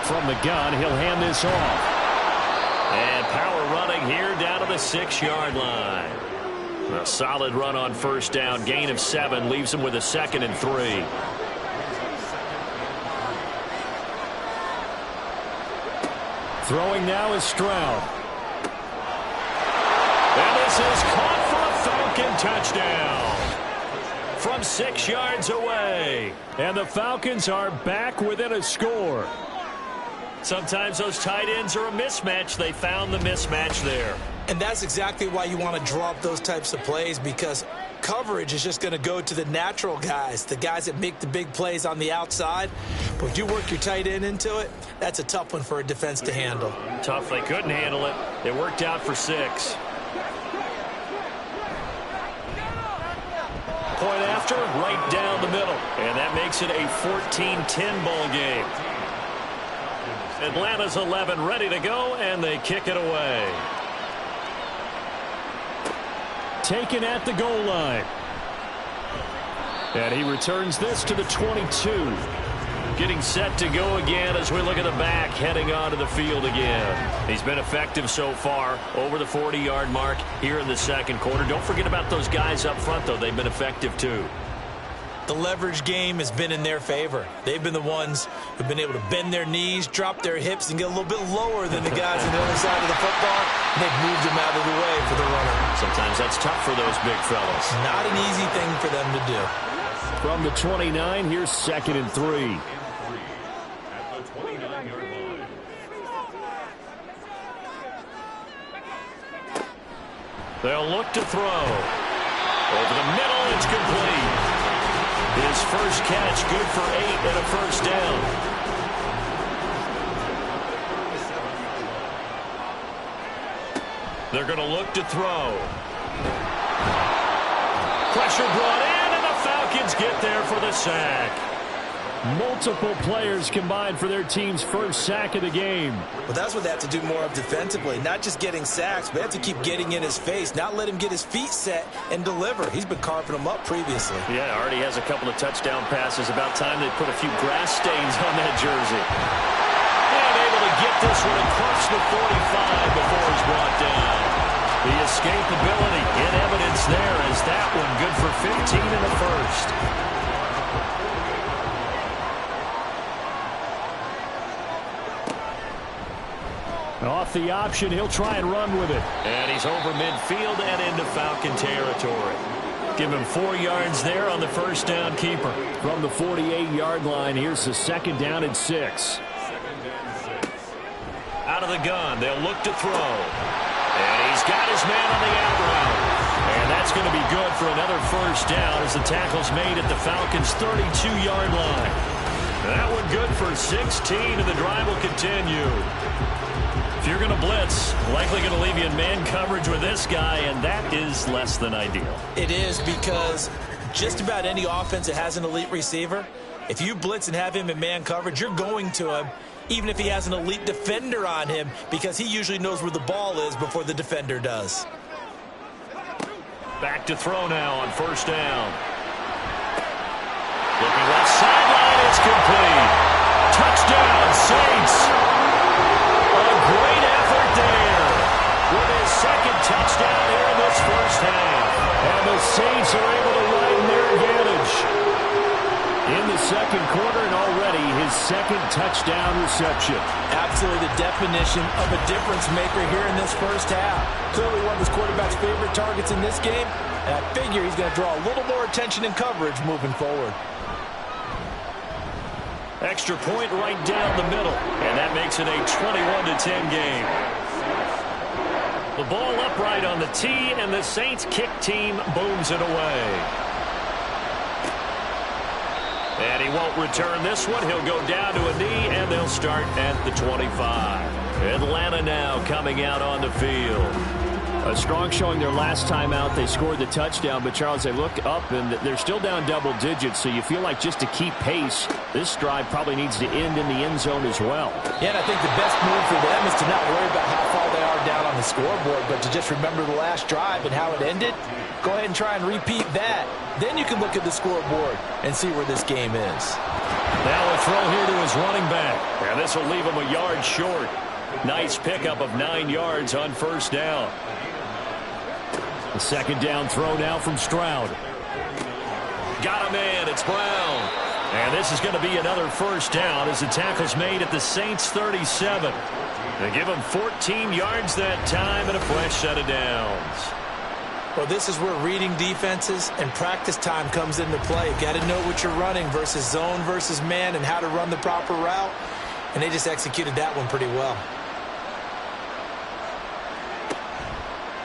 From the gun, he'll hand this off. And power running here down to the 6-yard line. A solid run on 1st down. Gain of 7 leaves him with a 2nd and 3. Throwing now is Stroud. And this is caught for a Falcon touchdown from 6 yards away. And the Falcons are back within a score. Sometimes those tight ends are a mismatch. They found the mismatch there. And that's exactly why you want to draw up those types of plays, because coverage is just going to go to the natural guys, the guys that make the big plays on the outside. But if you work your tight end into it, that's a tough one for a defense to handle. Tough. They couldn't handle it. It worked out for 6. Point after, right down the middle. And that makes it a 14-10 ball game. Atlanta's 11 ready to go, and they kick it away. Taken at the goal line. And he returns this to the 22. Getting set to go again as we look at the back, heading onto the field again. He's been effective so far, over the 40-yard mark here in the 2nd quarter. Don't forget about those guys up front, though. They've been effective, too. The leverage game has been in their favor. They've been the ones who've been able to bend their knees, drop their hips, and get a little bit lower than the guys on the other side of the football. And they've moved them out of the way for the runner. Sometimes that's tough for those big fellas. Not an easy thing for them to do. From the 29, here's 2nd and 3. At the 29-yard line. They'll look to throw. Over the middle, it's complete. His first catch, good for 8 and a 1st down. They're going to look to throw. Pressure brought in, and the Falcons get there for the sack. Multiple players combined for their team's first sack of the game. Well, that's what they have to do more of defensively. Not just getting sacks, but they have to keep getting in his face, not let him get his feet set and deliver. He's been carving them up previously. Yeah, already has a couple of touchdown passes. About time they put a few grass stains on that jersey. And able to get this one across the 45 before he's brought down. The escapability in evidence there as that one good for 15 in the 1st. Off the option, he'll try and run with it. And he's over midfield and into Falcon territory. Give him 4 yards there on the 1st down keeper. From the 48-yard line, here's the 2nd down and 6. Out of the gun, they'll look to throw. And he's got his man on the out route. And that's going to be good for another 1st down as the tackle's made at the Falcons' 32-yard line. That one good for 16, and the drive will continue. If you're going to blitz, likely going to leave you in man coverage with this guy, and that is less than ideal. It is, because just about any offense that has an elite receiver, if you blitz and have him in man coverage, you're going to him, even if he has an elite defender on him, because he usually knows where the ball is before the defender does. Back to throw now on 1st down. Looking left sideline, it's complete. Touchdown, Saints. A great effort there with his 2nd touchdown here in this 1st half. And the Saints are able to widen their advantage in the 2nd quarter, and already his 2nd touchdown reception. Absolutely the definition of a difference maker here in this 1st half. Clearly one of his quarterback's favorite targets in this game, and I figure he's going to draw a little more attention and coverage moving forward. Extra point right down the middle, and that makes it a 21-10 game. The ball upright on the tee, and the Saints kick team booms it away. And he won't return this one. He'll go down to a knee, and they'll start at the 25. Atlanta now coming out on the field. A strong showing their last time out. They scored the touchdown, but Charles, they look up and they're still down double digits, so you feel like just to keep pace, this drive probably needs to end in the end zone as well. Yeah, and I think the best move for them is to not worry about how far they are down on the scoreboard, but to just remember the last drive and how it ended, go ahead and try and repeat that. Then you can look at the scoreboard and see where this game is. Now a throw here to his running back. And this will leave him a yard short. Nice pickup of 9 yards on first down. The second down throw now from Stroud. Got him in. It's Brown. And this is going to be another first down as the tackle's made at the Saints' 37. They give him 14 yards that time and a fresh set of downs. Well, this is where reading defenses and practice time comes into play. Got to know what you're running versus zone versus man and how to run the proper route. And they just executed that one pretty well.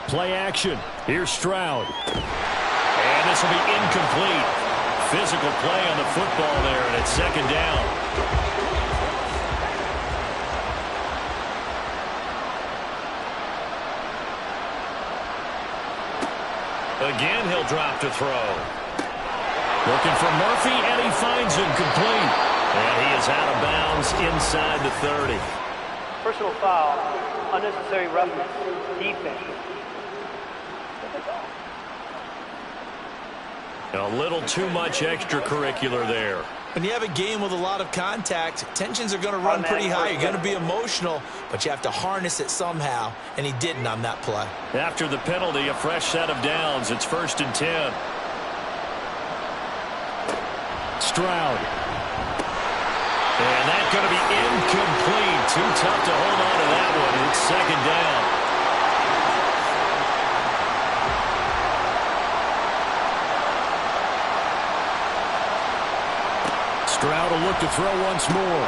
Play action. Here's Stroud. And this will be incomplete. Physical play on the football there, and it's second down. Again, he'll drop to throw. Looking for Murphy, and he finds him complete. And he is out of bounds inside the 30. Personal foul, unnecessary roughness, defense. A little too much extracurricular there. When you have a game with a lot of contact, tensions are going to run pretty high. You're going to be emotional, but you have to harness it somehow, and he didn't on that play. After the penalty, a fresh set of downs. It's 1st and 10. Stroud. And that's going to be incomplete. Too tough to hold on to that one. It's second down. Stroud will look to throw once more.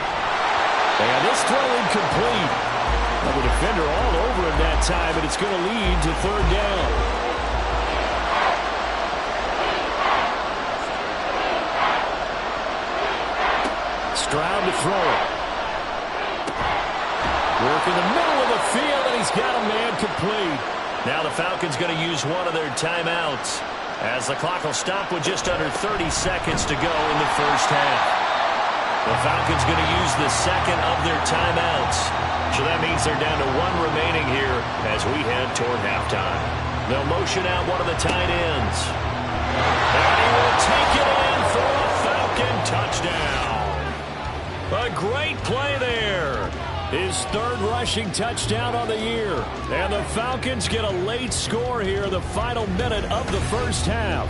And this throw incomplete. Well, the defender all over him that time, and it's going to lead to third down. Stroud to throw it. Work in the middle of the field, and he's got a man complete. Now the Falcons going to use one of their timeouts, as the clock will stop with just under 30 seconds to go in the first half. The Falcons going to use the second of their timeouts. So that means they're down to one remaining here as we head toward halftime. They'll motion out one of the tight ends. And he will take it in for a Falcon touchdown. A great play there. His third rushing touchdown on the year. And the Falcons get a late score here in the final minute of the first half.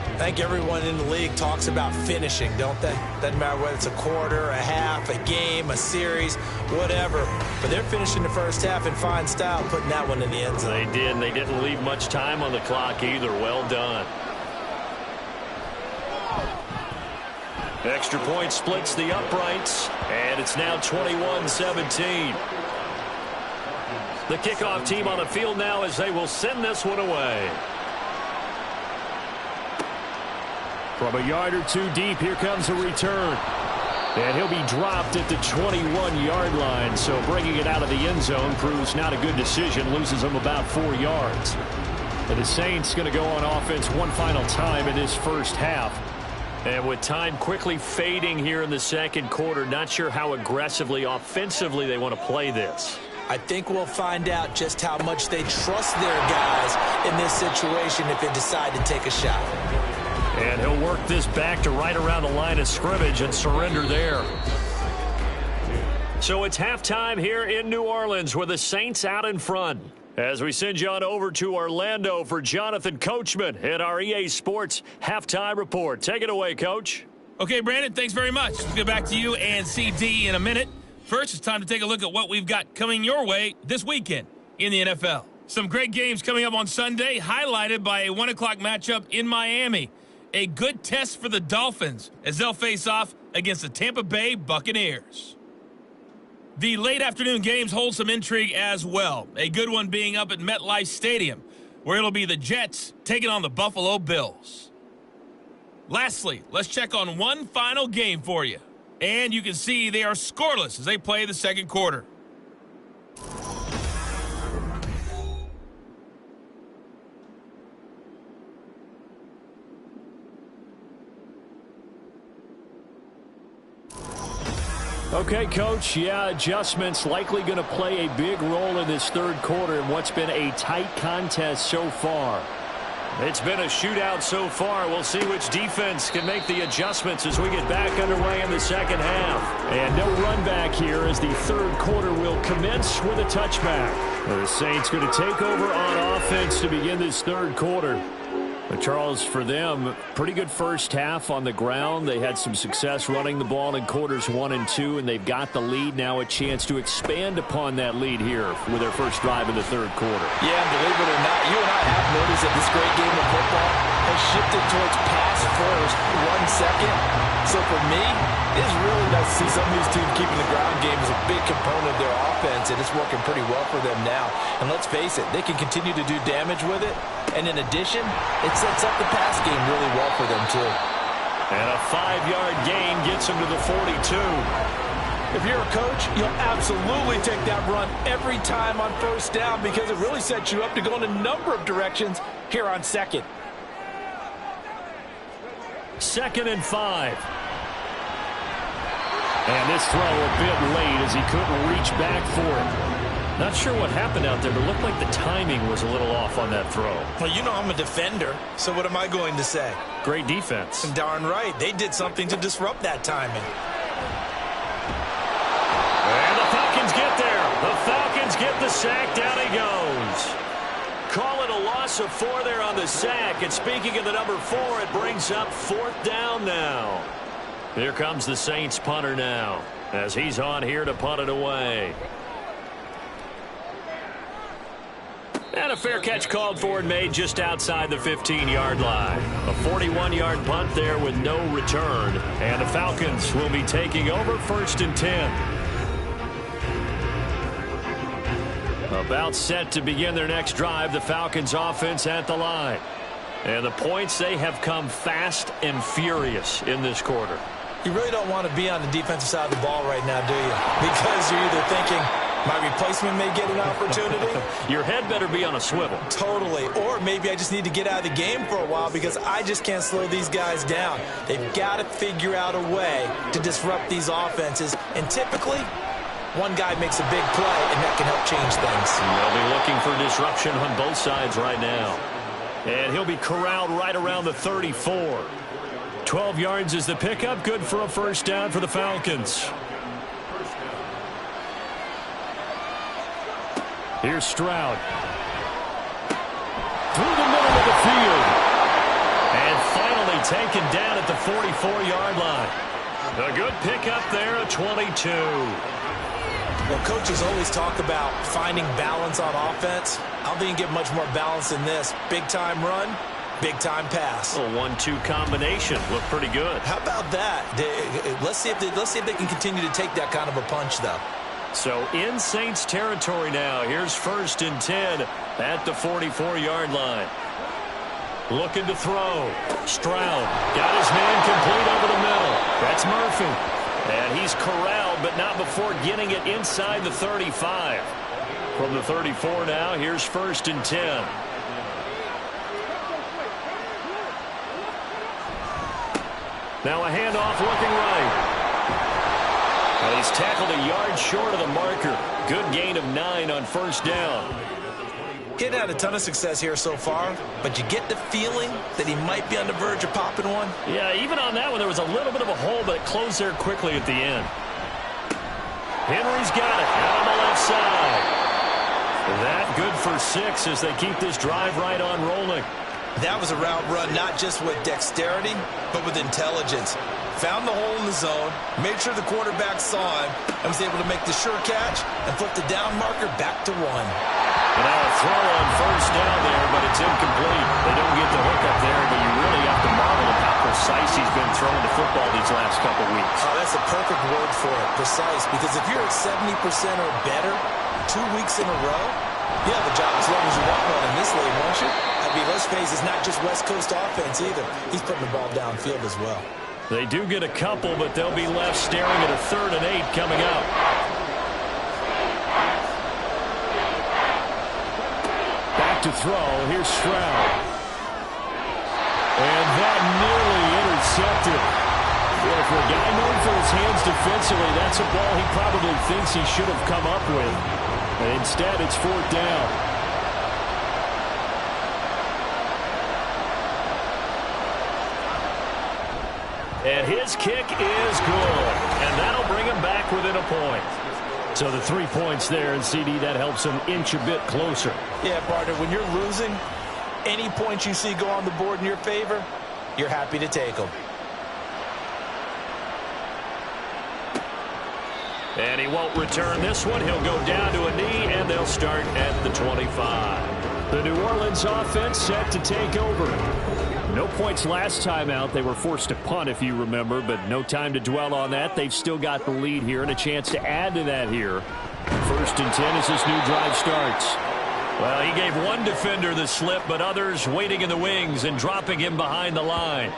I think everyone in the league talks about finishing, don't they? Doesn't matter whether it's a quarter, a half, a game, a series, whatever. But they're finishing the first half in fine style, putting that one in the end zone. They did, and they didn't leave much time on the clock either. Well done. Extra point splits the uprights, and it's now 21-17. The kickoff team on the field now as they will send this one away. From a yard or two deep, here comes a return. And he'll be dropped at the 21-yard line, so bringing it out of the end zone proves not a good decision, loses him about 4 yards. And the Saints going to go on offense one final time in this first half. And with time quickly fading here in the second quarter, not sure how aggressively, offensively they want to play this. I think we'll find out just how much they trust their guys in this situation if they decide to take a shot. And he'll work this back to right around the line of scrimmage and surrender there. So it's halftime here in New Orleans with the Saints out in front. As we send you on over to Orlando for Jonathan Coachman in our EA Sports Halftime Report. Take it away, Coach. Okay, Brandon, thanks very much. We'll get back to you and CD in a minute. First, it's time to take a look at what we've got coming your way this weekend in the NFL. Some great games coming up on Sunday, highlighted by a 1 o'clock matchup in Miami. A good test for the Dolphins as they'll face off against the Tampa Bay Buccaneers. The late afternoon games hold some intrigue as well. A good one being up at MetLife Stadium, where it'll be the Jets taking on the Buffalo Bills. Lastly, let's check on one final game for you. And you can see they are scoreless as they play the second quarter. Okay, Coach. Yeah, adjustments likely going to play a big role in this third quarter in what's been a tight contest so far. It's been a shootout so far. We'll see which defense can make the adjustments as we get back underway in the second half. And no run back here as the third quarter will commence with a touchback. The Saints going to take over on offense to begin this third quarter. But Charles, for them, pretty good first half on the ground. They had some success running the ball in quarters 1 and 2, and they've got the lead now, a chance to expand upon that lead here with their first drive in the third quarter. Yeah, and believe it or not, you and I have noticed that this great game of football has shifted towards pass first, run second. So for me, it's really nice to see some of these teams keeping the ground game as a big component of their offense, and it's working pretty well for them now. And let's face it, they can continue to do damage with it. And in addition, it sets up the pass game really well for them, too. And a 5-yard gain gets them to the 42. If you're a coach, you'll absolutely take that run every time on first down because it really sets you up to go in a number of directions here on second. 2nd and 5. And this throw a bit late as he couldn't reach back for it. Not sure what happened out there, but it looked like the timing was a little off on that throw. Well, you know I'm a defender, so what am I going to say? Great defense. Darn right. They did something to disrupt that timing. And the Falcons get there. The Falcons get the sack. Down he goes. Call it a loss of 4 there on the sack. And speaking of the number 4, it brings up 4th down now. Here comes the Saints punter now as he's on here to punt it away. And a fair catch called for and made just outside the 15-yard line. A 41-yard punt there with no return. And the Falcons will be taking over 1st and 10. About set to begin their next drive, the Falcons offense at the line. And the points, they have come fast and furious in this quarter. You really don't want to be on the defensive side of the ball right now, do you? Because you're either thinking, my replacement may get an opportunity. Your head better be on a swivel. Totally. Or maybe I just need to get out of the game for a while because I just can't slow these guys down. They've got to figure out a way to disrupt these offenses. And typically, one guy makes a big play, and that can help change things. They'll be looking for disruption on both sides right now. And he'll be corralled right around the 34. 12 yards is the pickup. Good for a first down for the Falcons. Here's Stroud. Through the middle of the field. And finally taken down at the 44-yard line. A good pickup there, a 22. Well, coaches always talk about finding balance on offense. I don't think you get much more balance than this. Big-time run, big-time pass. A 1-2 combination. Looked pretty good. How about that? Let's see if they can continue to take that kind of a punch, though. So in Saints territory now. Here's 1st and 10 at the 44-yard line. Looking to throw. Stroud got his man complete over the middle. That's Murphy. And he's corralled, but not before getting it inside the 35. From the 34 now, here's 1st and 10. Now a handoff looking right. And he's tackled a yard short of the marker. Good gain of 9 on 1st down. He hadn't had a ton of success here so far, but you get the feeling that he might be on the verge of popping one. Yeah, even on that one, there was a little bit of a hole, but it closed there quickly at the end. Henry's got it out on the left side. That good for 6 as they keep this drive right on rolling. That was a route run not just with dexterity, but with intelligence. Found the hole in the zone, made sure the quarterback saw him, and was able to make the sure catch and flip the down marker back to 1. And now a throw on 1st down there, but it's incomplete. They don't get the hook up there, but you really have to marvel at how precise he's been throwing the football these last couple weeks. Oh, that's a perfect word for it, precise, because if you're at 70% or better 2 weeks in a row, you have a job as long as you want one in this league, won't you? I mean, let's face it, it's not just West Coast offense either. He's putting the ball downfield as well. They do get a couple, but they'll be left staring at a 3rd and 8 coming up. Back to throw. Here's Stroud. And that nearly intercepted. Well, for a guy known for his hands defensively, that's a ball he probably thinks he should have come up with. And instead, it's 4th down. And his kick is good. And that'll bring him back within a point. So the 3 points there, and CD, that helps him inch a bit closer. Yeah, partner, when you're losing, any points you see go on the board in your favor, you're happy to take them. And he won't return this one. He'll go down to a knee, and they'll start at the 25. The New Orleans offense set to take over. No points last time out. They were forced to punt, if you remember, but no time to dwell on that. They've still got the lead here and a chance to add to that here. 1st and 10 as this new drive starts. Well, he gave one defender the slip, but others waiting in the wings and dropping him behind the line.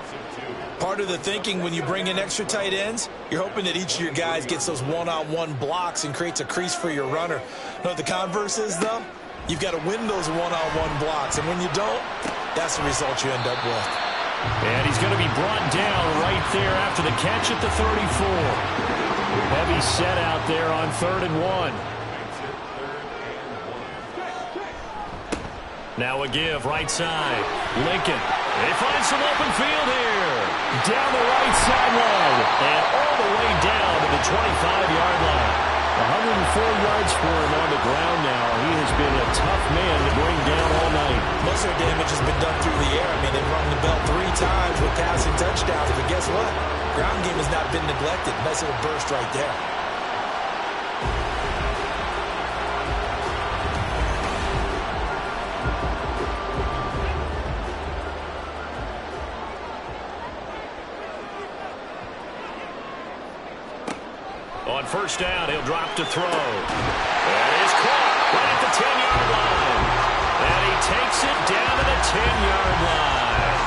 Part of the thinking when you bring in extra tight ends, you're hoping that each of your guys gets those one-on-one blocks and creates a crease for your runner. You know what the converse is, though? You've got to win those one-on-one blocks, and when you don't, that's the result you end up with. And he's going to be brought down right there after the catch at the 34. Heavy set out there on 3rd and 1. Now a give, right side. Lincoln. They find some open field here. Down the right sideline. And all the way down to the 25-yard line. 104 yards for him on the ground now. He has been a tough man to bring down all night. Most of their damage has been done through the air. I mean, they've rung the bell 3 times with passing touchdowns. But guess what? Ground game has not been neglected. Nice little burst right there. On 1st down, he'll drop to throw. And he's caught right at the 10-yard line. And he takes it down to the 10-yard line.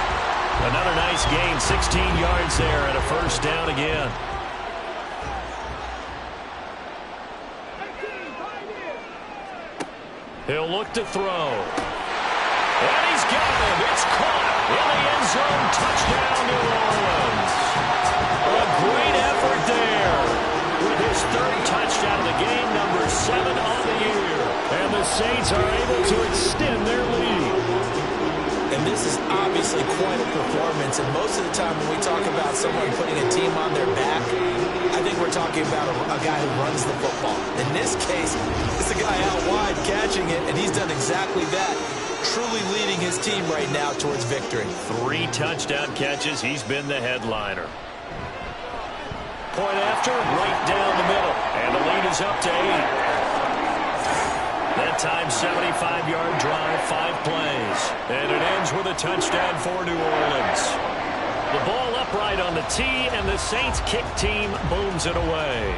Another nice gain, 16 yards there, and a 1st down again. He'll look to throw. And he's got him. It's caught in the end zone. Touchdown, New Orleans. A great effort there. With his 3rd touchdown of the game, number 7 on the year. And the Saints are able to extend their lead. And this is obviously quite a performance. And most of the time when we talk about someone putting a team on their back, I think we're talking about a guy who runs the football. In this case, it's a guy out wide catching it, and he's done exactly that. Truly leading his team right now towards victory. 3 touchdown catches. He's been the headliner. Point after, right down the middle. And the lead is up to 8. That time, 75-yard drive, 5 plays. And it ends with a touchdown for New Orleans. The ball upright on the tee, and the Saints kick team booms it away.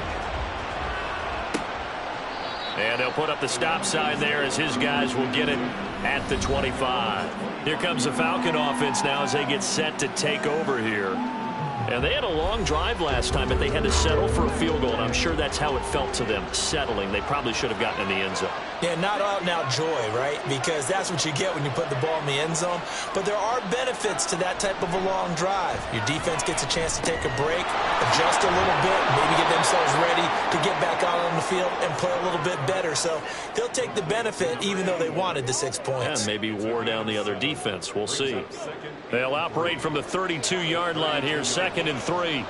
And they'll put up the stop sign there as his guys will get it at the 25. Here comes the Falcon offense now as they get set to take over here. And they had a long drive last time, but they had to settle for a field goal, and I'm sure that's how it felt to them, settling. They probably should have gotten in the end zone. Yeah, not out-and-out joy, right? Because that's what you get when you put the ball in the end zone. But there are benefits to that type of a long drive. Your defense gets a chance to take a break, adjust a little bit, maybe get themselves ready to get back out on the field and play a little bit better. So they'll take the benefit even though they wanted the 6 points. And maybe wore down the other defense. We'll see. They'll operate from the 32-yard line here, 2nd and 3.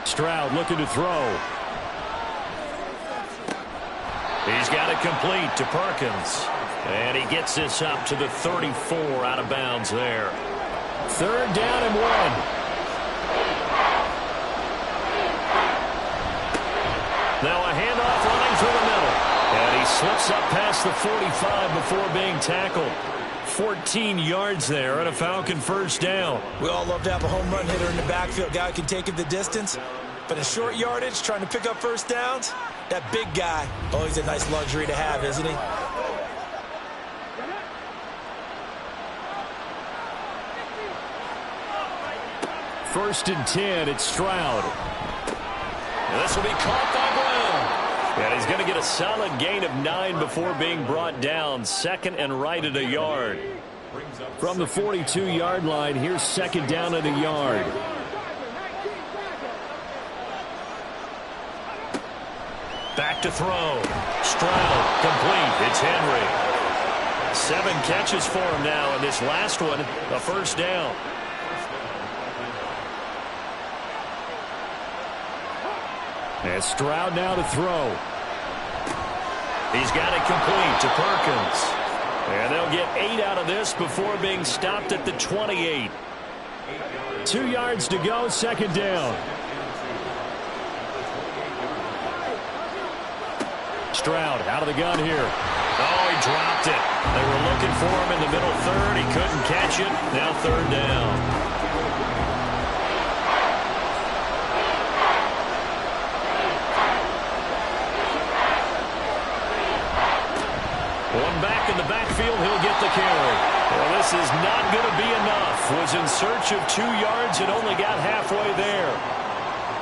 Stroud looking to throw. He's got it complete to Perkins. And he gets this up to the 34 out of bounds there. 3rd down and 1. Now a handoff running through the middle. And he slips up past the 45 before being tackled. 14 yards there and a Falcon 1st down. We all love to have a home run hitter in the backfield. Guy who can take it the distance. But in short yardage, trying to pick up 1st downs, that big guy, always a nice luxury to have, isn't he? First and 10, it's Stroud. And this will be caught by Brown. And he's going to get a solid gain of 9 before being brought down. 2nd and right at a yard. From the 42-yard line, here's second down and a yard. Back to throw. Stroud, complete. It's Henry. 7 catches for him now, and this last one, a first down. And Stroud now to throw. He's got it complete to Perkins. And they'll get 8 out of this before being stopped at the 28. 2 yards to go, second down. Stroud out of the gun here. Oh, he dropped it. They were looking for him in the middle third. He couldn't catch it. Now third down. One back in the backfield. He'll get the carry. Well, this is not going to be enough. Was in search of 2 yards and only got halfway there.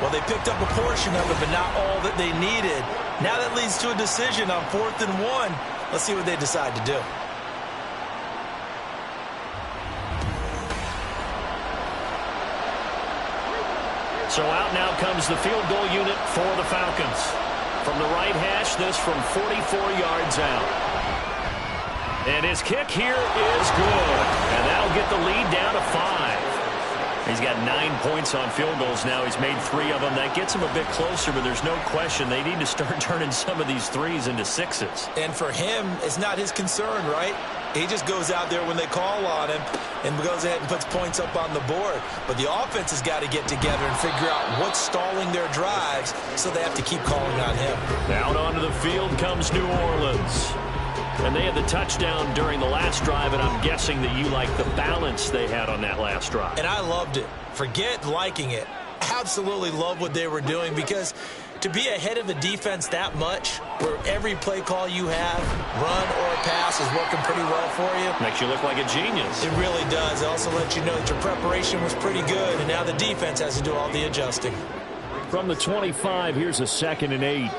Well, they picked up a portion of it, but not all that they needed. Now that leads to a decision on 4th and 1. Let's see what they decide to do. So out now comes the field goal unit for the Falcons. From the right hash, this from 44 yards out. And his kick here is good. And that'll get the lead down to 5. He's got 9 points on field goals now. He's made 3 of them. That gets him a bit closer, but there's no question they need to start turning some of these 3s into 6s. And for him, it's not his concern, right? He just goes out there when they call on him and goes ahead and puts points up on the board. But the offense has got to get together and figure out what's stalling their drives, so they have to keep calling on him. Out onto the field comes New Orleans. And they had the touchdown during the last drive, and I'm guessing that you like the balance they had on that last drive. And I loved it. Forget liking it. Absolutely love what they were doing, because to be ahead of a defense that much, where every play call you have, run or pass, is working pretty well for you. Makes you look like a genius. It really does. It also lets you know that your preparation was pretty good, and now the defense has to do all the adjusting. From the 25, here's a 2nd and 8.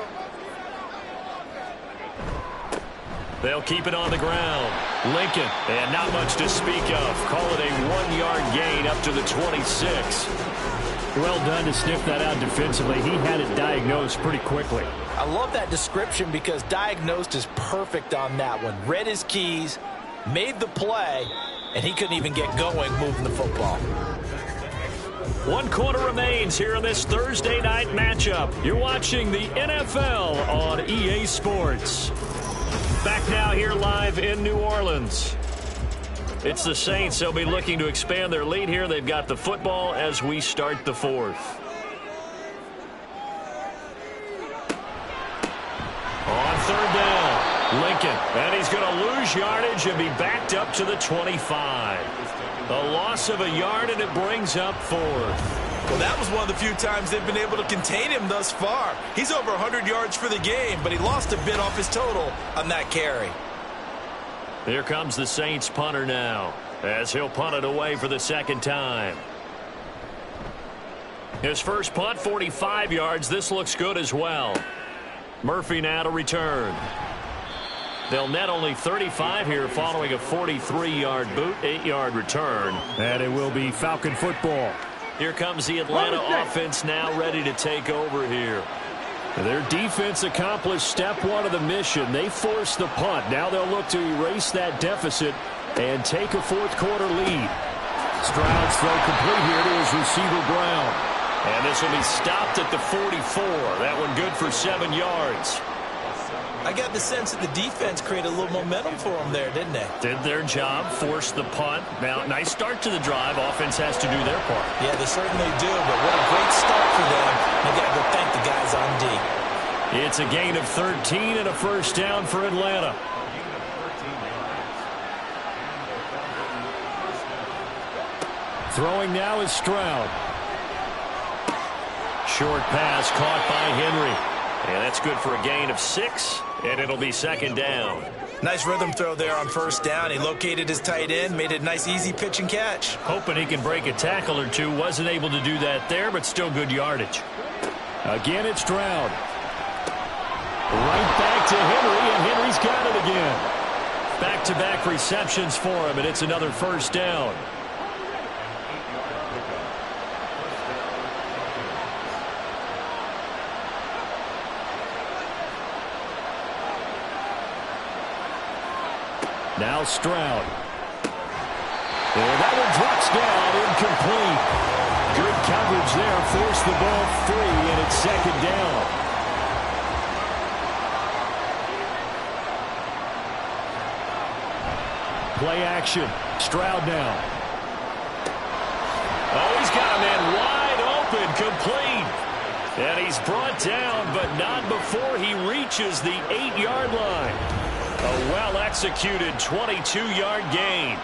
They'll keep it on the ground. Lincoln, and not much to speak of. Call it a 1-yard gain up to the 26. Well done to sniff that out defensively. He had it diagnosed pretty quickly. I love that description, because diagnosed is perfect on that one. Read his keys, made the play, and he couldn't even get going moving the football. 1 quarter remains here in this Thursday night matchup. You're watching the NFL on EA Sports. Back now here live in New Orleans. It's the Saints. They'll be looking to expand their lead here. They've got the football as we start the 4th. On 3rd down, Lincoln. And he's going to lose yardage and be backed up to the 25. A loss of a yard, and it brings up 4th. Well, that was one of the few times they've been able to contain him thus far. He's over 100 yards for the game, but he lost a bit off his total on that carry. Here comes the Saints punter now, as he'll punt it away for the 2nd time. His first punt, 45 yards. This looks good as well. Murphy now to return. They'll net only 35 here following a 43-yard boot, 8-yard return. And it will be Falcon football. Here comes the Atlanta offense now ready to take over here. Their defense accomplished step 1 of the mission. They forced the punt. Now they'll look to erase that deficit and take a 4th quarter lead. Stroud's throw complete here to his receiver Brown. And this will be stopped at the 44. That one good for 7 yards. I got the sense that the defense created a little momentum for them there, didn't they? Did their job, forced the punt. Now, nice start to the drive. Offense has to do their part. Yeah, they certainly do, but what a great start for them. They got to go thank the guys on D. It's a gain of 13 and a first down for Atlanta. Throwing now is Stroud. Short pass caught by Henry. And that's good for a gain of 6, and it'll be 2nd down. Nice rhythm throw there on 1st down. He located his tight end, made it a nice, easy pitch and catch. Hoping he can break a tackle or two. Wasn't able to do that there, but still good yardage. Again, it's Stroud. Right back to Henry, and Henry's got it again. Back-to-back receptions for him, and it's another first down. Now Stroud. And that one drops down, incomplete. Good coverage there, forced the ball free, and it's second down. Play action. Stroud now. Oh, he's got a man wide open, complete. And he's brought down, but not before he reaches the 8-yard line. A well-executed 22-yard gain.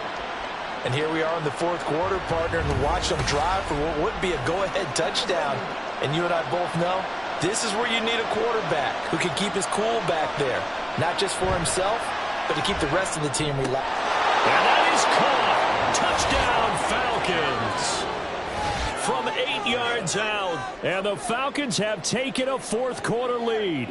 And here we are in the fourth quarter, partner, and watch them drive for what would be a go-ahead touchdown. And you and I both know this is where you need a quarterback who can keep his cool back there. Not just for himself, but to keep the rest of the team relaxed. And that is caught. Touchdown, Falcons. From 8 yards out. And the Falcons have taken a fourth quarter lead.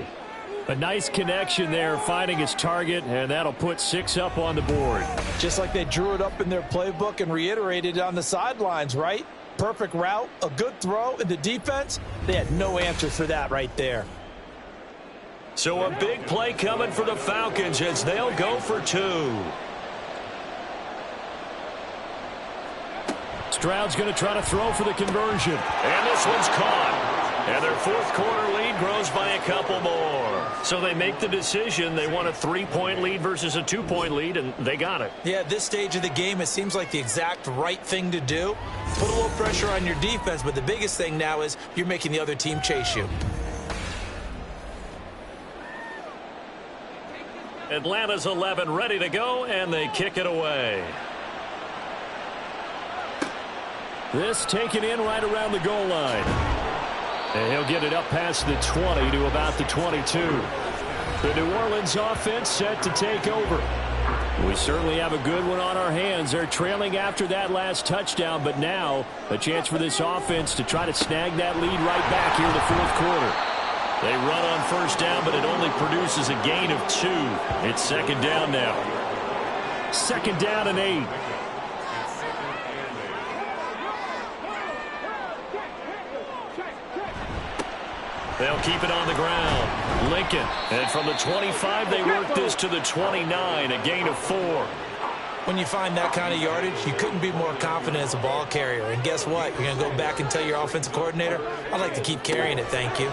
A nice connection there, finding his target, and that'll put 6 up on the board. Just like they drew it up in their playbook and reiterated it on the sidelines, right? Perfect route, a good throw, and the defense, they had no answer for that right there. So a big play coming for the Falcons as they'll go for 2. Stroud's going to try to throw for the conversion. And this one's caught. And their fourth quarter lead grows by a couple more. So they make the decision. They want a 3-point lead versus a 2-point lead, and they got it. Yeah, at this stage of the game, it seems like the exact right thing to do. Put a little pressure on your defense, but the biggest thing now is you're making the other team chase you. Atlanta's 11 ready to go, and they kick it away. This taken in right around the goal line. And he'll get it up past the 20 to about the 22. The New Orleans offense set to take over. We certainly have a good one on our hands. They're trailing after that last touchdown, but now a chance for this offense to try to snag that lead right back here in the fourth quarter. They run on first down, but it only produces a gain of 2. It's second down now. Second down and 8. They'll keep it on the ground. Lincoln. And from the 25, they work this to the 29, a gain of 4. When you find that kind of yardage, you couldn't be more confident as a ball carrier. And guess what? You're going to go back and tell your offensive coordinator, I'd like to keep carrying it, thank you.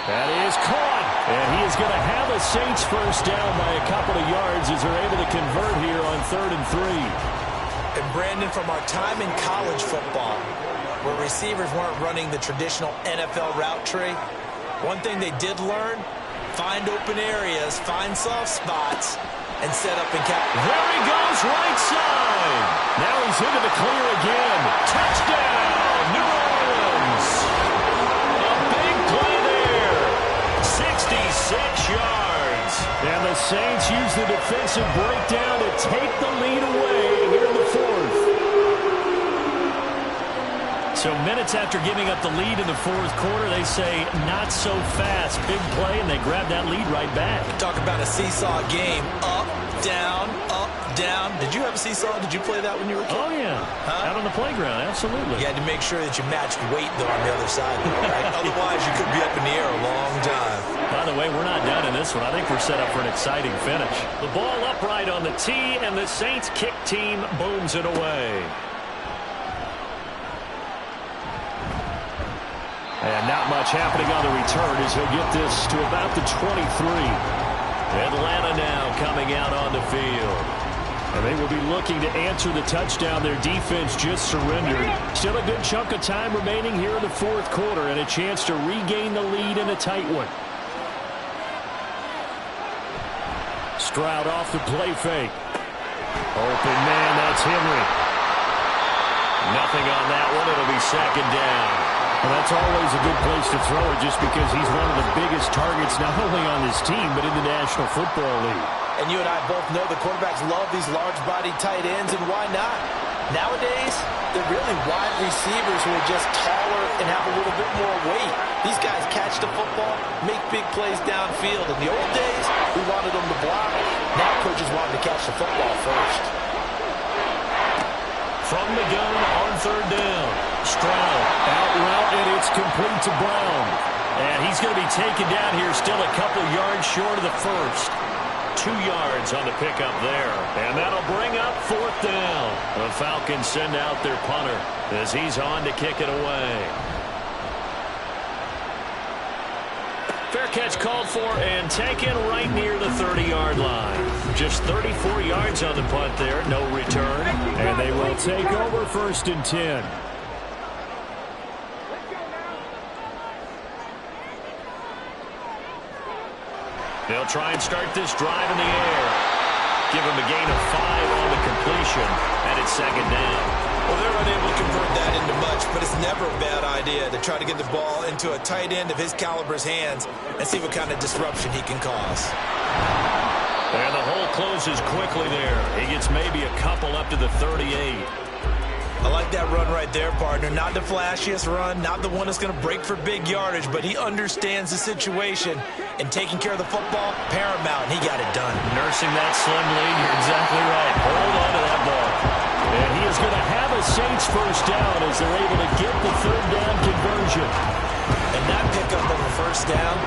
That is caught. And he is going to have a Saints first down by a couple of yards as they're able to convert here on 3rd and 3. And Brandon, from our time in college football, where receivers weren't running the traditional NFL route tree, one thing they did learn, find open areas, find soft spots, and set up and catch. There he goes, right side. Now he's into the clear again. Touchdown, New Orleans. A big play there. 66 yards. And the Saints use the defensive breakdown to take the lead away here in the fourth. So minutes after giving up the lead in the fourth quarter, they say not so fast. Big play, and they grab that lead right back. Talk about a seesaw game. Up, down, up, down. Did you have a seesaw? Did you play that when you were a kid? Oh, yeah. Out on the playground, absolutely. You had to make sure that you matched weight, though, on the other side. Right? Otherwise, you could be up in the air a long time. By the way, we're not done in this one. I think we're set up for an exciting finish. The ball upright on the tee, and the Saints kick team booms it away. And not much happening on the return as he'll get this to about the 23. Atlanta now coming out on the field. And they will be looking to answer the touchdown their defense just surrendered. Still a good chunk of time remaining here in the fourth quarter and a chance to regain the lead in a tight one. Stroud off the play fake. Open man, that's Henry. Nothing on that one. It'll be second down. Well, that's always a good place to throw it just because he's one of the biggest targets not only on this team but in the National Football League. And you and I both know the quarterbacks love these large-bodied tight ends, and why not? Nowadays, they're really wide receivers who are just taller and have a little bit more weight. These guys catch the football, make big plays downfield. In the old days, we wanted them to block. Now coaches want them to catch the football first. From the gun on third down. Stroud Out route, and it's complete to Brown. And he's going to be taken down here, still a couple yards short of the first. 2 yards on the pickup there. And that'll bring up fourth down. The Falcons send out their punter as he's on to kick it away. Fair catch called for and taken right near the 30-yard line. Just 34 yards on the punt there, no return. And they will take over 1st and 10. They'll try and start this drive in the air. Give him a gain of 5 on the completion, and it's 2nd down. Well, they're unable to convert that into much, but it's never a bad idea to try to get the ball into a tight end of his caliber's hands and see what kind of disruption he can cause. And the hole closes quickly there. He gets maybe a couple up to the 38. I like that run right there, partner. Not the flashiest run, not the one that's going to break for big yardage, but he understands the situation, and taking care of the football, paramount, and he got it done. Nursing that slim lead, you're exactly right. Hold on to that ball. And he is going to have a Saints first down as they're able to get the 3rd down conversion. And that pickup on the 1st down,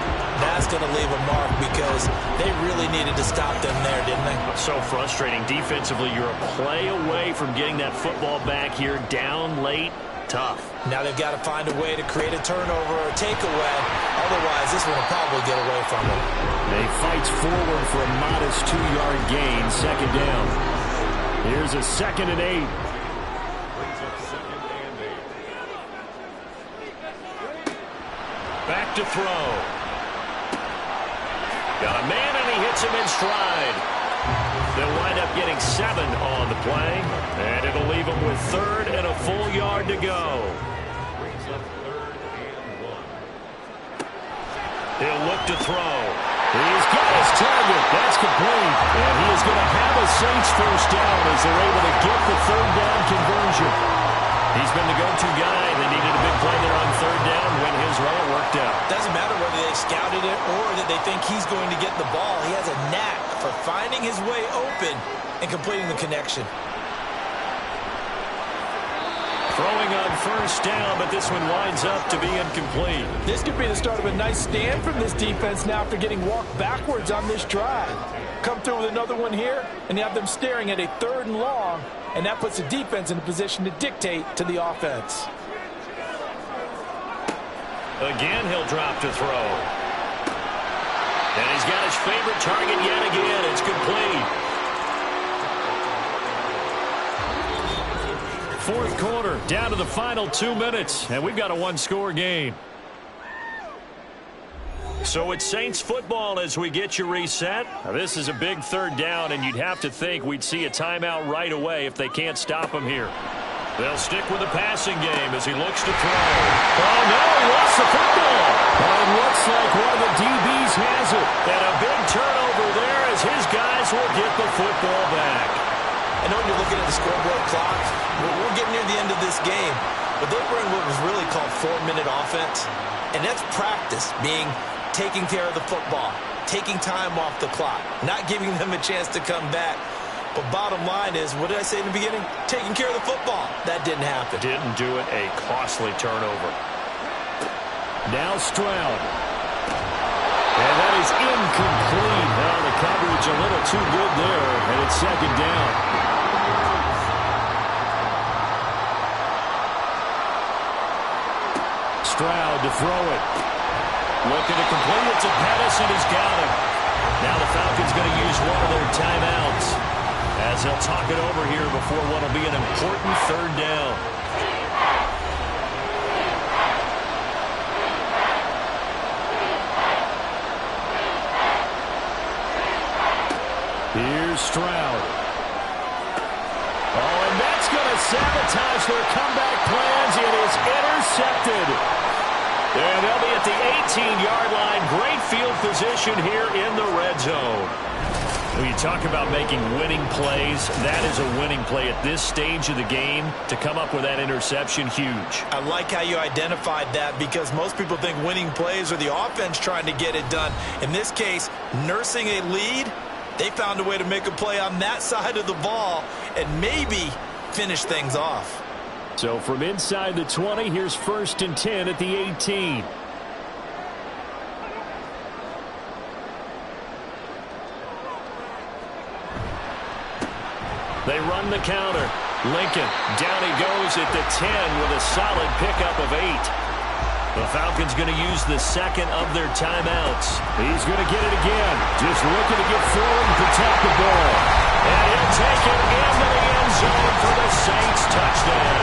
that's going to leave a mark because they really needed to stop them there, didn't they? So frustrating. Defensively, you're a play away from getting that football back here down late. Tough. Now they've got to find a way to create a turnover or a takeaway. Otherwise, this one will probably get away from them. They fight forward for a modest 2-yard gain, 2nd down. Here's a 2nd and 8. Back to throw. Got a man, and he hits him in stride. They'll wind up getting 7 on the play, and it'll leave them with 3rd and a full yard to go. He'll look to throw. He's got his target. That's complete. And he is going to have a Saints first down as they're able to get the 3rd down conversion. He's been the go-to guy. They needed a big play there on 3rd down. When his way, it worked out. Doesn't matter whether they scouted it or that they think he's going to get the ball. He has a knack for finding his way open and completing the connection. Throwing on 1st down, but this one winds up to be incomplete. This could be the start of a nice stand from this defense now after getting walked backwards on this drive. Come through with another one here, and you have them staring at a 3rd and long, and that puts the defense in a position to dictate to the offense. Again, he'll drop to throw. And he's got his favorite target yet again. It's complete. 4th quarter, down to the final 2 minutes, and we've got a 1-score game. So it's Saints football as we get you reset. Now, this is a big 3rd down, and you'd have to think we'd see a timeout right away if they can't stop him here. They'll stick with the passing game as he looks to throw. Oh, no, he lost the football. It looks like one of the DBs has it. And a big turnover there as his guys will get the football back. I know when you're looking at the scoreboard clock, we're getting near the end of this game, but they bring what was really called 4-minute offense, and that's practice, being taking care of the football, taking time off the clock, not giving them a chance to come back. But bottom line is, what did I say in the beginning? Taking care of the football. That didn't happen. Didn't do it. A costly turnover. Now Stroud. And that is incomplete. Now the coverage a little too good there, and it's 2nd down. Stroud to throw it. Looking to complete it to Pettis, and he's got it. Now the Falcons going to use one of their timeouts as they'll talk it over here before what will be an important 3rd down. Here's Stroud. Oh, and that's going to sabotage their comeback plans. It is intercepted. And they'll be at the 18-yard line. Great field position here in the red zone. When you talk about making winning plays, that is a winning play at this stage of the game. To come up with that interception, huge. I like how you identified that, because most people think winning plays are the offense trying to get it done. In this case, nursing a lead, they found a way to make a play on that side of the ball and maybe finish things off. So from inside the 20, here's 1st and 10 at the 18. They run the counter. Lincoln, down he goes at the 10 with a solid pickup of 8. The Falcons going to use the second of their timeouts. He's going to get it again. Just looking to get forward and protect the ball. And he'll take it into the end zone for the Saints touchdown.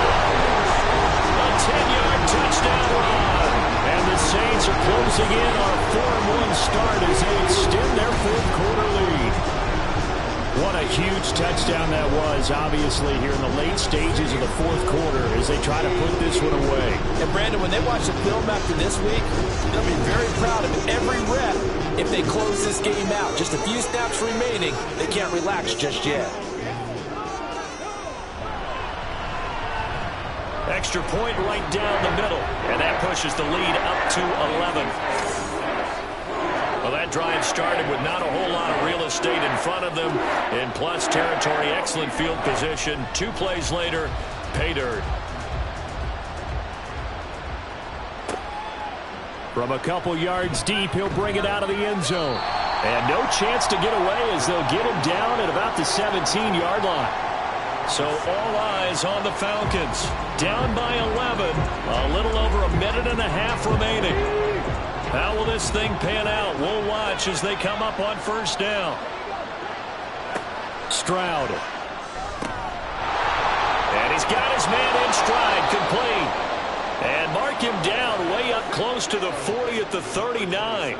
A 10-yard touchdown run. And the Saints are closing in on a 4-1 start as they extend their 4th quarter lead. What a huge touchdown that was, obviously, here in the late stages of the 4th quarter as they try to put this one away. And, Brandon, when they watch the film after this week, they'll be very proud of every rep if they close this game out. Just a few snaps remaining. They can't relax just yet. Extra point right down the middle, and that pushes the lead up to 11. Well, that drive started with not a whole lot of real estate in front of them. In plus territory, excellent field position. 2 plays later, pay dirt. From a couple yards deep, he'll bring it out of the end zone. And no chance to get away as they'll get him down at about the 17-yard line. So all eyes on the Falcons. Down by 11. A little over a minute and a half remaining. How will this thing pan out? We'll watch as they come up on 1st down. Stroud. And he's got his man in stride, complete. And mark him down way up close to the 40 at the 39.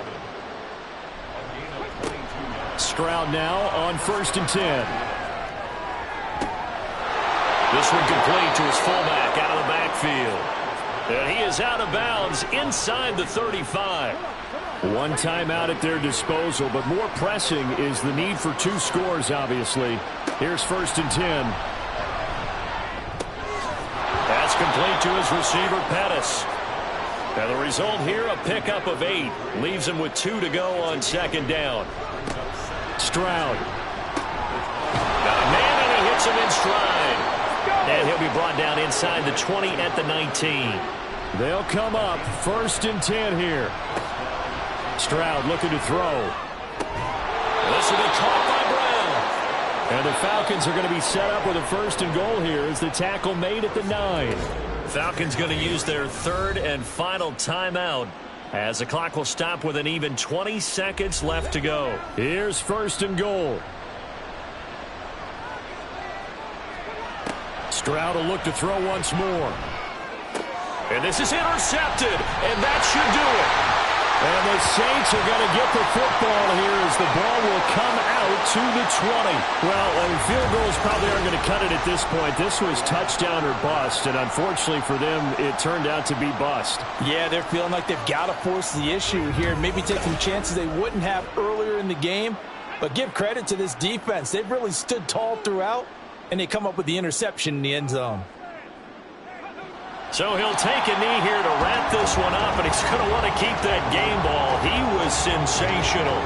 Stroud now on 1st and 10. This one complete to his fullback out of the backfield. And he is out of bounds inside the 35. One timeout at their disposal, but more pressing is the need for 2 scores, obviously. Here's 1st and 10. That's complete to his receiver, Pettis. And the result here, a pickup of 8. Leaves him with 2 to go on 2nd down. Stroud. Got a man, and he hits him in stride. And he'll be brought down inside the 20 at the 19. They'll come up 1st and 10 here. Stroud looking to throw. This will be caught by Brown. And the Falcons are going to be set up with a 1st and goal here as the tackle made at the 9. Falcons going to use their 3rd and final timeout as the clock will stop with an even 20 seconds left to go. Here's 1st and goal. Stroud will look to throw once more. And this is intercepted, and that should do it. And the Saints are going to get the football here as the ball will come out to the 20. Well, field goals probably aren't going to cut it at this point. This was touchdown or bust, and unfortunately for them, it turned out to be bust. Yeah, they're feeling like they've got to force the issue here, maybe take some chances they wouldn't have earlier in the game. But give credit to this defense. They've really stood tall throughout, and they come up with the interception in the end zone. So he'll take a knee here to wrap this one up, and he's going to want to keep that game ball. He was sensational.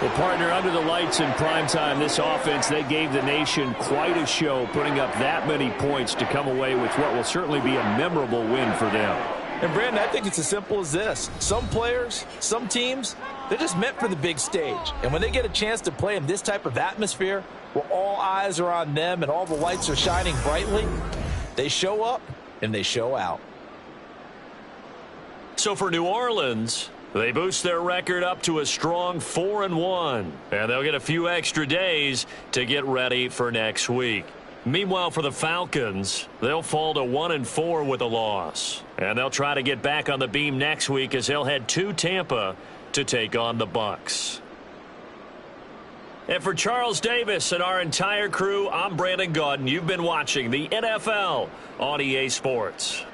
Well, partner, under the lights in primetime, this offense, they gave the nation quite a show, putting up that many points to come away with what will certainly be a memorable win for them. And, Brandon, I think it's as simple as this. Some players, some teams, they're just meant for the big stage. And when they get a chance to play in this type of atmosphere, where all eyes are on them and all the lights are shining brightly, they show up and they show out. So for New Orleans, they boost their record up to a strong 4-1. And they'll get a few extra days to get ready for next week. Meanwhile, for the Falcons, they'll fall to 1-4 with a loss. And they'll try to get back on the beam next week as they'll head to Tampa to take on the Bucs. And for Charles Davis and our entire crew, I'm Brandon Gaudin. You've been watching the NFL on EA Sports.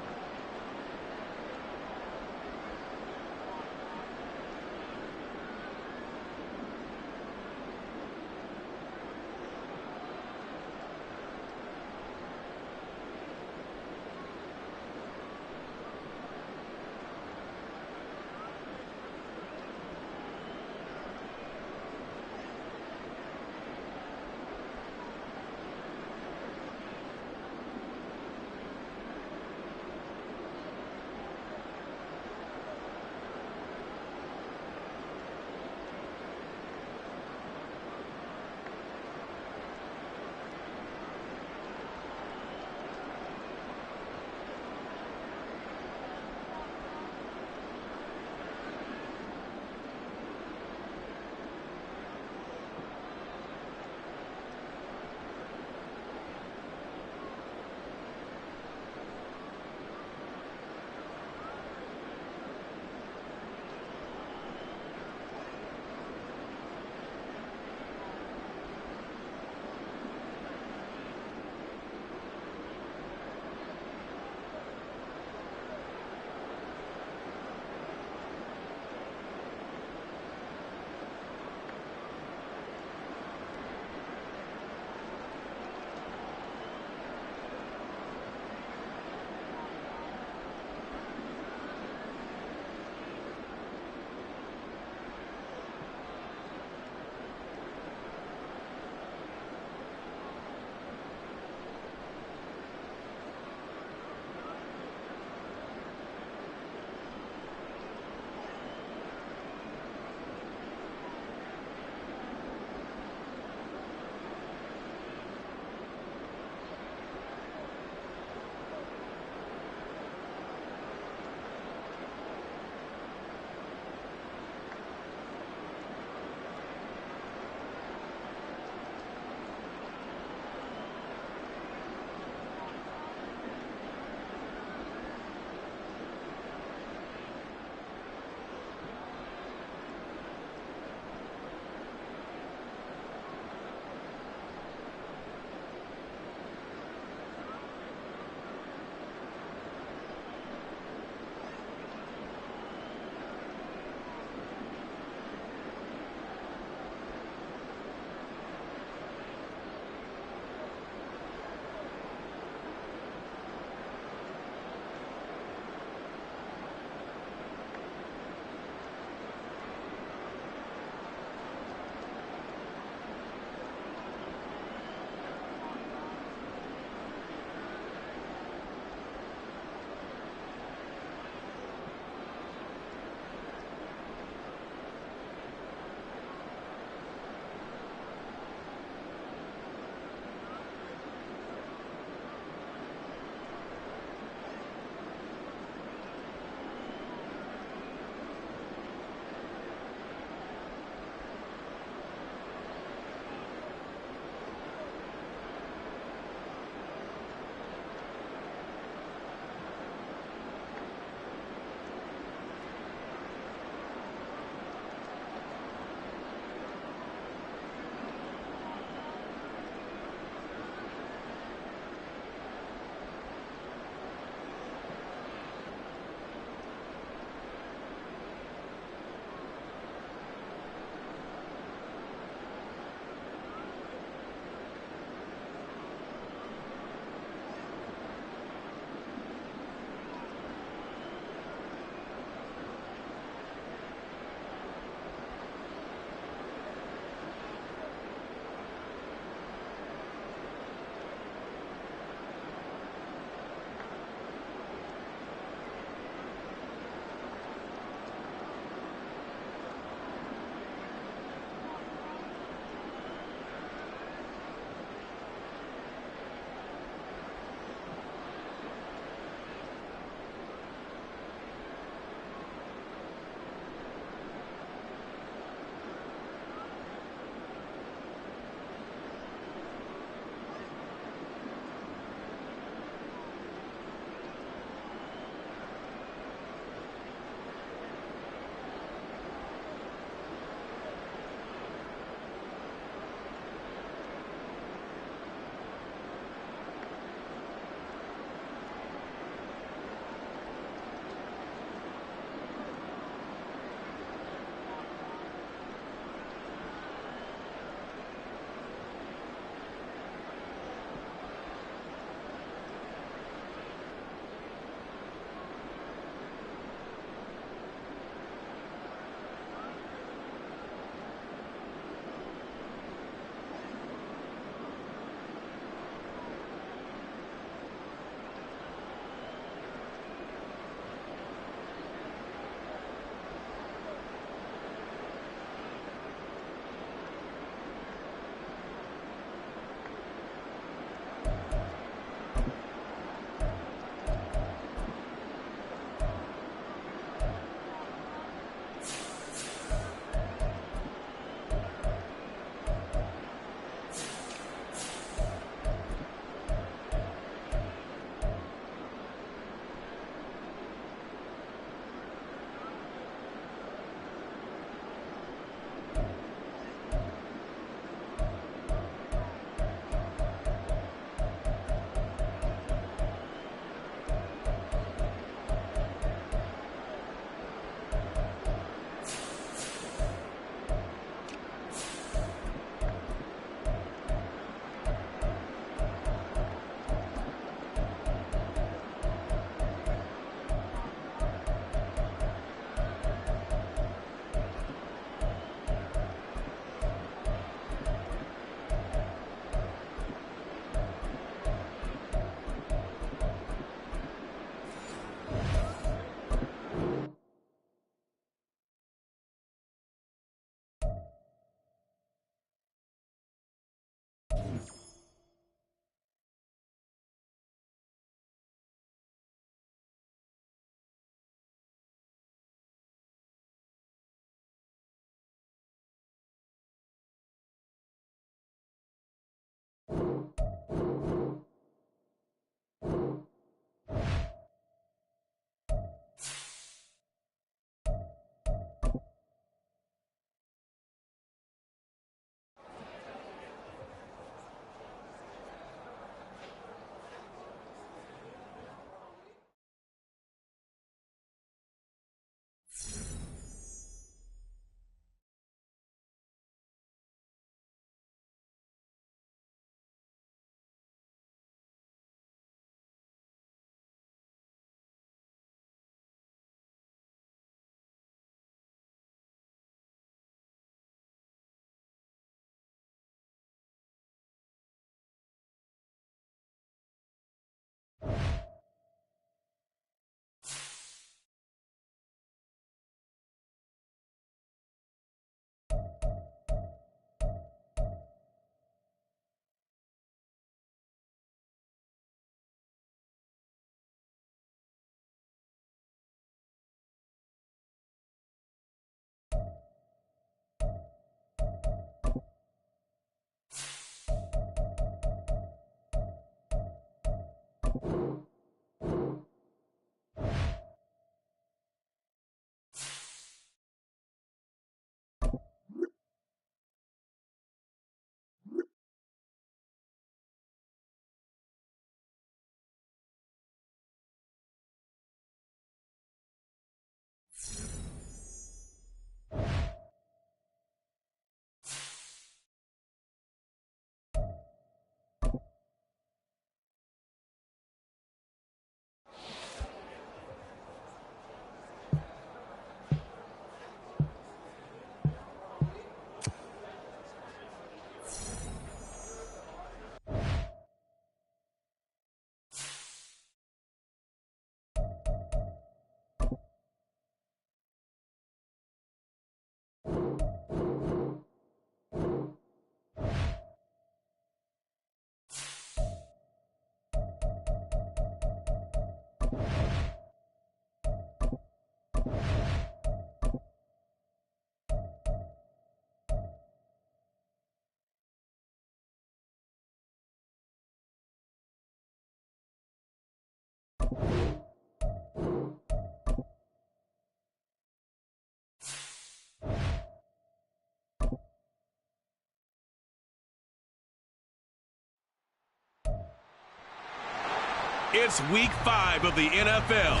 It's week 5 of the NFL,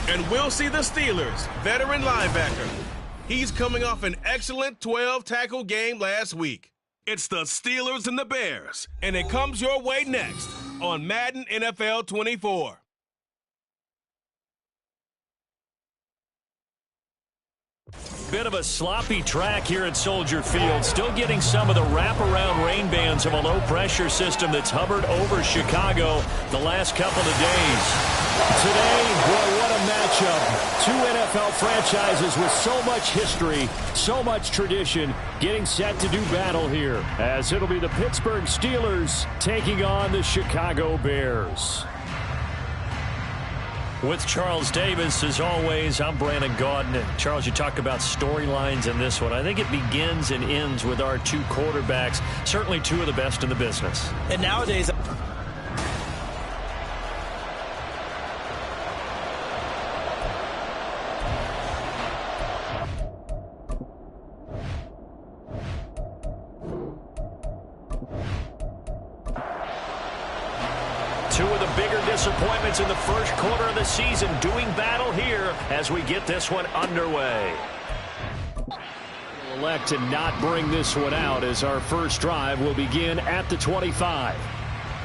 and we'll see the Steelers' veteran linebacker. He's coming off an excellent 12-tackle game last week. It's the Steelers and the Bears, and it comes your way next on Madden NFL 24. Bit of a sloppy track here at Soldier Field. Still getting some of the wraparound rain bands of a low-pressure system that's hovered over Chicago the last couple of days. Today, boy, what a matchup. Two NFL franchises with so much history, so much tradition, getting set to do battle here, as it'll be the Pittsburgh Steelers taking on the Chicago Bears. With Charles Davis, as always, I'm Brandon Gaudin. And Charles, you talk about storylines in this one. I think it begins and ends with our two quarterbacks, certainly two of the best in the business. And nowadays, two of the bigger disappointments in the first quarter of the season doing battle here as we get this one underway. We'll elect to not bring this one out as our first drive will begin at the 25.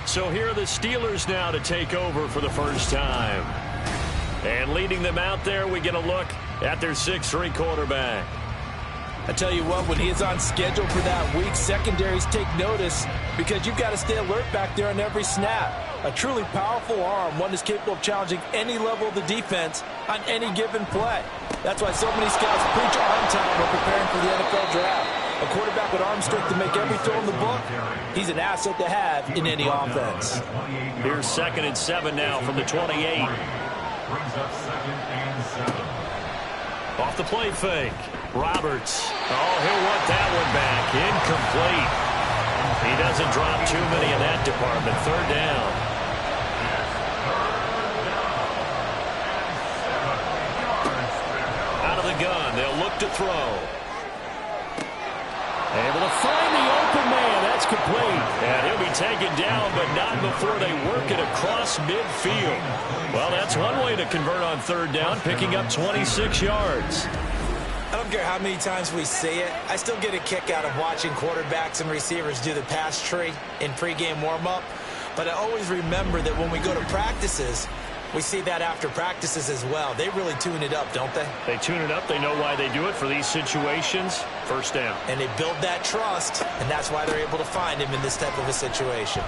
So here are the Steelers now to take over for the first time. And leading them out there, we get a look at their 6'3" quarterback. I tell you what, when he is on schedule for that week, secondaries take notice because you've got to stay alert back there on every snap. A truly powerful arm, one is capable of challenging any level of the defense on any given play. That's why so many scouts preach arm time when preparing for the NFL draft. A quarterback with arm strength to make every throw in the book, he's an asset to have in any offense. Here's 2nd and 7 now from the 28. Brings up 2nd and 7. Off the play fake. Roberts. Oh, he'll want that one back. Incomplete. He doesn't drop too many in that department. 3rd down. Out of the gun. They'll look to throw. Able to find the open man. That's complete. And he'll be taken down, but not before they work it across midfield. Well, that's one way to convert on 3rd down, picking up 26 yards. I don't care how many times we see it. I still get a kick out of watching quarterbacks and receivers do the pass tree in pregame warm-up. But I always remember that when we go to practices, we see that after practices as well. They really tune it up, don't they? They tune it up. They know why they do it for these situations. 1st down. And they build that trust, and that's why they're able to find him in this type of a situation.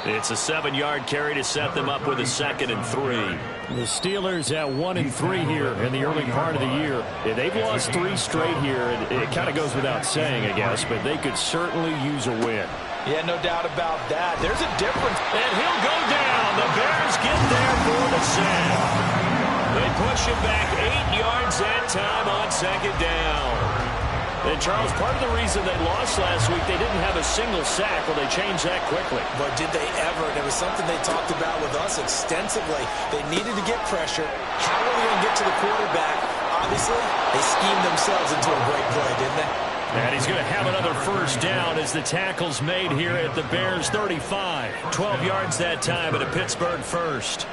It's a 7-yard carry to set them up with a 2nd and 3. The Steelers at 1-3 here in the early part of the year. Yeah, they've lost 3 straight here. It kind of goes without saying, I guess, but they could certainly use a win. Yeah, no doubt about that. There's a difference. And he'll go down. The Bears get there for the sack. They push him back 8 yards that time on 2nd down. And, Charles, part of the reason they lost last week, they didn't have a single sack. Well, they changed that quickly. But did they ever? And it was something they talked about with us extensively. They needed to get pressure. How are they going to get to the quarterback? Obviously, they schemed themselves into a great play, didn't they? And he's going to have another first down as the tackle's made here at the Bears' 35. 12 yards that time at a Pittsburgh first.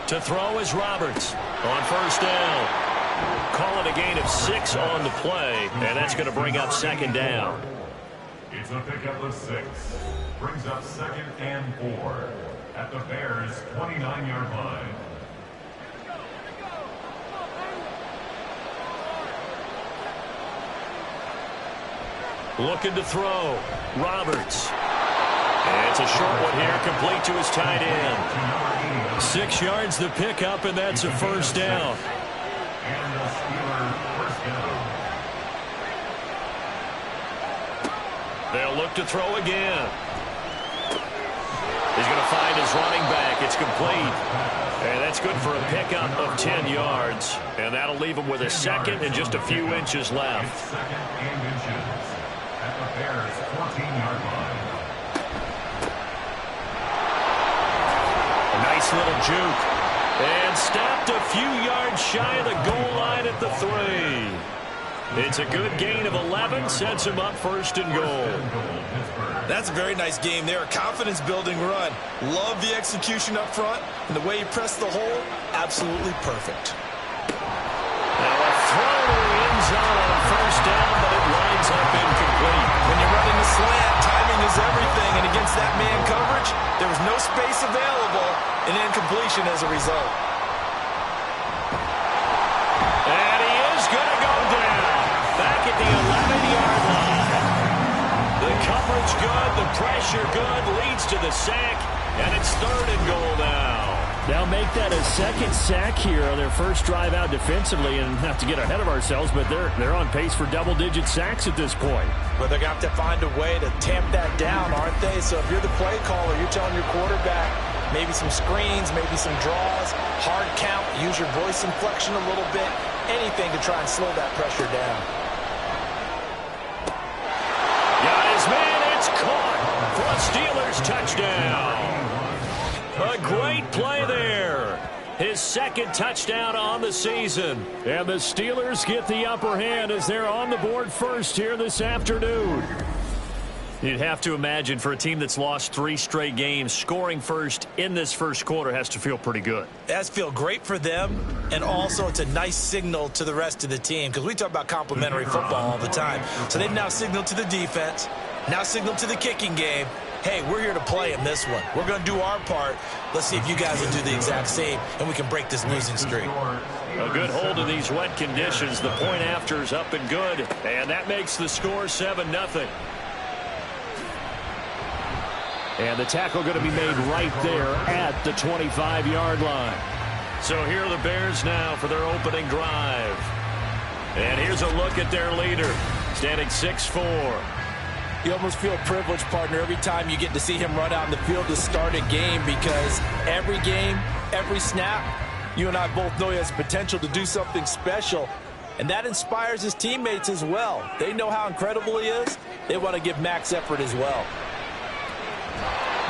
To throw is Roberts on first down. Call it a gain of 6 on the play, and that's going to bring up second down. It's a pickup of 6. Brings up 2nd and 4 at the Bears' 29-yard line. Looking to throw. Roberts. And it's a short one here, complete to his tight end. 6 yards the pickup, and that's a first down. And the Steelers first down. They'll look to throw again. He's going to find his running back. It's complete. And that's good for a pickup of 10 yards. And that'll leave him with a second and just a few inches left. It's 2nd and inches at the Bears' 14-yard line. A nice little juke. And stopped a few yards shy of the goal line at the 3. It's a good gain of 11. Sets him up first and goal. That's a very nice game there. A confidence-building run. Love the execution up front. And the way he pressed the hole, absolutely perfect. Now a throw to the end zone on first down, but it winds up incomplete. When you're running the slant, timing is everything. And against that man coverage, there was no space available. An incompletion as a result. And he is going to go down. Back at the 11-yard line. The coverage good, the pressure good, leads to the sack, and it's 3rd and goal now. They'll make that a second sack here on their first drive out defensively, and not to get ahead of ourselves, but they're on pace for double-digit sacks at this point. But they're going to have to find a way to tamp that down, aren't they? So if you're the play caller, you're telling your quarterback maybe some screens, maybe some draws, hard count, use your voice inflection a little bit, anything to try and slow that pressure down. Got his man, it's caught for a Steelers touchdown. A great play there. His 2nd touchdown on the season. And the Steelers get the upper hand as they're on the board first here this afternoon. You'd have to imagine for a team that's lost 3 straight games, scoring first in this first quarter has to feel pretty good. It has to feel great for them, and also it's a nice signal to the rest of the team, because we talk about complementary football all the time. So they've now signaled to the defense, now signaled to the kicking game, hey, we're here to play in this one. We're going to do our part. Let's see if you guys will do the exact same, and we can break this losing streak. A good hold in these wet conditions. The point after is up and good, and that makes the score 7-0. And the tackle going to be made right there at the 25-yard line. So here are the Bears now for their opening drive. And here's a look at their leader, standing 6'4". You almost feel privileged, partner, every time you get to see him run out in the field to start a game, because every game, every snap, you and I both know he has potential to do something special. And that inspires his teammates as well. They know how incredible he is. They want to give max effort as well.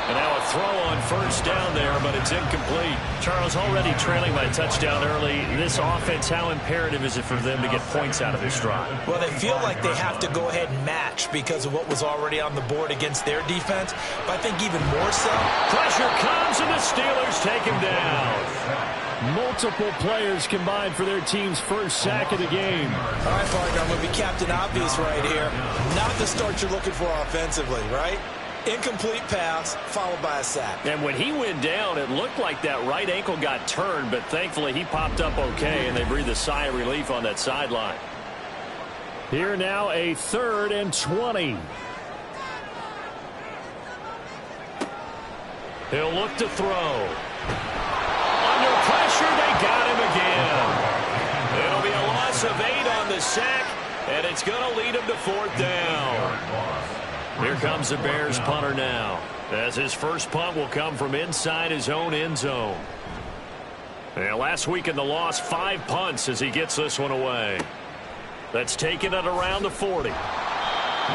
And now a throw on first down there, but it's incomplete. Charles, already trailing by a touchdown early. This offense, how imperative is it for them to get points out of this drive? Well, they feel like they have to go ahead and match because of what was already on the board against their defense. But I think even more so, pressure comes and the Steelers take him down. Multiple players combined for their team's first sack of the game. All right, partner, I'm going to be Captain Obvious right here. Not the start you're looking for offensively, right? Incomplete pass, followed by a sack. And when he went down, it looked like that right ankle got turned, but thankfully he popped up okay, and they breathed a sigh of relief on that sideline. Here now, a 3rd and 20. He'll look to throw. Under pressure, they got him again. It'll be a loss of 8 on the sack, and it's going to lead him to 4th down. Here comes the Bears punter now, as his first punt will come from inside his own end zone. And last week in the loss, 5 punts as he gets this one away. That's taken it around the 40. You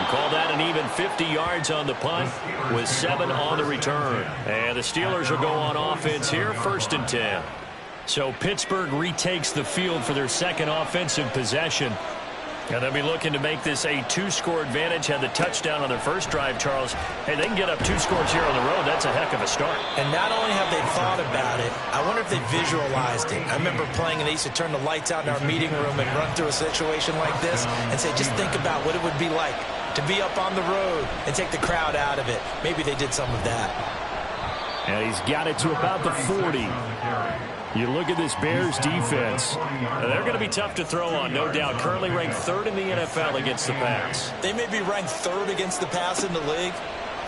call that an even 50 yards on the punt with 7 on the return. And the Steelers will go on offense here, 1st and 10. So Pittsburgh retakes the field for their second offensive possession. And they'll be looking to make this a 2-score advantage. Had the touchdown on their first drive, Charles. Hey, they can get up 2 scores here on the road. That's a heck of a start. And not only have they thought about it, I wonder if they visualized it. I remember playing and they used to turn the lights out in our meeting room and run through a situation like this and say, just think about what it would be like to be up on the road and take the crowd out of it. Maybe they did some of that. And he's got it to about the 40. You look at this Bears defense. They're going to be tough to throw on, no doubt. Currently ranked 3rd in the NFL against the pass. They may be ranked 3rd against the pass in the league,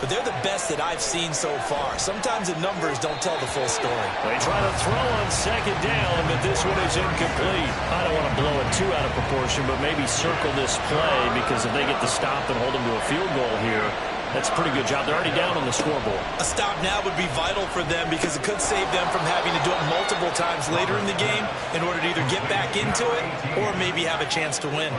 but they're the best that I've seen so far. Sometimes the numbers don't tell the full story. They try to throw on 2nd down, but this one is incomplete. I don't want to blow it too out of proportion, but maybe circle this play because if they get the stop and hold them to a field goal here, that's a pretty good job. They're already down on the scoreboard. A stop now would be vital for them because it could save them from having to do it multiple times later in the game in order to either get back into it or maybe have a chance to win.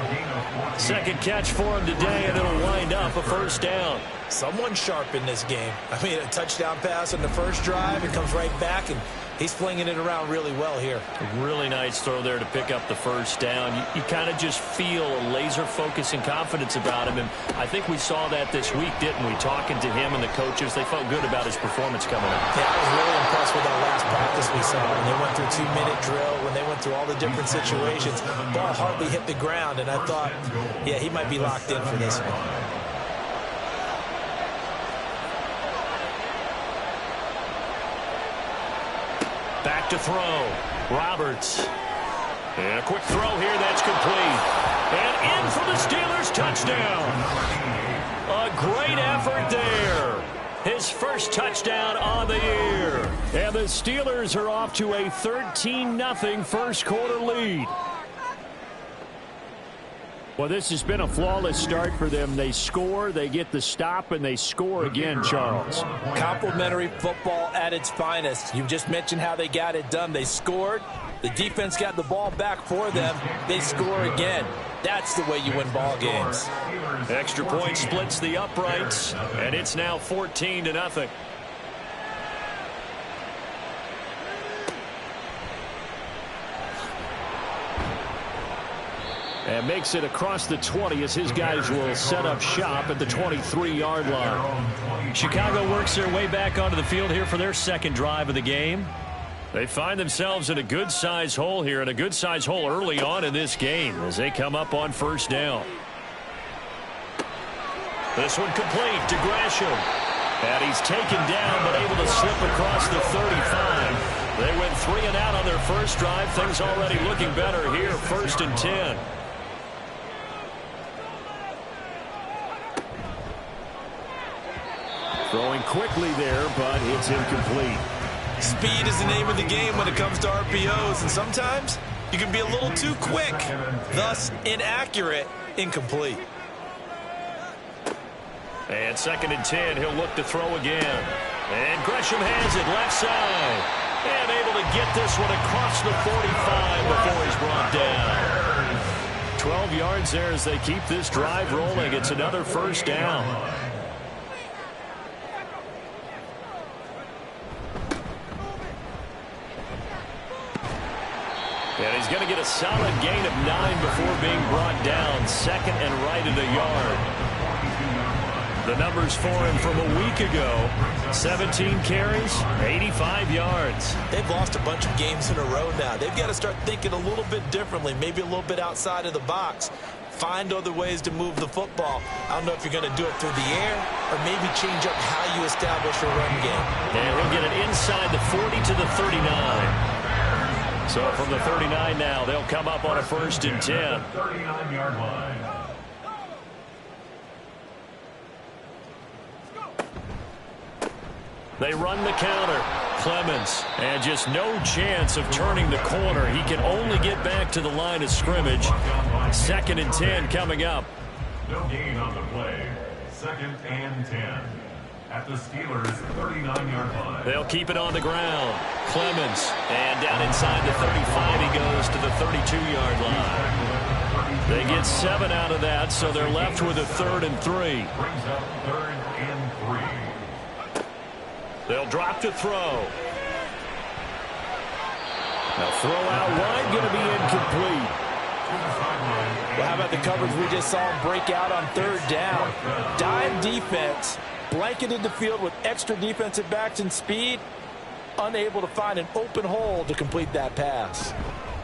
Second catch for him today, and it'll wind up a 1st down. Someone sharp in this game. I mean, a touchdown pass on the first drive. It comes right back, and he's flinging it around really well here. A really nice throw there to pick up the 1st down. You kind of just feel a laser focus and confidence about him, and I think we saw that this week, didn't we? Talking to him and the coaches, they felt good about his performance coming up. Yeah, I was really impressed with that last practice we saw when they went through 2-minute drill, when they went through all the different situations. Ball hardly hit the ground, and I thought, yeah, he might be locked in for this one. Back to throw. Roberts. And a quick throw here. That's complete. And in for the Steelers. Touchdown. A great effort there. His first touchdown on the year. And the Steelers are off to a 13-0 first quarter lead. Well, this has been a flawless start for them. They score, they get the stop, and they score again, Charles. Complimentary football at its finest. You just mentioned how they got it done. They scored. The defense got the ball back for them. They score again. That's the way you win ball games. Extra point splits the uprights, and it's now 14-0. And makes it across the 20 as his guys will set up shop at the 23-yard line. Chicago works their way back onto the field here for their second drive of the game. They find themselves in a good-sized hole here, and a good-sized hole early on in this game as they come up on 1st down. This one complete to Gresham. And he's taken down but able to slip across the 35. They went 3 and out on their first drive. Things already looking better here, 1st and 10. Throwing quickly there, but it's incomplete. Speed is the name of the game when it comes to RPOs, and sometimes you can be a little too quick, thus inaccurate, incomplete. And 2nd and 10, he'll look to throw again. And Gresham has it left side. And able to get this one across the 45 before he's brought down. 12 yards there as they keep this drive rolling. It's another 1st down. And he's going to get a solid gain of 9 before being brought down. 2nd and right in the yard. The numbers for him from a week ago: 17 carries, 85 yards. They've lost a bunch of games in a row now. They've got to start thinking a little bit differently, maybe a little bit outside of the box. Find other ways to move the football. I don't know if you're going to do it through the air or maybe change up how you establish a run game. And he'll get it inside the 40 to the 39. So from the 39 now, they'll come up on a 1st and 10. 39-yard line. They run the counter. Clemens, and just no chance of turning the corner. He can only get back to the line of scrimmage. 2nd and 10 coming up. No gain on the play. 2nd and 10. at the Steelers' 39-yard line. They'll keep it on the ground. Clemens, and down inside the 35, he goes to the 32-yard line. They get 7 out of that, so they're left with a 3rd and 3. Brings up 3rd and 3. They'll drop to throw. Now throw out wide, going to be incomplete. Well, how about the coverage we just saw break out on 3rd down? Dime defense, blanketed the field with extra defensive backs and speed, unable to find an open hole to complete that pass.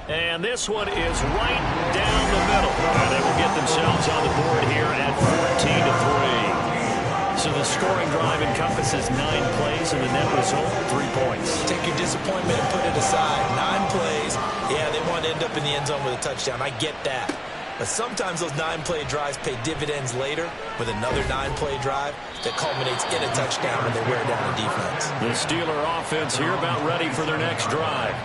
And this one is right down the middle. And they will get themselves on the board here at 14-3. So the scoring drive encompasses 9 plays, and the net result, 3 points. Take your disappointment and put it aside. 9 plays. Yeah, they want to end up in the end zone with a touchdown. I get that. But sometimes those 9-play drives pay dividends later with another 9-play drive that culminates in a touchdown when they wear down the defense. The Steeler offense here about ready for their next drive.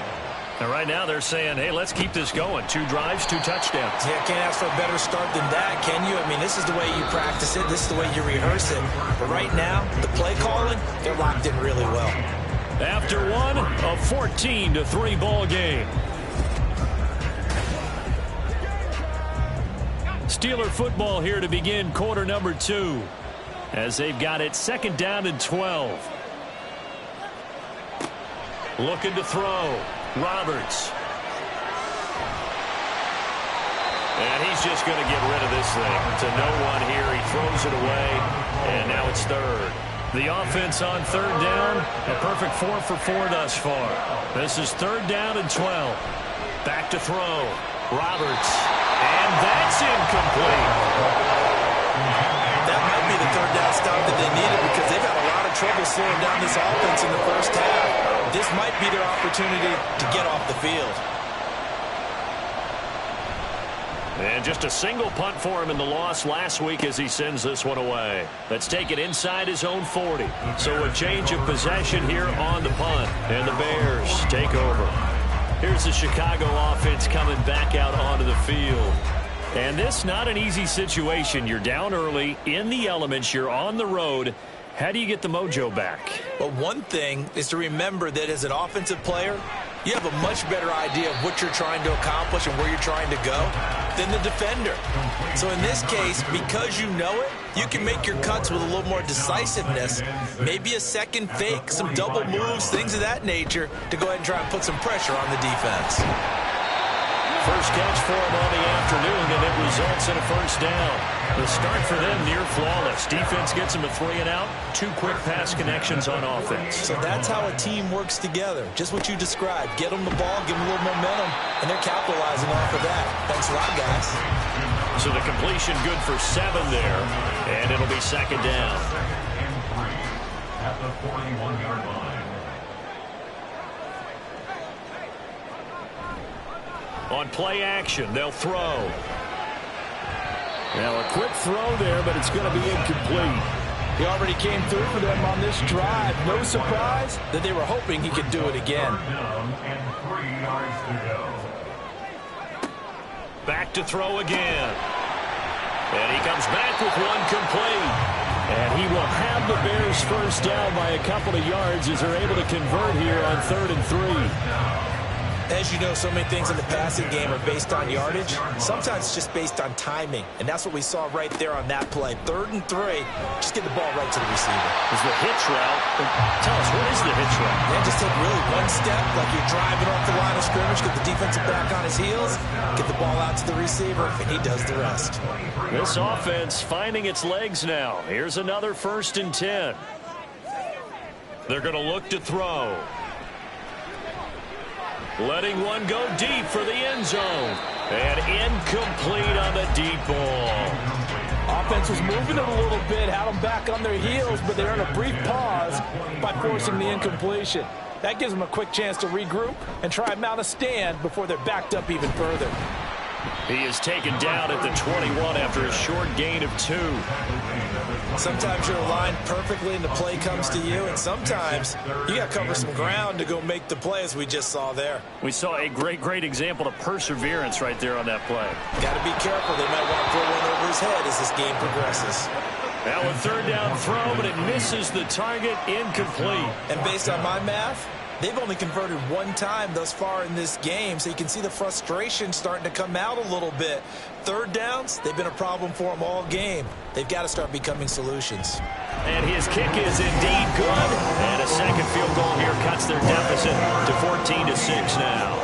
And right now they're saying, hey, let's keep this going. 2 drives, 2 touchdowns. Yeah, can't ask for a better start than that, can you? I mean, this is the way you practice it. This is the way you rehearse it. But right now, the play calling, they're locked in really well. After one, a 14-3 ball game. Steeler football here to begin quarter number 2. As they've got it 2nd down and 12. Looking to throw. Roberts. And he's just going to get rid of this thing. To no one here. He throws it away. And now it's 3rd. The offense on 3rd down. A perfect 4 for 4 thus far. This is 3rd down and 12. Back to throw. Roberts. And that's incomplete. That might be the 3rd down stop that they needed because they've had a lot of trouble slowing down this offense in the first half. This might be their opportunity to get off the field. And just a single punt for him in the loss last week as he sends this one away. Let's take it inside his own 40. So a change of possession here on the punt. And the Bears take over. Here's the Chicago offense coming back out onto the field. And this not an easy situation. You're down early, in the elements, you're on the road. How do you get the mojo back? Well, one thing is to remember that as an offensive player, you have a much better idea of what you're trying to accomplish and where you're trying to go than the defender. So in this case, because you know it, you can make your cuts with a little more decisiveness, maybe a second fake, some double moves, things of that nature, to go ahead and try and put some pressure on the defense. First catch for him on the afternoon, and it results in a 1st down. The start for them near flawless. Defense gets them a 3 and out. 2 quick pass connections on offense. So that's how a team works together. Just what you described. Get them the ball, give them a little momentum, and they're capitalizing off of that. Thanks a lot, guys. So the completion good for 7 there, and it'll be 2nd down. At the 41-yard line. On play action, they'll throw. Now a quick throw there, but it's going to be incomplete. He already came through for them on this drive. No surprise that they were hoping he could do it again. Down and 3 yards to go. Back to throw again. And he comes back with one complete. And he will have the Bears first down by a couple of yards as they're able to convert here on 3rd and 3. As you know, so many things in the passing game are based on yardage. Sometimes it's just based on timing. And that's what we saw right there on that play. 3rd and 3. Just get the ball right to the receiver. Is the hitch route. Tell us, what is the hitch route? Yeah, just take really one step like you're driving off the line of scrimmage, get the defensive back on his heels, get the ball out to the receiver, and he does the rest. This offense finding its legs now. Here's another 1st and 10. They're going to look to throw. Letting one go deep for the end zone. And incomplete on the deep ball. Offense was moving it a little bit, had them back on their heels, but they're in a brief pause by forcing the incompletion. That gives them a quick chance to regroup and try and mount a stand before they're backed up even further. He is taken down at the 21 after a short gain of 2. Sometimes you're aligned perfectly and the play comes to you, and sometimes you got to cover some ground to go make the play, as we just saw there. We saw a great example of perseverance right there on that play. Got to be careful. They might want to throw one over his head as this game progresses. Now a third down throw, but it misses the target, incomplete. And based on my math, they've only converted one time thus far in this game, so you can see the frustration starting to come out a little bit. Third downs, they've been a problem for them all game. They've got to start becoming solutions. And his kick is indeed good. And a second field goal here cuts their deficit to 14-6 now.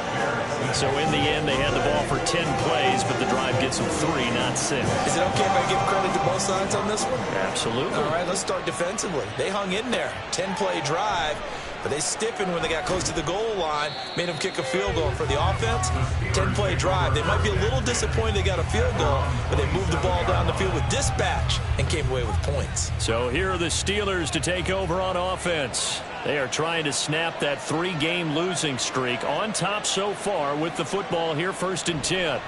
So in the end, they had the ball for 10 plays, but the drive gets them 3, not 6. Is it okay if I give credit to both sides on this one? Absolutely. All right, let's start defensively. They hung in there. 10-play drive. But they stiffened when they got close to the goal line, made them kick a field goal. For the offense, 10-play drive. They might be a little disappointed they got a field goal, but they moved the ball down the field with dispatch and came away with points. So here are the Steelers to take over on offense. They are trying to snap that 3-game losing streak. On top so far with the football here, 1st and 10.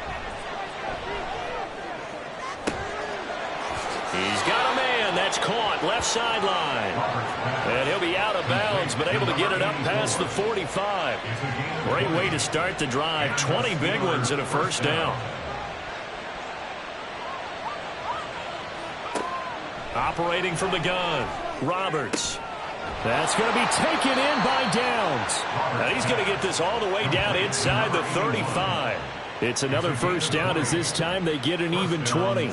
He's got a man. That's caught. Left sideline. And he'll be out of bounds, but able to get it up past the 45. Great way to start the drive. 20 big ones and a first down. Operating from the gun, Roberts. That's going to be taken in by Downs. Now he's going to get this all the way down inside the 35. It's another first down as this time they get an even 20.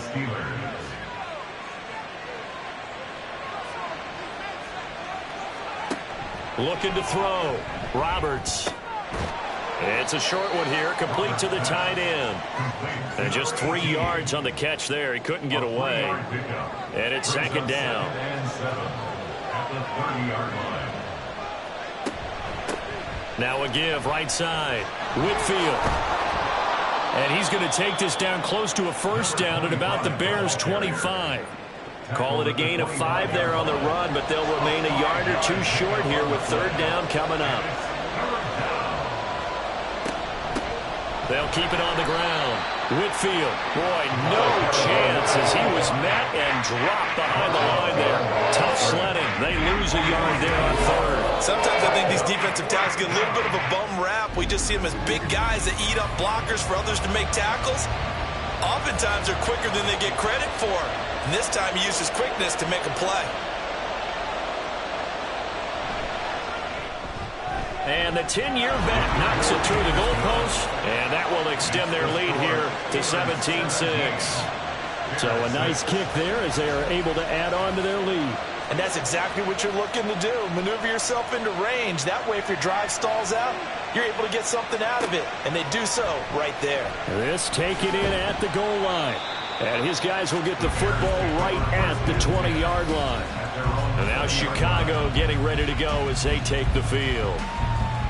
Looking to throw. Roberts. It's a short one here, complete to the tight end. And just 3 yards on the catch there. He couldn't get away. And it's 2nd down. Now a give right side. Whitfield. And he's going to take this down close to a first down at about the Bears' 25. Call it a gain of 5 there on the run, but they'll remain a yard or 2 short here with 3rd down coming up. They'll keep it on the ground. Whitfield, boy, no chance as he was met and dropped behind the line there. Tough sledding. They lose a yard there on 3rd. Sometimes I think these defensive tackles get a little bit of a bum rap. We just see them as big guys that eat up blockers for others to make tackles. Oftentimes they're quicker than they get credit for. And this time he used his quickness to make a play. And the 10-year vet knocks it through the goalpost, and that will extend their lead here to 17-6. So a nice kick there as they are able to add on to their lead. And that's exactly what you're looking to do. Maneuver yourself into range. That way, if your drive stalls out, you're able to get something out of it. And they do so right there. This taken in at the goal line. And his guys will get the football right at the 20-yard line. And now Chicago getting ready to go as they take the field.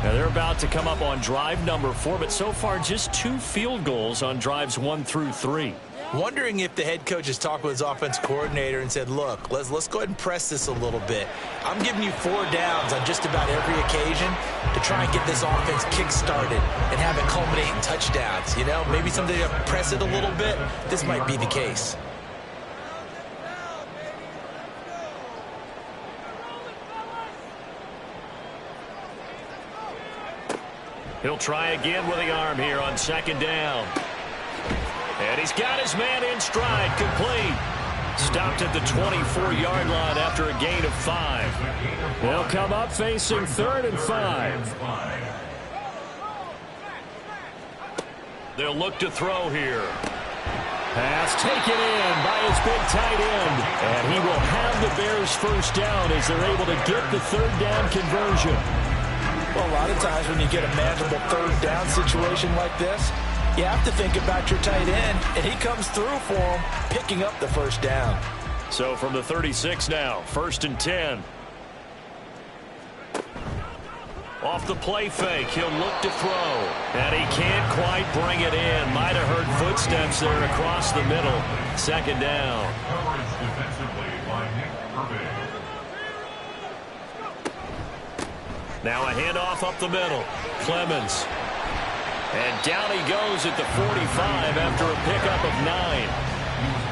Now they're about to come up on drive number 4, but so far just 2 field goals on drives 1 through 3. Wondering if the head coach has talked with his offensive coordinator and said, look, let's go ahead and press this a little bit. I'm giving you 4 downs on just about every occasion to try and get this offense kick-started and have it culminate in touchdowns. You know, maybe someday to press it a little bit. This might be the case. He'll try again with the arm here on 2nd down. And he's got his man in stride, complete. Stopped at the 24-yard line after a gain of 5. They'll come up facing 3rd and 5. They'll look to throw here. Pass taken in by his big tight end. And he will have the Bears first down as they're able to get the 3rd down conversion. Well, a lot of times when you get a manageable 3rd down situation like this, you have to think about your tight end, and he comes through for him, picking up the first down. So from the 36 now, 1st and 10. Off the play fake, he'll look to throw. And he can't quite bring it in. Might have heard footsteps there across the middle. 2nd down. Coverage defensively by Nick Irving. Now a handoff up the middle. Clemens. And down he goes at the 45 after a pickup of 9.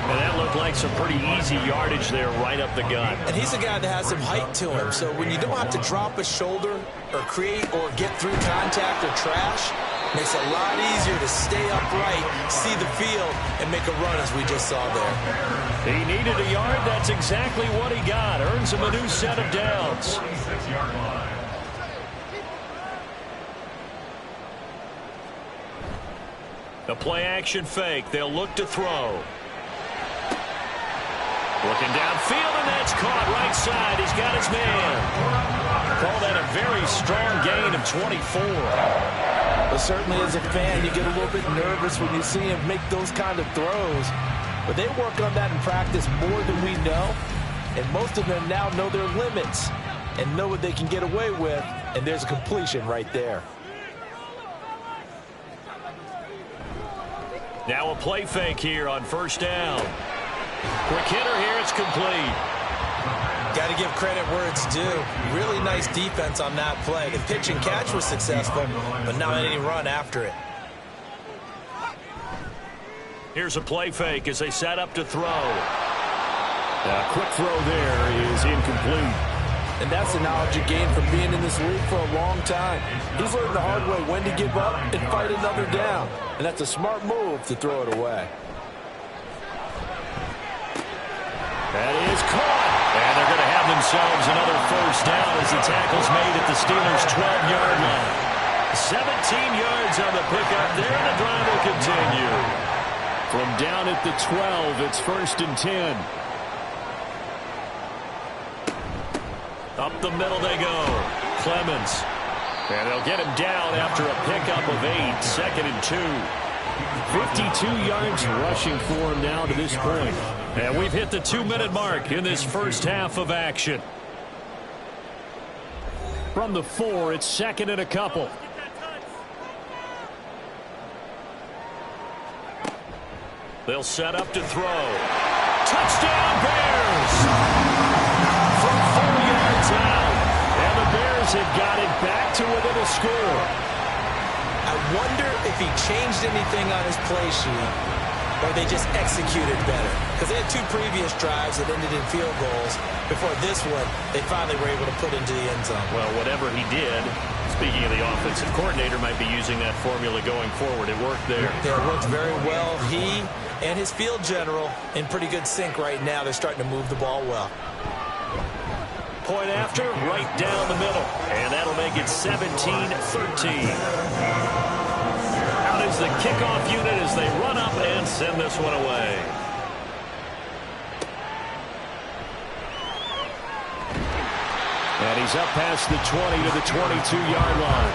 And that looked like some pretty easy yardage there right up the gut. And he's a guy that has some height to him. So when you don't have to drop a shoulder or create or get through contact or trash, Makes it a lot easier to stay upright, see the field, and make a run as we just saw there. He needed a yard. That's exactly what he got. Earns him a new set of downs. 26-yard line. The play action fake. They'll look to throw. Looking downfield, and that's caught right side. He's got his man. Call that a very strong gain of 24. But certainly as a fan, you get a little bit nervous when you see him make those kind of throws. But they work on that in practice more than we know. And most of them now know their limits and know what they can get away with. And there's a completion right there. Now a play fake here on first down. Quick hitter here. It's complete. Got to give credit where it's due. Really nice defense on that play. The pitch and catch was successful, but not any run after it. Here's a play fake as they set up to throw. A quick throw there is incomplete. And that's the knowledge you gain from being in this league for a long time. He's learned the hard way when to give up and fight another down. And that's a smart move to throw it away. That is caught. And they're going to have themselves another first down as the tackle's made at the Steelers' 12-yard line. 17 yards on the pickup there, and the drive will continue. From down at the 12, it's 1st and 10. Up the middle they go. Clemens. And they'll get him down after a pickup of 8. 2nd and 2. 52 yards rushing for him now to this point. And we've hit the 2-minute mark in this first half of action. From the 4, it's 2nd and a couple. They'll set up to throw. Touchdown, Bears! From 4 yards out. And the Bears have got it back to within a score. I wonder if he changed anything on his play sheet or they just executed better. Because they had 2 previous drives that ended in field goals. Before this one, they finally were able to put into the end zone. Well, whatever he did, speaking of the offensive coordinator, might be using that formula going forward. It worked there. Yeah, it worked very well. He and his field general in pretty good sync right now. They're starting to move the ball well. Point after, right down the middle. And that'll make it 17-13. Out is the kickoff unit as they run up and send this one away. And he's up past the 20 to the 22-yard line.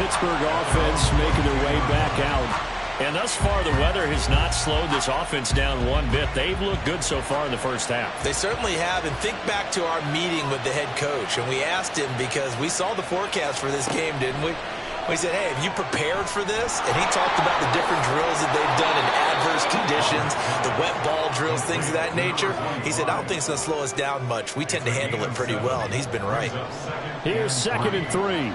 Pittsburgh offense making their way back out. And thus far, the weather has not slowed this offense down one bit. They've looked good so far in the first half. They certainly have. And think back to our meeting with the head coach. And we asked him because we saw the forecast for this game, didn't we? We said, hey, have you prepared for this? And he talked about the different drills that they've done in adverse conditions, the wet ball drills, things of that nature. He said, I don't think it's going to slow us down much. We tend to handle it pretty well, and he's been right. Here's 2nd and 3.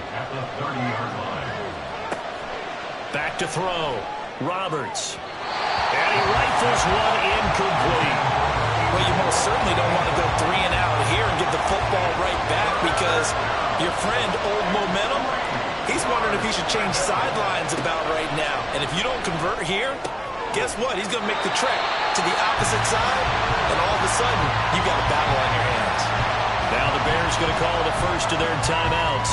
Back to throw. Roberts. And he rifles one incomplete. Well, you most certainly don't want to go 3 and out here and get the football right back because your friend, Old Momentum, he's wondering if he should change sidelines about right now. And if you don't convert here, guess what? He's going to make the trek to the opposite side, and all of a sudden, you got a battle on your hands. Now the Bears going to call the first of their timeouts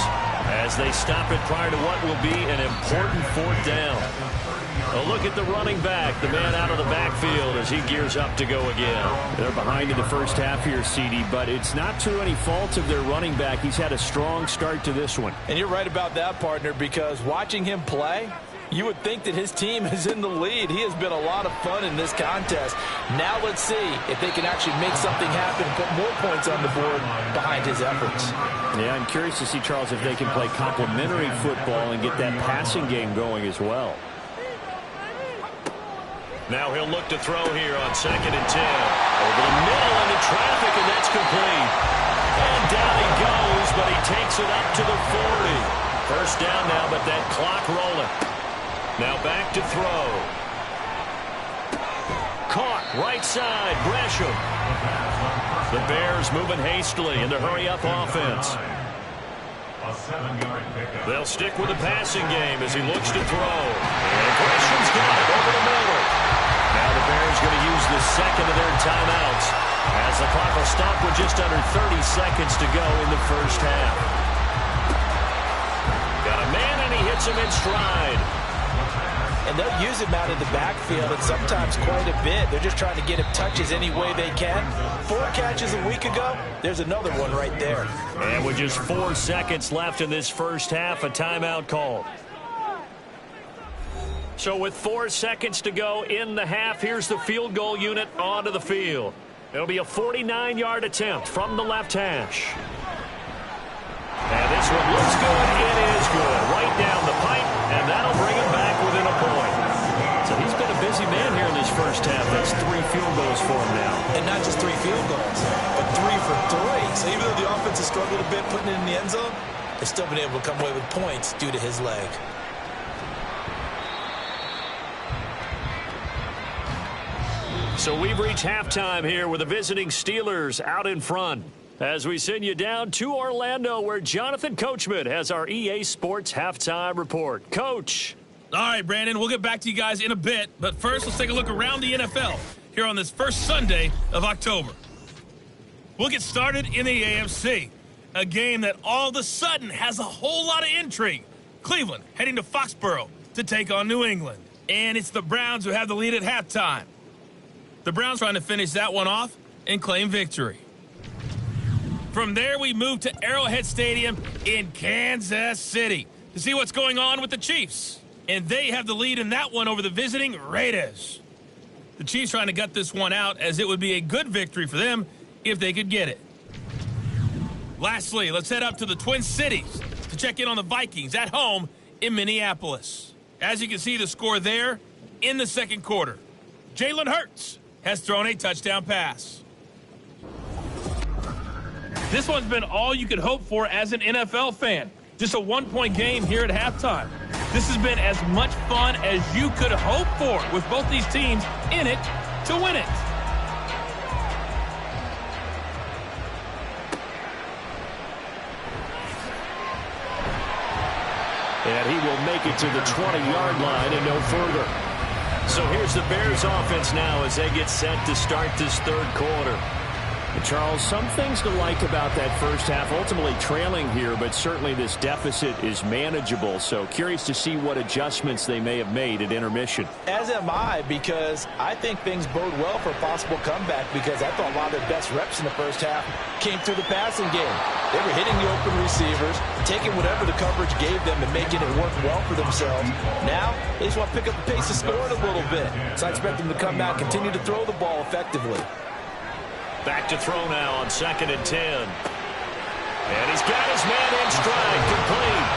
as they stop it prior to what will be an important 4th down. A look at the running back, the man out of the backfield as he gears up to go again. They're behind in the first half here, CD, but it's not through any fault of their running back. He's had a strong start to this one. And you're right about that, partner, because watching him play, you would think that his team is in the lead. He has been a lot of fun in this contest. Now let's see if they can actually make something happen, put more points on the board behind his efforts. Yeah, I'm curious to see, Charles, if they can play complementary football and get that passing game going as well. Now he'll look to throw here on 2nd and 10. Over the middle into traffic, and that's complete. And down he goes, but he takes it up to the 40. First down now, but that clock rolling. Now back to throw. Caught, right side, Gresham. The Bears moving hastily in the hurry-up offense. A 7-yard pickup. They'll stick with the passing game as he looks to throw. And Christian's got it over the middle. Now the Bears going to use the second of their timeouts as the clock will stop with just under 30 seconds to go in the first half. Got a man, and he hits him in stride. And they'll use him out of the backfield, and sometimes quite a bit. They're just trying to get him touches any way they can. 4 catches a week ago. There's another one right there. And with just 4 seconds left in this first half, a timeout called. So with 4 seconds to go in the half, here's the field goal unit onto the field. It'll be a 49-yard attempt from the left hash. And this one looks good. It is good. Right down the pipe, and that'll bring him back within a point. So he's been a busy man here in this first half. That's 3 field goals for him now. And not just 3 field goals, but 3 for 3. So even though the offense has struggled a bit putting it in the end zone, they've still been able to come away with points due to his leg. So we've reached halftime here with the visiting Steelers out in front. As we send you down to Orlando, where Jonathan Coachman has our EA Sports halftime report. Coach. All right, Brandon, we'll get back to you guys in a bit. But first, let's take a look around the NFL here on this first Sunday of October. We'll get started in the AFC, a game that all of a sudden has a whole lot of intrigue. Cleveland heading to Foxborough to take on New England. And it's the Browns who have the lead at halftime. The Browns trying to finish that one off and claim victory. From there, we move to Arrowhead Stadium in Kansas City to see what's going on with the Chiefs. And they have the lead in that one over the visiting Raiders. The Chiefs trying to gut this one out, as it would be a good victory for them if they could get it. Lastly, let's head up to the Twin Cities to check in on the Vikings at home in Minneapolis. As you can see, the score there in the second quarter. Jalen Hurts has thrown a touchdown pass. This one's been all you could hope for as an NFL fan. Just a one-point game here at halftime. This has been as much fun as you could hope for, with both these teams in it to win it. And he will make it to the 20-yard line and no further. So here's the Bears offense now as they get set to start this third quarter. And Charles, some things to like about that first half, ultimately trailing here, but certainly this deficit is manageable. So curious to see what adjustments they may have made at intermission. As am I, because I think things bode well for a possible comeback, because I thought a lot of their best reps in the first half came through the passing game. They were hitting the open receivers, taking whatever the coverage gave them and making it work well for themselves. Now, they just want to pick up the pace of scoring a little bit. So I expect them to come out, continue to throw the ball effectively. Back to throw now on 2nd and 10. And he's got his man in stride, complete.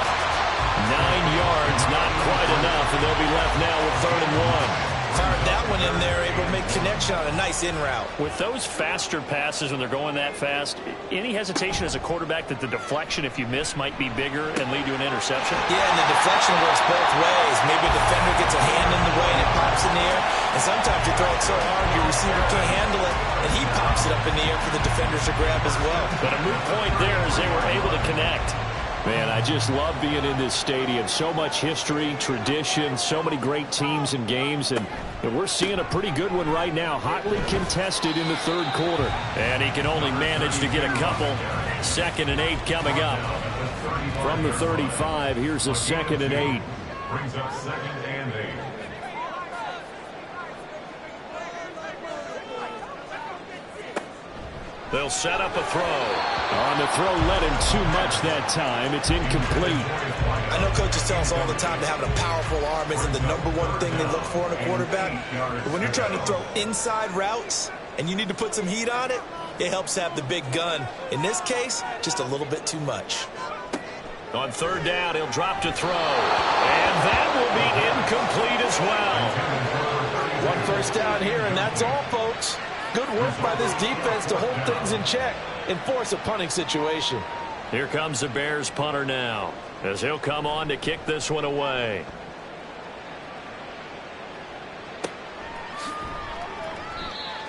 9 yards, not quite enough, and they'll be left now with 3rd and 1. Fired that one in there, able to make connection on a nice in route. With those faster passes when they're going that fast, any hesitation as a quarterback that the deflection, if you miss, might be bigger and lead to an interception? Yeah, and the deflection works both ways. Maybe a defender gets a hand in the way and it pops in the air. And sometimes you throw it so hard your receiver can't handle it, and he pops it up in the air for the defenders to grab as well. But a moot point there as they were able to connect. Man, I just love being in this stadium. So much history, tradition, so many great teams and games, and we're seeing a pretty good one right now, hotly contested in the third quarter. And he can only manage to get a couple. 2nd and 8 coming up. From the 35, here's a 2nd and 8. Brings up 2nd and 8. They'll set up a throw. On the throw, led him too much that time. It's incomplete. I know coaches tell us all the time that having a powerful arm isn't the #1 thing they look for in a quarterback. But when you're trying to throw inside routes and you need to put some heat on it, it helps have the big gun. In this case, just a little bit too much. On 3rd down, he'll drop to throw. And that will be incomplete as well. 1 first down here, and that's all, folks. Good work by this defense to hold things in check and force a punting situation. Here comes the Bears punter now, as he'll come on to kick this one away.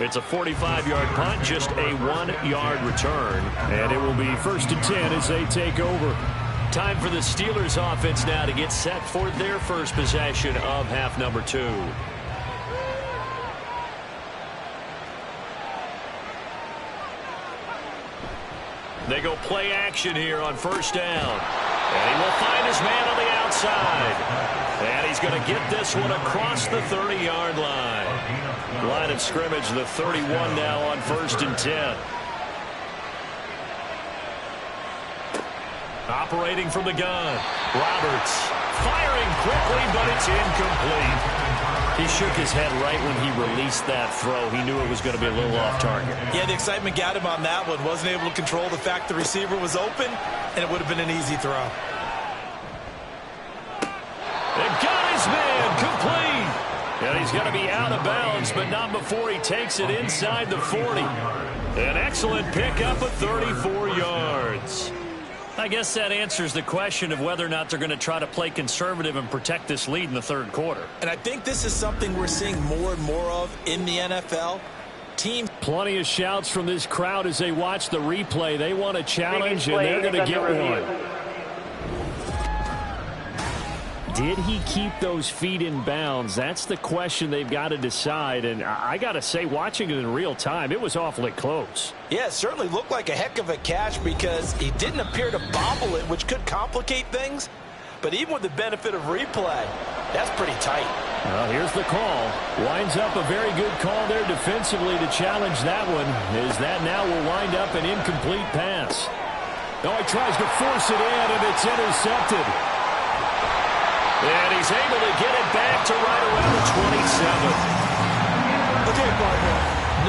It's a 45-yard punt, just a 1-yard return. And it will be 1st and 10 as they take over. Time for the Steelers offense now to get set for their first possession of half number 2. They go play action here on first down. And he will find his man on the outside. And he's going to get this one across the 30-yard line. Line of scrimmage, the 31 now on 1st and 10. Operating from the gun. Roberts firing quickly, but it's incomplete. He shook his head right when he released that throw. He knew it was going to be a little off target. Yeah, the excitement got him on that one. Wasn't able to control the fact the receiver was open, and it would have been an easy throw. And got his man complete. And he's going to be out of bounds, but not before he takes it inside the 40. An excellent pickup of 34 yards. I guess that answers the question of whether or not they're going to try to play conservative and protect this lead in the third quarter. And I think this is something we're seeing more and more of in the NFL. Teams. Plenty of shouts from this crowd as they watch the replay. They want a challenge, and they're going to get one. Did he keep those feet in bounds? That's the question they've got to decide. And I got to say, watching it in real time, it was awfully close. Yeah, it certainly looked like a heck of a catch because he didn't appear to bobble it, which could complicate things. But even with the benefit of replay, that's pretty tight. Well, here's the call. Winds up a very good call there defensively to challenge that one, as that now will wind up an incomplete pass. Oh, he tries to force it in, and it's intercepted. And he's able to get it back to right around the 27. Okay, partner,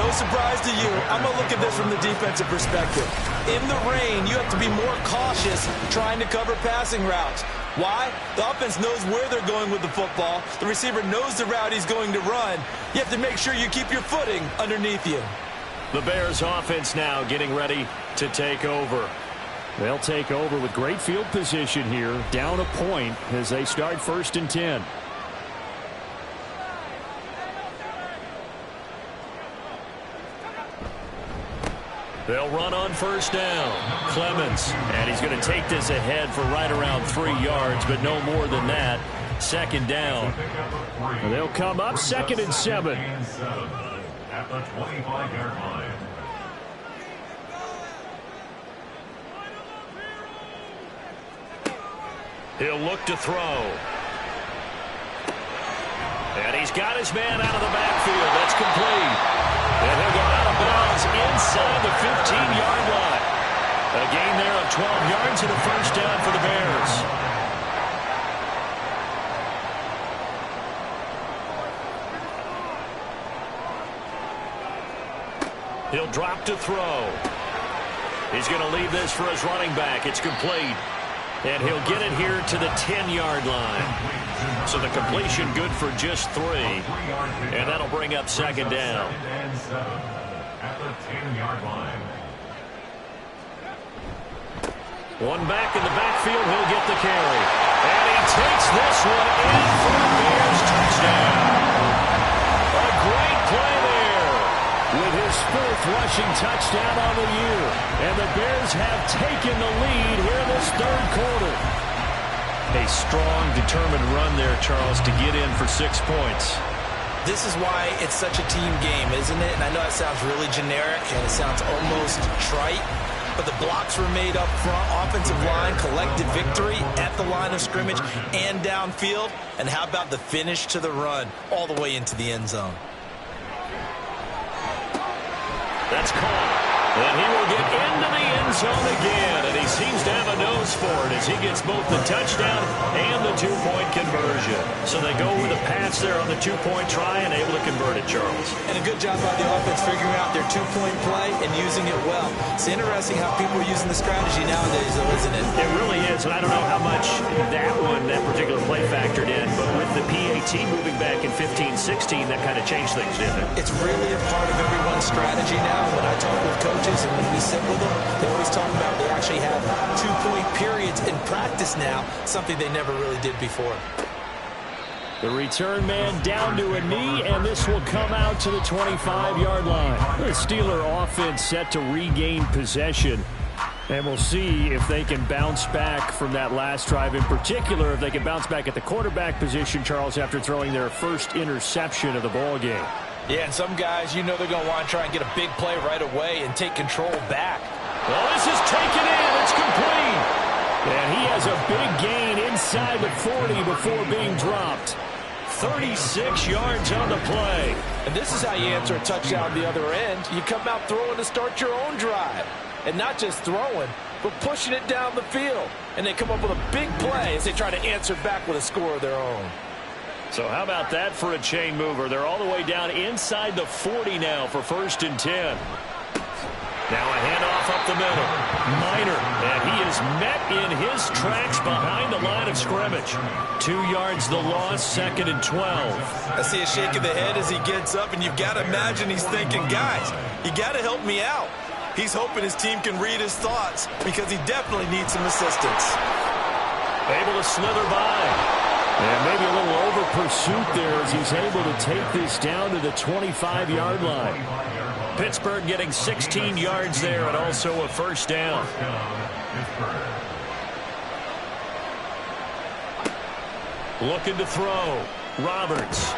no surprise to you. I'm going to look at this from the defensive perspective. In the rain, you have to be more cautious trying to cover passing routes. Why? The offense knows where they're going with the football. The receiver knows the route he's going to run. You have to make sure you keep your footing underneath you. The Bears offense now getting ready to take over. They'll take over with great field position here, down a point as they start 1st and 10. They'll run on first down. Clemens, and he's going to take this ahead for right around 3 yards, but no more than that. 2nd down. And they'll come up 2nd and 7. At the 25-yard line. He'll look to throw. And he's got his man out of the backfield. That's complete. And he'll go out of bounds inside the 15-yard line. A gain there of 12 yards and a first down for the Bears. He'll drop to throw. He's going to leave this for his running back. It's complete. And he'll get it here to the 10-yard line. So the completion good for just 3. And that'll bring up 2nd down. At the 10-yard line. One back in the backfield. He'll get the carry. And he takes this one in for the Bears touchdown. A great play there. With his 4th rushing touchdown on the year. And the Bears have taken the lead here in this 3rd quarter. A strong, determined run there, Charles, to get in for 6 points. This is why it's such a team game, isn't it? And I know that sounds really generic and it sounds almost trite, but the blocks were made up front. Offensive line, collected victory at the line of scrimmage and downfield. And how about the finish to the run all the way into the end zone? That's caught. And he will get into the end zone again. And he seems to have a nose for it as he gets both the touchdown and the 2-point conversion. So they go with a pass there on the 2-point try and able to convert it, Charles. And a good job by the offense figuring out their 2-point play and using it well. It's interesting how people are using the strategy nowadays, though, isn't it? It really is. And I don't know how much that particular play factored in. But with the PAT moving back in 15-16, that kind of changed things, didn't it? It's really a part of everyone's strategy now. When I talk with coaches and when we sit with them, they always talk about they actually have 2-point periods in practice now, something they never really did before. The return man down to a knee, and this will come out to the 25-yard line. The Steeler offense set to regain possession. And we'll see if they can bounce back from that last drive, in particular, if they can bounce back at the quarterback position, Charles, after throwing their first interception of the ball game. Yeah, and some guys, you know they're going to want to try and get a big play right away and take control back. Well, this is taken in. It's complete. And he has a big gain inside the 40 before being dropped. 36 yards on the play. And this is how you answer a touchdown the other end. You come out throwing to start your own drive. And not just throwing, but pushing it down the field. And they come up with a big play as they try to answer back with a score of their own. So how about that for a chain mover? They're all the way down inside the 40 now for 1st and 10. Now a handoff up the middle. Minor, and he is met in his tracks behind the line of scrimmage. 2 yards the loss, 2nd and 12. I see a shake of the head as he gets up, and you've got to imagine he's thinking, guys, you got to help me out. He's hoping his team can read his thoughts because he definitely needs some assistance. Able to slither by. And maybe a little over pursuit there as he's able to take this down to the 25-yard line. Pittsburgh getting 16 yards there and also a 1st down. Looking to throw. Roberts.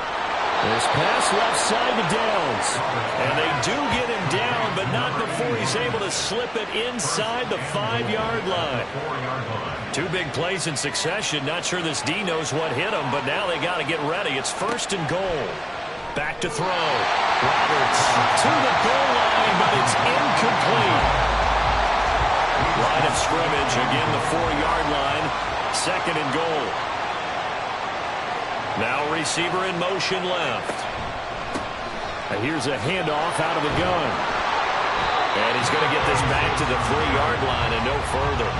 This pass left side to Downs. And they do get him down, but not before he's able to slip it inside the 5-yard line. 2 big plays in succession. Not sure this D knows what hit him, but now they got to get ready. It's 1st and goal. Back to throw. Roberts to the goal line, but it's incomplete. Line of scrimmage, again the 4-yard line. 2nd and goal. Now receiver in motion left. And here's a handoff out of the gun. And he's going to get this back to the 3-yard line and no further.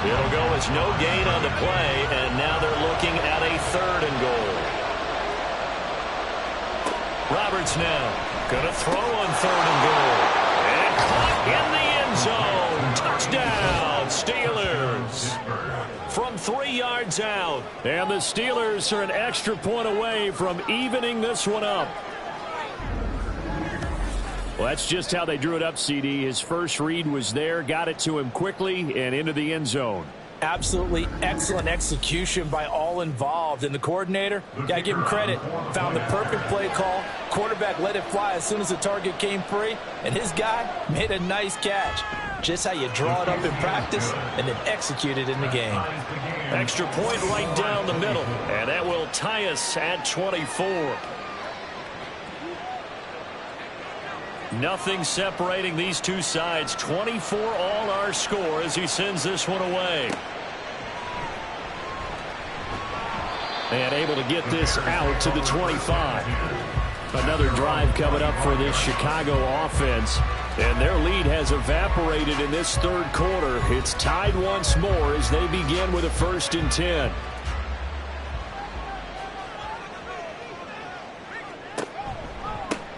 It'll go as no gain on the play, and now they're looking at a 3rd and goal. Roberts now going to throw on 3rd and goal. And caught in the end zone. Touchdown, Steelers. From 3 yards out. And the Steelers are an extra point away from evening this one up. Well, that's just how they drew it up, CD. His first read was there, got it to him quickly, and into the end zone. Absolutely excellent execution by all involved. And the coordinator, got to give him credit, found the perfect play call. Quarterback let it fly as soon as the target came free. And his guy made a nice catch. Just how you draw it up in practice and then execute it in the game. Extra point right down the middle. And that will tie us at 24. Nothing separating these two sides. 24 all our score as he sends this one away. And able to get this out to the 25. Another drive coming up for this Chicago offense. And their lead has evaporated in this 3rd quarter. It's tied once more as they begin with a 1st and 10.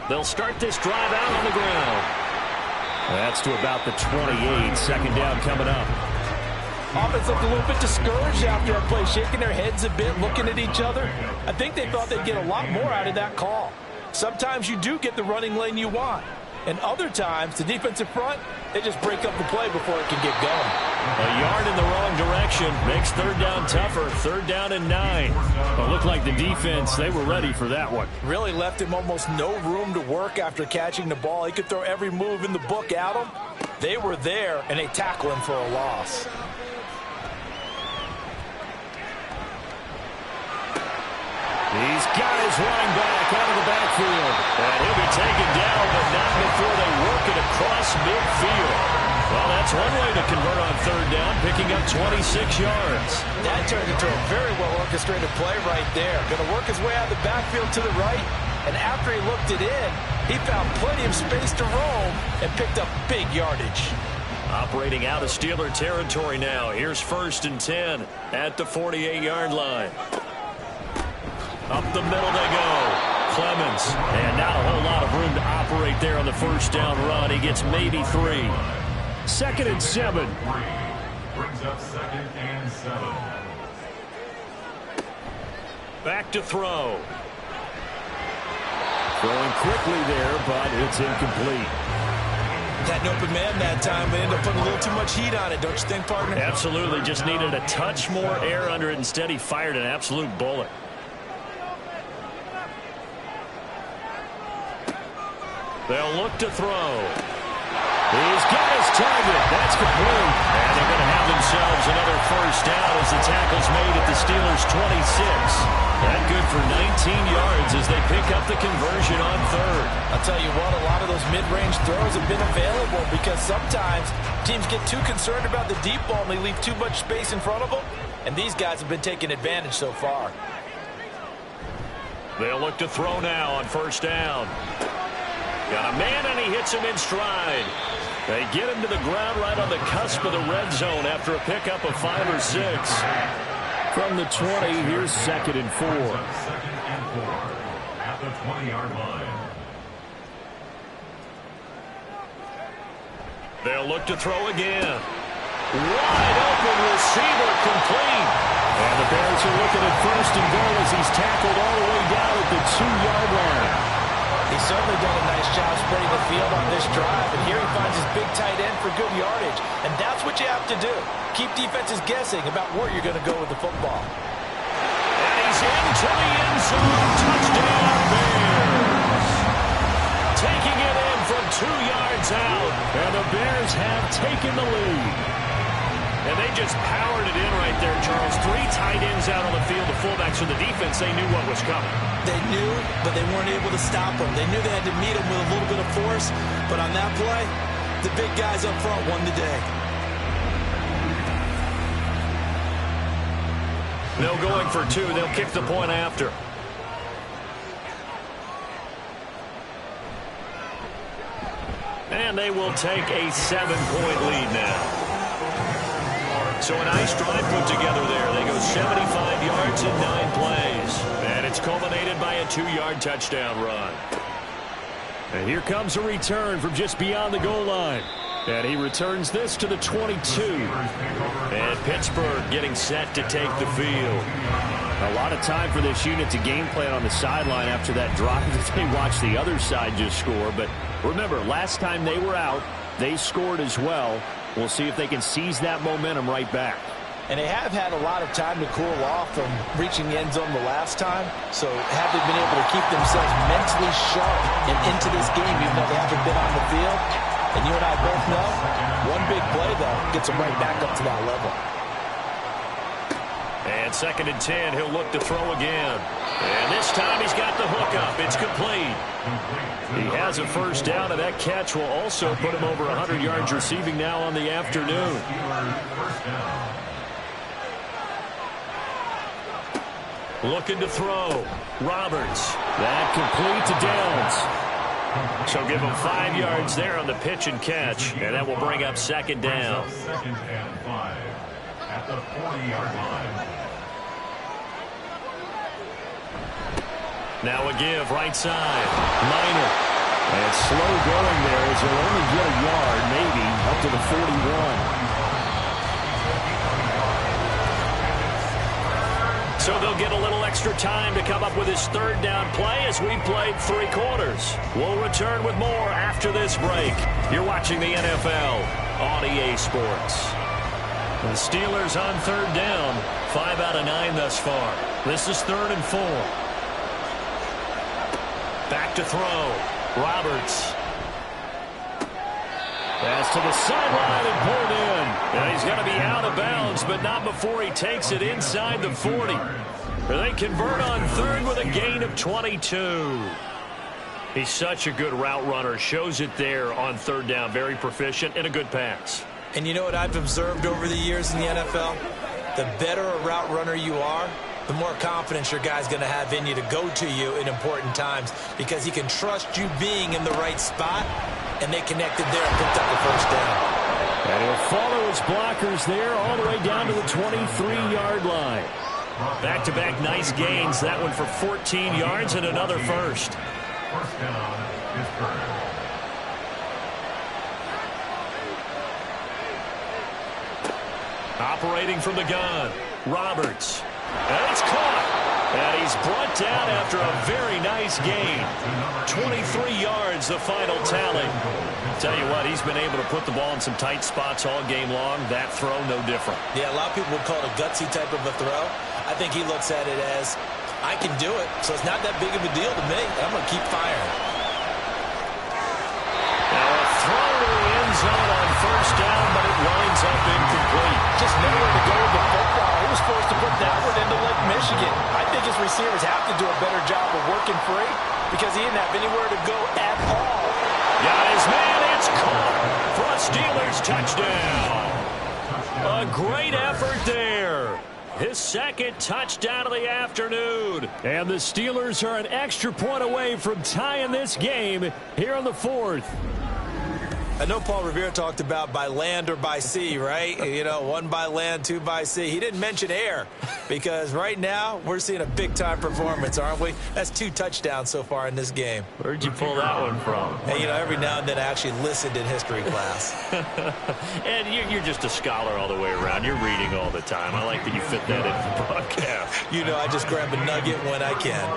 They'll start this drive out on the ground. That's to about the 28. 2nd down coming up. Offense looked a little bit discouraged after that play, shaking their heads a bit, looking at each other. I think they thought they'd get a lot more out of that call. Sometimes you do get the running lane you want. And other times, the defensive front, they just break up the play before it can get going. A yard in the wrong direction makes 3rd down tougher. 3rd down and 9. Well, it looked like the defense, they were ready for that one. Really left him almost no room to work after catching the ball. He could throw every move in the book at him. They were there, and they tackle him for a loss. He's got his running back out of the backfield. And he'll be taken down, but not before they work it across midfield. Well, that's one way to convert on 3rd down, picking up 26 yards. That turned into a very well-orchestrated play right there. Going to work his way out of the backfield to the right. And after he looked it in, he found plenty of space to roam and picked up big yardage. Operating out of Steeler territory now. Here's 1st and 10 at the 48-yard line. Up the middle they go. Clemens. And not a whole lot of room to operate there on the 1st down run. He gets maybe 3. 2nd and 7. Brings up 2nd and 7. Back to throw. Throwing quickly there, but it's incomplete. Had an open man that time, but ended up putting a little too much heat on it, don't you think, partner? Absolutely. Just needed a touch more air under it. Instead, he fired an absolute bullet. They'll look to throw. He's got his target. That's complete. And they're going to have themselves another first down as the tackle's made at the Steelers' 26. That good for 19 yards as they pick up the conversion on third. I'll tell you what, a lot of those mid-range throws have been available because sometimes teams get too concerned about the deep ball and they leave too much space in front of them. And these guys have been taking advantage so far. They'll look to throw now on first down. Got a man, and he hits him in stride. They get him to the ground right on the cusp of the red zone after a pickup of 5 or 6. From the 20, here's 2nd and 4. Second and 4 at the 20-yard line. They'll look to throw again. Wide open receiver, complete. And the Bears are looking at 1st and goal as he's tackled all the way down at the 2-yard line. He's certainly done a nice job spreading the field on this drive, and here he finds his big tight end for good yardage. And that's what you have to do. Keep defenses guessing about where you're going to go with the football. And he's into the end zone. Touchdown, Bears. Taking it in from 2 yards out. And the Bears have taken the lead. And they just powered it in right there, Charles. 3 tight ends out on the field. The fullbacks for the defense, they knew what was coming. They knew, but they weren't able to stop him. They knew they had to meet him with a little bit of force. But on that play, the big guys up front won the day. No going for 2. They'll kick the point after. And they will take a 7-point lead now. So a nice drive put together there. They go 75 yards in 9 plays. And it's culminated by a 2-yard touchdown run. And here comes a return from just beyond the goal line. And he returns this to the 22. And Pittsburgh getting set to take the field. A lot of time for this unit to game plan on the sideline after that drive that they watched the other side just score. But remember, last time they were out, they scored as well. We'll see if they can seize that momentum right back. And they have had a lot of time to cool off from reaching the end zone the last time. So have they been able to keep themselves mentally sharp and into this game even though they haven't been on the field? And you and I both know, one big play, though, gets them right back up to that level. And 2nd and 10, he'll look to throw again. And this time he's got the hook up. It's complete. He has a first down, and that catch will also put him over 100 yards receiving now on the afternoon. Looking to throw. Roberts. That complete to Downs. So give him 5 yards there on the pitch and catch, and that will bring up 2nd down. 2nd and 5 at the 40-yard line. Now a give, right side. Minor. And slow going there as he'll only get a yard, maybe, up to the 41. So they'll get a little extra time to come up with his 3rd down play as we played 3 quarters. We'll return with more after this break. You're watching the NFL on EA Sports. The Steelers on 3rd down. 5 out of 9 thus far. This is 3rd and 4. Back to throw. Roberts. Pass to the sideline and pulled in. And he's going to be out of bounds, but not before he takes it inside the 40. They convert on 3rd with a gain of 22. He's such a good route runner. Shows it there on 3rd down. Very proficient and a good pass. And you know what I've observed over the years in the NFL? The better a route runner you are, the more confidence your guy's going to have in you to go to you in important times because he can trust you being in the right spot, and they connected there and picked up the first down. And he'll follow his blockers there all the way down to the 23-yard line. Back-to-back nice gains. That one for 14 yards and another first. First down, Pittsburgh. Operating from the gun, Roberts. And it's caught. And he's brought down after a very nice gain. 23 yards, the final tally. Tell you what, he's been able to put the ball in some tight spots all game long. That throw, no different. Yeah, a lot of people would call it a gutsy type of a throw. I think he looks at it as, I can do it, so it's not that big of a deal to me. I'm going to keep firing. Now a throw to the end zone on first down, but it winds up incomplete. Just nowhere to go with the football. He was supposed to put that one into Lake Michigan. I think his receivers have to do a better job of working free because he didn't have anywhere to go at all. Got his man, it's caught for a Steelers touchdown. A great effort there. His second touchdown of the afternoon. And the Steelers are an extra point away from tying this game here in the fourth. I know Paul Revere talked about by land or by sea, right? You know, one by land, two by sea. He didn't mention air because right now we're seeing a big-time performance, aren't we? That's 2 touchdowns so far in this game. Where'd you pull that one from? And, you know, every now and then I actually listened in history class. And you're just a scholar all the way around. You're reading all the time. I like that you fit that into the broadcast. You know, I just grab a nugget when I can.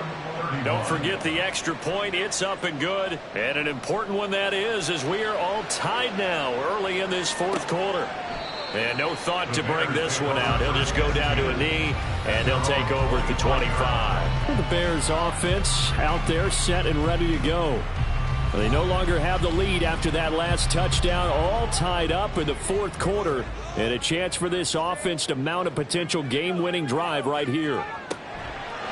Don't forget the extra point. It's up and good. And an important one that is, as we are all tied now early in this fourth quarter. And no thought to bring this one out. He'll just go down to a knee, and he'll take over at the 25. The Bears offense out there set and ready to go. They no longer have the lead after that last touchdown, all tied up in the fourth quarter. And a chance for this offense to mount a potential game-winning drive right here.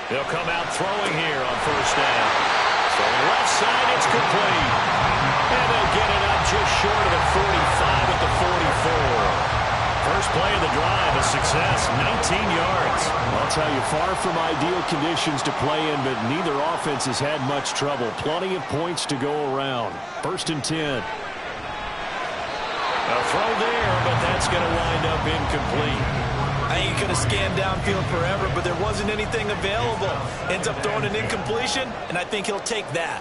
They'll come out throwing here on first down. So left side, it's complete. And they'll get it up just short of the 45 at the 44. First play of the drive, a success, 19 yards. I'll tell you, far from ideal conditions to play in, but neither offense has had much trouble. Plenty of points to go around. First and 10. A throw there, but that's going to wind up incomplete. I think he could have scanned downfield forever, but there wasn't anything available. Ends up throwing an incompletion, and I think he'll take that.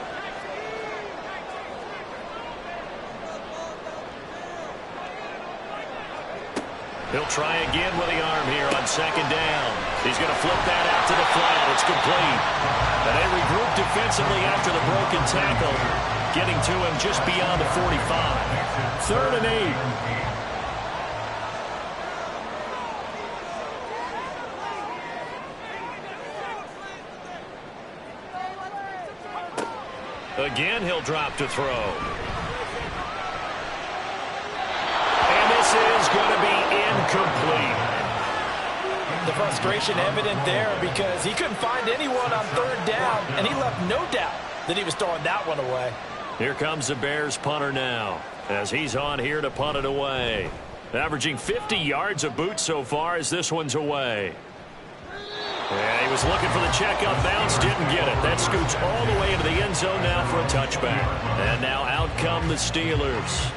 He'll try again with the arm here on second down. He's going to flip that out to the flat. It's complete. And they regroup defensively after the broken tackle, getting to him just beyond the 45. 3rd and 8. Again, he'll drop to throw. And this is going to be incomplete. The frustration evident there because he couldn't find anyone on 3rd down, and he left no doubt that he was throwing that one away. Here comes the Bears punter now as he's on here to punt it away. Averaging 50 yards a boot so far as this one's away. Yeah, he was looking for the checkup bounce, didn't get it. That scoots all the way into the end zone now for a touchback. And now out come the Steelers.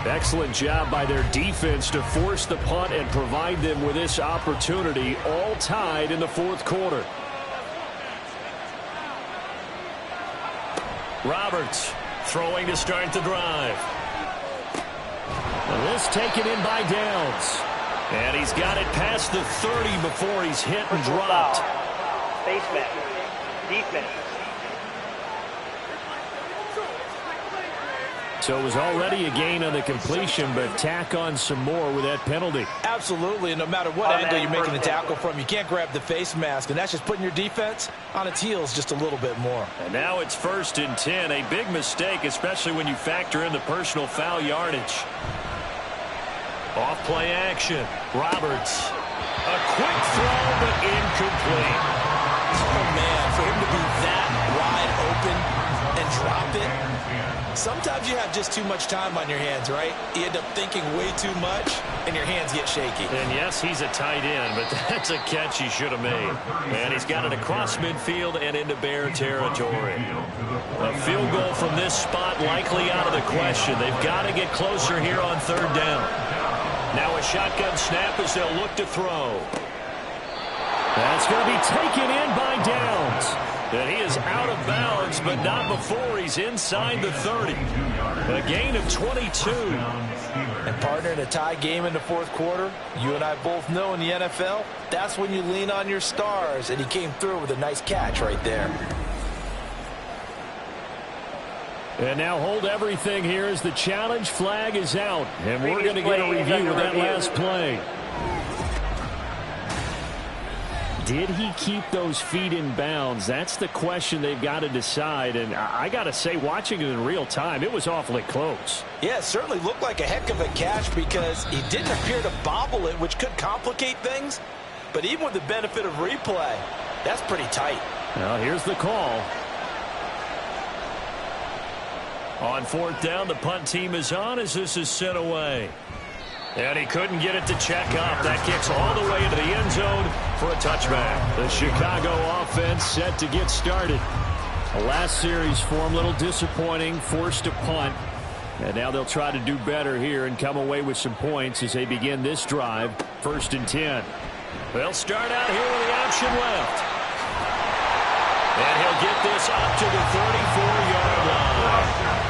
Excellent job by their defense to force the punt and provide them with this opportunity, all tied in the fourth quarter. Roberts throwing to start the drive. And this taken in by Downs. And he's got it past the 30 before he's hit and dropped. Face mask. Defense. So it was already a gain on the completion, but tack on some more with that penalty. Absolutely, and no matter what angle you're making the tackle from, you can't grab the face mask, and that's just putting your defense on its heels just a little bit more. And now it's 1st and 10, a big mistake, especially when you factor in the personal foul yardage. Off play action. Roberts. A quick throw, but incomplete. Oh, man, for him to be that wide open and drop it. Sometimes you have just too much time on your hands, right? You end up thinking way too much, and your hands get shaky. And yes, he's a tight end, but that's a catch he should have made. And he's got it across midfield and into Bear territory. A field goal from this spot likely out of the question. They've got to get closer here on 3rd down. Now a shotgun snap as they'll look to throw. That's going to be taken in by Downs. And he is out of bounds, but not before he's inside the 30. A gain of 22. And partner, in a tie game in the fourth quarter, you and I both know in the NFL, that's when you lean on your stars. And he came through with a nice catch right there. And now hold everything here as the challenge flag is out. And we're going to get a review of that last play. Did he keep those feet in bounds? That's the question they've got to decide. And I got to say, watching it in real time, it was awfully close. Yeah, it certainly looked like a heck of a catch because he didn't appear to bobble it, which could complicate things. But even with the benefit of replay, that's pretty tight. Now, here's the call. On fourth down, the punt team is on as this is sent away. And he couldn't get it to check up. That kicks all the way into the end zone for a touchback. The Chicago offense set to get started. The last series for him, a little disappointing, forced to punt. And now they'll try to do better here and come away with some points as they begin this drive, 1st and 10. They'll start out here with the option left. And he'll get this up to the 34-yard line.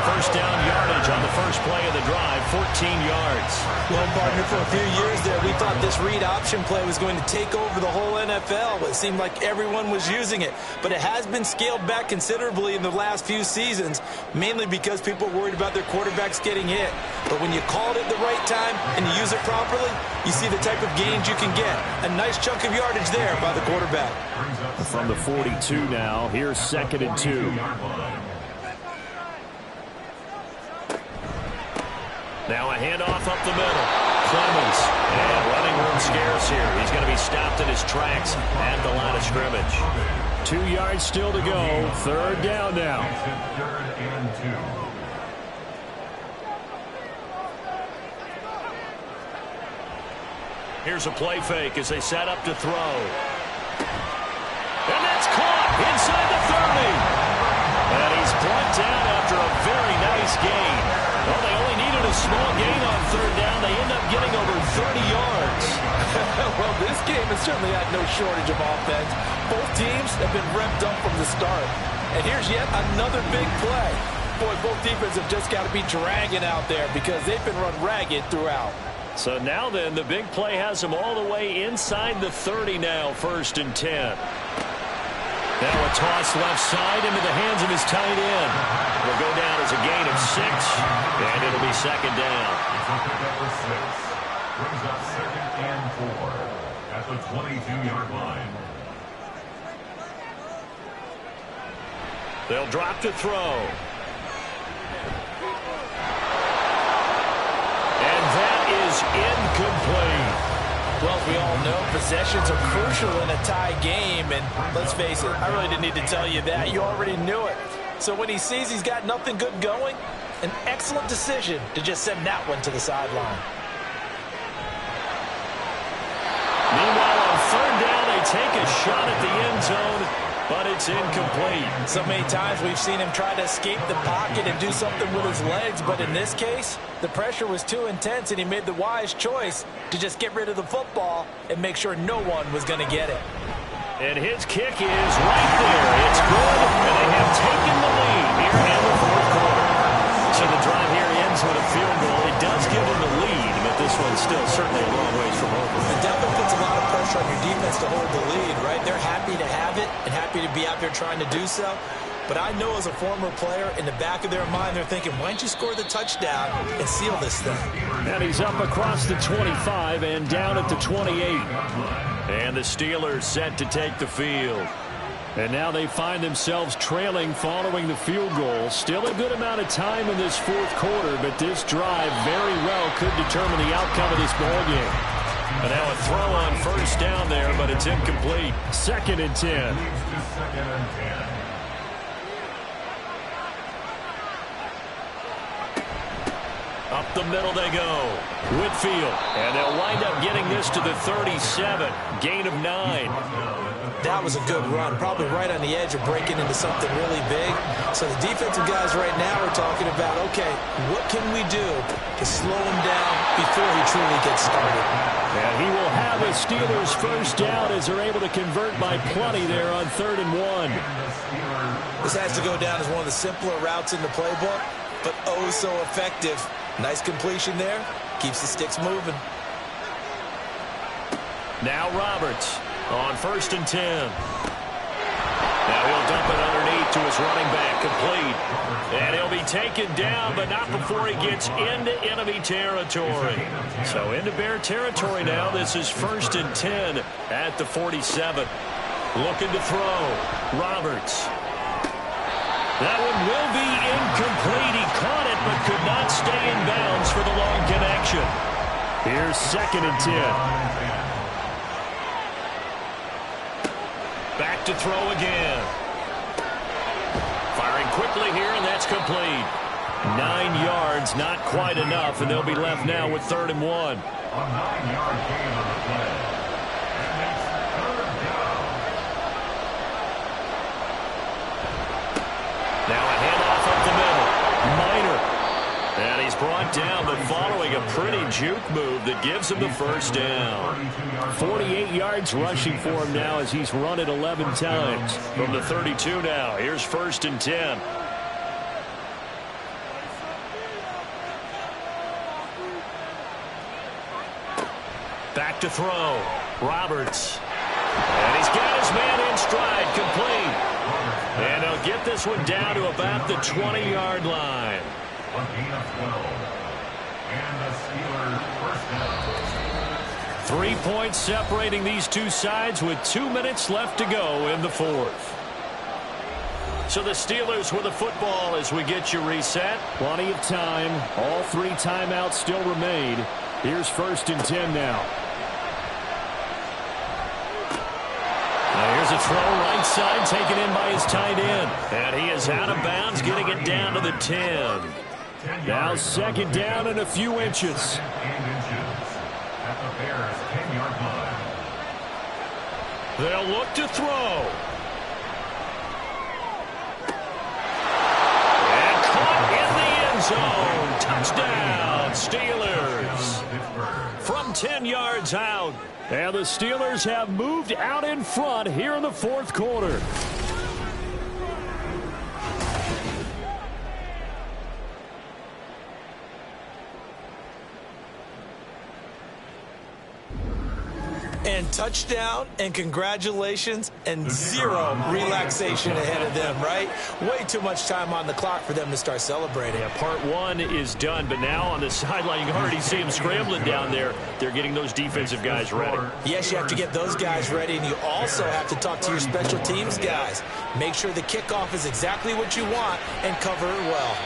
First down yardage on the first play of the drive, 14 yards. Well, partner, for a few years there, we thought this read option play was going to take over the whole NFL. It seemed like everyone was using it. But it has been scaled back considerably in the last few seasons, mainly because people are worried about their quarterbacks getting hit. But when you call it at the right time and you use it properly, you see the type of gains you can get. A nice chunk of yardage there by the quarterback. From the 42 now, here's 2nd and 2. Now a handoff up the middle. Clemens. And running room scarce here. He's going to be stopped in his tracks at the line of scrimmage. 2 yards still to go. 3rd down now. 3rd and 2. Here's a play fake as they set up to throw. And that's caught inside the 30. And he's brought down after a very nice gain. Well, they only needed a small gain on 3rd down. They end up getting over 30 yards. Well, this game has certainly had no shortage of offense. Both teams have been revved up from the start. And here's yet another big play. Boy, both defenses have just got to be dragging out there because they've been run ragged throughout. So now then, the big play has them all the way inside the 30 now, 1st and 10. Now a toss left side into the hands of his tight end. Will go down as a gain of 6, and it'll be 2nd down. Number 6 brings up 2nd and 4 at the 22-yard line. They'll drop to throw. And that is incomplete. Well, as we all know, possessions are crucial in a tie game. And let's face it, I really didn't need to tell you that. You already knew it. So when he sees he's got nothing good going, an excellent decision to just send that one to the sideline. Meanwhile, on 3rd down, they take a shot at the end zone, but it's incomplete. So many times we've seen him try to escape the pocket and do something with his legs, but in this case, the pressure was too intense and he made the wise choice to just get rid of the football and make sure no one was going to get it. And his kick is right there. It's good, and they have taken the lead here in the 4th quarter. So the drive here ends with a field goal. It does give them the lead, but this one's still certainly a long ways from over. It definitely puts a lot of pressure on your defense to hold the lead, right? They're happy to have it and happy to be out there trying to do so. But I know as a former player, in the back of their mind, they're thinking, why don't you score the touchdown and seal this thing? And he's up across the 25 and down at the 28. And the Steelers set to take the field. And now they find themselves trailing following the field goal. Still a good amount of time in this 4th quarter, but this drive very well could determine the outcome of this ballgame. And now a throw on 1st down there, but it's incomplete. 2nd and 10. Up the middle they go. Whitfield. And they'll wind up getting this to the 37. Gain of 9. That was a good run. Probably right on the edge of breaking into something really big. So the defensive guys right now are talking about, okay, what can we do to slow him down before he truly gets started? And he will have a Steelers first down as they're able to convert by plenty there on 3rd and 1. This has to go down as one of the simpler routes in the playbook, but oh so effective. Nice completion there. Keeps the sticks moving. Now Roberts on 1st and 10. Now he'll dump it underneath to his running back, complete. And he'll be taken down, but not before he gets into enemy territory. So into Bear territory now. This is 1st and 10 at the 47. Looking to throw. Roberts. That one will be incomplete. He caught it, but could not stay in bounds for the long connection. Here's 2nd and 10. Back to throw again. Firing quickly here, and that's complete. 9 yards, not quite enough, and they'll be left now with 3rd and 1. A 9-yard gain on the play. That makes 3rd down. Now a handoff up the middle. Minor. And he's brought down, but following a pretty juke move that gives him the first down. 48 yards rushing for him now as he's run it 11 times. From the 32 now, here's 1st and 10. Back to throw. Roberts. And he's got his man in stride, complete. And he'll get this one down to about the 20-yard line. A gain of 12. And the Steelers first down. 3 points separating these two sides with 2 minutes left to go in the 4th. So the Steelers with the football as we get you reset. Plenty of time. All 3 timeouts still remain. Here's 1st and 10 now. Now here's a throw right side taken in by his tight end. And he is out of bounds, getting it down to the 10. Now 2nd down and a few inches. At the Bears' 10-yard line. They'll look to throw. And caught in the end zone. Touchdown, Steelers. From 10 yards out. And the Steelers have moved out in front here in the 4th quarter. And touchdown, and congratulations, and 0 relaxation ahead of them, right? Way too much time on the clock for them to start celebrating. Yeah, part 1 is done, but now on the sideline, you can already see them scrambling down there. They're getting those defensive guys ready. Yes, you have to get those guys ready, and you also have to talk to your special teams guys. Make sure the kickoff is exactly what you want and cover it well.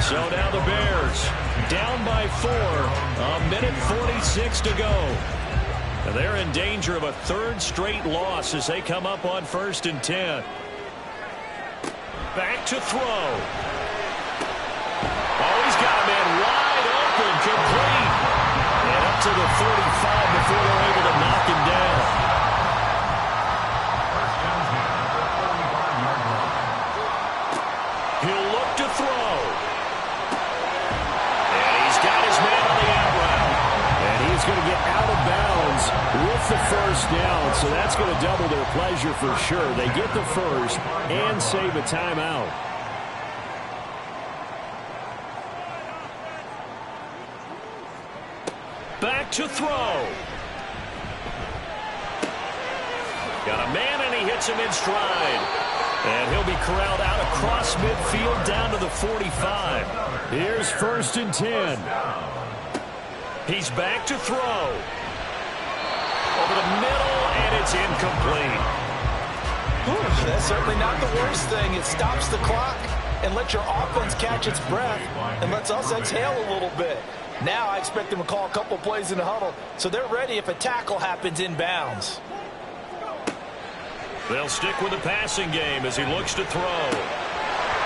So now the Bears down by 4, a minute 46 to go. And they're in danger of a 3rd straight loss as they come up on 1st and 10. Back to throw. Oh, he's got a man wide open, complete. And up to the 35 before they're able to knock him down. He'll look to throw. He's going to get out of bounds with the first down, so that's going to double their pleasure for sure. They get the first and save a timeout. Back to throw. Got a man, and he hits him in stride. And he'll be corralled out across midfield down to the 45. Here's 1st and 10. He's back to throw. Over the middle, and it's incomplete. Ooh, that's certainly not the worst thing. It stops the clock and lets your offense catch its breath and lets us exhale a little bit. Now I expect them to call a couple plays in the huddle, so they're ready if a tackle happens inbounds. They'll stick with the passing game as he looks to throw.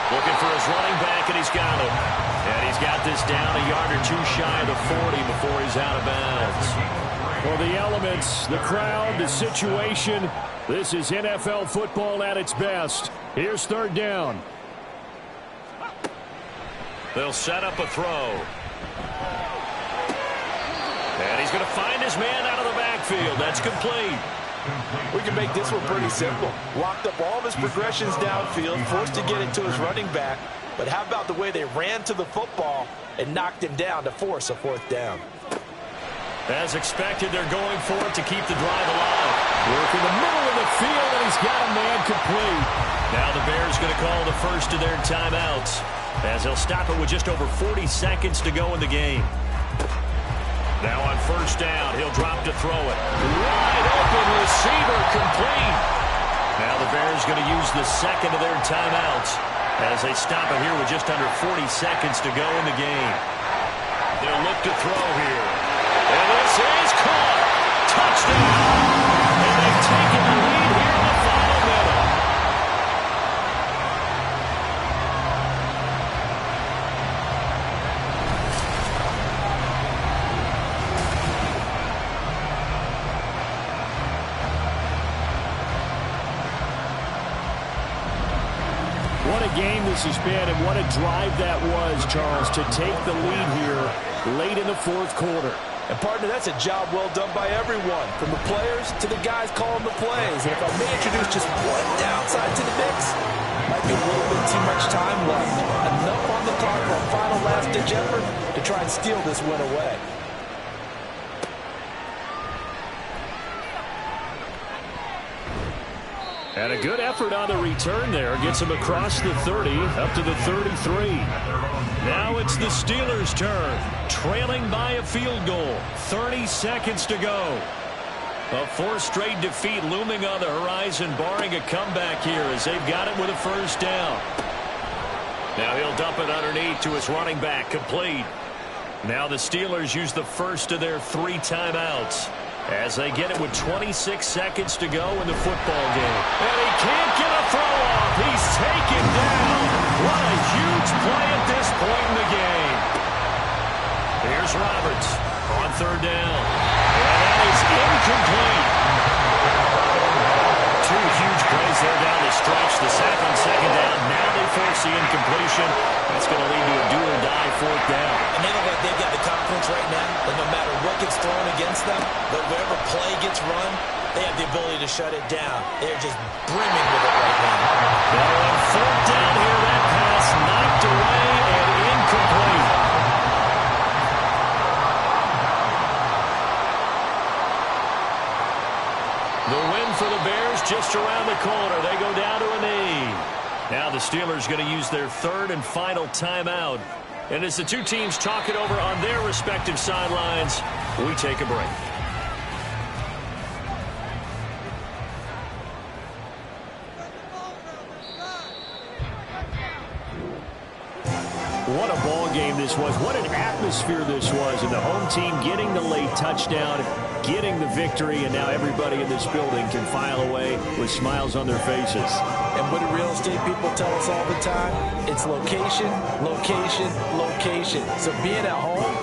Looking for his running back, and he's got him. And he's got this down a yard or 2 shy of the 40 before he's out of bounds. Well, the elements, the crowd, the situation, this is NFL football at its best. Here's 3rd down. They'll set up a throw. And he's going to find his man out of the backfield. That's complete. We can make this one pretty simple. Locked up all of his progressions downfield, forced to get it to his running back. But how about the way they ran to the football and knocked him down to force a fourth down? As expected, they're going for it to keep the drive alive. Work in the middle of the field, and he's got a man complete. Now the Bears going to call the first of their timeouts, as they'll stop it with just over 40 seconds to go in the game. Now on first down, he'll drop to throw it. Wide open receiver, complete. Now the Bears going to use the second of their timeouts as they stop it here with just under 40 seconds to go in the game. They'll look to throw here. And this is caught. Touchdown. And they've taken the lead here in the final minute. What a game this has been, and what a drive that was, Charles, to take the lead here late in the fourth quarter. And, partner, that's a job well done by everyone, from the players to the guys calling the plays. And if I may introduce just one downside to the mix, might be a little bit too much time left. Enough on the clock for a final last-ditch effort to try and steal this win away. And a good effort on the return there. Gets him across the 30, up to the 33. Now it's the Steelers' turn, trailing by a field goal. 30 seconds to go. A fourth straight defeat looming on the horizon, barring a comeback here as they've got it with a first down. Now he'll dump it underneath to his running back, complete. Now the Steelers use the first of their 3 timeouts as they get it with 26 seconds to go in the football game. And he can't get a throw off. He's taken down. What a huge play at this point in the game. Here's Roberts on third down. And that is incomplete. 2 huge plays there down the stretch. The sack on second down. Now they force the incompletion. That's going to lead to a do-or-die fourth down. And they look like they've got the confidence right now that no matter what gets thrown against them, but whatever play gets run, they have the ability to shut it down. They're just brimming with it right now. Now on fourth down here, that pass knocked away and incomplete. The win for the Bears just around the corner. They go down to a knee. Now the Steelers going to use their third and final timeout. And as the two teams talk it over on their respective sidelines, we take a break. What a ball game this was. What an atmosphere this was. And the home team getting the late touchdown, getting the victory, and now everybody in this building can file away with smiles on their faces. And what do real estate people tell us all the time? It's location, location, location. So being at home,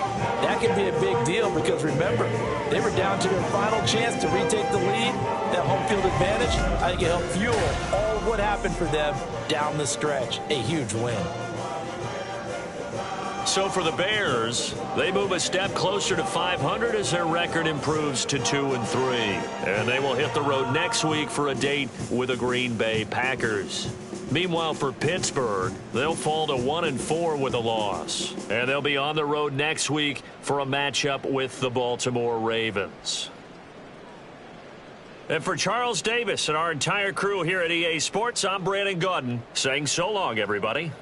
that can be a big deal because, remember, they were down to their final chance to retake the lead. That home field advantage, I think it helped fuel all of what happened for them down the stretch. A huge win. So for the Bears, they move a step closer to 500 as their record improves to 2-3. And they will hit the road next week for a date with the Green Bay Packers. Meanwhile, for Pittsburgh, they'll fall to 1-4 with a loss. And they'll be on the road next week for a matchup with the Baltimore Ravens. And for Charles Davis and our entire crew here at EA Sports, I'm Brandon Gaudin saying so long, everybody.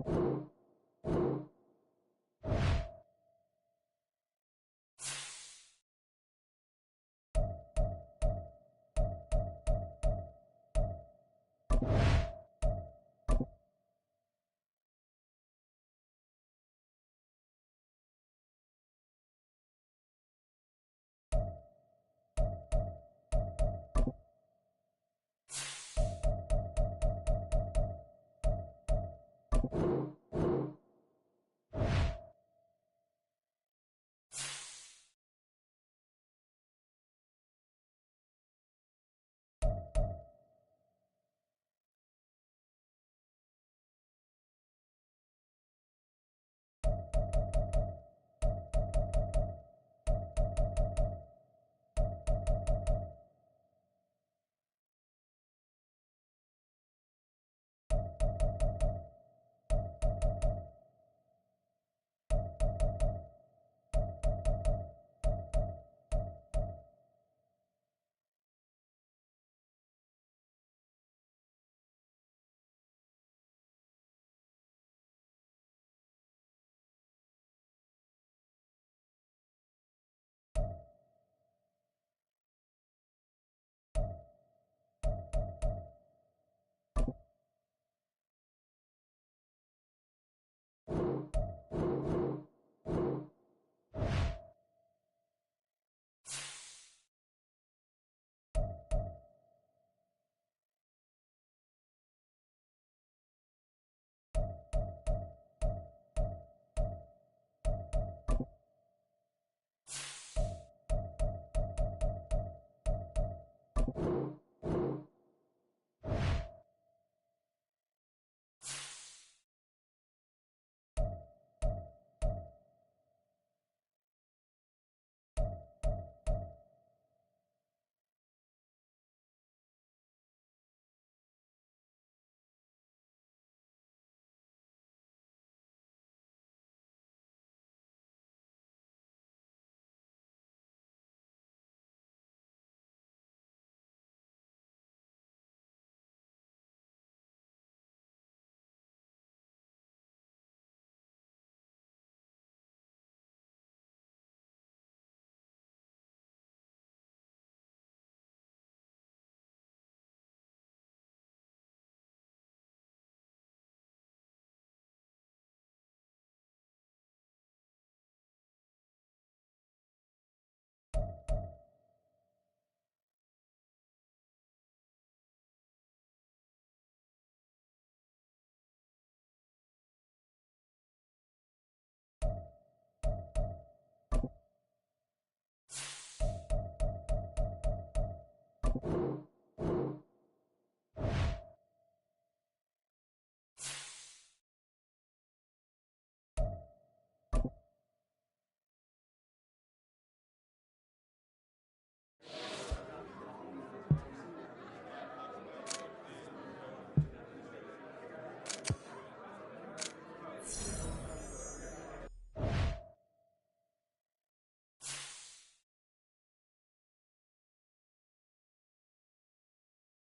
You